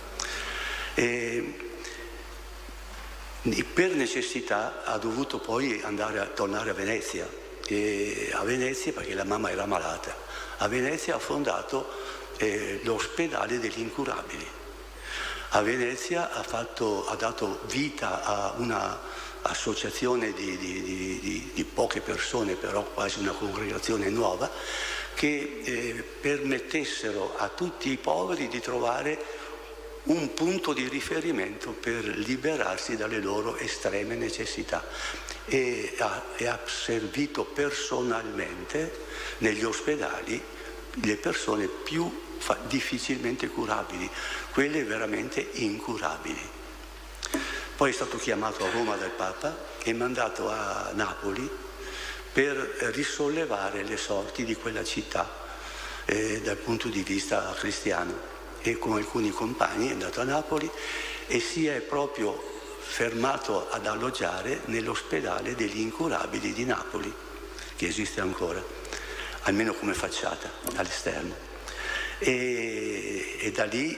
Per necessità ha dovuto poi tornare a Venezia, perché la mamma era malata. A Venezia ha fondato l'ospedale degli incurabili. A Venezia ha dato vita a una associazione di poche persone, però quasi una congregazione nuova, che permettessero a tutti i poveri di trovare un punto di riferimento per liberarsi dalle loro estreme necessità e ha servito personalmente negli ospedali le persone più difficilmente curabili, quelle veramente incurabili. Poi è stato chiamato a Roma dal Papa e mandato a Napoli per risollevare le sorti di quella città dal punto di vista cristiano. E con alcuni compagni è andato a Napoli e si è proprio fermato ad alloggiare nell'ospedale degli incurabili di Napoli, che esiste ancora, almeno come facciata all'esterno. E da lì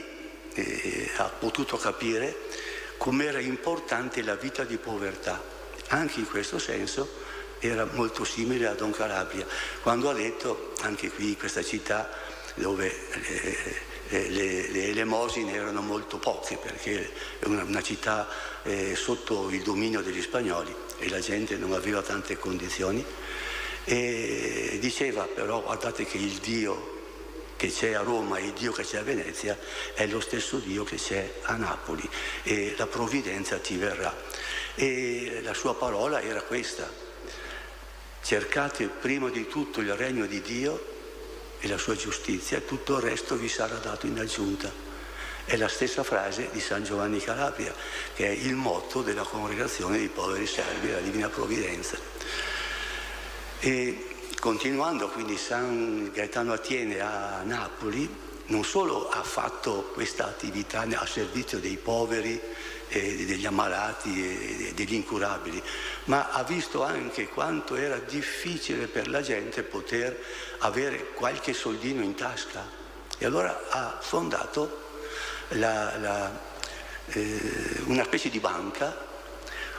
ha potuto capire com'era importante la vita di povertà. Anche in questo senso era molto simile a Don Calabria, quando ha detto, anche qui in questa città dove le elemosine erano molto poche, perché è una città sotto il dominio degli spagnoli e la gente non aveva tante condizioni, e diceva però: guardate che il Dio che c'è a Roma e il Dio che c'è a Venezia è lo stesso Dio che c'è a Napoli e la provvidenza ti verrà. E la sua parola era questa: cercate prima di tutto il regno di Dio e la sua giustizia, e tutto il resto vi sarà dato in aggiunta. È la stessa frase di San Giovanni Calabria, che è il motto della congregazione dei poveri servi della Divina Provvidenza. E continuando, quindi, San Gaetano Atiene a Napoli non solo ha fatto questa attività a servizio dei poveri, degli ammalati e degli incurabili, ma ha visto anche quanto era difficile per la gente poter avere qualche soldino in tasca, e allora ha fondato una specie di banca,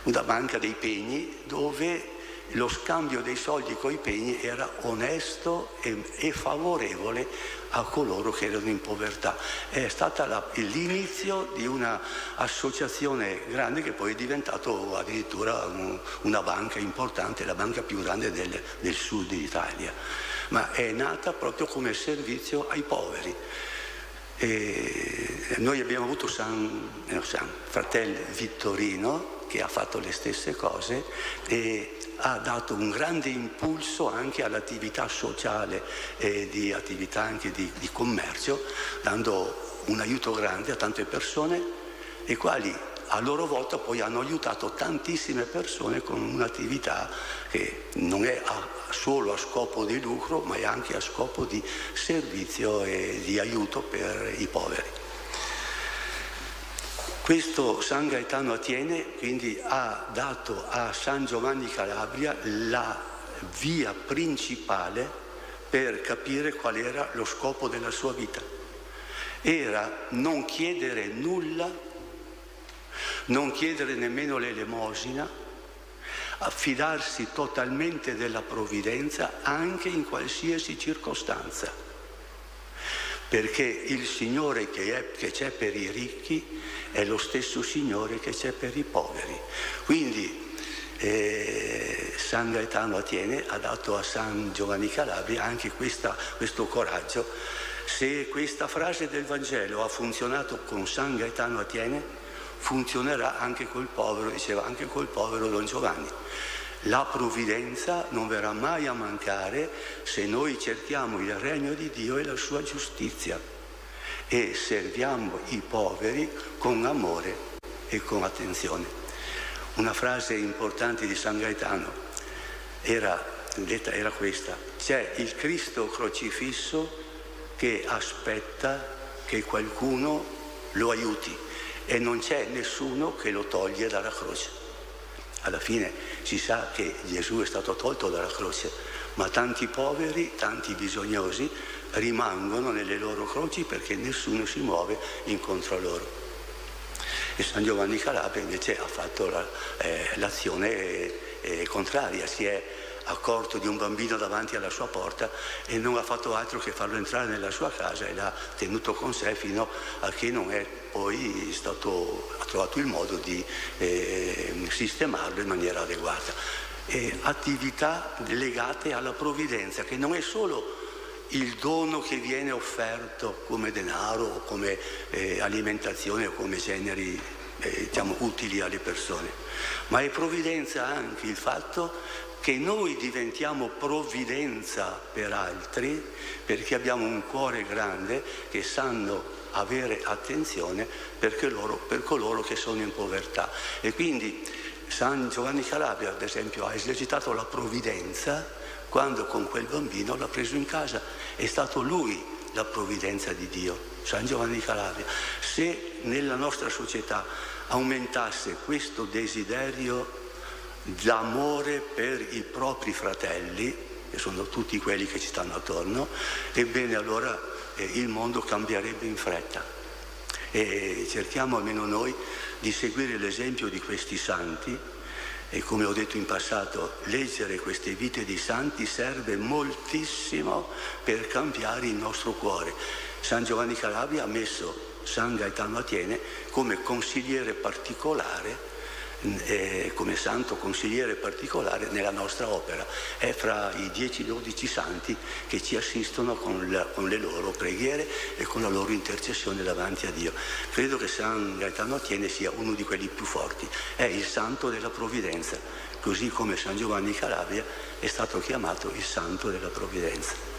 una banca dei pegni, dove lo scambio dei soldi coi pegni era onesto e favorevole a coloro che erano in povertà. È stata l'inizio di una associazione grande che poi è diventato addirittura una banca importante, la banca più grande del sud Italia, ma è nata proprio come servizio ai poveri. E noi abbiamo avuto fratello Vittorino, che ha fatto le stesse cose e ha dato un grande impulso anche all'attività sociale e di attività anche di commercio, dando un aiuto grande a tante persone, i quali a loro volta poi hanno aiutato tantissime persone con un'attività che non è solo a scopo di lucro, ma è anche a scopo di servizio e di aiuto per i poveri. Questo San Gaetano Atiene quindi ha dato a San Giovanni Calabria la via principale per capire qual era lo scopo della sua vita. Era non chiedere nulla, non chiedere nemmeno l'elemosina, affidarsi totalmente della provvidenza anche in qualsiasi circostanza, perché il Signore che c'è per i ricchi è lo stesso Signore che c'è per i poveri. Quindi San Gaetano Atiene ha dato a San Giovanni Calabria anche questo coraggio. Se questa frase del Vangelo ha funzionato con San Gaetano Atiene, funzionerà anche col povero, diceva anche col povero Don Giovanni. La provvidenza non verrà mai a mancare se noi cerchiamo il regno di Dio e la sua giustizia e serviamo i poveri con amore e con attenzione. Una frase importante di San Gaetano era questa: c'è il Cristo crocifisso che aspetta che qualcuno lo aiuti e non c'è nessuno che lo toglie dalla croce. Alla fine si sa che Gesù è stato tolto dalla croce, ma tanti poveri, tanti bisognosi rimangono nelle loro croci perché nessuno si muove incontro a loro. E San Giovanni Calabria invece ha fatto l'azione contraria, si è accorto di un bambino davanti alla sua porta e non ha fatto altro che farlo entrare nella sua casa e l'ha tenuto con sé fino a che non è poi ha trovato il modo di sistemarlo in maniera adeguata. Attività legate alla provvidenza, che non è solo il dono che viene offerto come denaro o come alimentazione o come generi utili alle persone, ma è provvidenza anche il fatto che noi diventiamo provvidenza per altri perché abbiamo un cuore grande, che sanno avere attenzione per coloro che sono in povertà. E quindi San Giovanni Calabria, ad esempio, ha esercitato la provvidenza quando con quel bambino l'ha preso in casa. È stato lui la provvidenza di Dio, San Giovanni Calabria. Se nella nostra società aumentasse questo desiderio d'amore per i propri fratelli, che sono tutti quelli che ci stanno attorno, ebbene allora il mondo cambierebbe in fretta. E cerchiamo almeno noi di seguire l'esempio di questi santi, e come ho detto in passato, leggere queste vite di santi serve moltissimo per cambiare il nostro cuore. San Giovanni Calabria ha messo San Gaetano Atiene come consigliere particolare, come santo consigliere particolare nella nostra opera. È fra i 10-12 santi che ci assistono con le loro preghiere e con la loro intercessione davanti a Dio. Credo che San Gaetano Atiene sia uno di quelli più forti, è il santo della provvidenza, così come San Giovanni Calabria è stato chiamato il santo della provvidenza.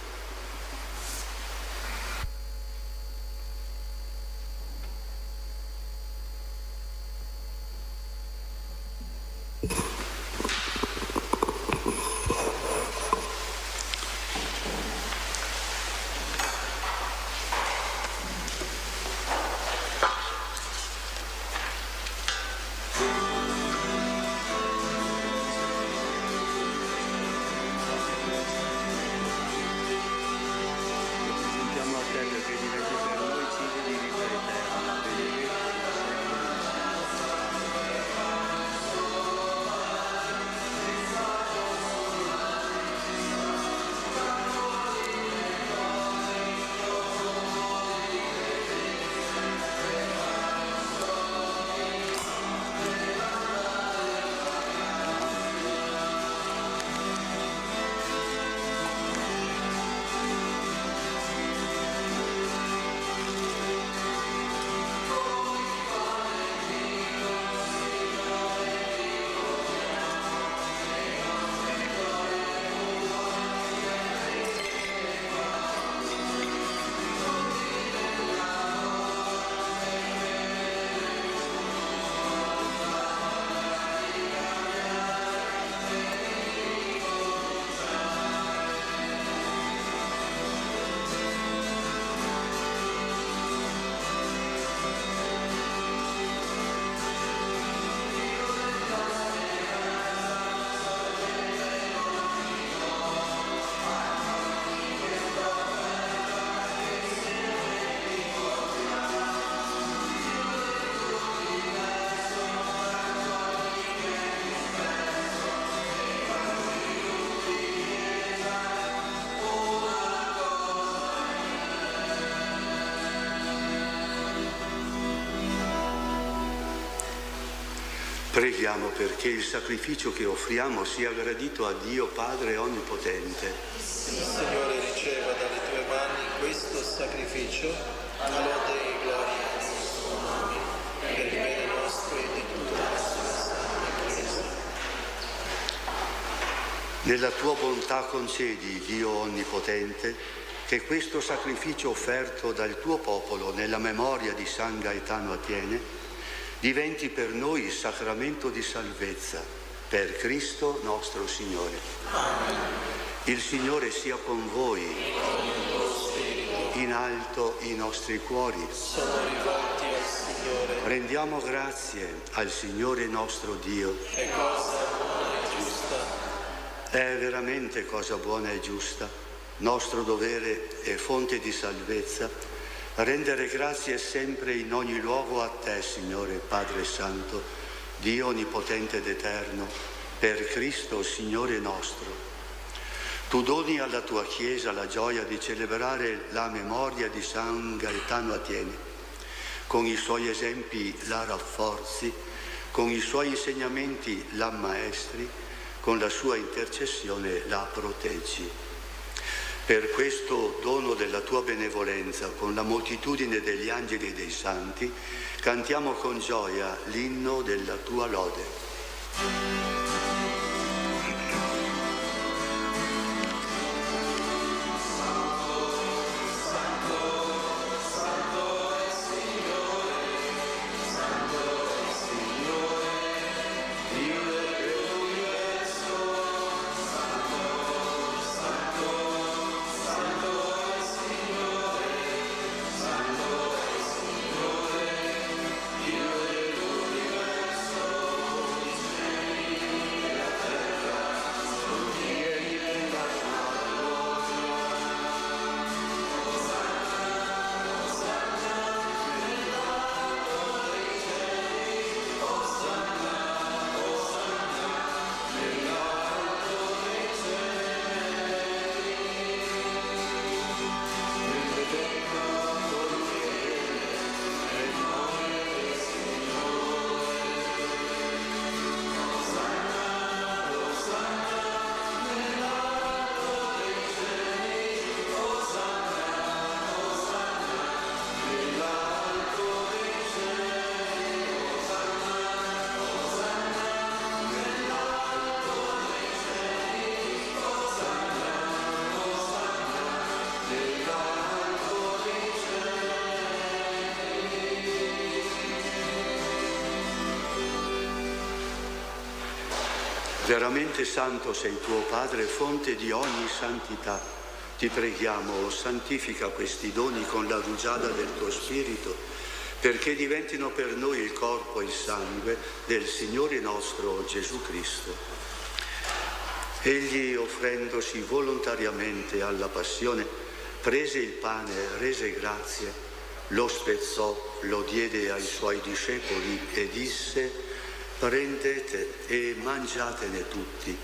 Preghiamo perché il sacrificio che offriamo sia gradito a Dio Padre Onnipotente. Il Signore riceva dalle tue mani questo sacrificio, a lode e gloria del suo nome, per il bene nostro e di tutta la sua santa Chiesa. Nella tua bontà concedi, Dio Onnipotente, che questo sacrificio offerto dal tuo popolo nella memoria di San Gaetano Atiene diventi per noi il sacramento di salvezza, per Cristo nostro Signore. Amen. Il Signore sia con voi. In alto i nostri cuori. Sono rivolti al Signore. Rendiamo grazie al Signore nostro Dio. È cosa buona e giusta. È veramente cosa buona e giusta, nostro dovere e fonte di salvezza, rendere grazie sempre in ogni luogo a te, Signore Padre Santo, Dio Onnipotente ed Eterno, per Cristo Signore nostro. Tu doni alla tua Chiesa la gioia di celebrare la memoria di San Gaetano Atiene. Con i suoi esempi la rafforzi, con i suoi insegnamenti la ammaestri, con la sua intercessione la proteggi. Per questo dono della tua benevolenza, con la moltitudine degli angeli e dei santi, cantiamo con gioia l'inno della tua lode. Veramente santo sei tuo Padre, fonte di ogni santità. Ti preghiamo, santifica questi doni con la rugiada del tuo Spirito, perché diventino per noi il corpo e il sangue del Signore nostro Gesù Cristo. Egli, offrendosi volontariamente alla passione, prese il pane, rese grazie, lo spezzò, lo diede ai suoi discepoli e disse: prendete e mangiatene tutti,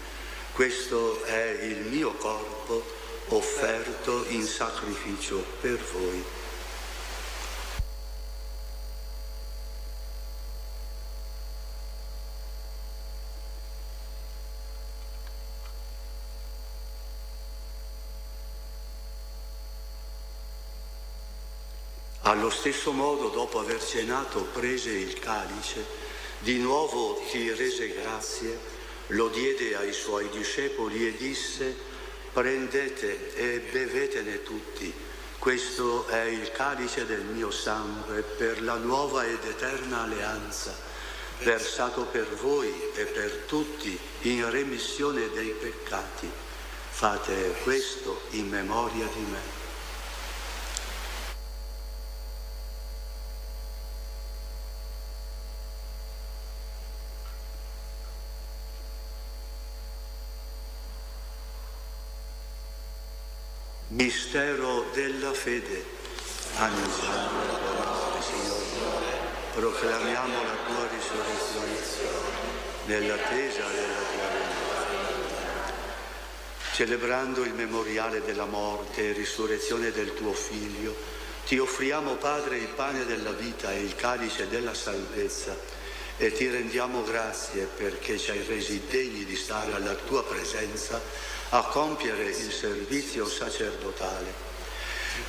questo è il mio corpo offerto in sacrificio per voi. Allo stesso modo, dopo aver cenato, prese il calice, di nuovo ti rese grazie, lo diede ai suoi discepoli e disse: prendete e bevetene tutti, questo è il calice del mio sangue per la nuova ed eterna alleanza, versato per voi e per tutti in remissione dei peccati. Fate questo in memoria di me. Mistero della fede. Annunciamo la tua morte, Signore. Proclamiamo la tua risurrezione nell'attesa della tua venuta. Celebrando il memoriale della morte e risurrezione del tuo Figlio, ti offriamo, Padre, il pane della vita e il calice della salvezza, e ti rendiamo grazie perché ci hai resi degni di stare alla tua presenza a compiere il servizio sacerdotale.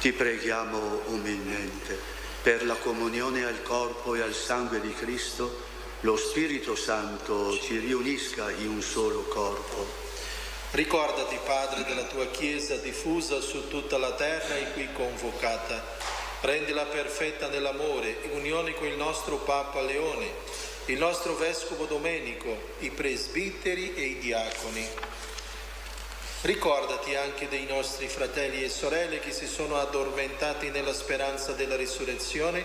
Ti preghiamo umilmente per la comunione al corpo e al sangue di Cristo, lo Spirito Santo ci riunisca in un solo corpo. Ricordati, Padre, della tua Chiesa diffusa su tutta la terra e qui convocata. Rendila perfetta nell'amore, in unione con il nostro Papa Leone, il nostro Vescovo Domenico, i presbiteri e i diaconi. Ricordati anche dei nostri fratelli e sorelle che si sono addormentati nella speranza della risurrezione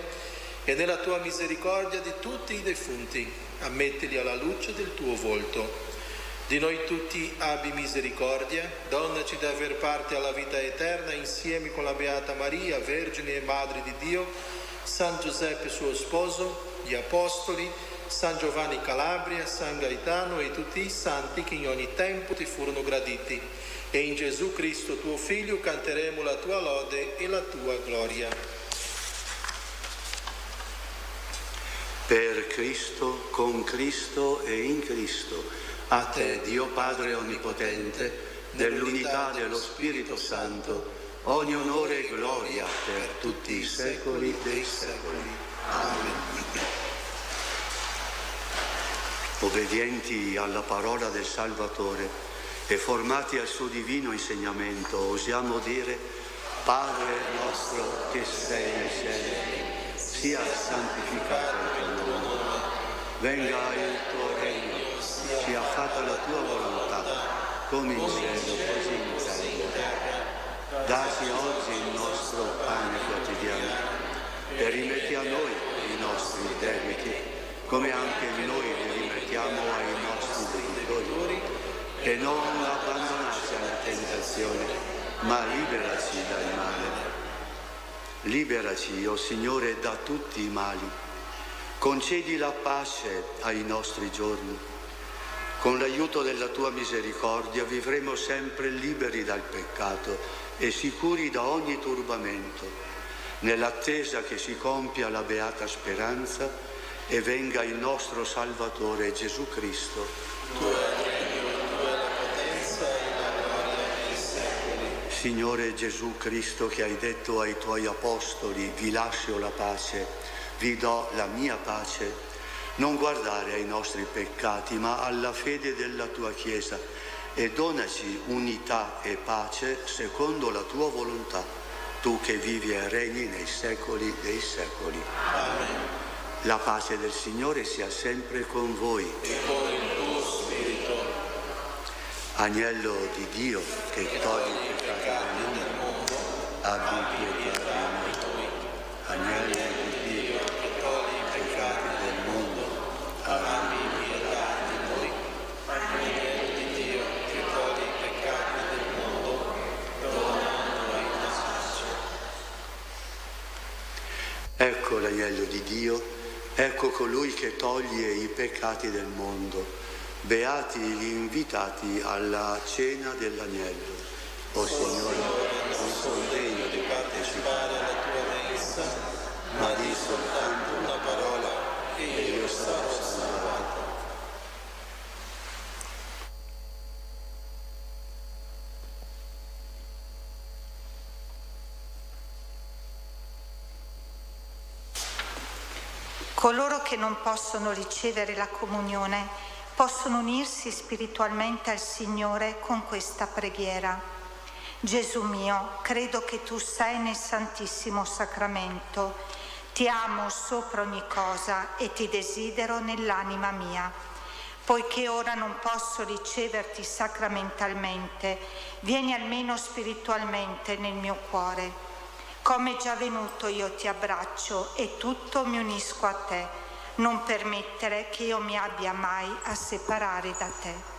e nella tua misericordia di tutti i defunti. Ammettili alla luce del tuo volto. Di noi tutti abbi misericordia, donaci di aver parte alla vita eterna insieme con la Beata Maria, Vergine e Madre di Dio, San Giuseppe suo sposo, gli Apostoli, San Giovanni Calabria, San Gaetano e tutti i santi che in ogni tempo ti furono graditi. E in Gesù Cristo tuo Figlio canteremo la tua lode e la tua gloria. Per Cristo, con Cristo e in Cristo, a te, Dio Padre Onnipotente, nell'unità dello Spirito Santo, ogni onore e gloria per tutti i secoli dei secoli. Amen. Obbedienti alla parola del Salvatore e formati al suo divino insegnamento, osiamo dire: Padre nostro che sei nei cieli, sia santificato il tuo nome, venga il tuo regno, sia fatta la tua volontà, come in cielo così in terra. Dacci oggi il nostro pane quotidiano e rimetti a noi i nostri debiti, come anche noi li rimettiamo ai nostri debitori, e non abbandonarci alla tentazione, ma liberaci dal male. Liberaci, o Signore, da tutti i mali. Concedi la pace ai nostri giorni. Con l'aiuto della tua misericordia vivremo sempre liberi dal peccato e sicuri da ogni turbamento, nell'attesa che si compia la beata speranza e venga il nostro Salvatore Gesù Cristo. Tuo è il regno, tua è la potenza e la gloria dei secoli. Signore Gesù Cristo, che hai detto ai tuoi apostoli: vi lascio la pace, vi do la mia pace, non guardare ai nostri peccati, ma alla fede della tua Chiesa, e donaci unità e pace secondo la tua volontà, tu che vivi e regni nei secoli dei secoli. Amen. La pace del Signore sia sempre con voi. E con il tuo spirito. Agnello di Dio, che togli i peccati del mondo, abbi pietà di noi. Agnello di Dio, che togli i peccati del mondo, abbi pietà di noi. Agnello di Dio, che togli i peccati del mondo, dona a noi la pace. Ecco l'agnello di Dio, ecco colui che toglie i peccati del mondo. Beati gli invitati alla cena dell'agnello. O Signore, non sono degno di partecipare alla tua mensa, ma di soltanto una parola e io sarò salvato. Coloro che non possono ricevere la comunione possono unirsi spiritualmente al Signore con questa preghiera. Gesù mio, credo che tu sei nel Santissimo Sacramento. Ti amo sopra ogni cosa e ti desidero nell'anima mia. Poiché ora non posso riceverti sacramentalmente, vieni almeno spiritualmente nel mio cuore. Come già venuto io ti abbraccio e tutto mi unisco a te. Non permettere che io mi abbia mai a separare da te.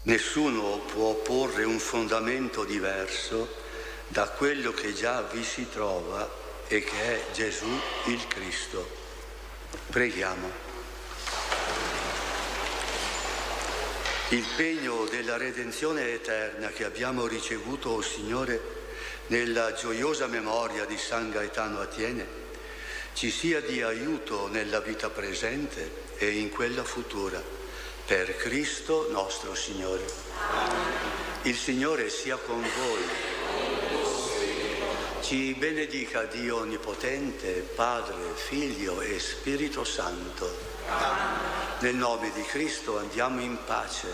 Nessuno può porre un fondamento diverso da quello che già vi si trova e che è Gesù il Cristo. Preghiamo. Il pegno della redenzione eterna che abbiamo ricevuto, o Signore, nella gioiosa memoria di San Gaetano Atiene, ci sia di aiuto nella vita presente e in quella futura, per Cristo nostro Signore. Il Signore sia con voi. Ci benedica Dio Onnipotente, Padre, Figlio e Spirito Santo. Nel nome di Cristo andiamo in pace.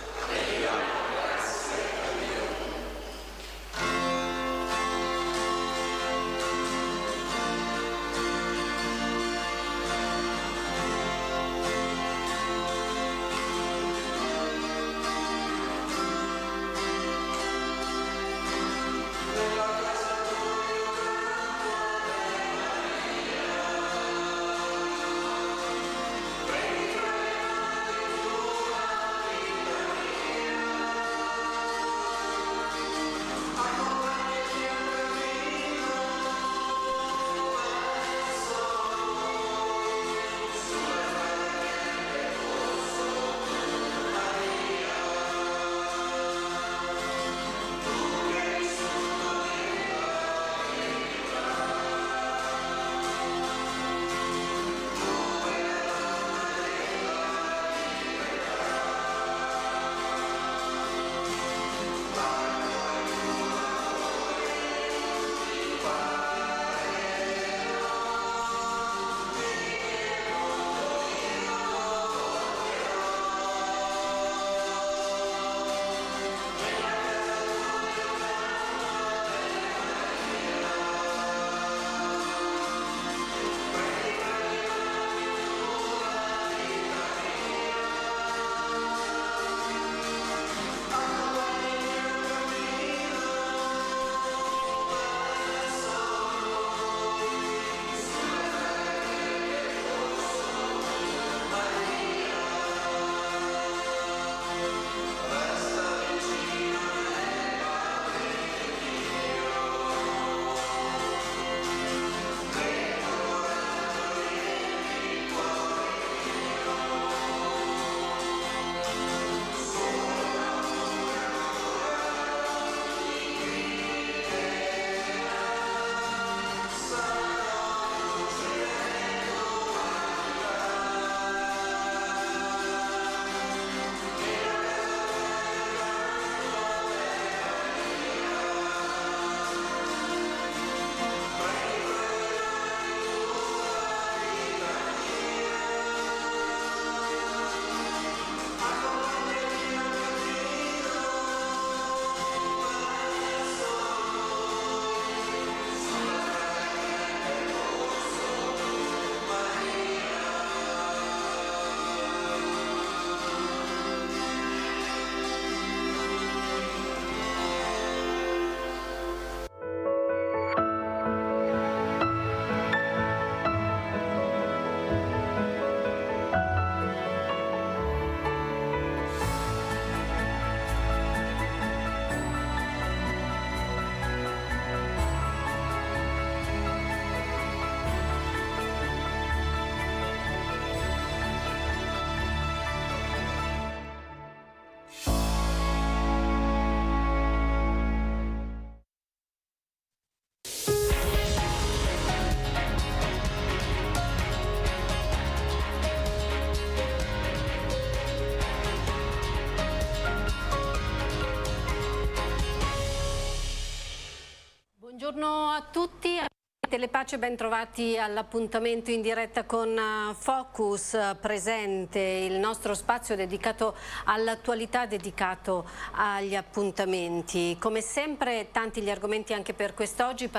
Buongiorno a tutti. Telepace, ben trovati all'appuntamento in diretta con Focus, presente il nostro spazio dedicato all'attualità, dedicato agli appuntamenti. Come sempre tanti gli argomenti anche per quest'oggi,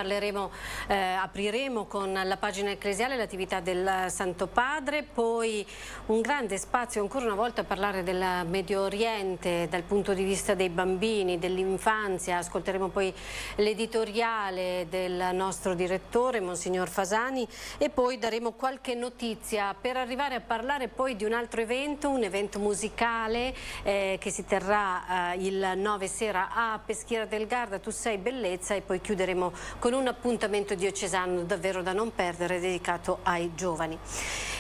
apriremo con la pagina ecclesiale, l'attività del Santo Padre, poi un grande spazio ancora una volta a parlare del Medio Oriente dal punto di vista dei bambini, dell'infanzia. Ascolteremo poi l'editoriale del nostro direttore Maggiore, Monsignor Fasani, e poi daremo qualche notizia per arrivare a parlare poi di un altro evento, un evento musicale che si terrà il 9 sera a Peschiera del Garda, Tu sei bellezza, e poi chiuderemo con un appuntamento diocesano davvero da non perdere dedicato ai giovani.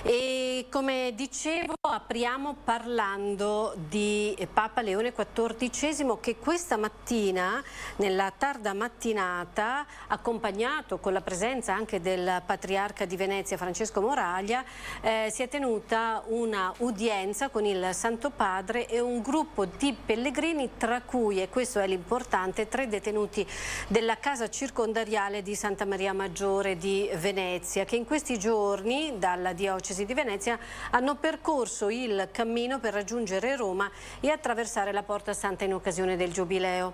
E come dicevo, apriamo parlando di Papa Leone XIV, che questa mattina, nella tarda mattinata, accompagnato con la presenza anche del Patriarca di Venezia Francesco Moraglia, si è tenuta una udienza con il Santo Padre e un gruppo di pellegrini, tra cui, e questo è l'importante, 3 detenuti della casa circondariale di Santa Maria Maggiore di Venezia, che in questi giorni dalla diocesi di Venezia hanno percorso il cammino per raggiungere Roma e attraversare la Porta Santa in occasione del Giubileo.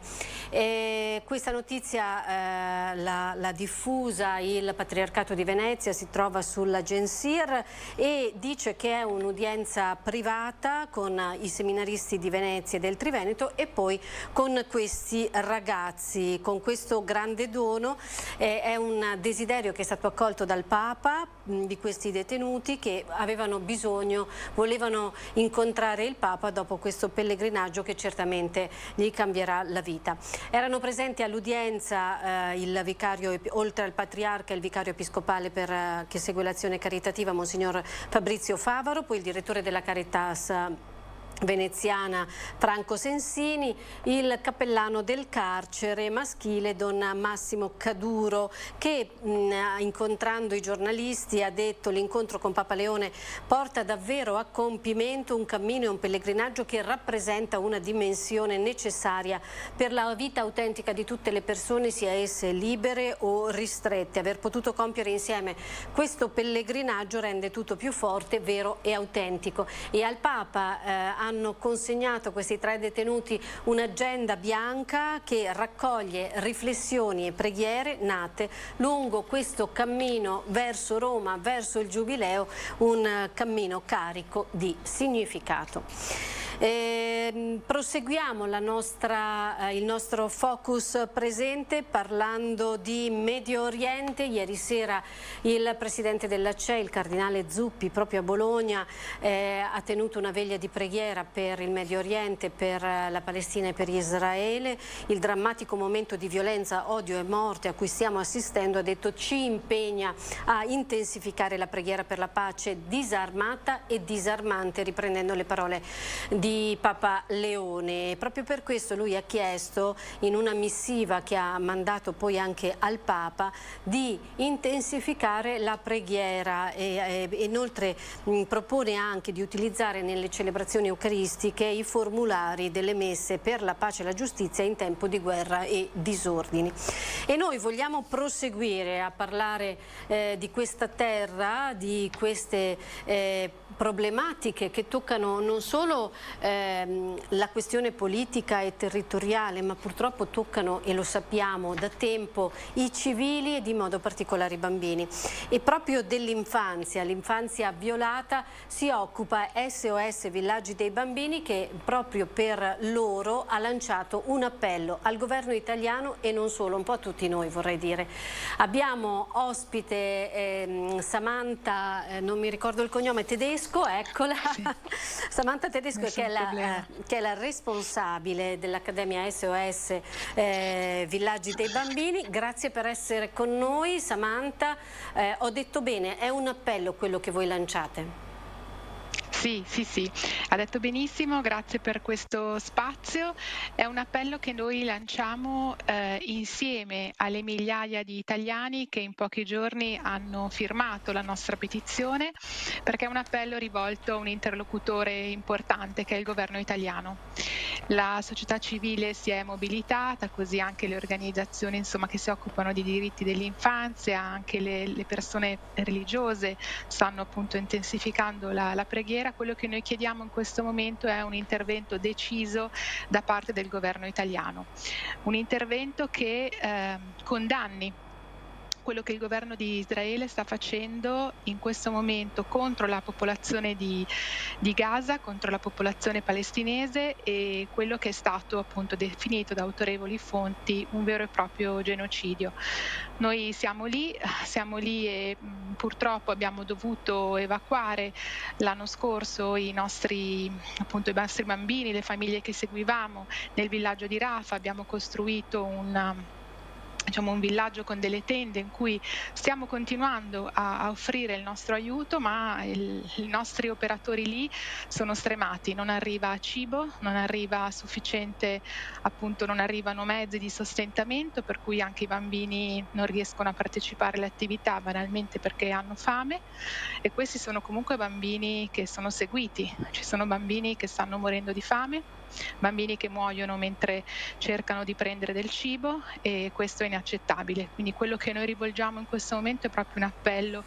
Questa notizia l'ha diffusa il Patriarcato di Venezia, si trova sulla Gensir e dice che è un'udienza privata con i seminaristi di Venezia e del Triveneto e poi con questi ragazzi, con questo grande dono. È un desiderio che è stato accolto dal Papa di questi detenuti che avevano bisogno, volevano incontrare il Papa dopo questo pellegrinaggio che certamente gli cambierà la vita. Erano presenti all'udienza il vicario, oltre al Patriarca, il vicario episcopale che segue l'azione caritativa, Monsignor Fabrizio Favaro, poi il direttore della Caritas veneziana Franco Sensini, il cappellano del carcere maschile Don Massimo Caduro, che incontrando i giornalisti ha detto: l'incontro con Papa Leone porta davvero a compimento un cammino e un pellegrinaggio che rappresenta una dimensione necessaria per la vita autentica di tutte le persone, sia esse libere o ristrette. Aver potuto compiere insieme questo pellegrinaggio rende tutto più forte, vero e autentico. E al Papa hanno consegnato questi 3 detenuti un'agenda bianca che raccoglie riflessioni e preghiere nate lungo questo cammino verso Roma, verso il Giubileo, un cammino carico di significato. Proseguiamo il nostro focus presente parlando di Medio Oriente. Ieri sera il presidente della CEI, il cardinale Zuppi, proprio a Bologna ha tenuto una veglia di preghiera per il Medio Oriente, per la Palestina e per Israele. Il drammatico momento di violenza, odio e morte a cui stiamo assistendo, ha detto, ci impegna a intensificare la preghiera per la pace disarmata e disarmante, riprendendo le parole di Papa Leone. Proprio per questo lui ha chiesto, in una missiva che ha mandato poi anche al Papa, di intensificare la preghiera e inoltre propone anche di utilizzare nelle celebrazioni eucaristiche i formulari delle messe per la pace e la giustizia in tempo di guerra e disordini. E noi vogliamo proseguire a parlare di questa terra, di queste problematiche che toccano non solo la questione politica e territoriale, ma purtroppo toccano, e lo sappiamo da tempo, i civili e di modo particolare i bambini. E proprio dell'infanzia, l'infanzia violata, si occupa SOS Villaggi dei Bambini, che proprio per loro ha lanciato un appello al governo italiano e non solo, un po' a tutti noi, vorrei dire. Abbiamo ospite Samantha, non mi ricordo il cognome, Tedesco, eccola, sì. Samantha Tedesco, che è la responsabile dell'Accademia SOS Villaggi dei Bambini. Grazie per essere con noi, Samantha. Ho detto bene, è un appello quello che voi lanciate? Sì, ha detto benissimo, grazie per questo spazio. È un appello che noi lanciamo insieme alle migliaia di italiani che in pochi giorni hanno firmato la nostra petizione, perché è un appello rivolto a un interlocutore importante che è il governo italiano. La società civile si è mobilitata, così anche le organizzazioni che si occupano di diritti dell'infanzia, anche le persone religiose stanno appunto intensificando la preghiera. Quello che noi chiediamo in questo momento è un intervento deciso da parte del governo italiano, un intervento che condanni quello che il governo di Israele sta facendo in questo momento contro la popolazione di Gaza, contro la popolazione palestinese, e quello che è stato appunto definito da autorevoli fonti un vero e proprio genocidio. Noi siamo lì e purtroppo abbiamo dovuto evacuare l'anno scorso i nostri bambini, le famiglie che seguivamo nel villaggio di Rafah. Abbiamo costruito un villaggio con delle tende in cui stiamo continuando a offrire il nostro aiuto, ma i nostri operatori lì sono stremati, non arriva cibo, non arriva sufficiente, non arrivano mezzi di sostentamento, per cui anche i bambini non riescono a partecipare alle attività banalmente perché hanno fame, e questi sono comunque bambini che sono seguiti, ci sono bambini che stanno morendo di fame, bambini che muoiono mentre cercano di prendere del cibo, e questo è inaccettabile. Quindi quello che noi rivolgiamo in questo momento è proprio un appello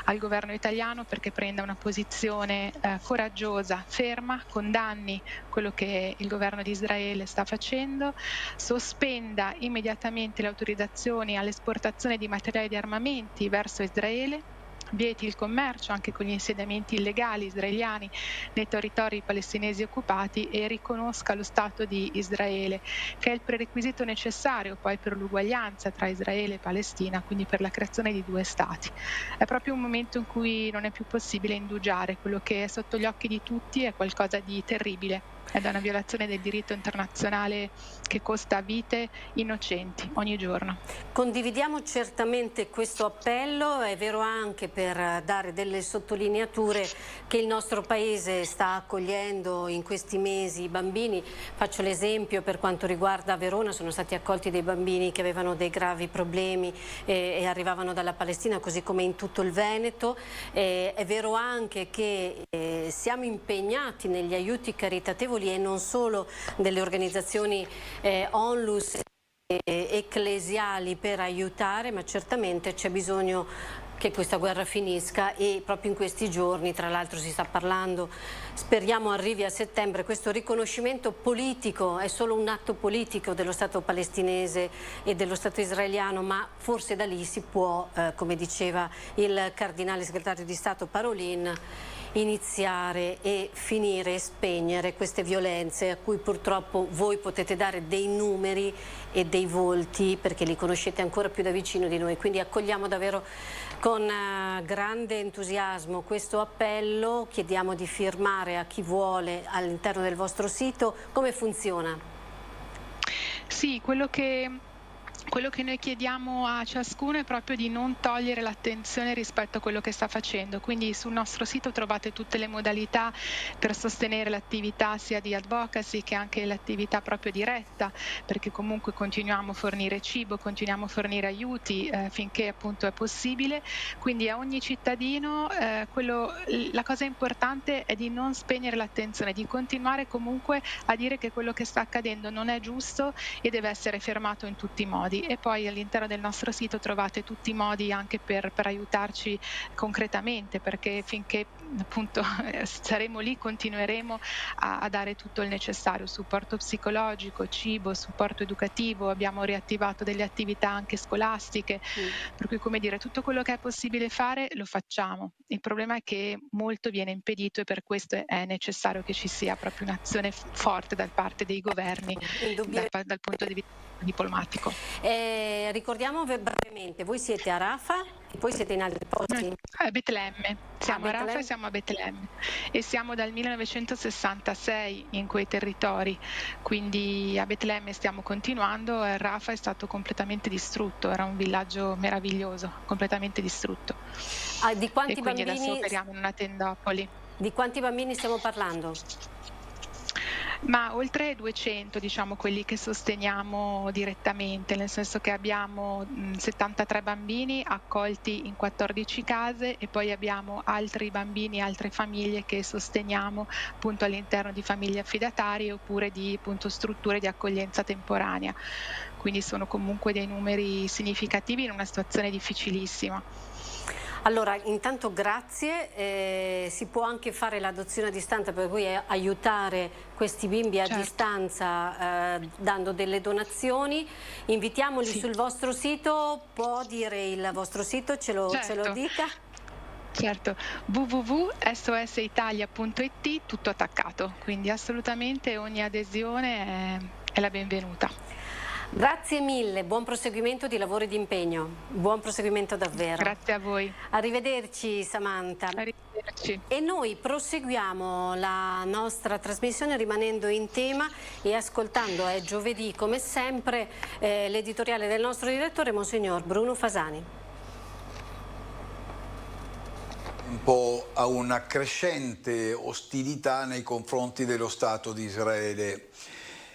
al governo italiano perché prenda una posizione coraggiosa, ferma, condanni quello che il governo di Israele sta facendo, sospenda immediatamente le autorizzazioni all'esportazione di materiali di armamenti verso Israele, vieti il commercio anche con gli insediamenti illegali israeliani nei territori palestinesi occupati e riconosca lo Stato di Israele, che è il prerequisito necessario poi per l'uguaglianza tra Israele e Palestina, quindi per la creazione di due Stati. È proprio un momento in cui non è più possibile indugiare, quello che è sotto gli occhi di tutti è qualcosa di terribile. Ed è una violazione del diritto internazionale che costa vite innocenti ogni giorno. Condividiamo certamente questo appello, è vero anche per dare delle sottolineature che il nostro Paese sta accogliendo in questi mesi i bambini. Faccio l'esempio per quanto riguarda Verona, sono stati accolti dei bambini che avevano dei gravi problemi e arrivavano dalla Palestina, così come in tutto il Veneto. È vero anche che siamo impegnati negli aiuti caritatevoli e non solo delle organizzazioni onlus ecclesiali per aiutare, ma certamente c'è bisogno che questa guerra finisca, e proprio in questi giorni, tra l'altro si sta parlando, speriamo arrivi a settembre, questo riconoscimento politico, è solo un atto politico dello Stato palestinese e dello Stato israeliano, ma forse da lì si può, come diceva il cardinale segretario di Stato Parolin, iniziare e finire e spegnere queste violenze a cui purtroppo voi potete dare dei numeri e dei volti perché li conoscete ancora più da vicino di noi. Quindi accogliamo davvero con grande entusiasmo questo appello, chiediamo di firmare a chi vuole all'interno del vostro sito. Come funziona? Sì, quello che noi chiediamo a ciascuno è proprio di non togliere l'attenzione rispetto a quello che sta facendo, quindi sul nostro sito trovate tutte le modalità per sostenere l'attività sia di advocacy che anche l'attività proprio diretta, perché comunque continuiamo a fornire cibo, continuiamo a fornire aiuti finché appunto è possibile, quindi a ogni cittadino la cosa importante è di non spegnere l'attenzione, di continuare comunque a dire che quello che sta accadendo non è giusto e deve essere fermato in tutti i modi. E poi all'interno del nostro sito trovate tutti i modi anche per aiutarci concretamente, perché finché appunto saremo lì continueremo a dare tutto il necessario, supporto psicologico, cibo, supporto educativo, abbiamo riattivato delle attività anche scolastiche, per cui come dire, tutto quello che è possibile fare lo facciamo. Il problema è che molto viene impedito e per questo è necessario che ci sia proprio un'azione forte da parte dei governi dal punto di vista diplomatico. Ricordiamo brevemente, voi siete a Rafah e poi siete in altri posti? A Betlemme, siamo a Rafah e siamo a Betlemme e siamo dal 1966 in quei territori, quindi a Betlemme stiamo continuando, e Rafah è stato completamente distrutto, era un villaggio meraviglioso, completamente distrutto. Di quanti e quindi bambini... adesso operiamo in una tendopoli. Di quanti bambini stiamo parlando? Ma oltre 200, diciamo, quelli che sosteniamo direttamente, nel senso che abbiamo 73 bambini accolti in 14 case e poi abbiamo altri bambini, altre famiglie che sosteniamo appunto all'interno di famiglie affidatarie oppure di appunto strutture di accoglienza temporanea. Quindi sono comunque dei numeri significativi in una situazione difficilissima. Allora, intanto grazie, si può anche fare l'adozione a distanza, per cui aiutare questi bimbi a distanza dando delle donazioni. Invitiamoli sul vostro sito, può dire il vostro sito, ce lo dica? Certo, www.sositalia.it, tutto attaccato, quindi assolutamente ogni adesione è la benvenuta. Grazie mille, buon proseguimento di lavoro e di impegno, buon proseguimento davvero. Grazie a voi. Arrivederci Samantha. Arrivederci. E noi proseguiamo la nostra trasmissione rimanendo in tema e ascoltando, è giovedì come sempre, l'editoriale del nostro direttore Monsignor Bruno Fasani. Un po' a una crescente ostilità nei confronti dello Stato di Israele.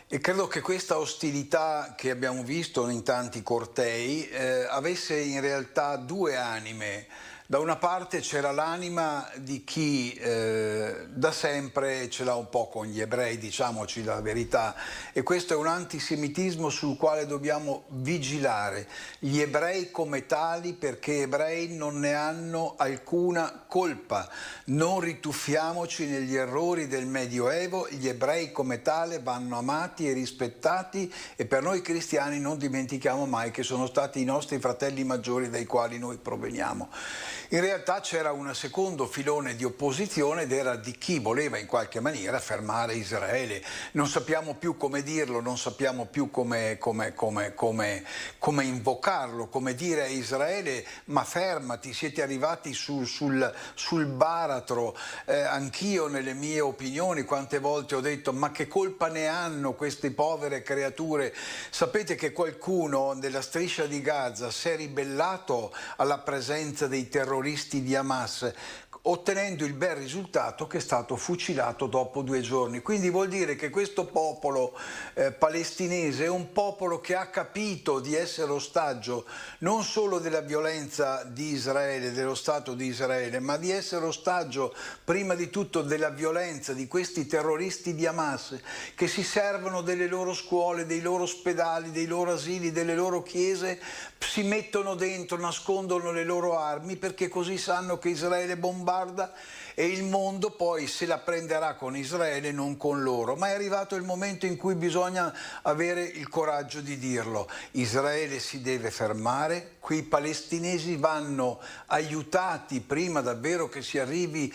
E credo che questa ostilità che abbiamo visto in tanti cortei avesse in realtà due anime. Da una parte c'era l'anima di chi da sempre ce l'ha un po' con gli ebrei, diciamoci la verità, e questo è un antisemitismo sul quale dobbiamo vigilare. Gli ebrei come tali, perché ebrei non ne hanno alcuna colpa. Non rituffiamoci negli errori del Medioevo, gli ebrei come tale vanno amati e rispettati, e per noi cristiani non dimentichiamo mai che sono stati i nostri fratelli maggiori dai quali noi proveniamo. In realtà c'era un secondo filone di opposizione ed era di chi voleva in qualche maniera fermare Israele. Non sappiamo più come dirlo, non sappiamo più come invocarlo, come dire a Israele ma fermati, siete arrivati sul baratro. Anch'io nelle mie opinioni quante volte ho detto ma che colpa ne hanno queste povere creature? Sapete che qualcuno nella striscia di Gaza si è ribellato alla presenza dei terroristi di Hamas, ottenendo il bel risultato che è stato fucilato dopo 2 giorni. Quindi vuol dire che questo popolo palestinese è un popolo che ha capito di essere ostaggio non solo della violenza di Israele, dello Stato di Israele, ma di essere ostaggio prima di tutto della violenza di questi terroristi di Hamas che si servono delle loro scuole, dei loro ospedali, dei loro asili, delle loro chiese, si mettono dentro, nascondono le loro armi perché così sanno che Israele bombarda e il mondo poi se la prenderà con Israele, non con loro. Ma è arrivato il momento in cui bisogna avere il coraggio di dirlo. Israele si deve fermare, quei palestinesi vanno aiutati prima davvero che si arrivi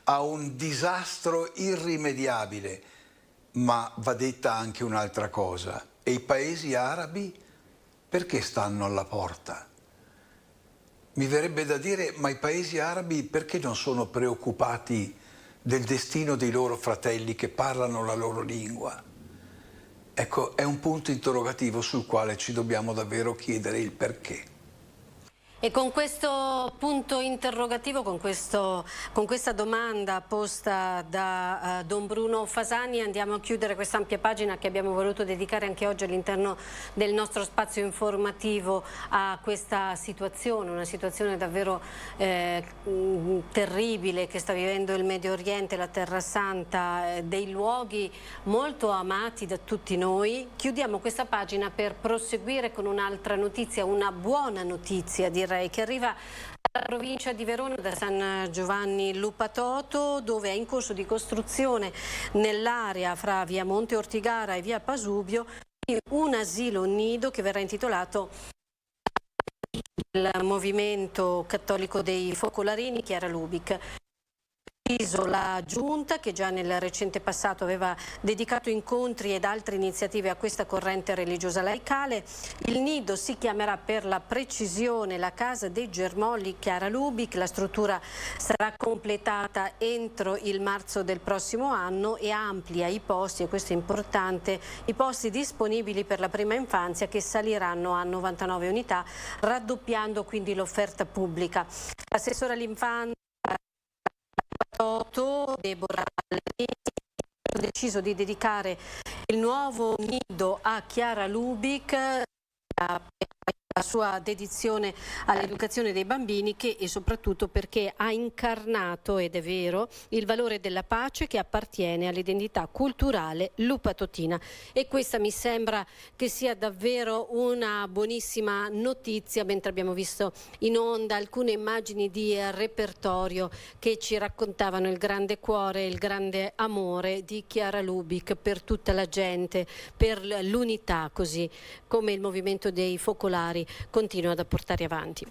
a un disastro irrimediabile. Ma va detta anche un'altra cosa. E i paesi arabi perché stanno alla porta? Mi verrebbe da dire, ma i paesi arabi perché non sono preoccupati del destino dei loro fratelli che parlano la loro lingua? Ecco, è un punto interrogativo sul quale ci dobbiamo davvero chiedere il perché. E con questo punto interrogativo, con questa domanda posta da Don Bruno Fasani, andiamo a chiudere questa ampia pagina che abbiamo voluto dedicare anche oggi all'interno del nostro spazio informativo a questa situazione, una situazione davvero terribile che sta vivendo il Medio Oriente, la Terra Santa, dei luoghi molto amati da tutti noi. Chiudiamo questa pagina per proseguire con un'altra notizia, una buona notizia direi, che arriva dalla provincia di Verona, da San Giovanni Lupatoto, dove è in corso di costruzione nell'area fra via Monte Ortigara e via Pasubio un asilo nido che verrà intitolato il Movimento Cattolico dei Focolarini Chiara Lubic. La Giunta, che già nel recente passato aveva dedicato incontri ed altre iniziative a questa corrente religiosa laicale. Il nido si chiamerà per la precisione la Casa dei Germogli Chiara Lubic. La struttura sarà completata entro il marzo del prossimo anno e amplia i posti, e questo è importante, i posti disponibili per la prima infanzia, che saliranno a 99 unità, raddoppiando quindi l'offerta pubblica. L'assessore all'infanzia Deborah ha deciso di dedicare il nuovo nido a Chiara Lubic sua dedizione all'educazione dei bambini e soprattutto perché ha incarnato, ed è vero, il valore della pace che appartiene all'identità culturale lupatotina. E questa mi sembra che sia davvero una buonissima notizia, mentre abbiamo visto in onda alcune immagini di repertorio che ci raccontavano il grande cuore e il grande amore di Chiara Lubich per tutta la gente, per l'unità, così come il movimento dei focolari continua ad portare avanti.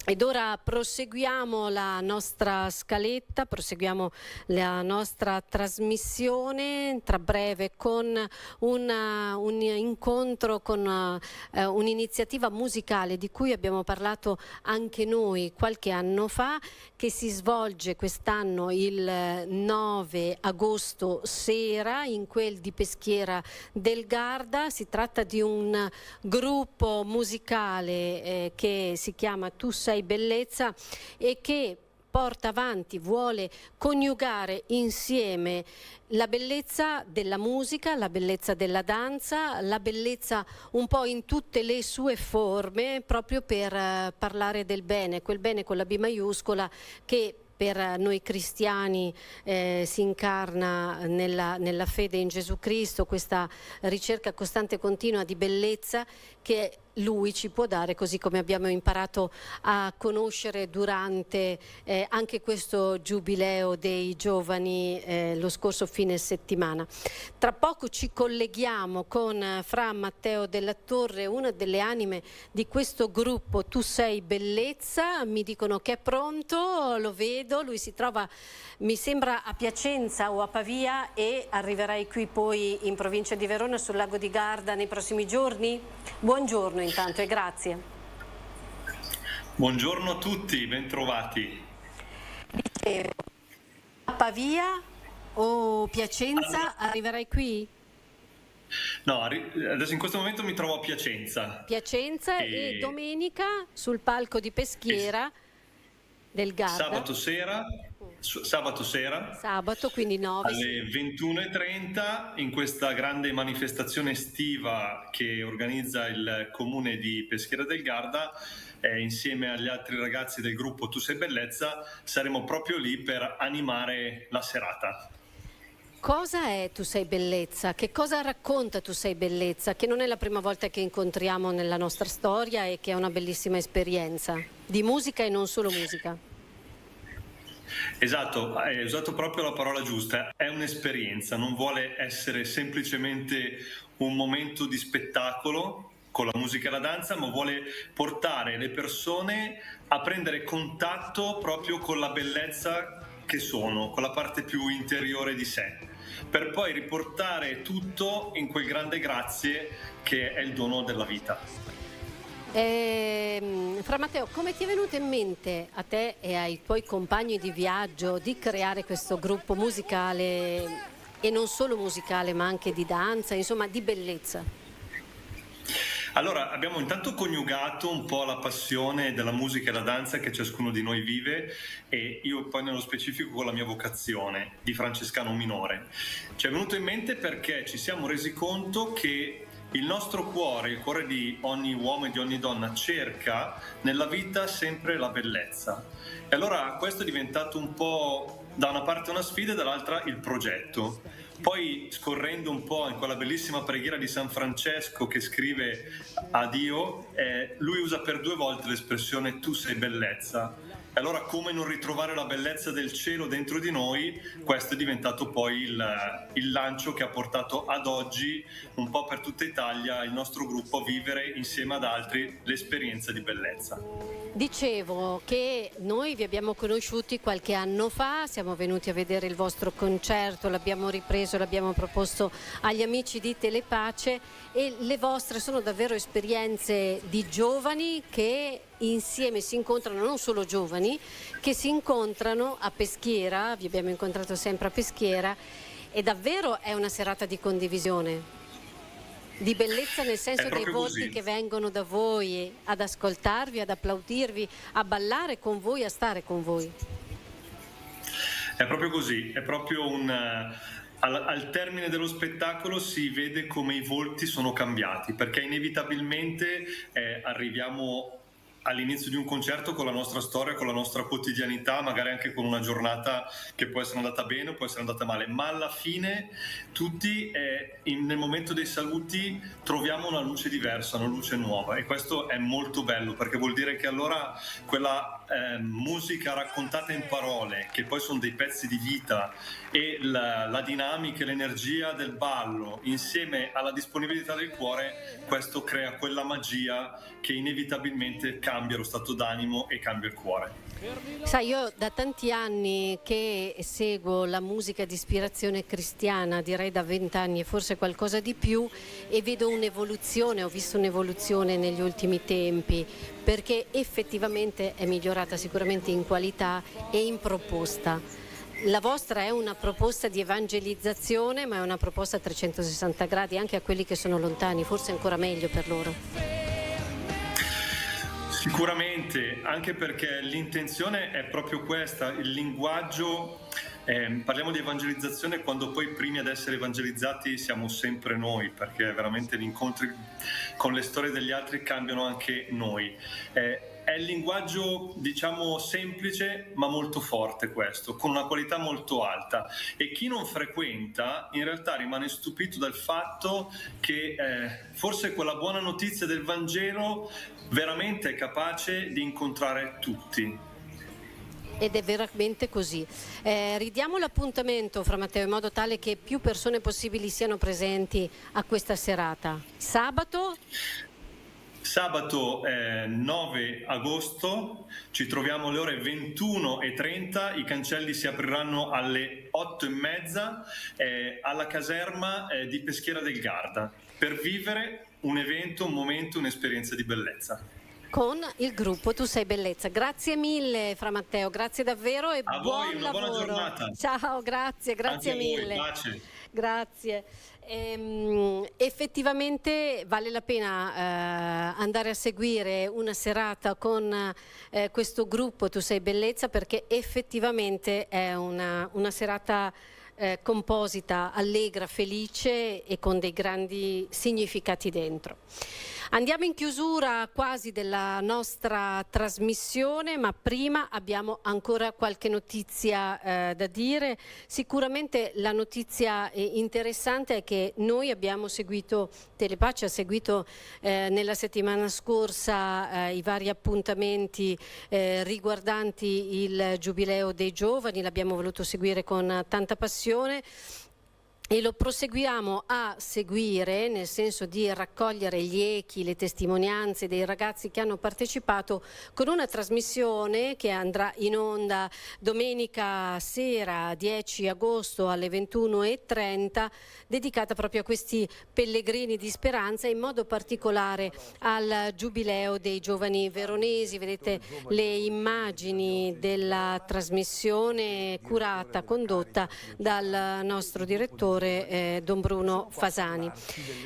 Ed ora proseguiamo la nostra scaletta, proseguiamo la nostra trasmissione tra breve con un incontro, con un'iniziativa musicale di cui abbiamo parlato anche noi qualche anno fa, che si svolge quest'anno il 9 agosto sera in quel di Peschiera del Garda. Si tratta di un gruppo musicale che si chiama Tu sei bellezza e che porta avanti, vuole coniugare insieme la bellezza della musica, la bellezza della danza, la bellezza un po' in tutte le sue forme, proprio per parlare del bene, quel bene con la B maiuscola che per noi cristiani si incarna nella fede in Gesù Cristo, questa ricerca costante e continua di bellezza che Lui ci può dare, così come abbiamo imparato a conoscere durante anche questo giubileo dei giovani lo scorso fine settimana. Tra poco ci colleghiamo con Fra Matteo della Torre, una delle anime di questo gruppo Tu sei bellezza. Mi dicono che è pronto, lo vedo, lui si trova, mi sembra, a Piacenza o a Pavia, e arriverai qui poi in provincia di Verona sul lago di Garda nei prossimi giorni. Buongiorno intanto e grazie. Buongiorno a tutti, bentrovati. Dicevo, a Pavia o Piacenza arriverai qui? No, adesso in questo momento mi trovo a Piacenza. Piacenza e domenica sul palco di Peschiera del Garda. Sabato, quindi 9. Alle 21:30 in questa grande manifestazione estiva che organizza il comune di Peschiera del Garda, insieme agli altri ragazzi del gruppo Tu sei bellezza, saremo proprio lì per animare la serata. Cosa è Tu sei bellezza? Che cosa racconta Tu sei bellezza? Che non è la prima volta che incontriamo nella nostra storia e che è una bellissima esperienza di musica e non solo musica. Esatto, hai usato proprio la parola giusta, è un'esperienza, non vuole essere semplicemente un momento di spettacolo con la musica e la danza, ma vuole portare le persone a prendere contatto proprio con la bellezza che sono, con la parte più interiore di sé, per poi riportare tutto in quel grande grazie che è il dono della vita. Fra Matteo, come ti è venuto in mente a te e ai tuoi compagni di viaggio di creare questo gruppo musicale, e non solo musicale ma anche di danza, insomma di bellezza? Allora, abbiamo intanto coniugato un po' la passione della musica e la danza che ciascuno di noi vive, e io poi nello specifico con la mia vocazione di francescano minore. Ci è venuto in mente perché ci siamo resi conto che il nostro cuore, il cuore di ogni uomo e di ogni donna, cerca nella vita sempre la bellezza. E allora questo è diventato un po' da una parte una sfida e dall'altra il progetto. Poi, scorrendo un po' in quella bellissima preghiera di San Francesco che scrive a Dio, lui usa per 2 volte l'espressione Tu sei bellezza. E allora, come non ritrovare la bellezza del cielo dentro di noi? Questo è diventato poi il lancio che ha portato ad oggi, un po' per tutta Italia, il nostro gruppo a vivere insieme ad altri l'esperienza di bellezza. Dicevo che noi vi abbiamo conosciuti qualche anno fa, siamo venuti a vedere il vostro concerto, l'abbiamo ripreso, l'abbiamo proposto agli amici di Telepace, e le vostre sono davvero esperienze di giovani che insieme si incontrano, non solo giovani, che si incontrano a Peschiera, vi abbiamo incontrato sempre a Peschiera, e davvero è una serata di condivisione. Di bellezza nel senso dei volti che vengono da voi ad ascoltarvi, ad applaudirvi, a ballare con voi, a stare con voi. È proprio così, è proprio al termine dello spettacolo si vede come i volti sono cambiati, perché inevitabilmente arriviamo all'inizio di un concerto con la nostra storia, con la nostra quotidianità, magari anche con una giornata che può essere andata bene o può essere andata male, ma alla fine tutti nel momento dei saluti troviamo una luce diversa, una luce nuova, e questo è molto bello, perché vuol dire che allora quella musica raccontata in parole, che poi sono dei pezzi di vita, e la dinamica e l'energia del ballo insieme alla disponibilità del cuore, questo crea quella magia che inevitabilmente cambia lo stato d'animo e cambia il cuore. Sai, io da tanti anni che seguo la musica di ispirazione cristiana, direi da 20 anni e forse qualcosa di più, e vedo un'evoluzione, ho visto un'evoluzione negli ultimi tempi, perché effettivamente è migliorata sicuramente in qualità e in proposta. La vostra è una proposta di evangelizzazione, ma è una proposta a 360 gradi anche a quelli che sono lontani, forse ancora meglio per loro. Sicuramente, anche perché l'intenzione è proprio questa, il linguaggio, parliamo di evangelizzazione quando poi primi ad essere evangelizzati siamo sempre noi, perché veramente gli incontri con le storie degli altri cambiano anche noi. È il linguaggio, diciamo, semplice ma molto forte, questo, con una qualità molto alta, e chi non frequenta in realtà rimane stupito dal fatto che forse quella buona notizia del Vangelo veramente è capace di incontrare tutti. Ed è veramente così. Ridiamo l'appuntamento, Fra Matteo, in modo tale che più persone possibili siano presenti a questa serata. Sabato 9 agosto ci troviamo alle ore 21:30, i cancelli si apriranno alle 8:30 alla caserma di Peschiera del Garda, per vivere un evento, un momento, un'esperienza di bellezza. Con il gruppo Tu Sei Bellezza. Grazie mille, Fra Matteo, grazie davvero e a buon voi, una lavoro. Buona giornata. Ciao, grazie Anche mille. a voi, pace. Grazie. Effettivamente vale la pena andare a seguire una serata con questo gruppo Tu Sei Bellezza, perché effettivamente è una serata composita, allegra, felice e con dei grandi significati dentro. Andiamo in chiusura quasi della nostra trasmissione, ma prima abbiamo ancora qualche notizia da dire. Sicuramente la notizia interessante è che noi abbiamo seguito, Telepace ha seguito nella settimana scorsa i vari appuntamenti riguardanti il Giubileo dei Giovani, l'abbiamo voluto seguire con tanta passione. E lo proseguiamo a seguire, nel senso di raccogliere gli echi, le testimonianze dei ragazzi che hanno partecipato, con una trasmissione che andrà in onda domenica sera 10 agosto alle 21:30, dedicata proprio a questi pellegrini di speranza, in modo particolare al Giubileo dei Giovani Veronesi. Vedete le immagini della trasmissione curata, condotta dal nostro direttore Don Bruno Fasani.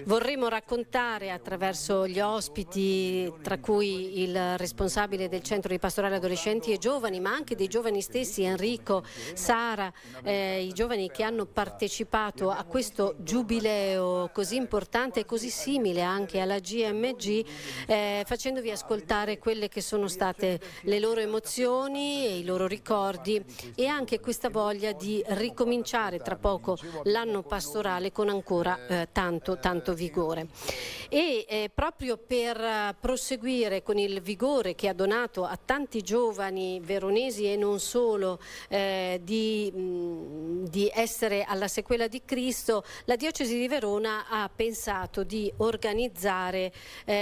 Vorremmo raccontare attraverso gli ospiti, tra cui il responsabile del Centro di Pastorale Adolescenti e Giovani, ma anche dei giovani stessi, Enrico, Sara, i giovani che hanno partecipato a questo giubileo così importante e così simile anche alla GMG, facendovi ascoltare quelle che sono state le loro emozioni e i loro ricordi, e anche questa voglia di ricominciare tra poco l'anno pastorale con ancora tanto vigore. E proprio per proseguire con il vigore che ha donato a tanti giovani veronesi e non solo di essere alla sequela di Cristo, la Diocesi di Verona ha pensato di organizzare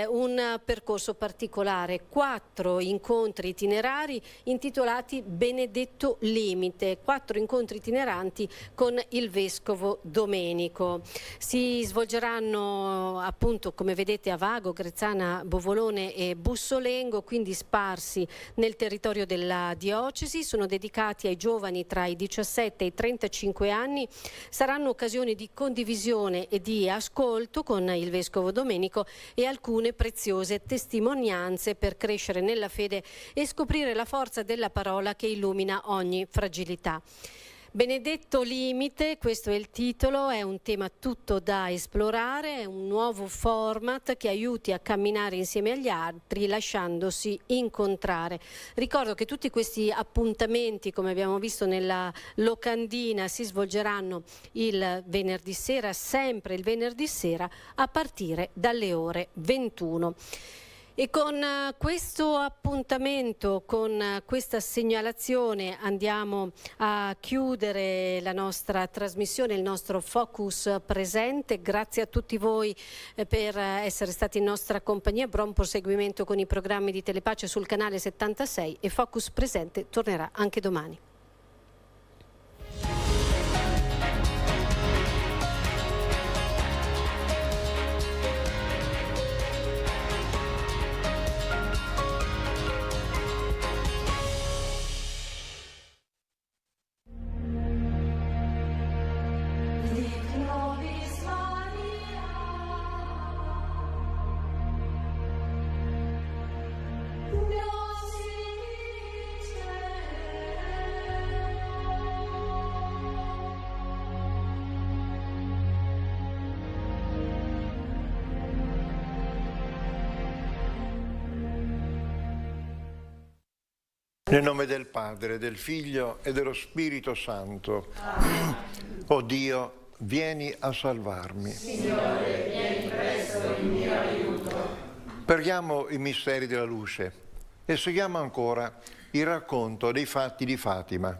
un percorso particolare, 4 incontri itinerari intitolati Benedetto Limite, 4 incontri itineranti con il Vescovo Domenico. Si svolgeranno appunto, come vedete, a Vago, Grezzana, Bovolone e Bussolengo, quindi sparsi nel territorio della diocesi. Sono dedicati ai giovani tra i 17 e i 35 anni. Saranno occasioni di condivisione e di ascolto con il Vescovo Domenico e alcune preziose testimonianze per crescere nella fede e scoprire la forza della parola che illumina ogni fragilità. Benedetto limite, questo è il titolo, è un tema tutto da esplorare, è un nuovo format che aiuti a camminare insieme agli altri lasciandosi incontrare. Ricordo che tutti questi appuntamenti, come abbiamo visto nella locandina, si svolgeranno il venerdì sera, sempre il venerdì sera, a partire dalle ore 21. E con questo appuntamento, con questa segnalazione andiamo a chiudere la nostra trasmissione, il nostro Focus Presente. Grazie a tutti voi per essere stati in nostra compagnia. Buon proseguimento con i programmi di Telepace sul canale 76 e Focus Presente tornerà anche domani. Nel nome del Padre, del Figlio e dello Spirito Santo. Amen. O Dio, vieni a salvarmi. Signore, vieni presto in mio aiuto. Preghiamo i misteri della luce e seguiamo ancora il racconto dei fatti di Fatima.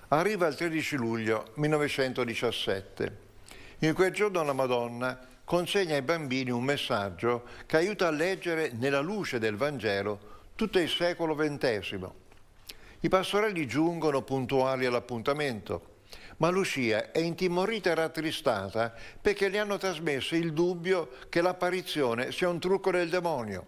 Arriva il 13 luglio 1917. In quel giorno la Madonna consegna ai bambini un messaggio che aiuta a leggere nella luce del Vangelo tutto il secolo XX. I pastorelli giungono puntuali all'appuntamento, ma Lucia è intimorita e rattristata perché le hanno trasmesso il dubbio che l'apparizione sia un trucco del demonio.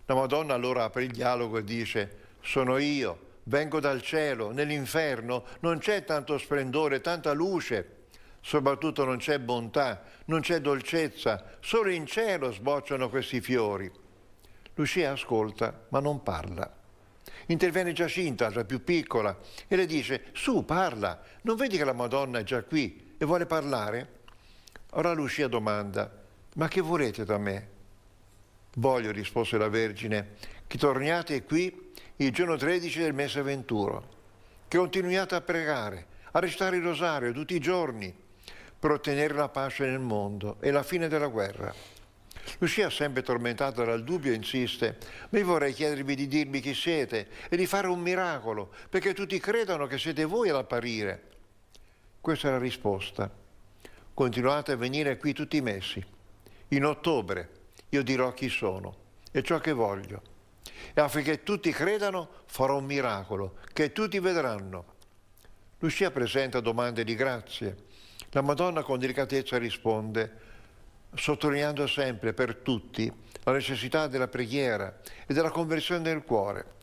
La Madonna allora apre il dialogo e dice: sono io, vengo dal cielo, nell'inferno non c'è tanto splendore, tanta luce, soprattutto non c'è bontà, non c'è dolcezza, solo in cielo sbocciano questi fiori. Lucia ascolta, ma non parla. Interviene Giacinta, la più piccola, e le dice: su, parla, non vedi che la Madonna è già qui e vuole parlare? Ora Lucia domanda: ma che volete da me? Voglio, rispose la Vergine, che torniate qui il giorno 13 del mese venturo, che continuiate a pregare, a recitare il rosario tutti i giorni, per ottenere la pace nel mondo e la fine della guerra. Lucia, sempre tormentata dal dubbio, insiste: ma io vorrei chiedervi di dirmi chi siete e di fare un miracolo, perché tutti credano che siete voi ad apparire. Questa è la risposta: continuate a venire qui tutti i mesi. In ottobre io dirò chi sono e ciò che voglio. E affinché tutti credano farò un miracolo, che tutti vedranno. Lucia presenta domande di grazie. La Madonna con delicatezza risponde, sottolineando sempre per tutti la necessità della preghiera e della conversione del cuore.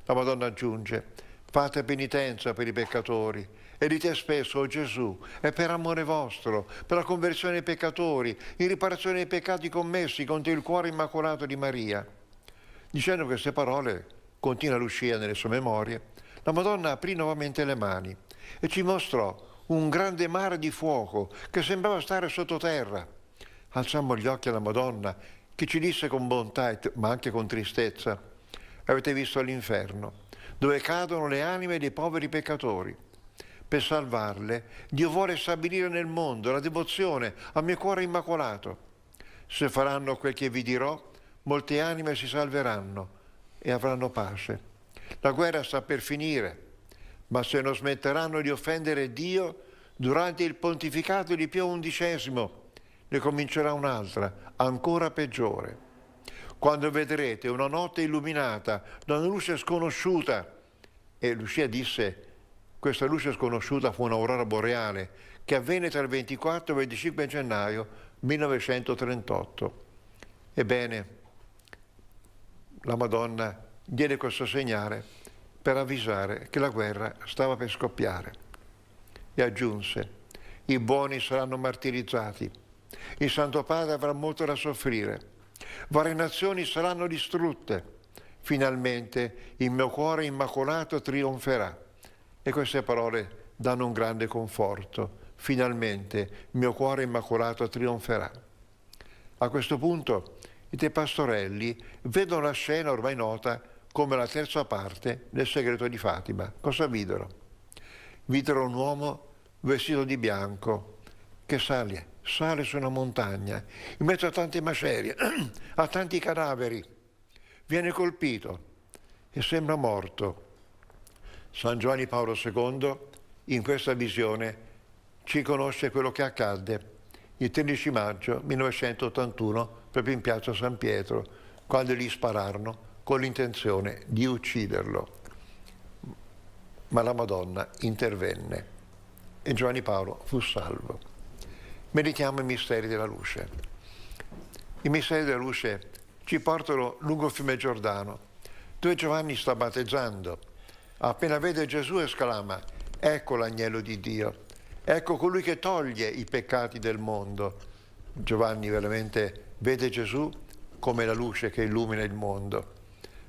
La Madonna aggiunge: fate penitenza per i peccatori e dite spesso: o Gesù, è per amore vostro, per la conversione dei peccatori, in riparazione dei peccati commessi contro il cuore immacolato di Maria. Dicendo queste parole, continua Lucia nelle sue memorie, la Madonna aprì nuovamente le mani e ci mostrò un grande mare di fuoco che sembrava stare sottoterra. Alzammo gli occhi alla Madonna, che ci disse con bontà, ma anche con tristezza: avete visto l'inferno, dove cadono le anime dei poveri peccatori. Per salvarle, Dio vuole stabilire nel mondo la devozione al mio cuore immacolato. Se faranno quel che vi dirò, molte anime si salveranno e avranno pace. La guerra sta per finire, ma se non smetteranno di offendere Dio, durante il pontificato di Pio XI, ne comincerà un'altra, ancora peggiore. Quando vedrete una notte illuminata da una luce sconosciuta, e Lucia disse, questa luce sconosciuta fu un'aurora boreale che avvenne tra il 24 e il 25 gennaio 1938. Ebbene, la Madonna diede questo segnale per avvisare che la guerra stava per scoppiare. E aggiunse: i buoni saranno martirizzati, il Santo Padre avrà molto da soffrire, varie nazioni saranno distrutte, finalmente il mio cuore immacolato trionferà. E queste parole danno un grande conforto. Finalmente il mio cuore immacolato trionferà. A questo punto i tre pastorelli vedono la scena ormai nota come la terza parte del segreto di Fatima. Cosa videro? Videro un uomo vestito di bianco che sale su una montagna, in mezzo a tante macerie, a tanti cadaveri. Viene colpito e sembra morto. San Giovanni Paolo II, in questa visione, ci conosce quello che accadde il 13 maggio 1981, proprio in piazza San Pietro, quando gli spararono con l'intenzione di ucciderlo. Ma la Madonna intervenne e Giovanni Paolo fu salvo. Meditiamo i misteri della luce. I misteri della luce ci portano lungo il fiume Giordano, dove Giovanni sta battezzando. Appena vede Gesù esclama: ecco l'agnello di Dio, ecco colui che toglie i peccati del mondo. Giovanni veramente vede Gesù come la luce che illumina il mondo.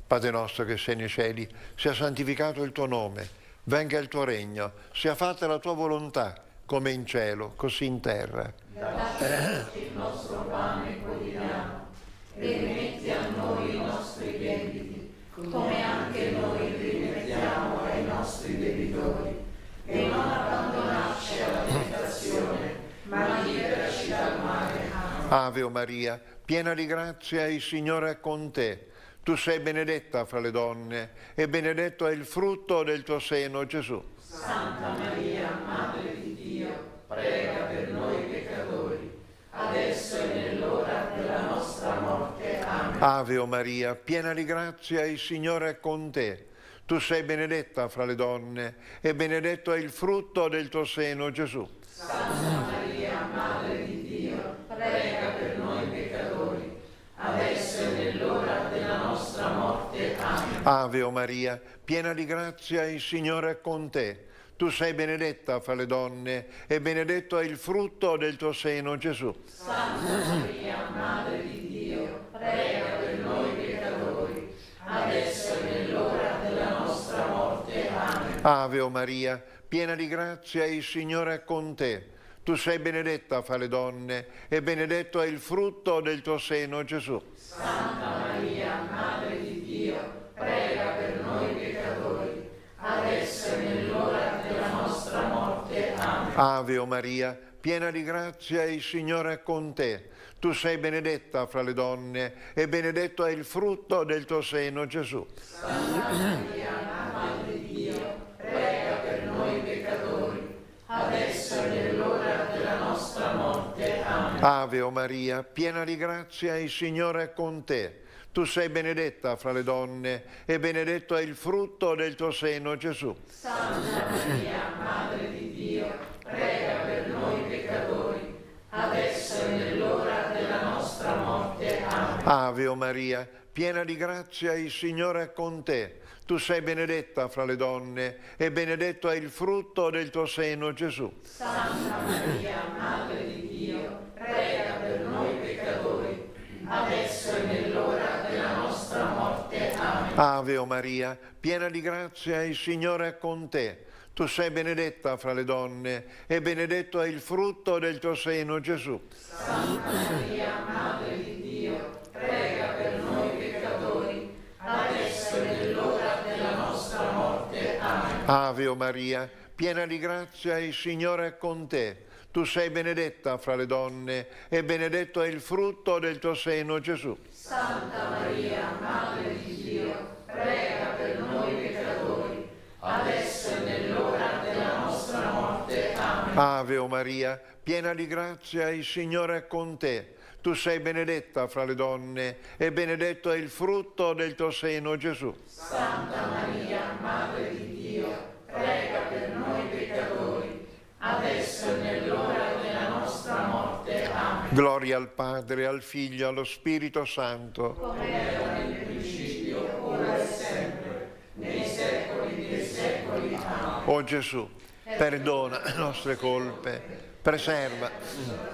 Padre nostro che sei nei cieli, sia santificato il tuo nome, venga il tuo regno, sia fatta la tua volontà, come in cielo, così in terra. Dacci il nostro pane quotidiano e rimetti a noi i nostri debiti, come anche noi rimettiamo ai nostri debitori, e non abbandonarci alla tentazione, ma liberaci dal male. Ave o Maria, piena di grazia, il Signore è con te. Tu sei benedetta fra le donne, e benedetto è il frutto del tuo seno, Gesù. Santa Maria, Madre di Dio, prega per noi peccatori, adesso e nell'ora della nostra morte. Amen. Ave o Maria, piena di grazia, il Signore è con te. Tu sei benedetta fra le donne, e benedetto è il frutto del tuo seno, Gesù. Santa Maria, Madre di Dio, prega per noi peccatori, adesso e nell'ora della nostra morte. Amen. Ave o Maria, piena di grazia, il Signore è con te. Tu sei benedetta fra le donne, e benedetto è il frutto del tuo seno, Gesù. Santa Maria, Madre di Dio, prega per noi peccatori, adesso e nell'ora della nostra morte. Amen. Ave o Maria, piena di grazia, il Signore è con te. Tu sei benedetta fra le donne, e benedetto è il frutto del tuo seno, Gesù. Santa Maria, Madre di Dio, prega per noi peccatori, adesso e nell'ora della nostra morte. Amen. Ave o Maria, piena di grazia, il Signore è con te. Tu sei benedetta fra le donne, e benedetto è il frutto del tuo seno, Gesù. Santa Maria, Madre di Dio, prega per noi peccatori, adesso e nell'ora della nostra morte. Amen. Ave o Maria, piena di grazia, il Signore è con te. Tu sei benedetta fra le donne, e benedetto è il frutto del tuo seno, Gesù. Santa Maria, Madre di Dio, prega per noi peccatori, adesso e nell'ora della nostra morte. Amen. Ave o Maria, piena di grazia, il Signore è con te. Tu sei benedetta fra le donne, e benedetto è il frutto del tuo seno, Gesù. Santa Maria, Madre di Dio, prega per noi peccatori, adesso e nell'ora della nostra morte. Amen. Ave o Maria, piena di grazia, il Signore è con te. Tu sei benedetta fra le donne, e benedetto è il frutto del tuo seno, Gesù. Santa Maria, Madre di Dio, prega per noi peccatori, adesso e nell'ora della nostra morte. Amen. Ave o Maria, piena di grazia, il Signore è con te. Tu sei benedetta fra le donne, e benedetto è il frutto del tuo seno, Gesù. Santa Maria, Madre di Dio, prega per noi peccatori, adesso e nell'ora della nostra morte. Amen. Ave o Maria, piena di grazia, il Signore è con te. Tu sei benedetta fra le donne, e benedetto è il frutto del tuo seno, Gesù. Santa Maria, Madre di Dio, prega per noi peccatori, adesso e nell'ora della nostra morte. Amen. Gloria al Padre, al Figlio, allo Spirito Santo. Come era nel principio, ora e sempre, nei secoli dei secoli. Amen. O Gesù, perdona le nostre colpe, preserva,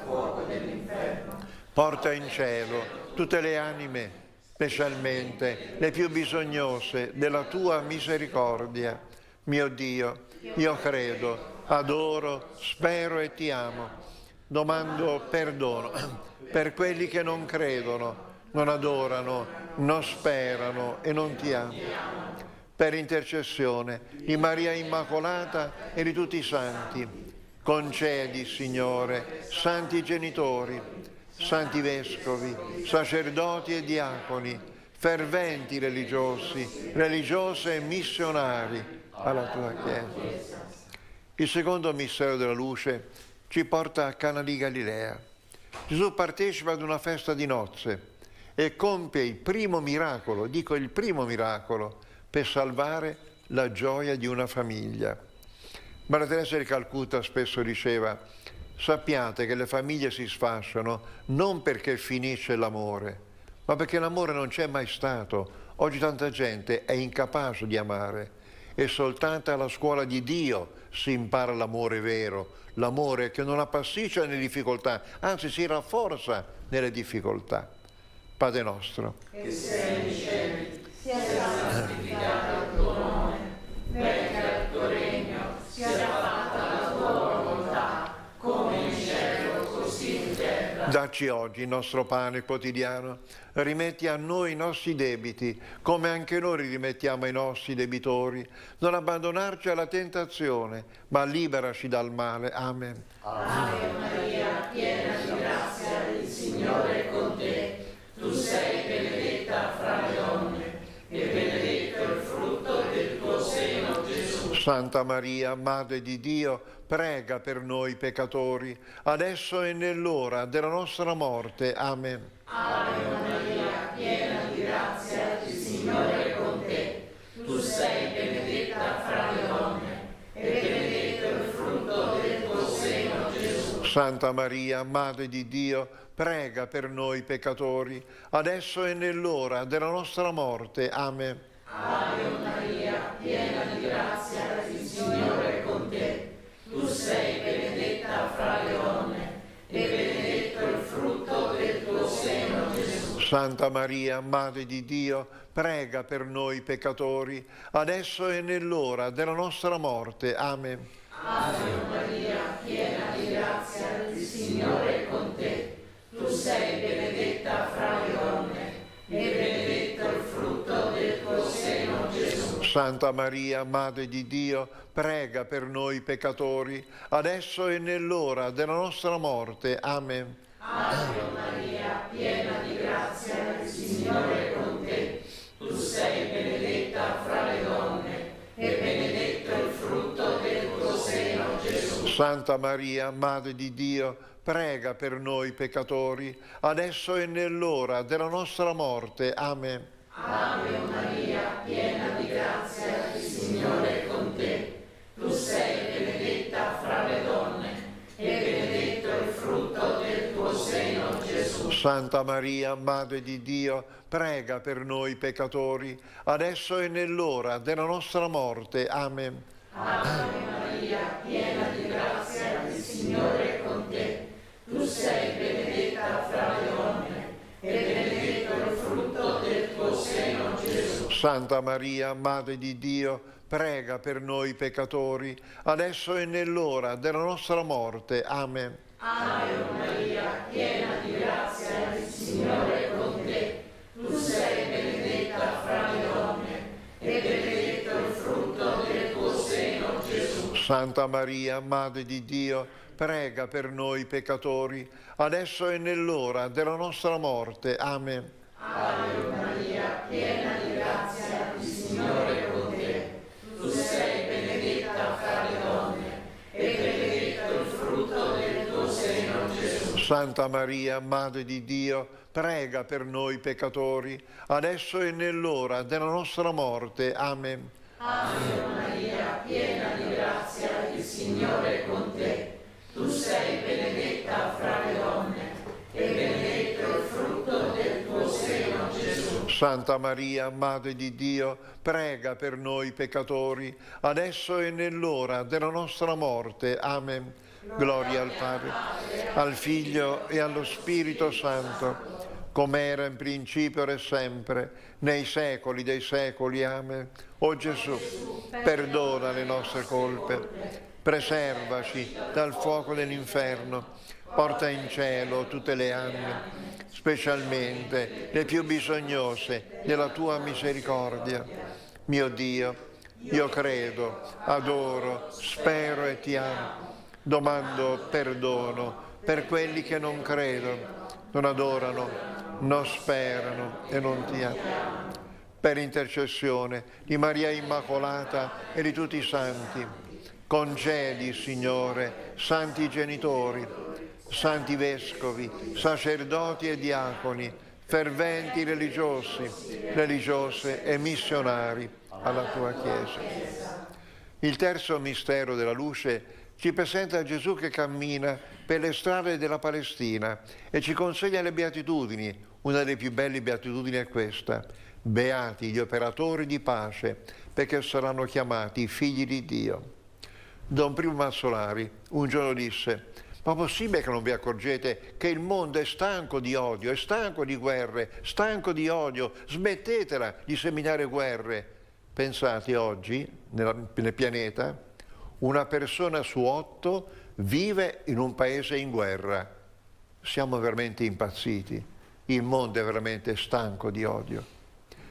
fuoco dell'inferno, porta in cielo tutte le anime, specialmente le più bisognose della tua misericordia. Mio Dio, io credo adoro, spero e ti amo. Domando perdono per quelli che non credono, non adorano, non sperano e non ti amano. Per intercessione di Maria Immacolata e di tutti i santi, concedi, Signore, santi genitori, santi vescovi, sacerdoti e diaconi, ferventi religiosi, religiose e missionari alla tua Chiesa. Il secondo mistero della luce ci porta a Cana di Galilea. Gesù partecipa ad una festa di nozze e compie il primo miracolo, dico il primo miracolo, per salvare la gioia di una famiglia. Maria Teresa di Calcutta spesso diceva: sappiate che le famiglie si sfasciano non perché finisce l'amore, ma perché l'amore non c'è mai stato. Oggi tanta gente è incapace di amare e soltanto alla scuola di Dio si impara l'amore vero, l'amore che non appassiccia nelle difficoltà, anzi si rafforza nelle difficoltà. Padre nostro, che sei nei cieli, sia santificato il tuo nome, venga il tuo regno, sia fatta la tua volontà, come in cielo così in terra. Dacci oggi il nostro pane quotidiano, rimetti a noi i nostri debiti, come anche noi rimettiamo ai nostri debitori. Non abbandonarci alla tentazione, ma liberaci dal male. Amen. Ave Maria, piena di grazia, il Signore è con te. Tu sei benedetta fra le donne, e benedetto il frutto del tuo seno, Gesù. Santa Maria, Madre di Dio, prega per noi peccatori, adesso e nell'ora della nostra morte. Amen. Ave Maria, piena di grazia, il Signore è con te. Tu sei benedetta fra le donne, e benedetto il frutto del tuo seno, Gesù. Santa Maria, Madre di Dio, prega per noi peccatori, adesso e nell'ora della nostra morte. Amen. Ave Maria, piena di grazia, il Signore è con te. Tu sei benedetta fra le donne, e benedetto il frutto del tuo seno, Gesù. Santa Maria, Madre di Dio, prega per noi peccatori, adesso e nell'ora della nostra morte. Amen. Ave Maria, piena di grazia, il Signore è con te. Tu sei benedetta fra le donne, e benedetto il frutto del tuo seno, Gesù. Santa Maria, Madre di Dio, prega per noi peccatori, adesso e nell'ora della nostra morte. Amen. Ave Maria, piena di grazia, il Signore è con te. Tu sei benedetta fra le donne, e benedetto il frutto del tuo seno, Gesù. Santa Maria, Madre di Dio, prega per noi peccatori, adesso e nell'ora della nostra morte. Amen. Ave Maria, piena di grazia, il Signore è con te. Tu sei benedetta fra le donne, e benedetto il frutto del tuo seno, Gesù. Santa Maria, Madre di Dio, prega per noi peccatori, adesso e nell'ora della nostra morte. Amen. Ave Maria, piena di grazia, il Signore è con te. Tu sei benedetta fra le donne, e benedetto il frutto del tuo seno, Gesù. Santa Maria, Madre di Dio, prega per noi peccatori, adesso e nell'ora della nostra morte. Amen. Ave Maria, piena di grazia, il Signore è con te. Tu sei benedetta fra le donne, e benedetto il frutto del tuo seno, Gesù. Santa Maria, Madre di Dio, prega per noi peccatori, adesso e nell'ora della nostra morte. Amen. Ave Maria, piena di grazia, il Signore è con te. Tu sei benedetta fra le donne, e benedetto il frutto del tuo seno, Gesù. Santa Maria, Madre di Dio, prega per noi peccatori, adesso e nell'ora della nostra morte. Amen. Ave Maria, piena di grazia, il Signore è con te. Tu sei benedetta fra le donne, e benedetto il frutto del tuo seno, Gesù. Santa Maria, Madre di Dio, prega per noi peccatori, adesso e nell'ora della nostra morte. Amen. Gloria al Padre, al Figlio e allo Spirito Santo, come era in principio e sempre, nei secoli dei secoli. Amen. O Gesù, perdona le nostre colpe, preservaci dal fuoco dell'inferno, porta in cielo tutte le anime, specialmente le più bisognose della tua misericordia. Mio Dio, io credo, adoro, spero e ti amo. Domando perdono per quelli che non credono, non adorano, non sperano e non ti amano. Per intercessione di Maria Immacolata e di tutti i santi, concedi, Signore, santi genitori, santi vescovi, sacerdoti e diaconi, ferventi religiosi, religiose e missionari alla tua Chiesa. Il terzo mistero della luce ci presenta Gesù che cammina per le strade della Palestina e ci consegna le beatitudini. Una delle più belle beatitudini è questa: beati gli operatori di pace, perché saranno chiamati figli di Dio. Don Primo Mazzolari un giorno disse: ma possibile che non vi accorgete che il mondo è stanco di odio, è stanco di guerre, stanco di odio, smettetela di seminare guerre. Pensate, oggi nel pianeta una persona su 8 vive in un paese in guerra. Siamo veramente impazziti, il mondo è veramente stanco di odio.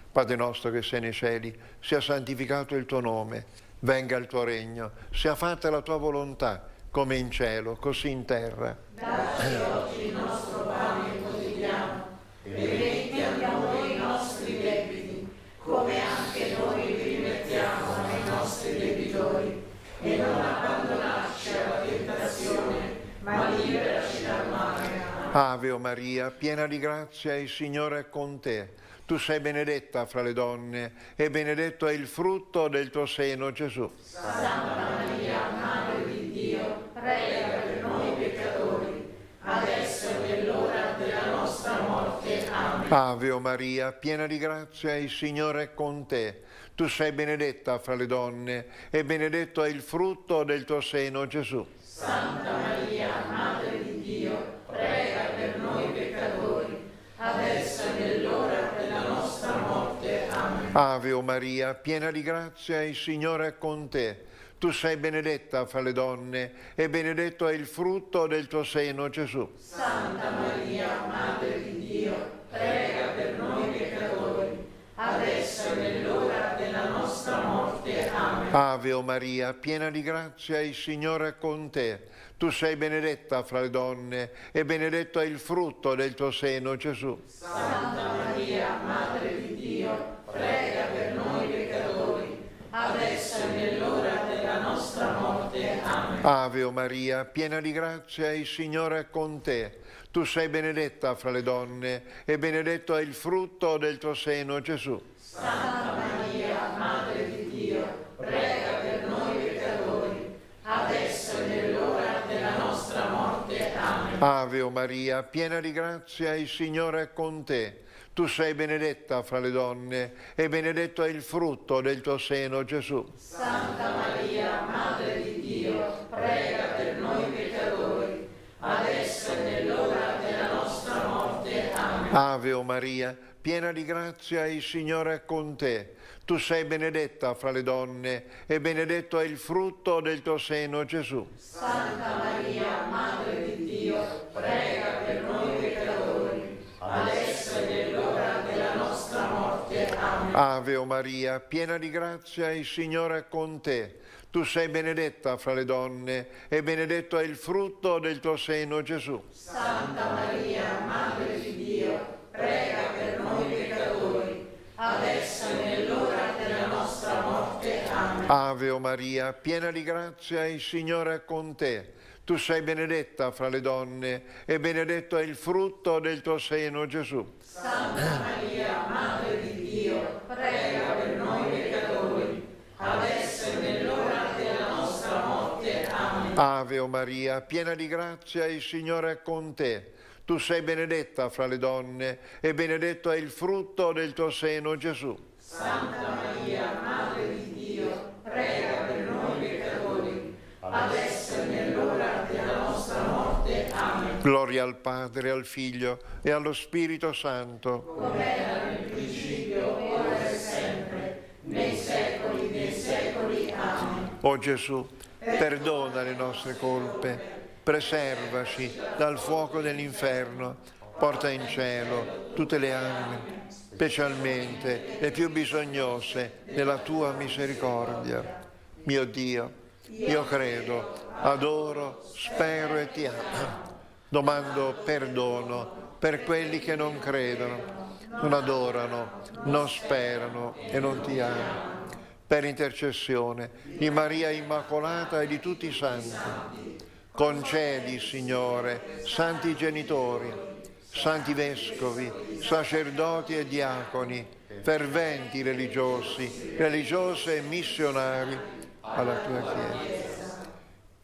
Padre nostro che sei nei cieli, sia santificato il tuo nome, venga il tuo regno, sia fatta la tua volontà, come in cielo, così in terra. Dacci oggi il nostro pane quotidiano, e rimetti a noi i nostri debiti, come anche noi li rimettiamo ai nostri debitori, e non abbandonarci alla tentazione, ma liberaci dal male. Ave o Maria, piena di grazia, il Signore è con te. Tu sei benedetta fra le donne, e benedetto è il frutto del tuo seno, Gesù. Santa Maria, Madre di Dio, prega per noi peccatori, adesso e nell'ora della nostra morte. Amen. Ave o Maria, piena di grazia, il Signore è con te. Tu sei benedetta fra le donne, e benedetto è il frutto del tuo seno, Gesù. Santa Maria, Madre di Dio, prega per noi peccatori, adesso e nell'ora della nostra morte. Amen. Ave o Maria, piena di grazia, il Signore è con te. Tu sei benedetta fra le donne, e benedetto è il frutto del tuo seno, Gesù. Santa Maria, Madre di Dio, prega per noi peccatori, adesso e nell'ora della nostra morte. Amen. Ave o Maria, piena di grazia, il Signore è con te. Tu sei benedetta fra le donne, e benedetto è il frutto del tuo seno, Gesù. Santa Maria, Madre di Dio, prega per noi peccatori, adesso e nell'ora della nostra morte. Amen. Ave o Maria, piena di grazia, il Signore è con te. Tu sei benedetta fra le donne, e benedetto è il frutto del tuo seno, Gesù. Santa Maria, Madre di Dio, prega per noi peccatori, adesso e nell'ora della nostra morte. Amen. Ave o Maria, piena di grazia, il Signore è con te. Tu sei benedetta fra le donne, e benedetto è il frutto del tuo seno, Gesù. Santa Maria, Madre di Dio, prega per noi peccatori, adesso e nell'ora della nostra morte. Amen. Ave o Maria, piena di grazia, il Signore è con te. Tu sei benedetta fra le donne, e benedetto è il frutto del tuo seno, Gesù. Santa Maria, Madre di Dio, prega per noi peccatori, adesso e nell'ora della nostra morte. Amen. Ave o Maria, piena di grazia, il Signore è con te. Tu sei benedetta fra le donne, e benedetto è il frutto del tuo seno, Gesù. Santa Maria, Madre di Dio, prega per noi peccatori, adesso e nell'ora della nostra morte. Amen. Ave o Maria, piena di grazia, il Signore è con te. Tu sei benedetta fra le donne, e benedetto è il frutto del tuo seno, Gesù. Santa Maria, Madre di Dio, prega per noi peccatori, adesso e nell'ora della nostra morte. Amen. Ave o Maria, piena di grazia, il Signore è con te. Tu sei benedetta fra le donne, e benedetto è il frutto del tuo seno, Gesù. Santa Maria, Madre di Dio, prega per noi peccatori, adesso e nell'ora della nostra morte. Amen. Gloria al Padre, al Figlio e allo Spirito Santo. Come era nel principio, ora e sempre, nei secoli dei secoli. Amen. O Gesù, perdona le nostre colpe, preservaci dal fuoco dell'inferno, porta in cielo tutte le anime, specialmente le più bisognose della tua misericordia. Mio Dio, io credo, adoro, spero e ti amo. Domando perdono per quelli che non credono, non adorano, non sperano e non ti amano. Per intercessione di Maria Immacolata e di tutti i santi, concedi, Signore, santi genitori, santi vescovi, sacerdoti e diaconi, ferventi religiosi, religiose e missionari alla tua Chiesa.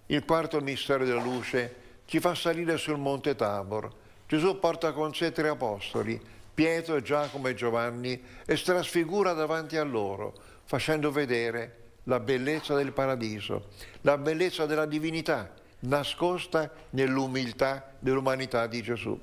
Il quarto mistero della luce ci fa salire sul Monte Tabor. Gesù porta con sé 3 apostoli, Pietro, Giacomo e Giovanni, e si trasfigura davanti a loro, facendo vedere la bellezza del paradiso, la bellezza della divinità, nascosta nell'umiltà dell'umanità di Gesù.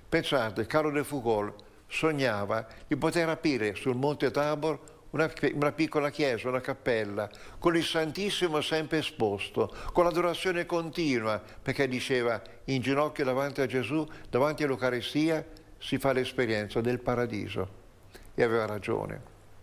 Pensate, Carlo de Foucault sognava di poter aprire sul Monte Tabor una piccola chiesa, una cappella, con il Santissimo sempre esposto, con l'adorazione continua, perché diceva, in ginocchio davanti a Gesù, davanti all'Eucaristia, si fa l'esperienza del paradiso. E aveva ragione.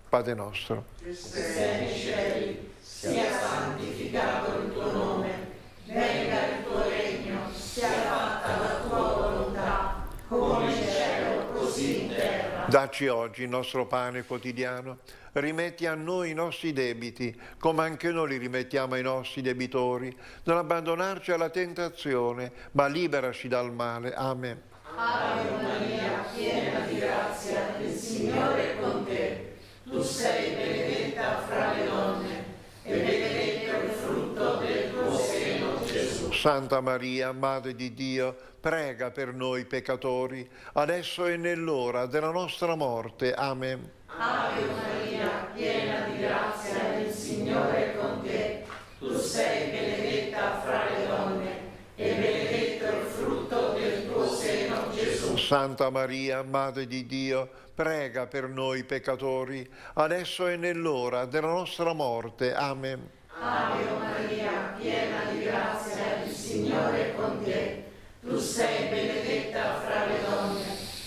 Padre nostro, che sei nei cieli, sia santificato il tuo nome, venga il tuo regno, sia fatta la tua volontà, come in cielo, così in terra. Dacci oggi il nostro pane quotidiano, rimetti a noi i nostri debiti, come anche noi li rimettiamo ai nostri debitori, non abbandonarci alla tentazione, ma liberaci dal male. Amen. Ave Maria, piena di grazia, il Signore è con te. Tu sei benedetta fra le donne e benedetto il frutto del tuo seno, Gesù. Santa Maria, Madre di Dio, prega per noi peccatori, adesso e nell'ora della nostra morte. Amen. Ave Maria, piena di grazia, il Signore è con te. Tu sei benedetta fra le donne e benedetto il frutto del tuo seno, Gesù. Santa Maria, Madre di Dio, prega per noi peccatori, adesso e nell'ora della nostra morte. Amen. Ave Maria, piena di grazia, il Signore è con te. Tu sei benedetta fra le donne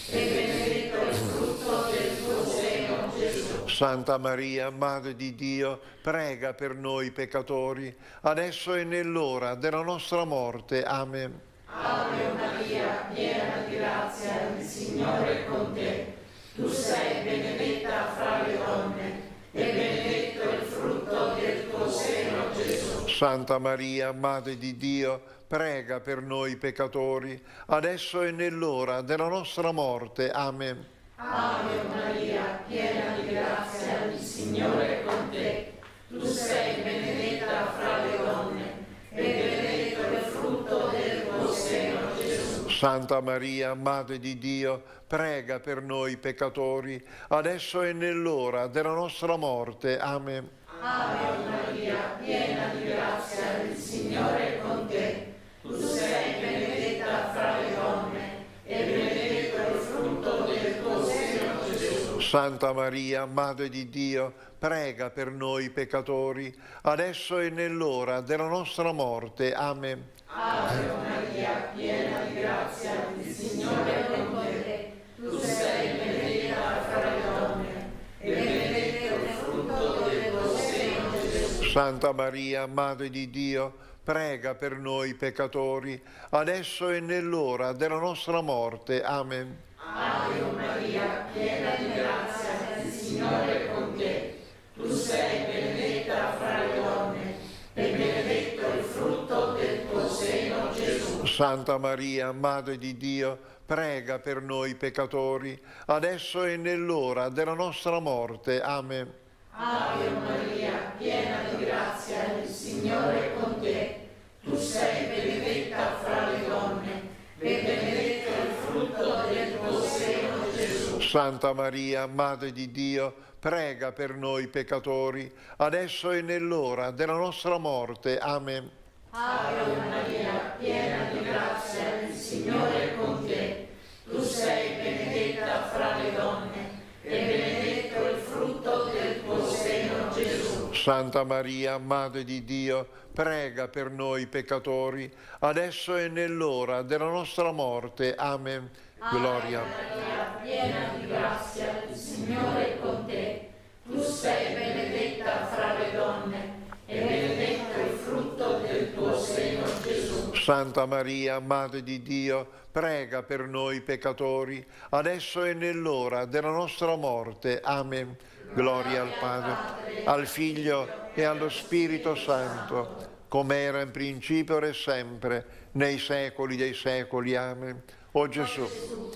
e benedetto il frutto del tuo seno, Gesù. Santa Maria, Madre di Dio, prega per noi peccatori, adesso e nell'ora della nostra morte. Amen. Ave Maria, piena di grazia, il Signore è con te. Tu sei benedetta fra le donne e benedetto il frutto del tuo seno, Gesù. Santa Maria, Madre di Dio, prega per noi peccatori, adesso e nell'ora della nostra morte. Amen. Ave Maria, piena di grazia, il Signore è con te. Tu sei benedetta fra le donne e benedetto il frutto del tuo seno, Gesù. Santa Maria, Madre di Dio, prega per noi peccatori, adesso e nell'ora della nostra morte. Amen. Ave Maria, piena di grazia, il Signore è con te. Tu sei benedetta fra le donne e benedetto il frutto del tuo seno, Gesù. Santa Maria, Madre di Dio, prega per noi peccatori, adesso e nell'ora della nostra morte. Amen. Ave Maria, piena di grazia, il Signore è con te. Tu sei benedetta fra le donne e benedetto il frutto del tuo seno, Gesù. Santa Maria, Madre di Dio, prega per noi peccatori, adesso e nell'ora della nostra morte. Amen. Ave Maria, piena di grazia, il Signore è con te. Tu sei benedetta fra le donne e benedetto il frutto del tuo seno, Gesù. Santa Maria, Madre di Dio, prega per noi peccatori, adesso e nell'ora della nostra morte. Amen. Ave Maria, piena di grazia, il Signore è con te. Tu sei benedetta fra le donne e benedetto il frutto del tuo seno, Gesù. Santa Maria, Madre di Dio, prega per noi peccatori, adesso e nell'ora della nostra morte. Amen. Ave Maria, piena di grazia, il Signore è con te. Tu sei benedetta fra le donne e benedetto il frutto del tuo seno, Gesù. Santa Maria, Madre di Dio, prega per noi peccatori, adesso e nell'ora della nostra morte. Amen. Gloria. Maria, piena di grazia, il Signore è con te. Tu sei benedetta fra le donne, e benedetto il frutto del tuo seno, Gesù. Santa Maria, Madre di Dio, prega per noi peccatori, adesso e nell'ora della nostra morte. Amen. Gloria al Padre, al Figlio e allo Spirito Santo, come era in principio ora e sempre, nei secoli dei secoli. Amen. O Gesù,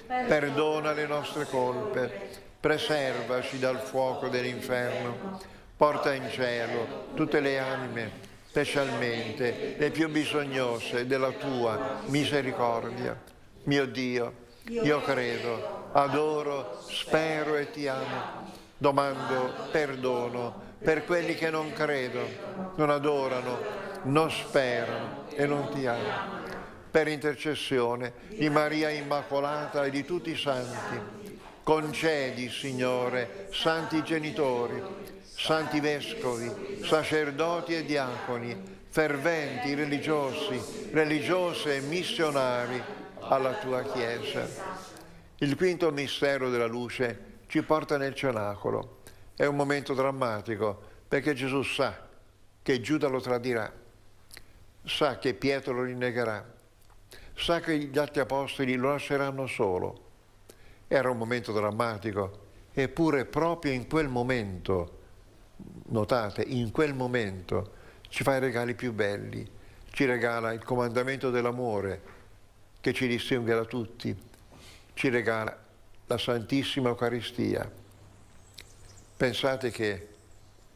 perdona le nostre colpe, preservaci dal fuoco dell'inferno, porta in cielo tutte le anime, specialmente le più bisognose della tua misericordia. Mio Dio, io credo, adoro, spero e ti amo. Domando perdono per quelli che non credono, non adorano, non sperano e non ti amano. Per intercessione di Maria Immacolata e di tutti i santi, concedi, Signore, santi genitori, santi vescovi, sacerdoti e diaconi, ferventi religiosi, religiose e missionari alla tua Chiesa. Il quinto mistero della luce ci porta nel cenacolo. È un momento drammatico perché Gesù sa che Giuda lo tradirà, sa che Pietro lo rinnegherà, sa che gli altri apostoli lo lasceranno solo. Era un momento drammatico, eppure proprio in quel momento, notate, in quel momento ci fa i regali più belli, ci regala il comandamento dell'amore che ci distingue da tutti, ci regala la Santissima Eucaristia. Pensate che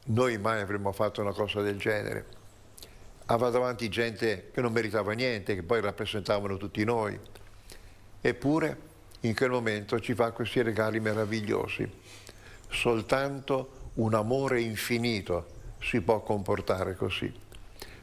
noi mai avremmo fatto una cosa del genere. Aveva davanti gente che non meritava niente, che poi rappresentavano tutti noi. Eppure in quel momento ci fa questi regali meravigliosi. Soltanto un amore infinito si può comportare così.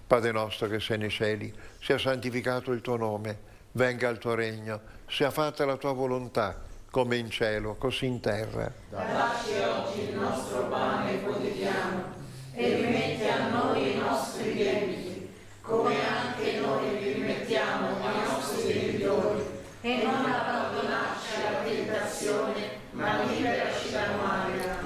Padre nostro che sei nei cieli, sia santificato il tuo nome, venga il tuo regno, sia fatta la tua volontà, come in cielo, così in terra. Dacci oggi il nostro pane quotidiano e rimetti a noi i nostri debiti, come anche noi li rimettiamo ai nostri debitori, e non abbandonarci alla tentazione, ma liberaci dal male.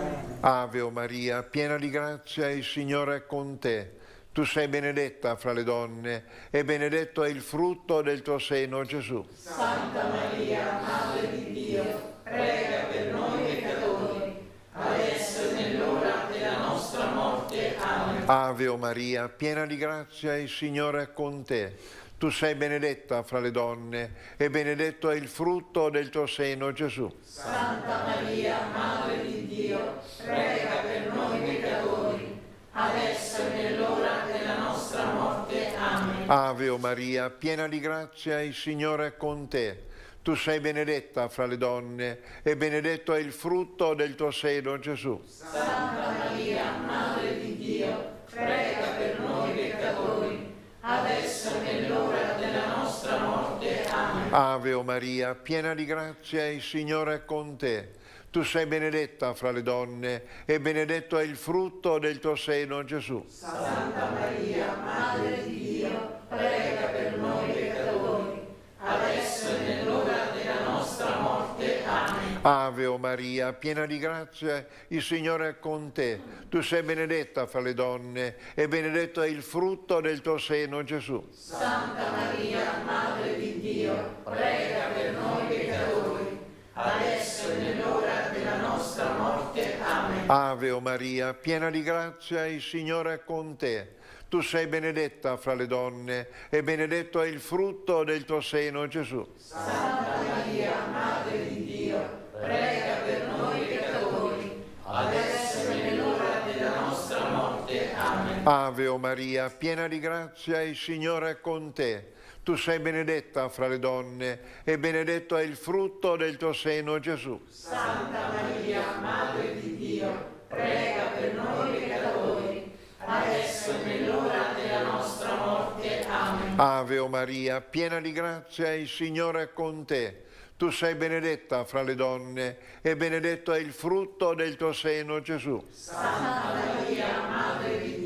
Ave o Maria, piena di grazia, il Signore è con te. Tu sei benedetta fra le donne e benedetto è il frutto del tuo seno, Gesù. Santa Maria, Madre di Dio, prega per noi peccatori, adesso e nell'ora della nostra morte. Amen. Ave o Maria, piena di grazia, il Signore è con te. Tu sei benedetta fra le donne e benedetto è il frutto del tuo seno, Gesù. Santa Maria, Madre di Dio, prega per noi peccatori, adesso e nell'ora della nostra morte. Amen. Ave o Maria, piena di grazia, il Signore è con te. Tu sei benedetta fra le donne e benedetto è il frutto del tuo seno, Gesù. Santa Maria, Madre di Dio, prega per noi peccatori, adesso e nell'ora della nostra morte. Amen. Ave o Maria, piena di grazia, il Signore è con te. Tu sei benedetta fra le donne e benedetto è il frutto del tuo seno, Gesù. Santa Maria, Madre di Dio, prega per noi peccatori, adesso e nell'ora della nostra morte. Amen. Ave o Maria, piena di grazia, il Signore è con te. Tu sei benedetta fra le donne e benedetto è il frutto del tuo seno, Gesù. Santa Maria, Madre di Dio, prega per noi peccatori, adesso e nell'ora della nostra morte. Amen. Ave o Maria, piena di grazia, il Signore è con te. Tu sei benedetta fra le donne e benedetto è il frutto del tuo seno, Gesù. Santa Maria, Madre di Dio, prega per noi peccatori, adesso e nell'ora della nostra morte. Amen. Ave o Maria, piena di grazia, il Signore è con te. Tu sei benedetta fra le donne e benedetto è il frutto del tuo seno, Gesù. Santa Maria, Madre di Dio, prega per noi peccatori, adesso e nell'ora della nostra morte. Amen. Ave o Maria, piena di grazia, il Signore è con te. Tu sei benedetta fra le donne e benedetto è il frutto del tuo seno, Gesù. Santa Maria, Madre di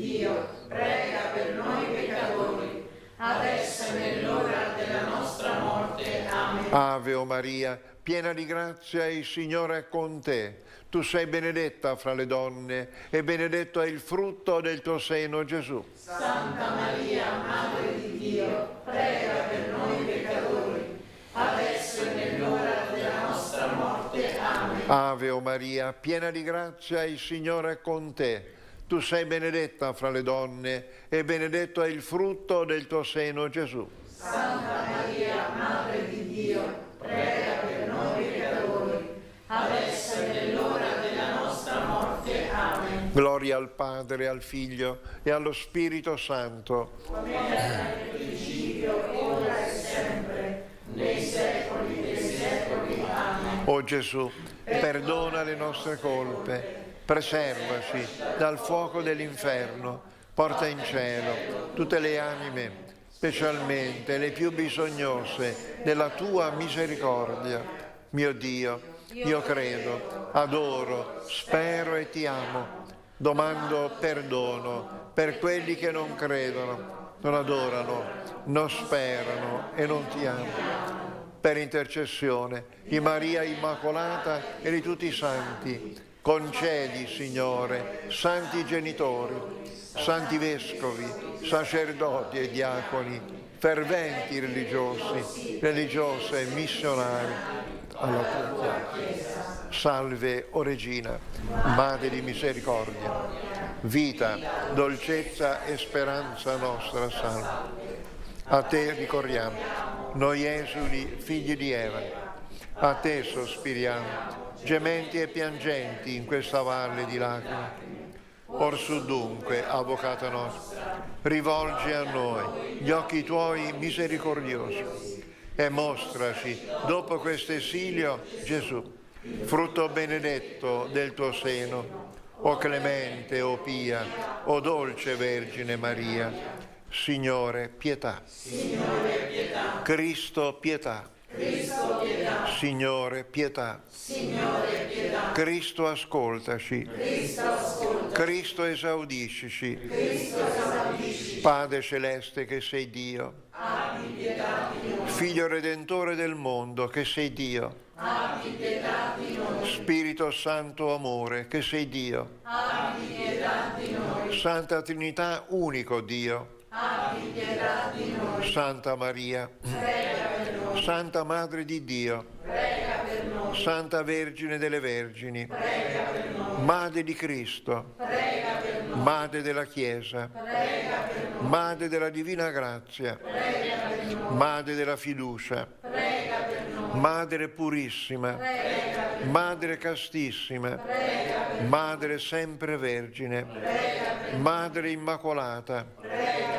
Ave o Maria, piena di grazia, il Signore è con te. Tu sei benedetta fra le donne e benedetto è il frutto del tuo seno, Gesù. Santa Maria, Madre di Dio, prega per noi peccatori, adesso e nell'ora della nostra morte. Amen. Ave o Maria, piena di grazia, il Signore è con te. Tu sei benedetta fra le donne e benedetto è il frutto del tuo seno, Gesù. Santa Maria, Madre di Dio, prega per noi peccatori, adesso e nell'ora della nostra morte. Amen. Gloria al Padre, al Figlio e allo Spirito Santo. Come era nel principio, ora e sempre, nei secoli dei secoli. Amen. O Gesù, perdona le nostre colpe, preservaci dal fuoco dell'inferno, porta in cielo tutte le anime, specialmente le più bisognose della tua misericordia. Mio Dio, io credo, adoro, spero e ti amo. Domando perdono per quelli che non credono, non adorano, non sperano e non ti amano. Per intercessione di Maria Immacolata e di tutti i santi, concedi, Signore, santi genitori, santi vescovi, sacerdoti e diaconi, ferventi religiosi, religiose e missionari, alla tua Chiesa. Salve, o Regina, Madre di misericordia, vita, dolcezza e speranza nostra, salve. A te ricorriamo, noi esuli, figli di Eva, a te sospiriamo, gementi e piangenti in questa valle di lacrime. Orsù dunque, Avvocata nostra, rivolgi a noi gli occhi tuoi misericordiosi e mostraci, dopo questo esilio, Gesù, frutto benedetto del tuo seno, o clemente, o pia, o dolce Vergine Maria. Signore, pietà. Signore, pietà. Cristo, pietà. Cristo, pietà. Signore, pietà. Signore, pietà. Cristo, ascoltaci. Cristo, ascoltaci. Cristo, esaudiscici. Cristo, esaudiscici. Padre celeste che sei Dio. Abbi pietà di noi. Figlio redentore del mondo che sei Dio. Abbi pietà di noi. Spirito Santo amore che sei Dio. Abbi pietà di noi. Santa Trinità, unico Dio. Abbi pietà di noi. Santa Maria, prega per noi. Santa Madre di Dio, Prega per noi. Santa Vergine delle Vergini, Prega per noi. Madre di Cristo, Prega per noi. Madre della Chiesa, Prega per noi. Madre della Divina Grazia, Prega per noi. Madre della Fiducia, Prega per noi. Madre Purissima, Prega per noi. Madre Castissima, Prega per noi. Madre Sempre Vergine, Prega per noi. Madre Immacolata, Prega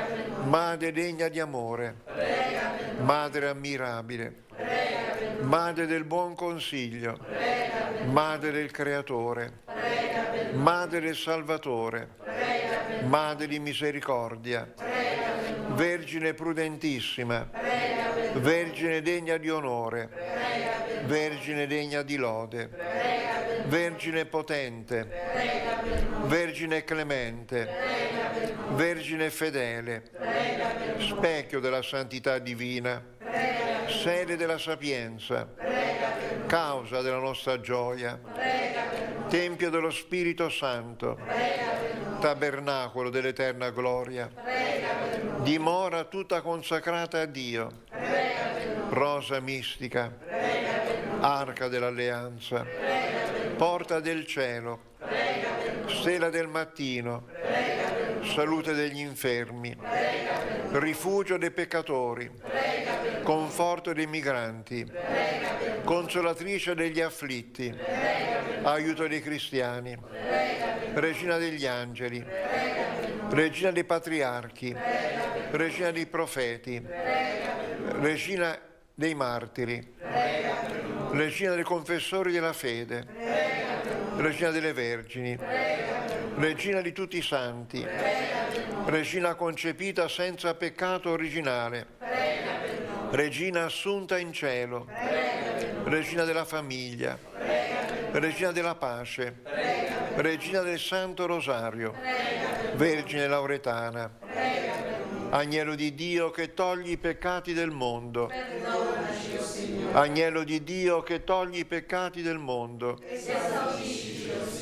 per noi. Madre degna di amore, Prega per noi. Madre ammirabile, Prega per noi. Madre del buon consiglio, Prega per noi. Madre del Creatore, Prega per noi. Madre del Salvatore, Prega per noi. Madre di misericordia, Prega per noi. Vergine prudentissima, Prega per noi. Vergine degna di onore, Prega per noi. Vergine degna di lode, Prega per noi. Vergine potente, Prega per noi. Vergine clemente, Prega per noi. Vergine fedele, Prega per noi. specchio della santità divina, Prega per noi. sede della sapienza, Prega per noi. causa della nostra gioia, Prega per noi. Tempio dello Spirito Santo, Prega per noi. tabernacolo dell'eterna gloria, Prega per noi. dimora tutta consacrata a Dio, Prega per noi. rosa mistica, Prega per noi. arca dell'alleanza, Prega per noi. porta del cielo, Prega per noi. stella del mattino, Prega per noi. salute degli infermi, Prega per noi. rifugio dei peccatori, Prega per noi. conforto dei migranti, Prega per noi. consolatrice degli afflitti, Prega per noi. aiuto dei cristiani, Prega per noi. regina degli angeli, Prega per noi. regina dei patriarchi, Prega per noi. regina dei profeti, Prega per noi. regina dei martiri, Prega per noi. regina dei confessori della fede, Prega per noi. regina delle vergini, Prega per noi. regina di tutti i santi, Prega per noi. regina concepita senza peccato originale, Prega per noi. regina assunta in cielo, Prega per noi. regina della famiglia, Prega per noi. regina della pace, Prega per noi. regina del Santo Rosario, Prega per noi. Vergine Lauretana, Prega per noi. Agnello di Dio che togli i peccati del mondo, Perdonaci, o Signore. Agnello di Dio che togli i peccati del mondo.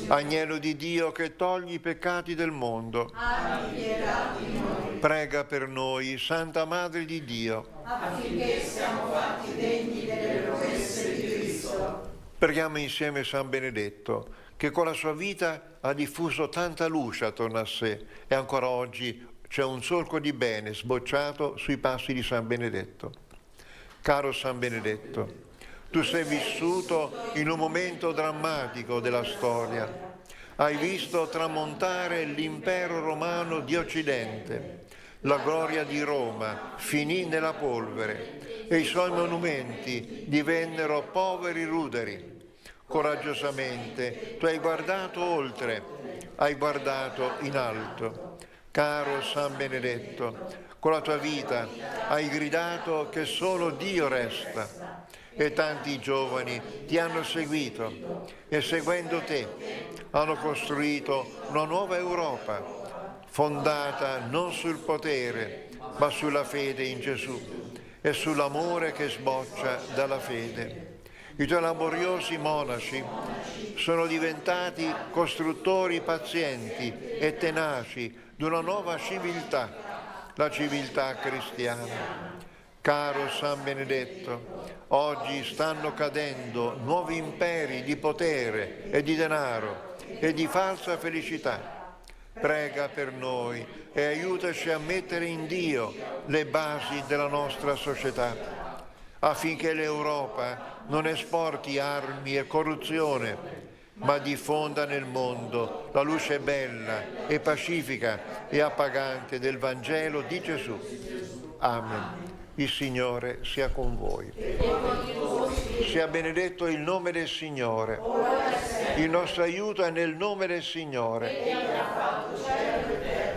Agnello di Dio che togli i peccati del mondo. Abbi pietà di noi. Prega per noi, Santa Madre di Dio, affinché siamo fatti degni delle promesse di Cristo. Preghiamo insieme San Benedetto, che con la sua vita ha diffuso tanta luce attorno a sé e ancora oggi c'è un solco di bene sbocciato sui passi di San Benedetto. Caro San Benedetto, tu sei vissuto in un momento drammatico della storia. Hai visto tramontare l'impero romano di Occidente. La gloria di Roma finì nella polvere e i suoi monumenti divennero poveri ruderi. Coraggiosamente tu hai guardato oltre, hai guardato in alto. Caro San Benedetto, con la tua vita hai gridato che solo Dio resta e tanti giovani ti hanno seguito e seguendo te hanno costruito una nuova Europa fondata non sul potere ma sulla fede in Gesù e sull'amore che sboccia dalla fede. I tuoi laboriosi monaci sono diventati costruttori pazienti e tenaci di una nuova civiltà, la civiltà cristiana. Caro San Benedetto, oggi stanno cadendo nuovi imperi di potere e di denaro e di falsa felicità. Prega per noi e aiutaci a mettere in Dio le basi della nostra società, affinché l'Europa non esporti armi e corruzione, ma diffonda nel mondo la luce bella e pacifica e appagante del Vangelo di Gesù. Amen. Il Signore sia con voi. Sia benedetto il nome del Signore. Il nostro aiuto è nel nome del Signore.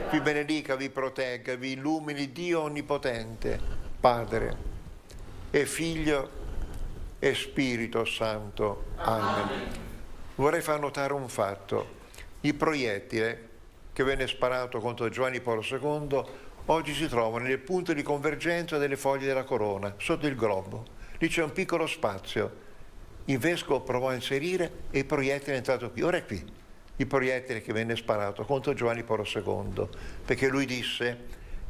Vi benedica, vi protegga, vi illumini Dio Onnipotente, Padre e Figlio e Spirito Santo. Amen. Vorrei far notare un fatto. Il proiettile che venne sparato contro Giovanni Paolo II oggi si trova nel punto di convergenza delle foglie della corona, sotto il globo. Lì c'è un piccolo spazio. Il vescovo provò a inserire e il proiettile è entrato qui. Ora è qui il proiettile che venne sparato contro Giovanni Paolo II, perché lui disse: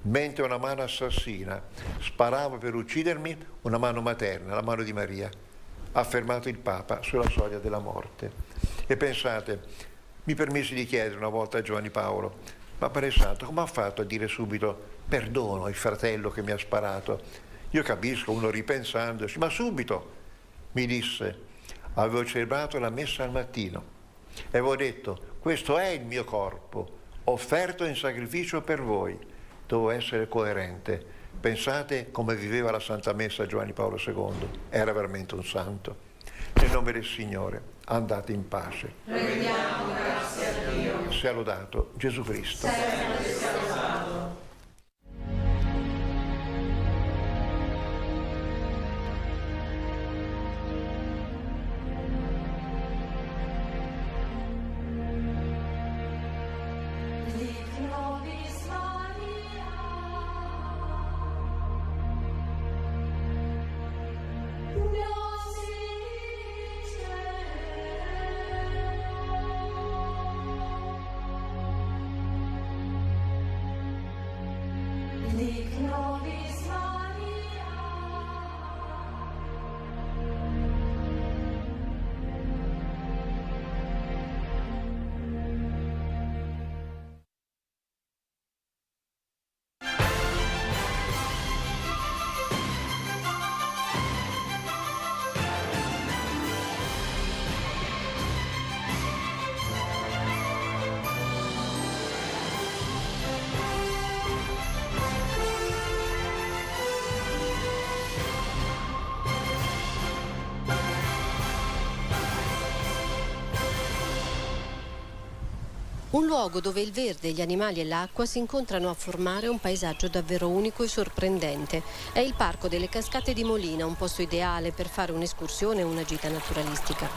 mentre una mano assassina sparava per uccidermi, una mano materna, la mano di Maria, ha fermato il Papa sulla soglia della morte. E pensate, mi permisi di chiedere una volta a Giovanni Paolo: ma Padre Santo, come ha fatto a dire subito perdono al fratello che mi ha sparato? Io capisco, uno ripensandoci, ma subito mi disse: avevo celebrato la messa al mattino e avevo detto: questo è il mio corpo, offerto in sacrificio per voi. Devo essere coerente. Pensate come viveva la Santa Messa Giovanni Paolo II. Era veramente un santo. Nel nome del Signore, andate in pace. Rendiamo grazie a Dio. Sia lodato Gesù Cristo. Sempre sia lodato. Un luogo dove il verde, gli animali e l'acqua si incontrano a formare un paesaggio davvero unico e sorprendente. È il Parco delle Cascate di Molina, un posto ideale per fare un'escursione o una gita naturalistica.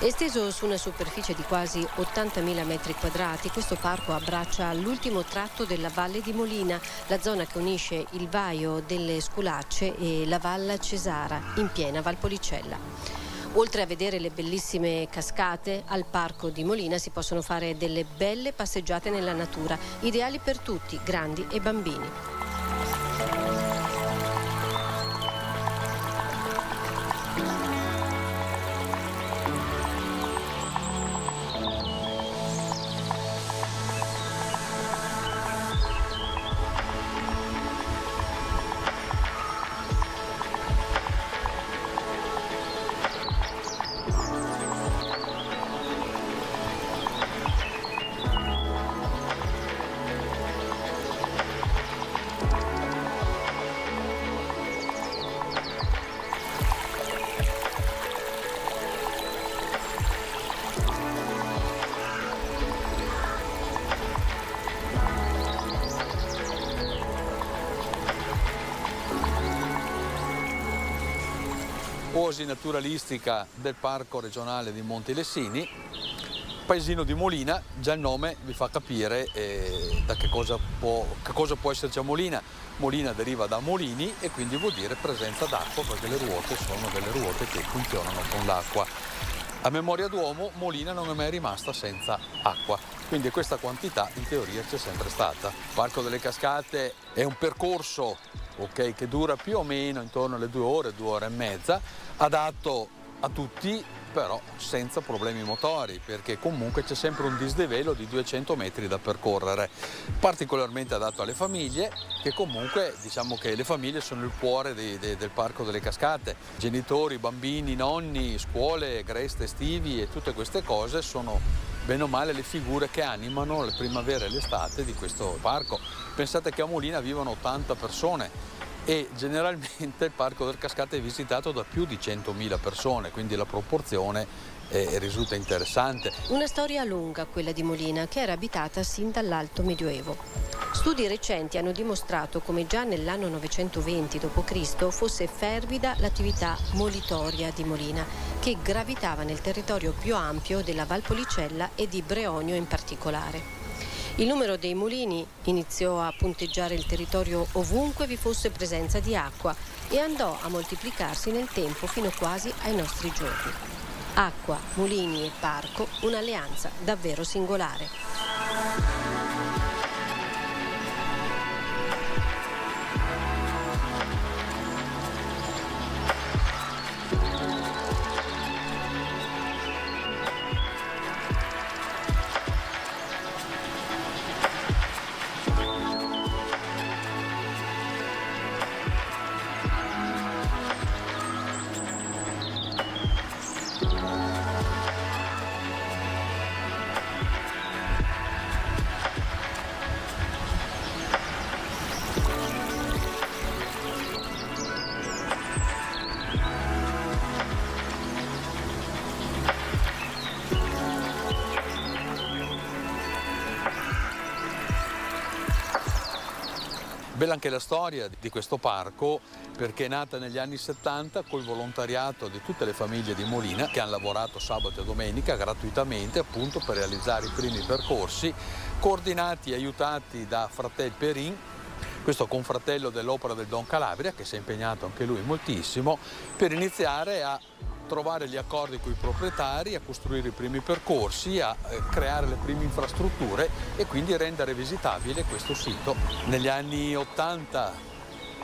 Esteso su una superficie di quasi 80.000 metri quadrati, questo parco abbraccia l'ultimo tratto della Valle di Molina, la zona che unisce il Vaio delle Sculacce e la Valla Cesara, in piena Valpolicella. Oltre a vedere le bellissime cascate, al Parco di Molina si possono fare delle belle passeggiate nella natura, ideali per tutti, grandi e bambini. Oasi naturalistica del Parco regionale di Monti Lessini, paesino di Molina. Già il nome vi fa capire da che cosa può esserci a Molina. Molina deriva da molini e quindi vuol dire presenza d'acqua, perché le ruote sono delle ruote che funzionano con l'acqua. A memoria d'uomo Molina non è mai rimasta senza acqua, quindi questa quantità in teoria c'è sempre stata. Il Parco delle Cascate è un percorso che dura più o meno intorno alle 2 ore e mezza, adatto a tutti, però senza problemi motori, perché comunque c'è sempre un dislivello di 200 metri da percorrere, particolarmente adatto alle famiglie, che comunque diciamo che le famiglie sono il cuore del Parco delle Cascate. Genitori, bambini, nonni, scuole, greste estivi e tutte queste cose sono bene o male le figure che animano la primavera e l'estate di questo parco. Pensate che a Molina vivono 80 persone e generalmente il Parco delle Cascate è visitato da più di 100.000 persone, quindi la proporzione risulta interessante. Una storia lunga quella di Molina, che era abitata sin dall'Alto Medioevo. Studi recenti hanno dimostrato come già nell'anno 920 d.C. fosse fervida l'attività molitoria di Molina, che gravitava nel territorio più ampio della Valpolicella e di Breonio in particolare. Il numero dei mulini iniziò a punteggiare il territorio ovunque vi fosse presenza di acqua e andò a moltiplicarsi nel tempo fino quasi ai nostri giorni. Acqua, mulini e parco, un'alleanza davvero singolare. Bella anche la storia di questo parco, perché è nata negli anni 70 col volontariato di tutte le famiglie di Molina che hanno lavorato sabato e domenica gratuitamente appunto per realizzare i primi percorsi, coordinati e aiutati da Fratel Perin, questo confratello dell'Opera del Don Calabria, che si è impegnato anche lui moltissimo per iniziare a trovare gli accordi con i proprietari, a costruire i primi percorsi, a creare le prime infrastrutture e quindi rendere visitabile questo sito. Negli anni 80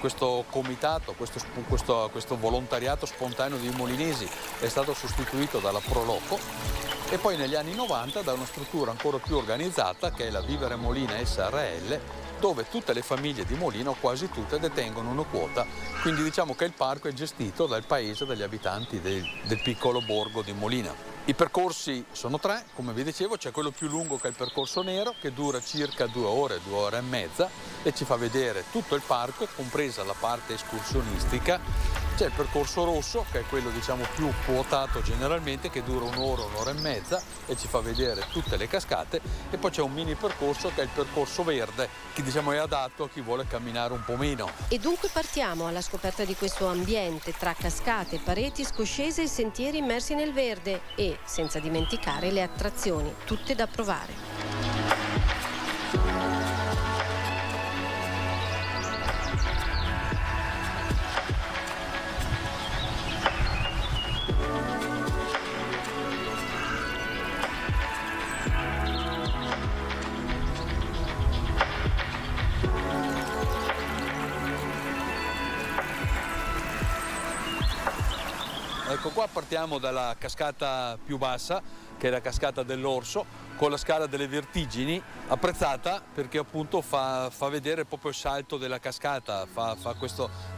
questo comitato, questo volontariato spontaneo di molinesi è stato sostituito dalla Proloco e poi negli anni 90 da una struttura ancora più organizzata che è la Vivere Molina SRL, dove tutte le famiglie di Molina, o quasi tutte, detengono una quota. Quindi diciamo che il parco è gestito dal paese, dagli abitanti del piccolo borgo di Molina. I percorsi sono 3, come vi dicevo, c'è quello più lungo che è il percorso nero, che dura circa 2 ore e mezza e ci fa vedere tutto il parco, compresa la parte escursionistica, C'è il percorso rosso, che è quello diciamo più quotato generalmente, che dura un'ora, un'ora e mezza e ci fa vedere tutte le cascate, e poi c'è un mini percorso che è il percorso verde, che diciamo è adatto a chi vuole camminare un po' meno. E dunque partiamo alla scoperta di questo ambiente tra cascate, pareti scoscese e sentieri immersi nel verde e, senza dimenticare, le attrazioni, tutte da provare. Ecco qua partiamo dalla cascata più bassa, che è la cascata dell'Orso, con la scala delle vertigini, apprezzata perché appunto fa vedere proprio il salto della cascata,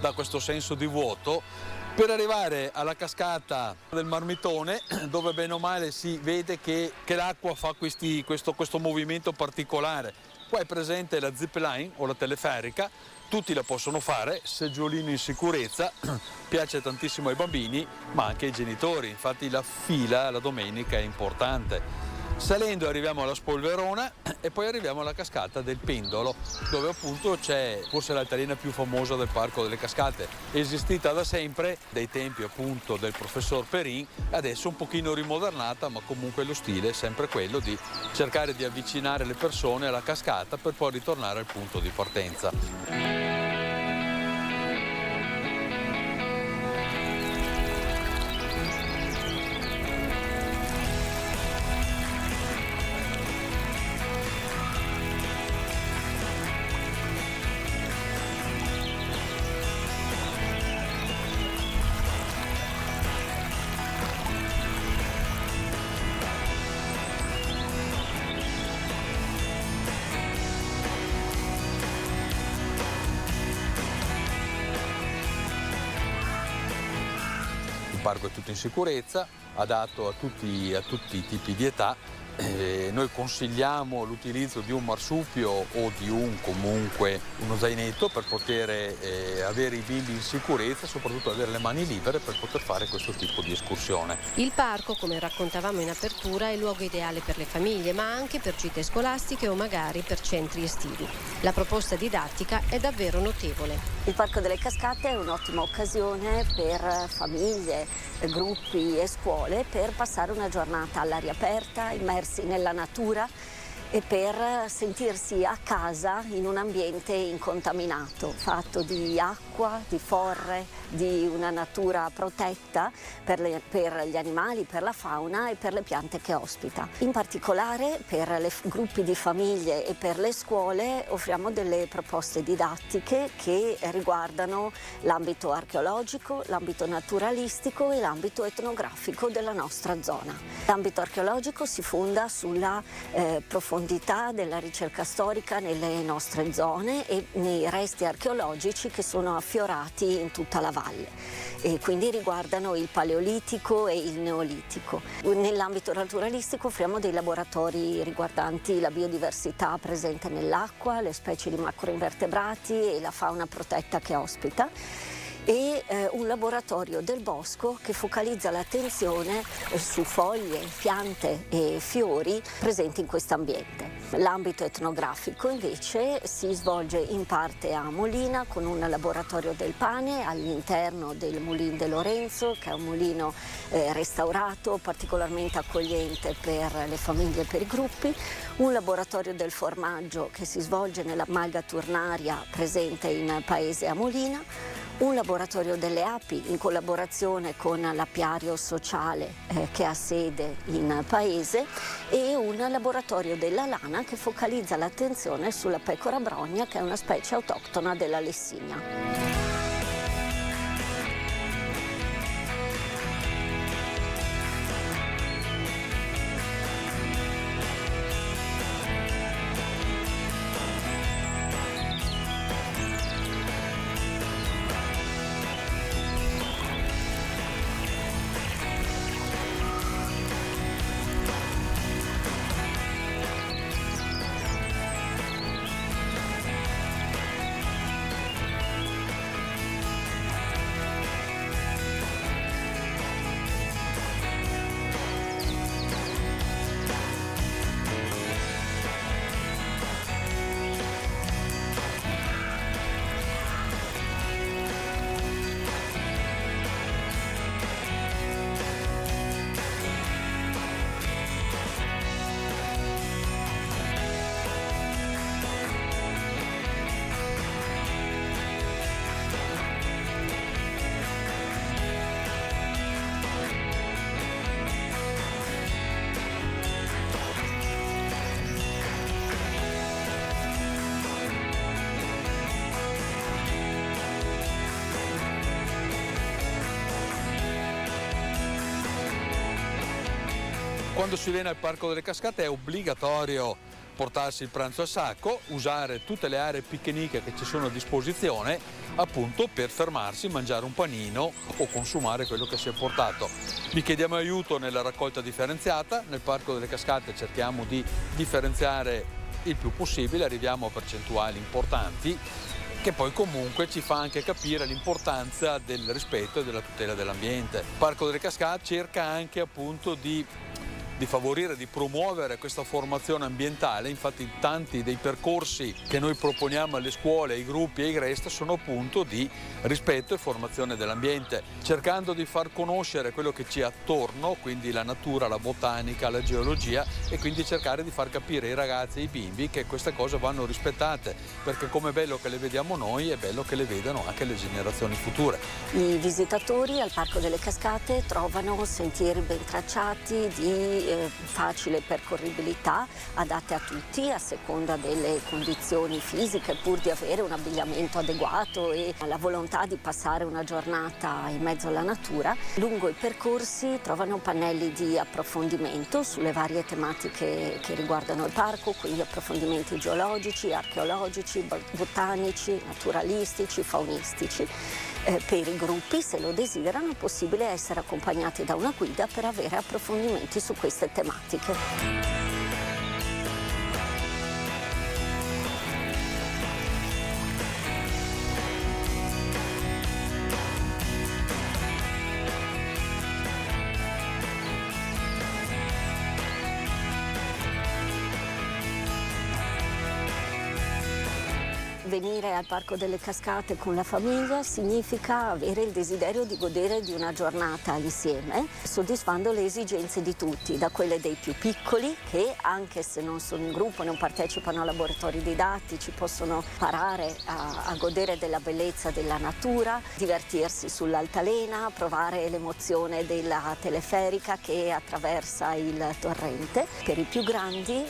dà questo senso di vuoto, per arrivare alla cascata del Marmitone, dove bene o male si vede che l'acqua fa questo movimento particolare. Qua è presente la zip line o la teleferica, tutti la possono fare, seggiolino in sicurezza, piace tantissimo ai bambini ma anche ai genitori, infatti la fila la domenica è importante. Salendo arriviamo alla Spolverona e poi arriviamo alla cascata del Pendolo, dove appunto c'è forse l'altalena più famosa del Parco delle Cascate, esistita da sempre, dai tempi appunto del professor Perin, adesso un pochino rimodernata, ma comunque lo stile è sempre quello di cercare di avvicinare le persone alla cascata per poi ritornare al punto di partenza. Il parco è tutto in sicurezza, adatto a tutti i tipi di età. Noi consigliamo l'utilizzo di un marsupio o di uno zainetto per poter avere i bimbi in sicurezza, soprattutto avere le mani libere per poter fare questo tipo di escursione. Il parco, come raccontavamo in apertura, è il luogo ideale per le famiglie, ma anche per gite scolastiche o magari per centri estivi. La proposta didattica è davvero notevole. Il Parco delle Cascate è un'ottima occasione per famiglie, gruppi e scuole per passare una giornata all'aria aperta, immersi nella natura e per sentirsi a casa in un ambiente incontaminato, fatto di acqua, di forre, di una natura protetta per gli animali, per la fauna e per le piante che ospita. In particolare per i gruppi di famiglie e per le scuole offriamo delle proposte didattiche che riguardano l'ambito archeologico, l'ambito naturalistico e l'ambito etnografico della nostra zona. L'ambito archeologico si fonda sulla profondità della ricerca storica nelle nostre zone e nei resti archeologici che sono affiorati in tutta la valle e quindi riguardano il Paleolitico e il Neolitico. Nell'ambito naturalistico offriamo dei laboratori riguardanti la biodiversità presente nell'acqua, le specie di macroinvertebrati e la fauna protetta che ospita, e un laboratorio del bosco che focalizza l'attenzione su foglie, piante e fiori presenti in questo ambiente. L'ambito etnografico invece si svolge in parte a Molina con un laboratorio del pane all'interno del Mulin de Lorenzo, che è un mulino restaurato, particolarmente accogliente per le famiglie e per i gruppi, un laboratorio del formaggio che si svolge nella malga turnaria presente in paese a Molina, un laboratorio delle api in collaborazione con l'apiario sociale che ha sede in paese e un laboratorio della lana che focalizza l'attenzione sulla pecora brogna, che è una specie autoctona della Lessinia. Quando si viene al Parco delle Cascate è obbligatorio portarsi il pranzo a sacco, usare tutte le aree picciniche che ci sono a disposizione appunto per fermarsi, mangiare un panino o consumare quello che si è portato. Vi chiediamo aiuto nella raccolta differenziata, nel Parco delle Cascate cerchiamo di differenziare il più possibile, arriviamo a percentuali importanti che poi comunque ci fa anche capire l'importanza del rispetto e della tutela dell'ambiente. Il Parco delle Cascate cerca anche appunto di favorire, di promuovere questa formazione ambientale. Infatti tanti dei percorsi che noi proponiamo alle scuole, ai gruppi e ai GREST sono appunto di rispetto e formazione dell'ambiente, cercando di far conoscere quello che ci è attorno, quindi la natura, la botanica, la geologia, e quindi cercare di far capire ai ragazzi e ai bimbi che queste cose vanno rispettate, perché come è bello che le vediamo noi, è bello che le vedano anche le generazioni future. I visitatori al Parco delle Cascate trovano sentieri ben tracciati di facile percorribilità, adatte a tutti a seconda delle condizioni fisiche, pur di avere un abbigliamento adeguato e la volontà di passare una giornata in mezzo alla natura. Lungo i percorsi trovano pannelli di approfondimento sulle varie tematiche che riguardano il parco, quindi approfondimenti geologici, archeologici, botanici, naturalistici, faunistici. Per i gruppi, se lo desiderano, è possibile essere accompagnati da una guida per avere approfondimenti su queste tematiche. Venire al Parco delle Cascate con la famiglia significa avere il desiderio di godere di una giornata insieme, soddisfando le esigenze di tutti, da quelle dei più piccoli che, anche se non sono in gruppo, non partecipano a laboratori didattici, possono imparare a godere della bellezza della natura, divertirsi sull'altalena, provare l'emozione della teleferica che attraversa il torrente. Per i più grandi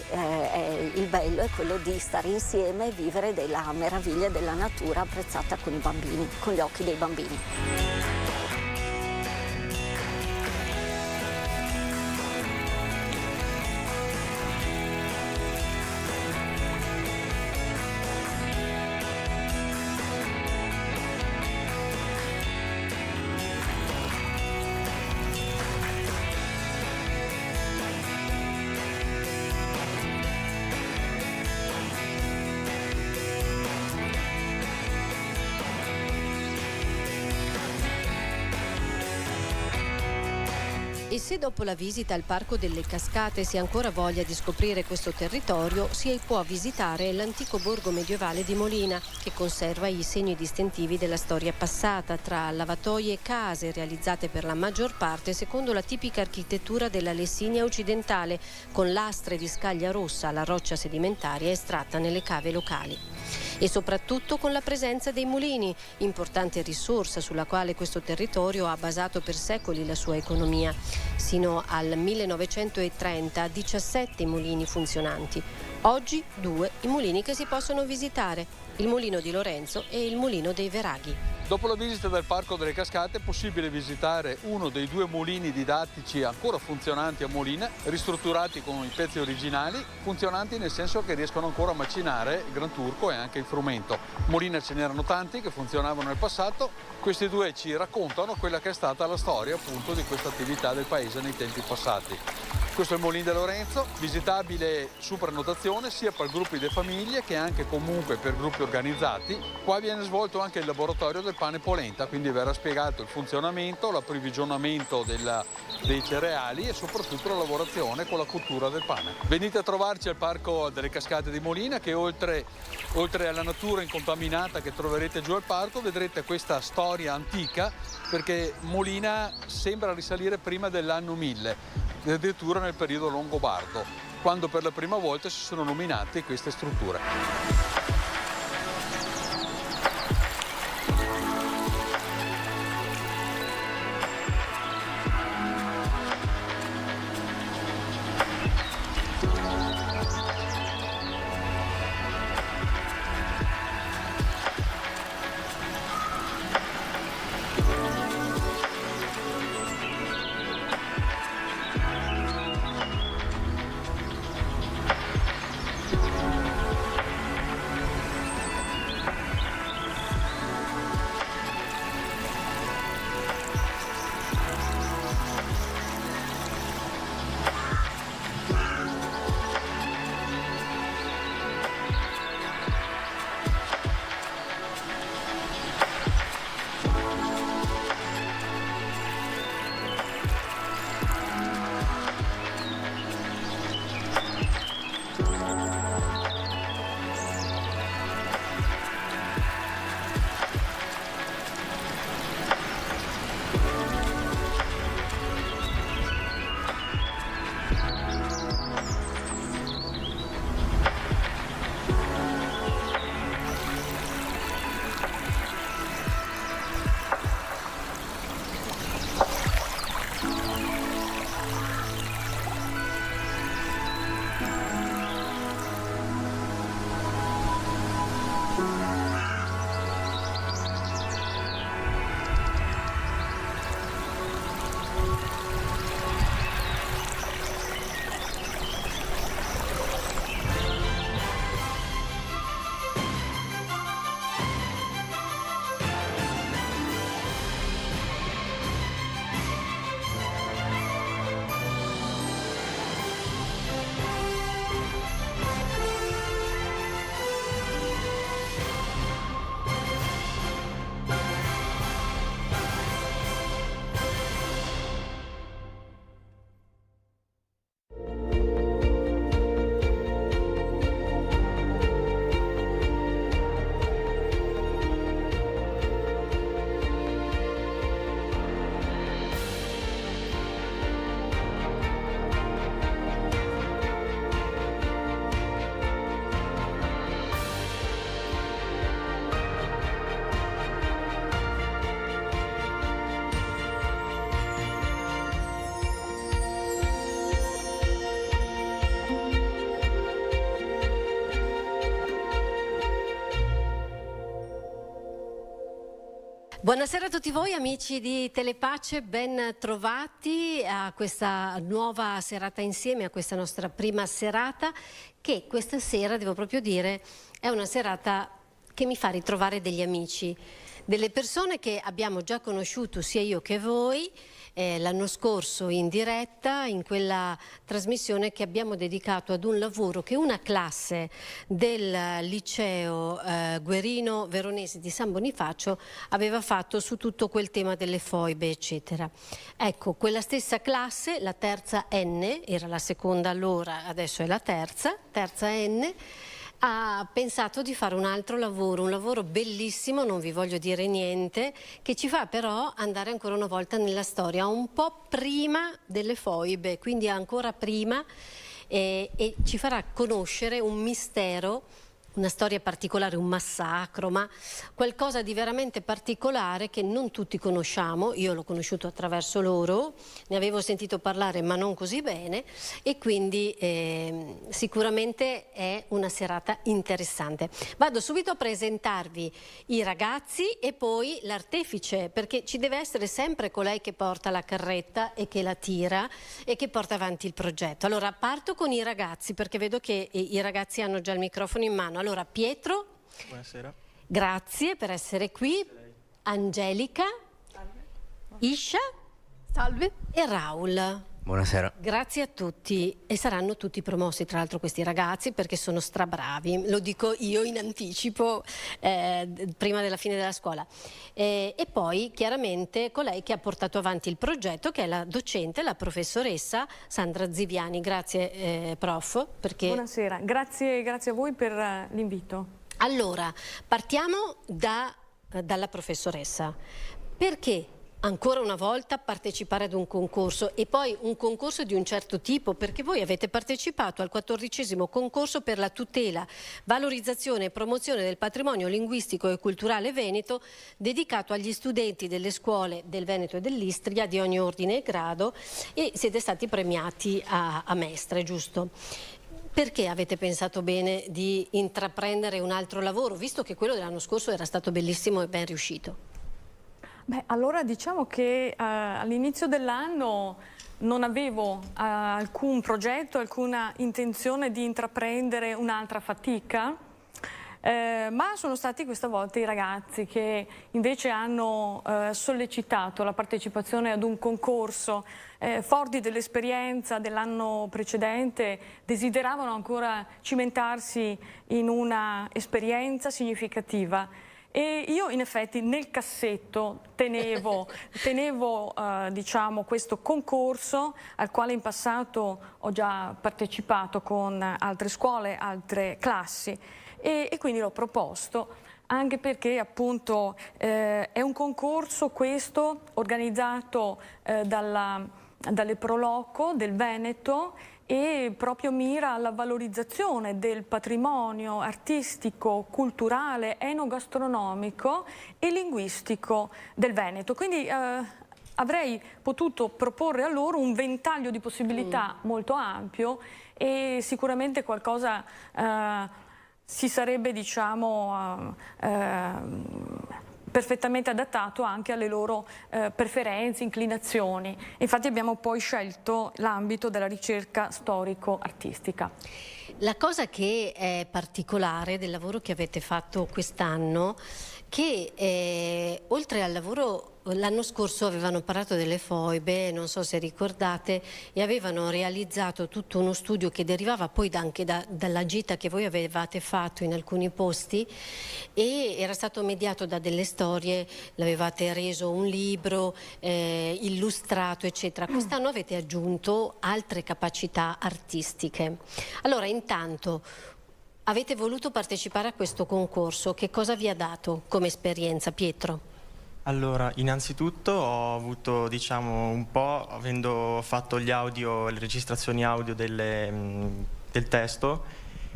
il bello è quello di stare insieme e vivere della meraviglia della natura apprezzata con i bambini, con gli occhi dei bambini. E se dopo la visita al Parco delle Cascate si ha ancora voglia di scoprire questo territorio, si può visitare l'antico borgo medievale di Molina, che conserva i segni distintivi della storia passata, tra lavatoie e case realizzate per la maggior parte secondo la tipica architettura della Lessinia occidentale, con lastre di scaglia rossa alla roccia sedimentaria estratta nelle cave locali. E soprattutto con la presenza dei mulini, importante risorsa sulla quale questo territorio ha basato per secoli la sua economia. Sino al 1930 17 mulini funzionanti. Oggi 2 i mulini che si possono visitare, il mulino di Lorenzo e il mulino dei Veraghi. Dopo la visita del Parco delle Cascate è possibile visitare uno dei 2 mulini didattici ancora funzionanti a Molina, ristrutturati con i pezzi originali, funzionanti nel senso che riescono ancora a macinare il Gran Turco e anche il frumento. Molina ce n'erano tanti che funzionavano nel passato, questi 2 ci raccontano quella che è stata la storia appunto di questa attività del paese nei tempi passati. Questo è il Mulino di Lorenzo, visitabile su prenotazione sia per gruppi di famiglie che anche comunque per gruppi organizzati. Qua viene svolto anche il laboratorio del pane polenta, quindi verrà spiegato il funzionamento, l'approvvigionamento dei cereali e soprattutto la lavorazione con la cottura del pane. Venite a trovarci al Parco delle Cascate di Molina, che oltre alla natura incontaminata che troverete giù al parco, vedrete questa storia antica, perché Molina sembra risalire prima dell'anno 1000. Addirittura nel periodo longobardo, quando per la prima volta si sono nominate queste strutture. Buonasera a tutti voi amici di Telepace, ben trovati a questa nuova serata insieme, a questa nostra prima serata che questa sera, devo proprio dire, è una serata che mi fa ritrovare degli amici, delle persone che abbiamo già conosciuto sia io che voi l'anno scorso in diretta, in quella trasmissione che abbiamo dedicato ad un lavoro che una classe del liceo Guerino Veronesi di San Bonifacio aveva fatto su tutto quel tema delle foibe eccetera. Ecco, quella stessa classe, la terza N, era la seconda allora, adesso è la terza N, ha pensato di fare un altro lavoro, un lavoro bellissimo, non vi voglio dire niente, che ci fa però andare ancora una volta nella storia, un po' prima delle foibe, quindi ancora prima, e ci farà conoscere un mistero, una storia particolare, un massacro, ma qualcosa di veramente particolare che non tutti conosciamo. Io l'ho conosciuto attraverso loro, ne avevo sentito parlare ma non così bene, e quindi sicuramente è una serata interessante. Vado subito a presentarvi i ragazzi e poi l'artefice, perché ci deve essere sempre colei che porta la carretta e che la tira e che porta avanti il progetto. Allora parto con i ragazzi, perché vedo che i ragazzi hanno già il microfono in mano. Allora Pietro, buonasera. Grazie per essere qui. Angelica, salve. Isha, salve, e Raul. Buonasera. Grazie a tutti, e saranno tutti promossi tra l'altro questi ragazzi perché sono strabravi, lo dico io in anticipo prima della fine della scuola. E poi chiaramente colei che ha portato avanti il progetto, che è la docente, la professoressa Sandra Ziviani. Grazie prof. Perché... Buonasera, grazie a voi per l'invito. Allora, partiamo dalla professoressa. Perché ancora una volta partecipare ad un concorso, e poi un concorso di un certo tipo, perché voi avete partecipato al 14° concorso per la tutela, valorizzazione e promozione del patrimonio linguistico e culturale veneto, dedicato agli studenti delle scuole del Veneto e dell'Istria di ogni ordine e grado, e siete stati premiati a Mestre, giusto? Perché avete pensato bene di intraprendere un altro lavoro, visto che quello dell'anno scorso era stato bellissimo e ben riuscito? Beh, allora diciamo che all'inizio dell'anno non avevo alcun progetto, alcuna intenzione di intraprendere un'altra fatica, ma sono stati questa volta i ragazzi che invece hanno sollecitato la partecipazione ad un concorso, forti dell'esperienza dell'anno precedente, desideravano ancora cimentarsi in una esperienza significativa. E io in effetti nel cassetto tenevo diciamo, questo concorso al quale in passato ho già partecipato con altre scuole, altre classi, e quindi l'ho proposto, anche perché appunto è un concorso questo organizzato dalle Proloco del Veneto, e proprio mira alla valorizzazione del patrimonio artistico, culturale, enogastronomico e linguistico del Veneto. Quindi avrei potuto proporre a loro un ventaglio di possibilità molto ampio, e sicuramente qualcosa si sarebbe, diciamo, perfettamente adattato anche alle loro preferenze, inclinazioni. Infatti abbiamo poi scelto l'ambito della ricerca storico-artistica. La cosa che è particolare del lavoro che avete fatto quest'anno, che oltre al lavoro l'anno scorso avevano parlato delle foibe, non so se ricordate, e avevano realizzato tutto uno studio che derivava poi anche dalla gita che voi avevate fatto in alcuni posti, e era stato mediato da delle storie, l'avevate reso un libro illustrato eccetera. Quest'anno avete aggiunto altre capacità artistiche. Allora intanto avete voluto partecipare a questo concorso, che cosa vi ha dato come esperienza, Pietro? Allora, innanzitutto ho avuto, diciamo, un po', avendo fatto gli audio, le registrazioni audio del testo,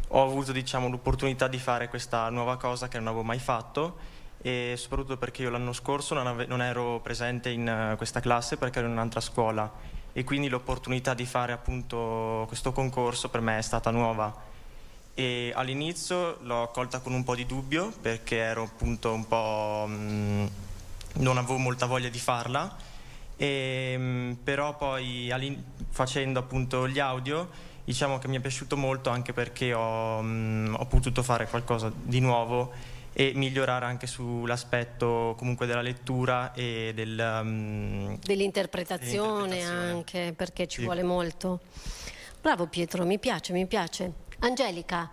ho avuto, diciamo, l'opportunità di fare questa nuova cosa che non avevo mai fatto, e soprattutto perché io l'anno scorso non ero presente in questa classe perché ero in un'altra scuola, e quindi l'opportunità di fare appunto questo concorso per me è stata nuova. E all'inizio l'ho accolta con un po' di dubbio, perché ero appunto un po' non avevo molta voglia di farla, però poi facendo appunto gli audio, diciamo che mi è piaciuto molto, anche perché ho potuto fare qualcosa di nuovo e migliorare anche sull'aspetto comunque della lettura e dell'interpretazione anche, perché ci vuole molto. Bravo Pietro, mi piace. Angelica?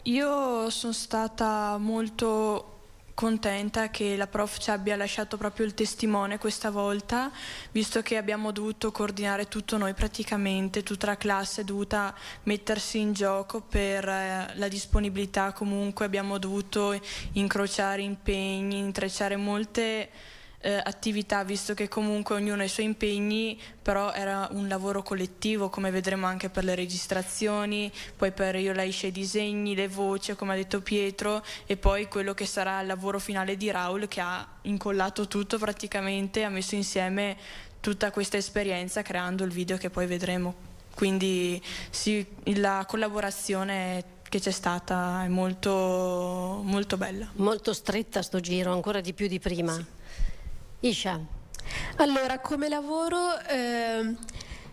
Io sono stata molto contenta che la prof ci abbia lasciato proprio il testimone questa volta, visto che abbiamo dovuto coordinare tutto noi praticamente, tutta la classe è dovuta mettersi in gioco per la disponibilità. Comunque abbiamo dovuto incrociare impegni, intrecciare molte attività, visto che comunque ognuno ha i suoi impegni, però era un lavoro collettivo, come vedremo anche per le registrazioni, poi per io la esce i disegni, le voci, come ha detto Pietro, e poi quello che sarà il lavoro finale di Raul, che ha incollato tutto praticamente, ha messo insieme tutta questa esperienza creando il video che poi vedremo. Quindi sì, la collaborazione che c'è stata è molto, molto bella. Molto stretta sto giro, ancora di più di prima. Sì. Isha. Allora, come lavoro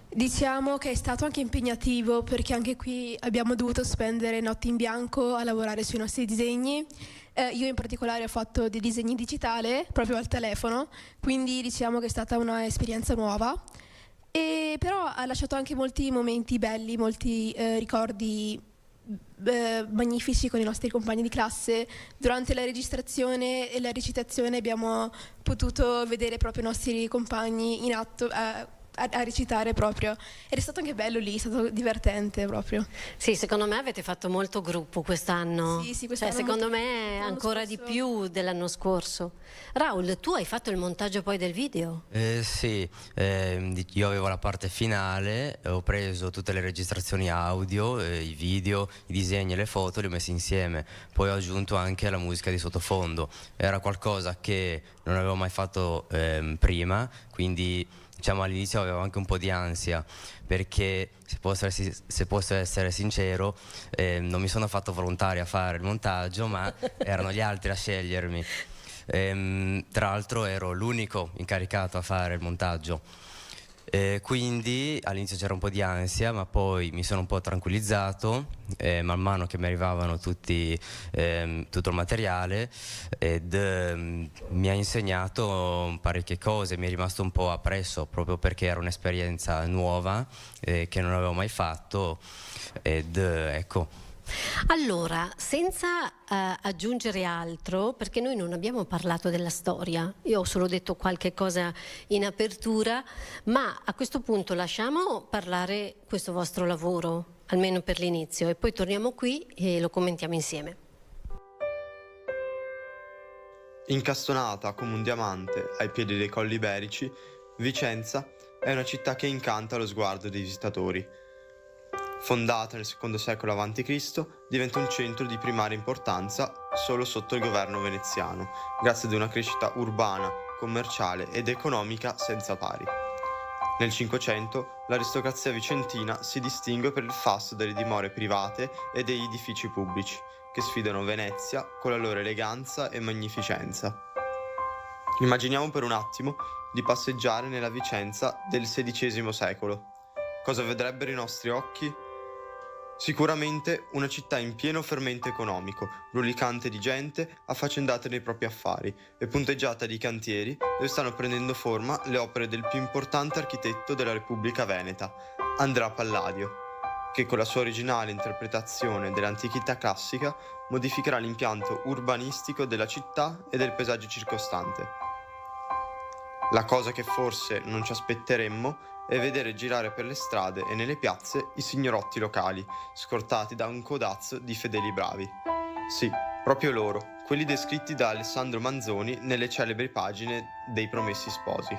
diciamo che è stato anche impegnativo, perché anche qui abbiamo dovuto spendere notti in bianco a lavorare sui nostri disegni. Io in particolare ho fatto dei disegni digitali proprio al telefono, quindi diciamo che è stata un'esperienza nuova, però ha lasciato anche molti momenti belli, molti ricordi magnifici con i nostri compagni di classe. Durante la registrazione e la recitazione abbiamo potuto vedere proprio i nostri compagni in atto a recitare proprio, ed è stato anche bello lì, è stato divertente proprio. Sì, secondo me avete fatto molto gruppo quest'anno. Sì, quest'anno secondo me ancora di più dell'anno scorso. Raul, tu hai fatto il montaggio poi del video? Sì, io avevo la parte finale, ho preso tutte le registrazioni audio, i video, i disegni e le foto, li ho messi insieme, poi ho aggiunto anche la musica di sottofondo. Era qualcosa che non avevo mai fatto prima, quindi diciamo all'inizio avevo anche un po' di ansia, perché se posso essere sincero, non mi sono fatto volontario a fare il montaggio, ma erano gli altri a scegliermi. Tra l'altro ero l'unico incaricato a fare il montaggio, quindi all'inizio c'era un po' di ansia, ma poi mi sono un po' tranquillizzato man mano che mi arrivavano tutto il materiale, ed mi ha insegnato parecchie cose, mi è rimasto un po' appresso, proprio perché era un'esperienza nuova che non avevo mai fatto, ed ecco. Allora, senza aggiungere altro, perché noi non abbiamo parlato della storia, io ho solo detto qualche cosa in apertura, ma a questo punto lasciamo parlare questo vostro lavoro, almeno per l'inizio, e poi torniamo qui e lo commentiamo insieme. Incastonata come un diamante ai piedi dei Colli Iberici, Vicenza è una città che incanta lo sguardo dei visitatori. Fondata nel II secolo a.C., diventa un centro di primaria importanza solo sotto il governo veneziano, grazie ad una crescita urbana, commerciale ed economica senza pari. Nel Cinquecento l'aristocrazia vicentina si distingue per il fasto delle dimore private e degli edifici pubblici, che sfidano Venezia con la loro eleganza e magnificenza. Immaginiamo per un attimo di passeggiare nella Vicenza del XVI secolo. Cosa vedrebbero i nostri occhi? Sicuramente una città in pieno fermento economico, brulicante di gente affaccendata nei propri affari e punteggiata di cantieri dove stanno prendendo forma le opere del più importante architetto della Repubblica Veneta, Andrea Palladio, che con la sua originale interpretazione dell'antichità classica modificherà l'impianto urbanistico della città e del paesaggio circostante. La cosa che forse non ci aspetteremmo è vedere girare per le strade e nelle piazze i signorotti locali, scortati da un codazzo di fedeli bravi. Sì, proprio loro, quelli descritti da Alessandro Manzoni nelle celebri pagine dei Promessi Sposi.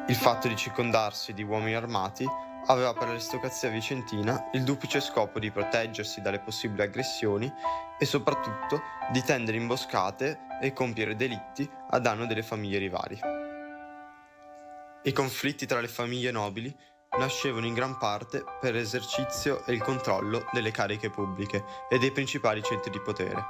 Il fatto di circondarsi di uomini armati aveva per l'aristocrazia vicentina il duplice scopo di proteggersi dalle possibili aggressioni e soprattutto di tendere imboscate e compiere delitti a danno delle famiglie rivali. I conflitti tra le famiglie nobili nascevano in gran parte per l'esercizio e il controllo delle cariche pubbliche e dei principali centri di potere.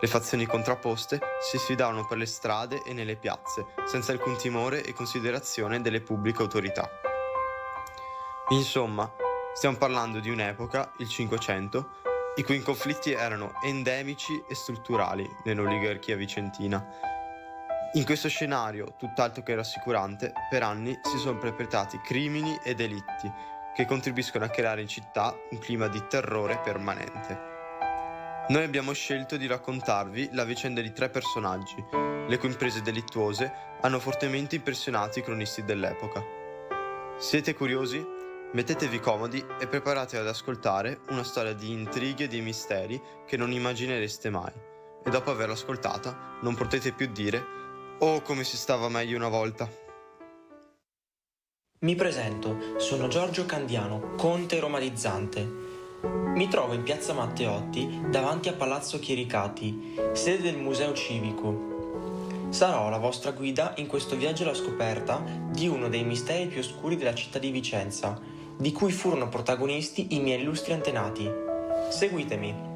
Le fazioni contrapposte si sfidavano per le strade e nelle piazze, senza alcun timore e considerazione delle pubbliche autorità. Insomma, stiamo parlando di un'epoca, il Cinquecento, i cui conflitti erano endemici e strutturali nell'oligarchia vicentina. In questo scenario, tutt'altro che rassicurante, per anni si sono perpetrati crimini e delitti che contribuiscono a creare in città un clima di terrore permanente. Noi abbiamo scelto di raccontarvi la vicenda di 3 personaggi, le cui imprese delittuose hanno fortemente impressionato i cronisti dell'epoca. Siete curiosi? Mettetevi comodi e preparatevi ad ascoltare una storia di intrighi e di misteri che non immaginereste mai. E dopo averla ascoltata non potete più dire «Oh, come si stava meglio una volta!». Mi presento, sono Giorgio Candiano, conte romanizzante. Mi trovo in piazza Matteotti, davanti a Palazzo Chiericati, sede del Museo Civico. Sarò la vostra guida in questo viaggio alla scoperta di uno dei misteri più oscuri della città di Vicenza, di cui furono protagonisti i miei illustri antenati. Seguitemi.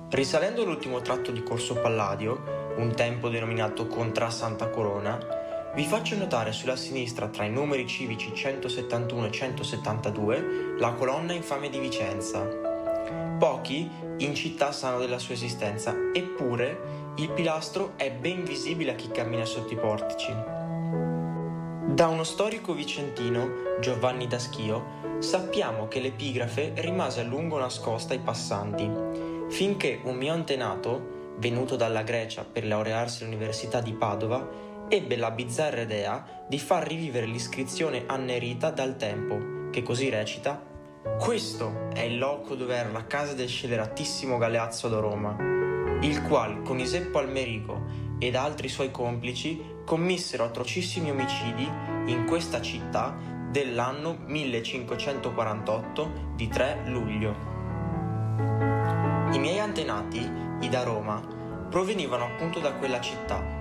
Risalendo all'ultimo tratto di Corso Palladio, un tempo denominato Contra Santa Corona, vi faccio notare sulla sinistra, tra i numeri civici 171 e 172, la colonna infame di Vicenza. Pochi in città sanno della sua esistenza, eppure il pilastro è ben visibile a chi cammina sotto i portici. Da uno storico vicentino, Giovanni da Schio, sappiamo che l'epigrafe rimase a lungo nascosta ai passanti, finché un mio antenato, venuto dalla Grecia per laurearsi all'Università di Padova, ebbe la bizzarra idea di far rivivere l'iscrizione annerita dal tempo, che così recita: «Questo è il loco dove era la casa del sceleratissimo Galeazzo da Roma, il qual con Iseppo Almerico ed altri suoi complici commissero atrocissimi omicidi in questa città dell'anno 1548 di 3 luglio». I miei antenati, i da Roma, provenivano appunto da quella città.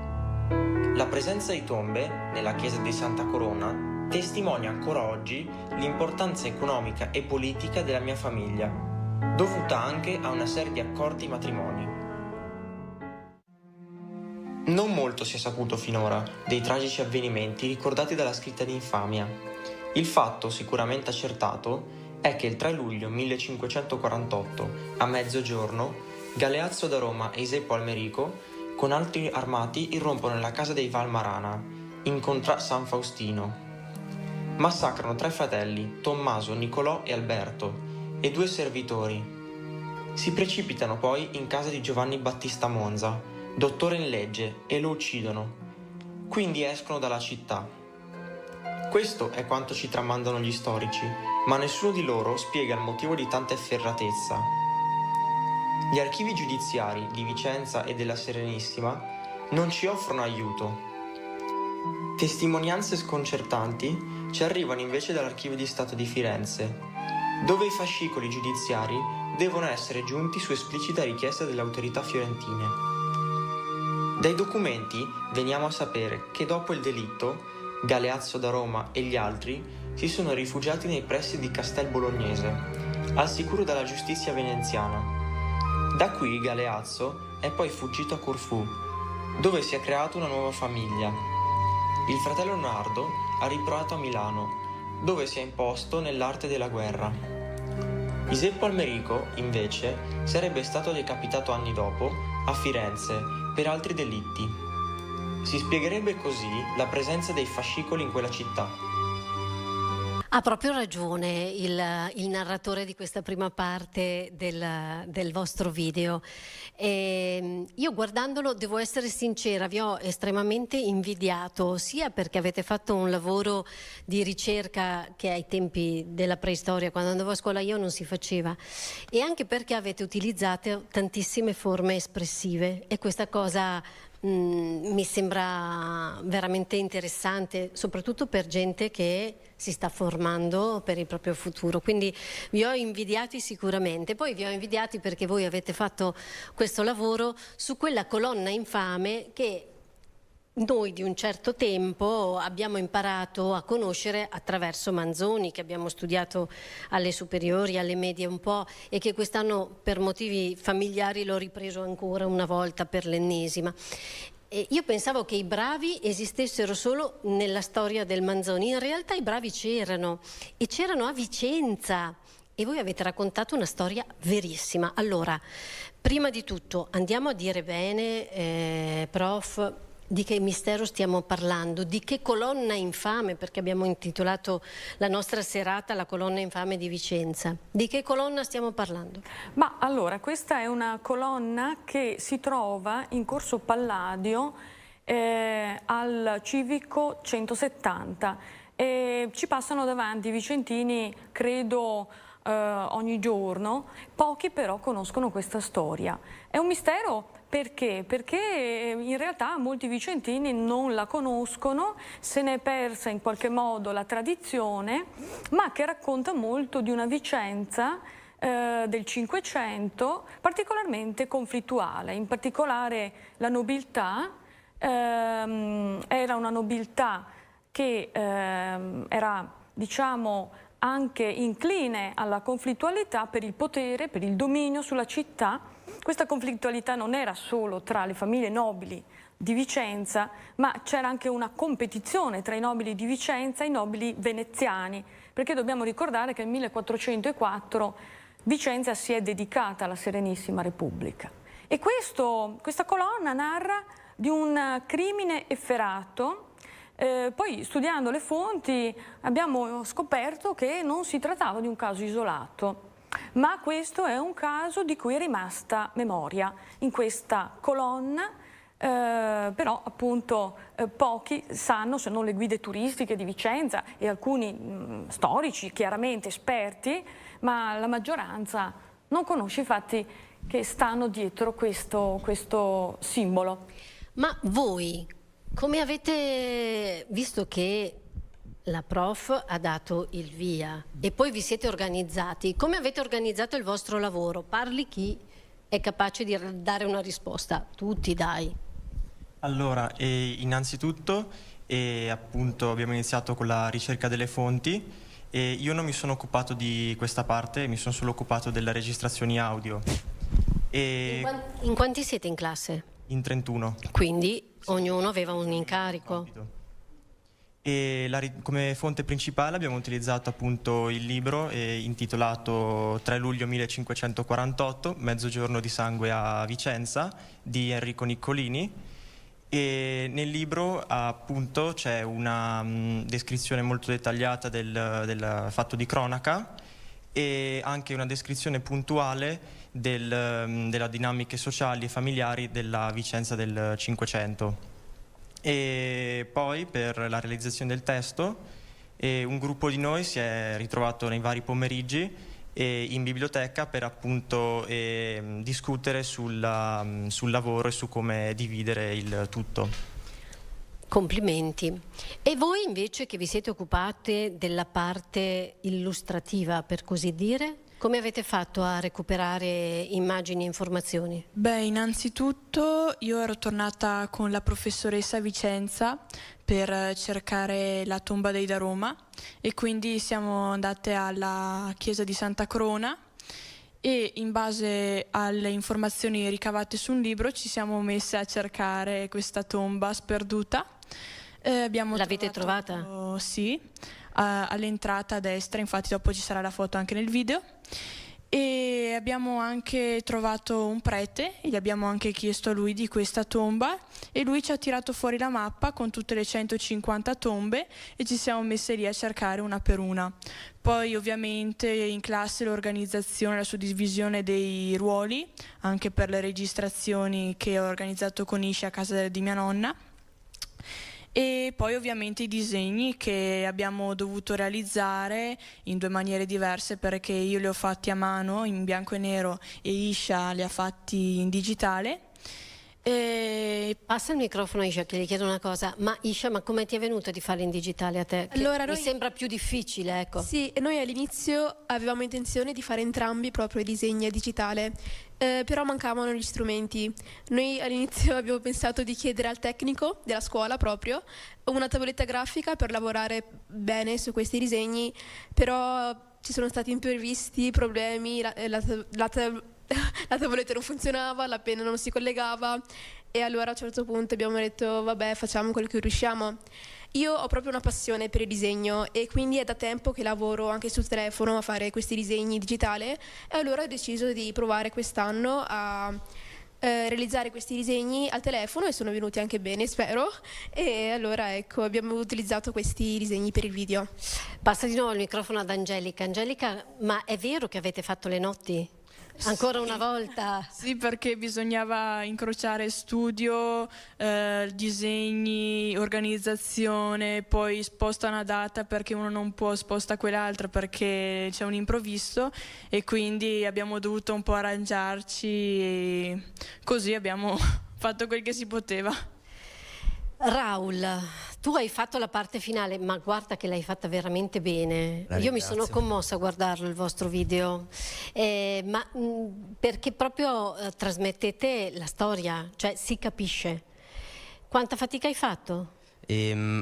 La presenza di tombe nella chiesa di Santa Corona testimonia ancora oggi l'importanza economica e politica della mia famiglia, dovuta anche a una serie di accordi matrimoni. Non molto si è saputo finora dei tragici avvenimenti ricordati dalla scritta di infamia. Il fatto sicuramente accertato è che il 3 luglio 1548, a mezzogiorno, Galeazzo da Roma e Iseppo Almerico con altri armati irrompono nella casa dei Valmarana, in Contra San Faustino. Massacrano 3 fratelli, Tommaso, Nicolò e Alberto, e 2 servitori. Si precipitano poi in casa di Giovanni Battista Monza, dottore in legge, e lo uccidono. Quindi escono dalla città. Questo è quanto ci tramandano gli storici, ma nessuno di loro spiega il motivo di tanta efferatezza. Gli archivi giudiziari di Vicenza e della Serenissima non ci offrono aiuto. Testimonianze sconcertanti ci arrivano invece dall'Archivio di Stato di Firenze, dove i fascicoli giudiziari devono essere giunti su esplicita richiesta delle autorità fiorentine. Dai documenti veniamo a sapere che dopo il delitto, Galeazzo da Roma e gli altri si sono rifugiati nei pressi di Castel Bolognese, al sicuro dalla giustizia veneziana. Da qui Galeazzo è poi fuggito a Corfù, dove si è creata una nuova famiglia. Il fratello Leonardo ha riprovato a Milano, dove si è imposto nell'arte della guerra. Iseppo Almerico, invece, sarebbe stato decapitato anni dopo a Firenze per altri delitti. Si spiegherebbe così la presenza dei fascicoli in quella città. Ha proprio ragione il narratore di questa prima parte del vostro video. Io guardandolo, devo essere sincera, vi ho estremamente invidiato, sia perché avete fatto un lavoro di ricerca che ai tempi della preistoria, quando andavo a scuola io, non si faceva, e anche perché avete utilizzato tantissime forme espressive, e questa cosa mi sembra veramente interessante, soprattutto per gente che si sta formando per il proprio futuro. Quindi vi ho invidiati sicuramente. Poi vi ho invidiati perché voi avete fatto questo lavoro su quella colonna infame che noi di un certo tempo abbiamo imparato a conoscere attraverso Manzoni, che abbiamo studiato alle superiori, alle medie un po', e che quest'anno per motivi familiari l'ho ripreso ancora una volta per l'ennesima. E io pensavo che i bravi esistessero solo nella storia del Manzoni. In realtà i bravi c'erano, e c'erano a Vicenza, e voi avete raccontato una storia verissima. Allora, prima di tutto andiamo a dire bene, prof, di che mistero stiamo parlando, di che colonna infame, perché abbiamo intitolato la nostra serata La colonna infame di Vicenza. Di che colonna stiamo parlando? Ma allora, questa è una colonna che si trova in Corso Palladio al civico 170. Ci passano davanti i vicentini, credo, ogni giorno. Pochi però conoscono questa storia. È un mistero. Perché? Perché in realtà molti vicentini non la conoscono, se ne è persa in qualche modo la tradizione, ma che racconta molto di una Vicenza del Cinquecento particolarmente conflittuale. In particolare la nobiltà era una nobiltà che era, diciamo, anche incline alla conflittualità per il potere, per il dominio sulla città. Questa conflittualità non era solo tra le famiglie nobili di Vicenza, ma c'era anche una competizione tra i nobili di Vicenza e i nobili veneziani, perché dobbiamo ricordare che nel 1404 Vicenza si è dedicata alla Serenissima Repubblica. E questa colonna narra di un crimine efferato. Poi, studiando le fonti, abbiamo scoperto che non si trattava di un caso isolato, ma questo è un caso di cui è rimasta memoria in questa colonna, però appunto pochi sanno, se non le guide turistiche di Vicenza e alcuni storici chiaramente esperti, ma la maggioranza non conosce i fatti che stanno dietro questo simbolo. Ma voi come avete visto che la prof ha dato il via e poi vi siete organizzati, come avete organizzato il vostro lavoro? Parli chi è capace di dare una risposta. Tutti, dai. Allora, innanzitutto appunto abbiamo iniziato con la ricerca delle fonti e io non mi sono occupato di questa parte, mi sono solo occupato delle registrazioni audio. In quanti siete in classe? In 31. Quindi ognuno aveva un incarico. E come fonte principale abbiamo utilizzato appunto il libro intitolato 3 luglio 1548, Mezzogiorno di sangue a Vicenza, di Enrico Niccolini, e nel libro appunto c'è una descrizione molto dettagliata del fatto di cronaca e anche una descrizione puntuale delle dinamiche sociali e familiari della Vicenza del Cinquecento. E poi per la realizzazione del testo un gruppo di noi si è ritrovato nei vari pomeriggi in biblioteca per appunto discutere sul lavoro e su come dividere il tutto. Complimenti. E voi invece che vi siete occupate della parte illustrativa, per così dire, come avete fatto a recuperare immagini e informazioni? Beh, innanzitutto io ero tornata con la professoressa a Vicenza per cercare la tomba dei Da Roma e quindi siamo andate alla chiesa di Santa Crona e in base alle informazioni ricavate su un libro ci siamo messe a cercare questa tomba sperduta. L'avete trovata? Sì, all'entrata a destra, infatti dopo ci sarà la foto anche nel video. E abbiamo anche trovato un prete e gli abbiamo anche chiesto a lui di questa tomba e lui ci ha tirato fuori la mappa con tutte le 150 tombe e ci siamo messe lì a cercare una per una. Poi ovviamente in classe l'organizzazione, la suddivisione dei ruoli, anche per le registrazioni che ho organizzato con Isha a casa di mia nonna. E poi ovviamente i disegni che abbiamo dovuto realizzare in due maniere diverse perché io li ho fatti a mano in bianco e nero e Isha li ha fatti in digitale Passa il microfono a Isha che gli chiedo una cosa. Ma Isha, ma come ti è venuto di fare in digitale a te? Allora, mi sembra più difficile, ecco. Sì, noi all'inizio avevamo intenzione di fare entrambi proprio i disegni a digitale, però mancavano gli strumenti. Noi all'inizio abbiamo pensato di chiedere al tecnico della scuola proprio una tavoletta grafica per lavorare bene su questi disegni, però ci sono stati imprevisti, problemi, la tavoletta non funzionava, la penna non si collegava e allora a un certo punto abbiamo detto vabbè, facciamo quello che riusciamo. Io ho proprio una passione per il disegno e quindi è da tempo che lavoro anche sul telefono a fare questi disegni digitali e allora ho deciso di provare quest'anno a realizzare questi disegni al telefono e sono venuti anche bene, spero, e allora ecco abbiamo utilizzato questi disegni per il video. Passa di nuovo il microfono ad Angelica. Angelica, ma è vero che avete fatto le notti? Ancora una volta? Sì, perché bisognava incrociare studio, disegni, organizzazione, poi sposta una data perché uno non può, sposta quell'altra perché c'è un imprevisto e quindi abbiamo dovuto un po' arrangiarci e così abbiamo fatto quel che si poteva. Raul, tu hai fatto la parte finale, ma guarda che l'hai fatta veramente bene. Io mi sono commossa a guardarlo il vostro video, perché proprio trasmettete la storia, cioè si capisce. Quanta fatica hai fatto?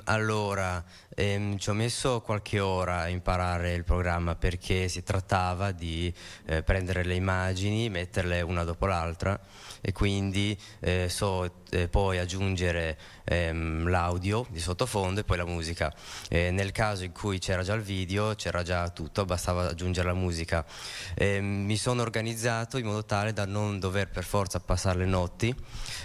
Allora, ci ho messo qualche ora a imparare il programma perché si trattava di prendere le immagini, metterle una dopo l'altra e quindi poi aggiungere l'audio di sottofondo e poi la musica. Nel caso in cui c'era già il video, c'era già tutto, bastava aggiungere la musica. Mi sono organizzato in modo tale da non dover per forza passare le notti,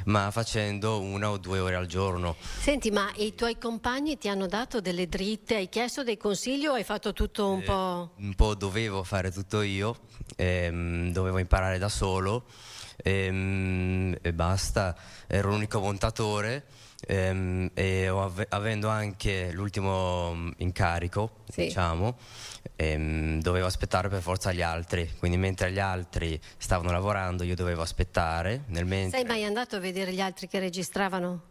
ma facendo 1 o 2 ore al giorno. Senti, ma i tuoi compagni ti hanno dato delle dritte, hai chiesto dei consigli o hai fatto tutto un po'? Un po' dovevo fare tutto io, dovevo imparare da solo e basta, ero l'unico montatore e avendo anche l'ultimo incarico, sì, diciamo, dovevo aspettare per forza gli altri, quindi mentre gli altri stavano lavorando io dovevo aspettare Sei mai andato a vedere gli altri che registravano?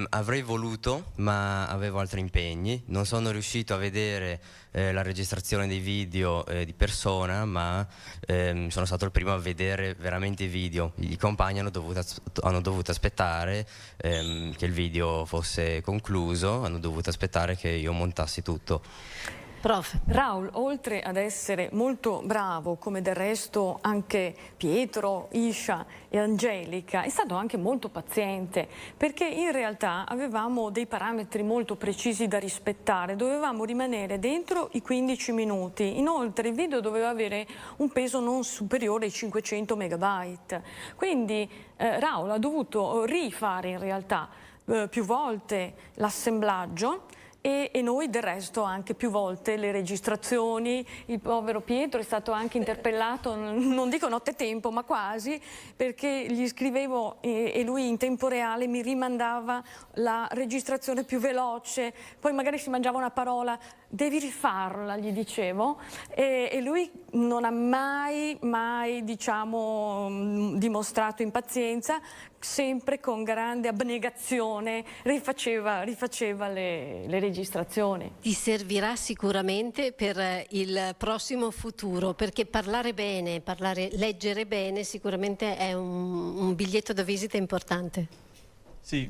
Avrei voluto, ma avevo altri impegni. Non sono riuscito a vedere la registrazione dei video di persona, ma sono stato il primo a vedere veramente i video. I compagni hanno dovuto aspettare che il video fosse concluso, hanno dovuto aspettare che io montassi tutto. Prof. Raul, oltre ad essere molto bravo, come del resto anche Pietro, Isha e Angelica, è stato anche molto paziente, perché in realtà avevamo dei parametri molto precisi da rispettare, dovevamo rimanere dentro i 15 minuti, inoltre il video doveva avere un peso non superiore ai 500 megabyte, quindi Raul ha dovuto rifare in realtà più volte l'assemblaggio, e noi del resto anche più volte le registrazioni. Il povero Pietro è stato anche interpellato, non dico nottetempo ma quasi, perché gli scrivevo e lui in tempo reale mi rimandava la registrazione più veloce, poi magari si mangiava una parola, devi rifarla, gli dicevo, e lui non ha mai diciamo dimostrato impazienza, sempre con grande abnegazione rifaceva le registrazioni. Ti servirà sicuramente per il prossimo futuro, perché parlare bene, leggere bene sicuramente è un biglietto da visita importante. Sì,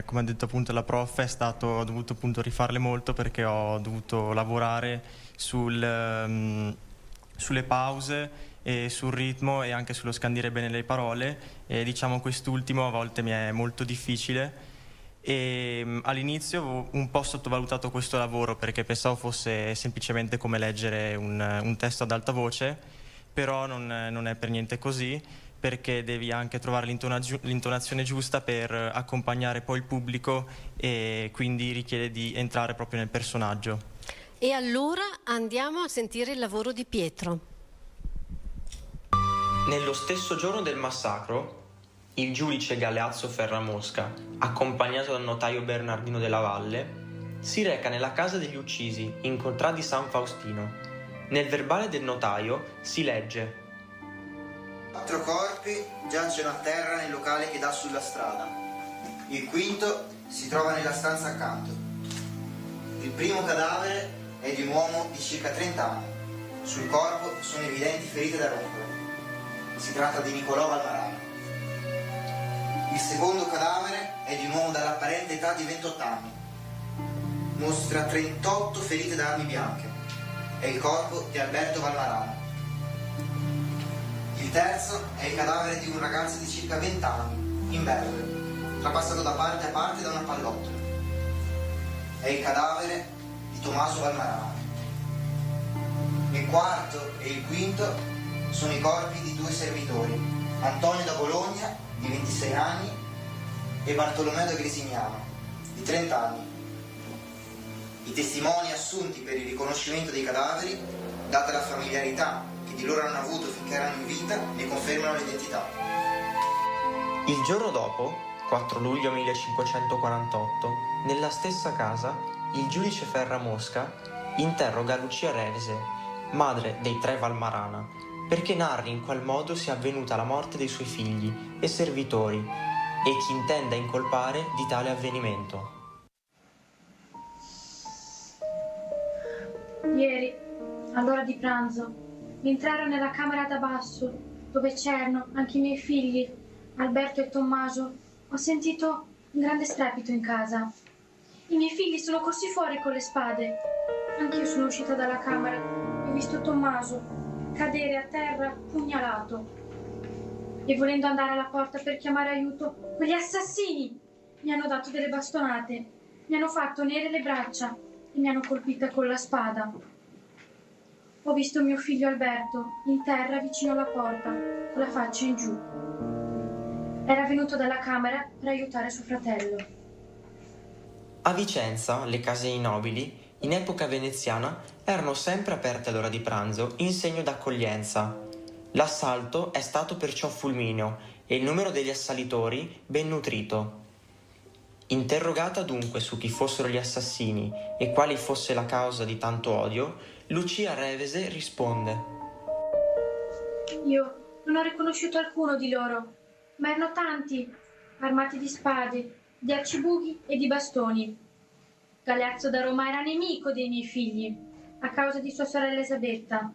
come ha detto appunto la prof, ho dovuto appunto rifarle molto perché ho dovuto lavorare sulle pause e sul ritmo e anche sullo scandire bene le parole, e diciamo quest'ultimo a volte mi è molto difficile e all'inizio avevo un po' sottovalutato questo lavoro perché pensavo fosse semplicemente come leggere un testo ad alta voce, però non è per niente così, perché devi anche trovare l'intonazione giusta per accompagnare poi il pubblico e quindi richiede di entrare proprio nel personaggio. E allora andiamo a sentire il lavoro di Pietro. Nello stesso giorno del massacro, il giudice Galeazzo Ferramosca, accompagnato dal notaio Bernardino della Valle, si reca nella casa degli uccisi in Contrada di San Faustino. Nel verbale del notaio si legge: 4 corpi giacciono a terra nel locale che dà sulla strada. Il quinto si trova nella stanza accanto. Il primo cadavere è di un uomo di circa 30 anni. Sul corpo sono evidenti ferite da rompere. Si tratta di Nicolò Valmarano. Il secondo cadavere è di un uomo dall'apparente età di 28 anni. Mostra 38 ferite da armi bianche. È il corpo di Alberto Valmarano. Il terzo è il cadavere di un ragazzo di circa 20 anni, imberbe, trapassato da parte a parte da una pallottola. È il cadavere di Tommaso Valmarano. Il quarto e il quinto sono i corpi di 2 servitori, Antonio da Bologna, di 26 anni, e Bartolomeo da Grisignano, di 30 anni. I testimoni assunti per il riconoscimento dei cadaveri, data la familiarità che di loro hanno avuto finché erano in vita, ne confermano l'identità. Il giorno dopo, 4 luglio 1548, nella stessa casa, il giudice Ferramosca interroga Lucia Revese, madre dei 3 Valmarana, perché narri in qual modo sia avvenuta la morte dei suoi figli e servitori e chi intenda incolpare di tale avvenimento. Ieri, all'ora di pranzo, mentre ero nella camera da basso, dove c'erano anche i miei figli, Alberto e Tommaso, ho sentito un grande strepito in casa. I miei figli sono corsi fuori con le spade. Anch'io sono uscita dalla camera e ho visto Tommaso cadere a terra pugnalato. E volendo andare alla porta per chiamare aiuto, quegli assassini mi hanno dato delle bastonate, mi hanno fatto nere le braccia e mi hanno colpita con la spada. Ho visto mio figlio Alberto in terra vicino alla porta, con la faccia in giù. Era venuto dalla camera per aiutare suo fratello. A Vicenza, le case dei nobili, in epoca veneziana, erano sempre aperte all'ora di pranzo in segno d'accoglienza. L'assalto è stato perciò fulmineo e il numero degli assalitori ben nutrito. Interrogata dunque su chi fossero gli assassini e quali fosse la causa di tanto odio, Lucia Revese risponde: Io non ho riconosciuto alcuno di loro, ma erano tanti, armati di spade, di arcibughi e di bastoni. Galeazzo da Roma era nemico dei miei figli, a causa di sua sorella Elisabetta.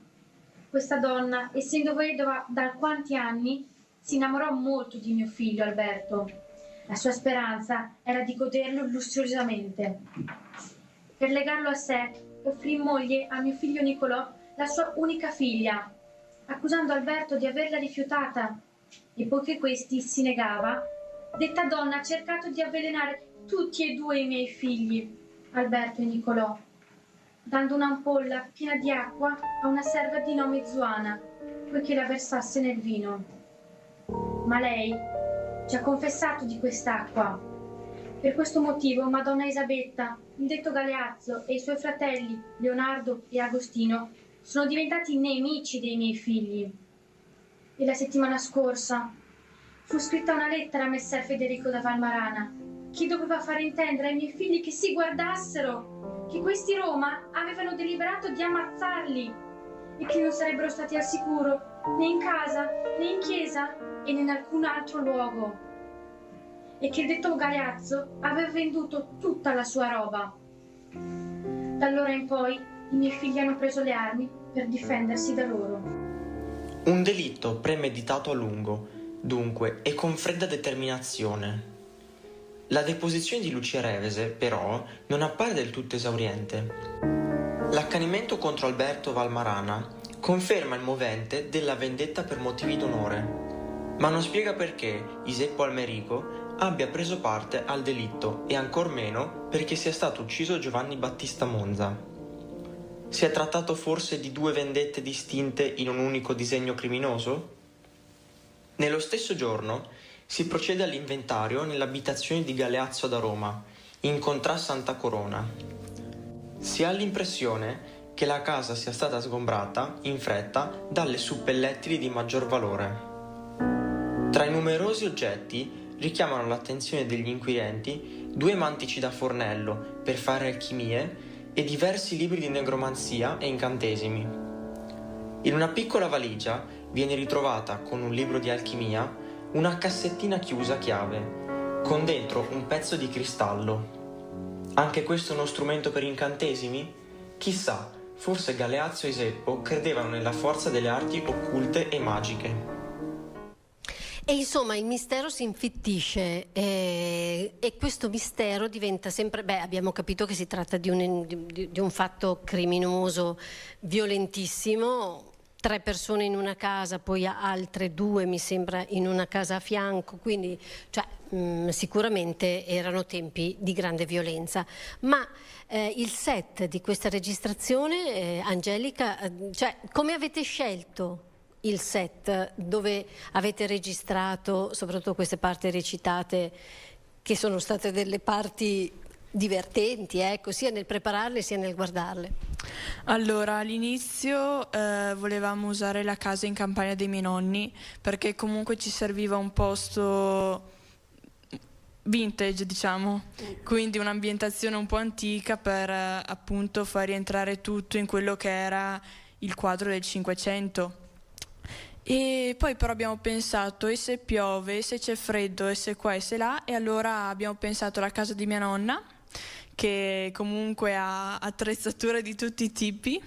Questa donna, essendo vedova da alquanti anni, si innamorò molto di mio figlio Alberto. La sua speranza era di goderlo lussuosamente. Per legarlo a sé, offrì in moglie a mio figlio Nicolò la sua unica figlia, accusando Alberto di averla rifiutata, e poiché questi si negava, detta donna ha cercato di avvelenare tutti e 2 i miei figli, Alberto e Nicolò, dando un'ampolla piena di acqua a una serva di nome Zuana, poiché la versasse nel vino. Ma lei ci ha confessato di quest'acqua. Per questo motivo Madonna Elisabetta, il detto Galeazzo, e i suoi fratelli Leonardo e Agostino sono diventati nemici dei miei figli. E la settimana scorsa fu scritta una lettera a messer Federico da Valmarana, che doveva fare intendere ai miei figli che si guardassero, che questi Roma avevano deliberato di ammazzarli e che non sarebbero stati al sicuro né in casa né in chiesa e né in alcun altro luogo, e che il detto Galeazzo aveva venduto tutta la sua roba. Da allora in poi i miei figli hanno preso le armi per difendersi da loro. Un delitto premeditato a lungo, dunque, e con fredda determinazione. La deposizione di Lucia Revese, però, non appare del tutto esauriente. L'accanimento contro Alberto Valmarana conferma il movente della vendetta per motivi d'onore, ma non spiega perché Iseppo Almerico abbia preso parte al delitto e ancor meno perché sia stato ucciso Giovanni Battista Monza. Si è trattato forse di 2 vendette distinte in un unico disegno criminoso? Nello stesso giorno si procede all'inventario nell'abitazione di Galeazzo da Roma, in Contras Santa Corona. Si ha l'impressione che la casa sia stata sgombrata in fretta dalle suppellettili di maggior valore. Tra i numerosi oggetti richiamano l'attenzione degli inquirenti 2 mantici da fornello per fare alchimie e diversi libri di negromanzia e incantesimi. In una piccola valigia viene ritrovata con un libro di alchimia una cassettina chiusa a chiave, con dentro un pezzo di cristallo. Anche questo è uno strumento per incantesimi? Chissà, forse Galeazzo e Seppo credevano nella forza delle arti occulte e magiche. E insomma il mistero si infittisce e questo mistero diventa sempre... abbiamo capito che si tratta di un fatto criminoso, violentissimo, 3 persone in una casa, poi altre 2 mi sembra in una casa a fianco, quindi sicuramente erano tempi di grande violenza. Ma il set di questa registrazione, Angelica, come avete scelto il set dove avete registrato soprattutto queste parti recitate, che sono state delle parti divertenti, sia nel prepararle sia nel guardarle? Allora, all'inizio volevamo usare la casa in campagna dei miei nonni, perché comunque ci serviva un posto vintage, diciamo, quindi un'ambientazione un po' antica per appunto far rientrare tutto in quello che era il quadro del Cinquecento. E poi però abbiamo pensato, e se piove, e se c'è freddo, e se qua e se là, e allora abbiamo pensato alla casa di mia nonna, che comunque ha attrezzature di tutti i tipi,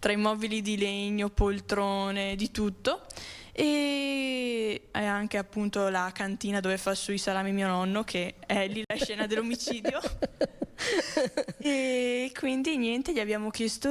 tra i mobili di legno, poltrone, di tutto, e anche appunto la cantina dove fa su i salami mio nonno, che è lì la scena dell'omicidio. E quindi niente, gli abbiamo chiesto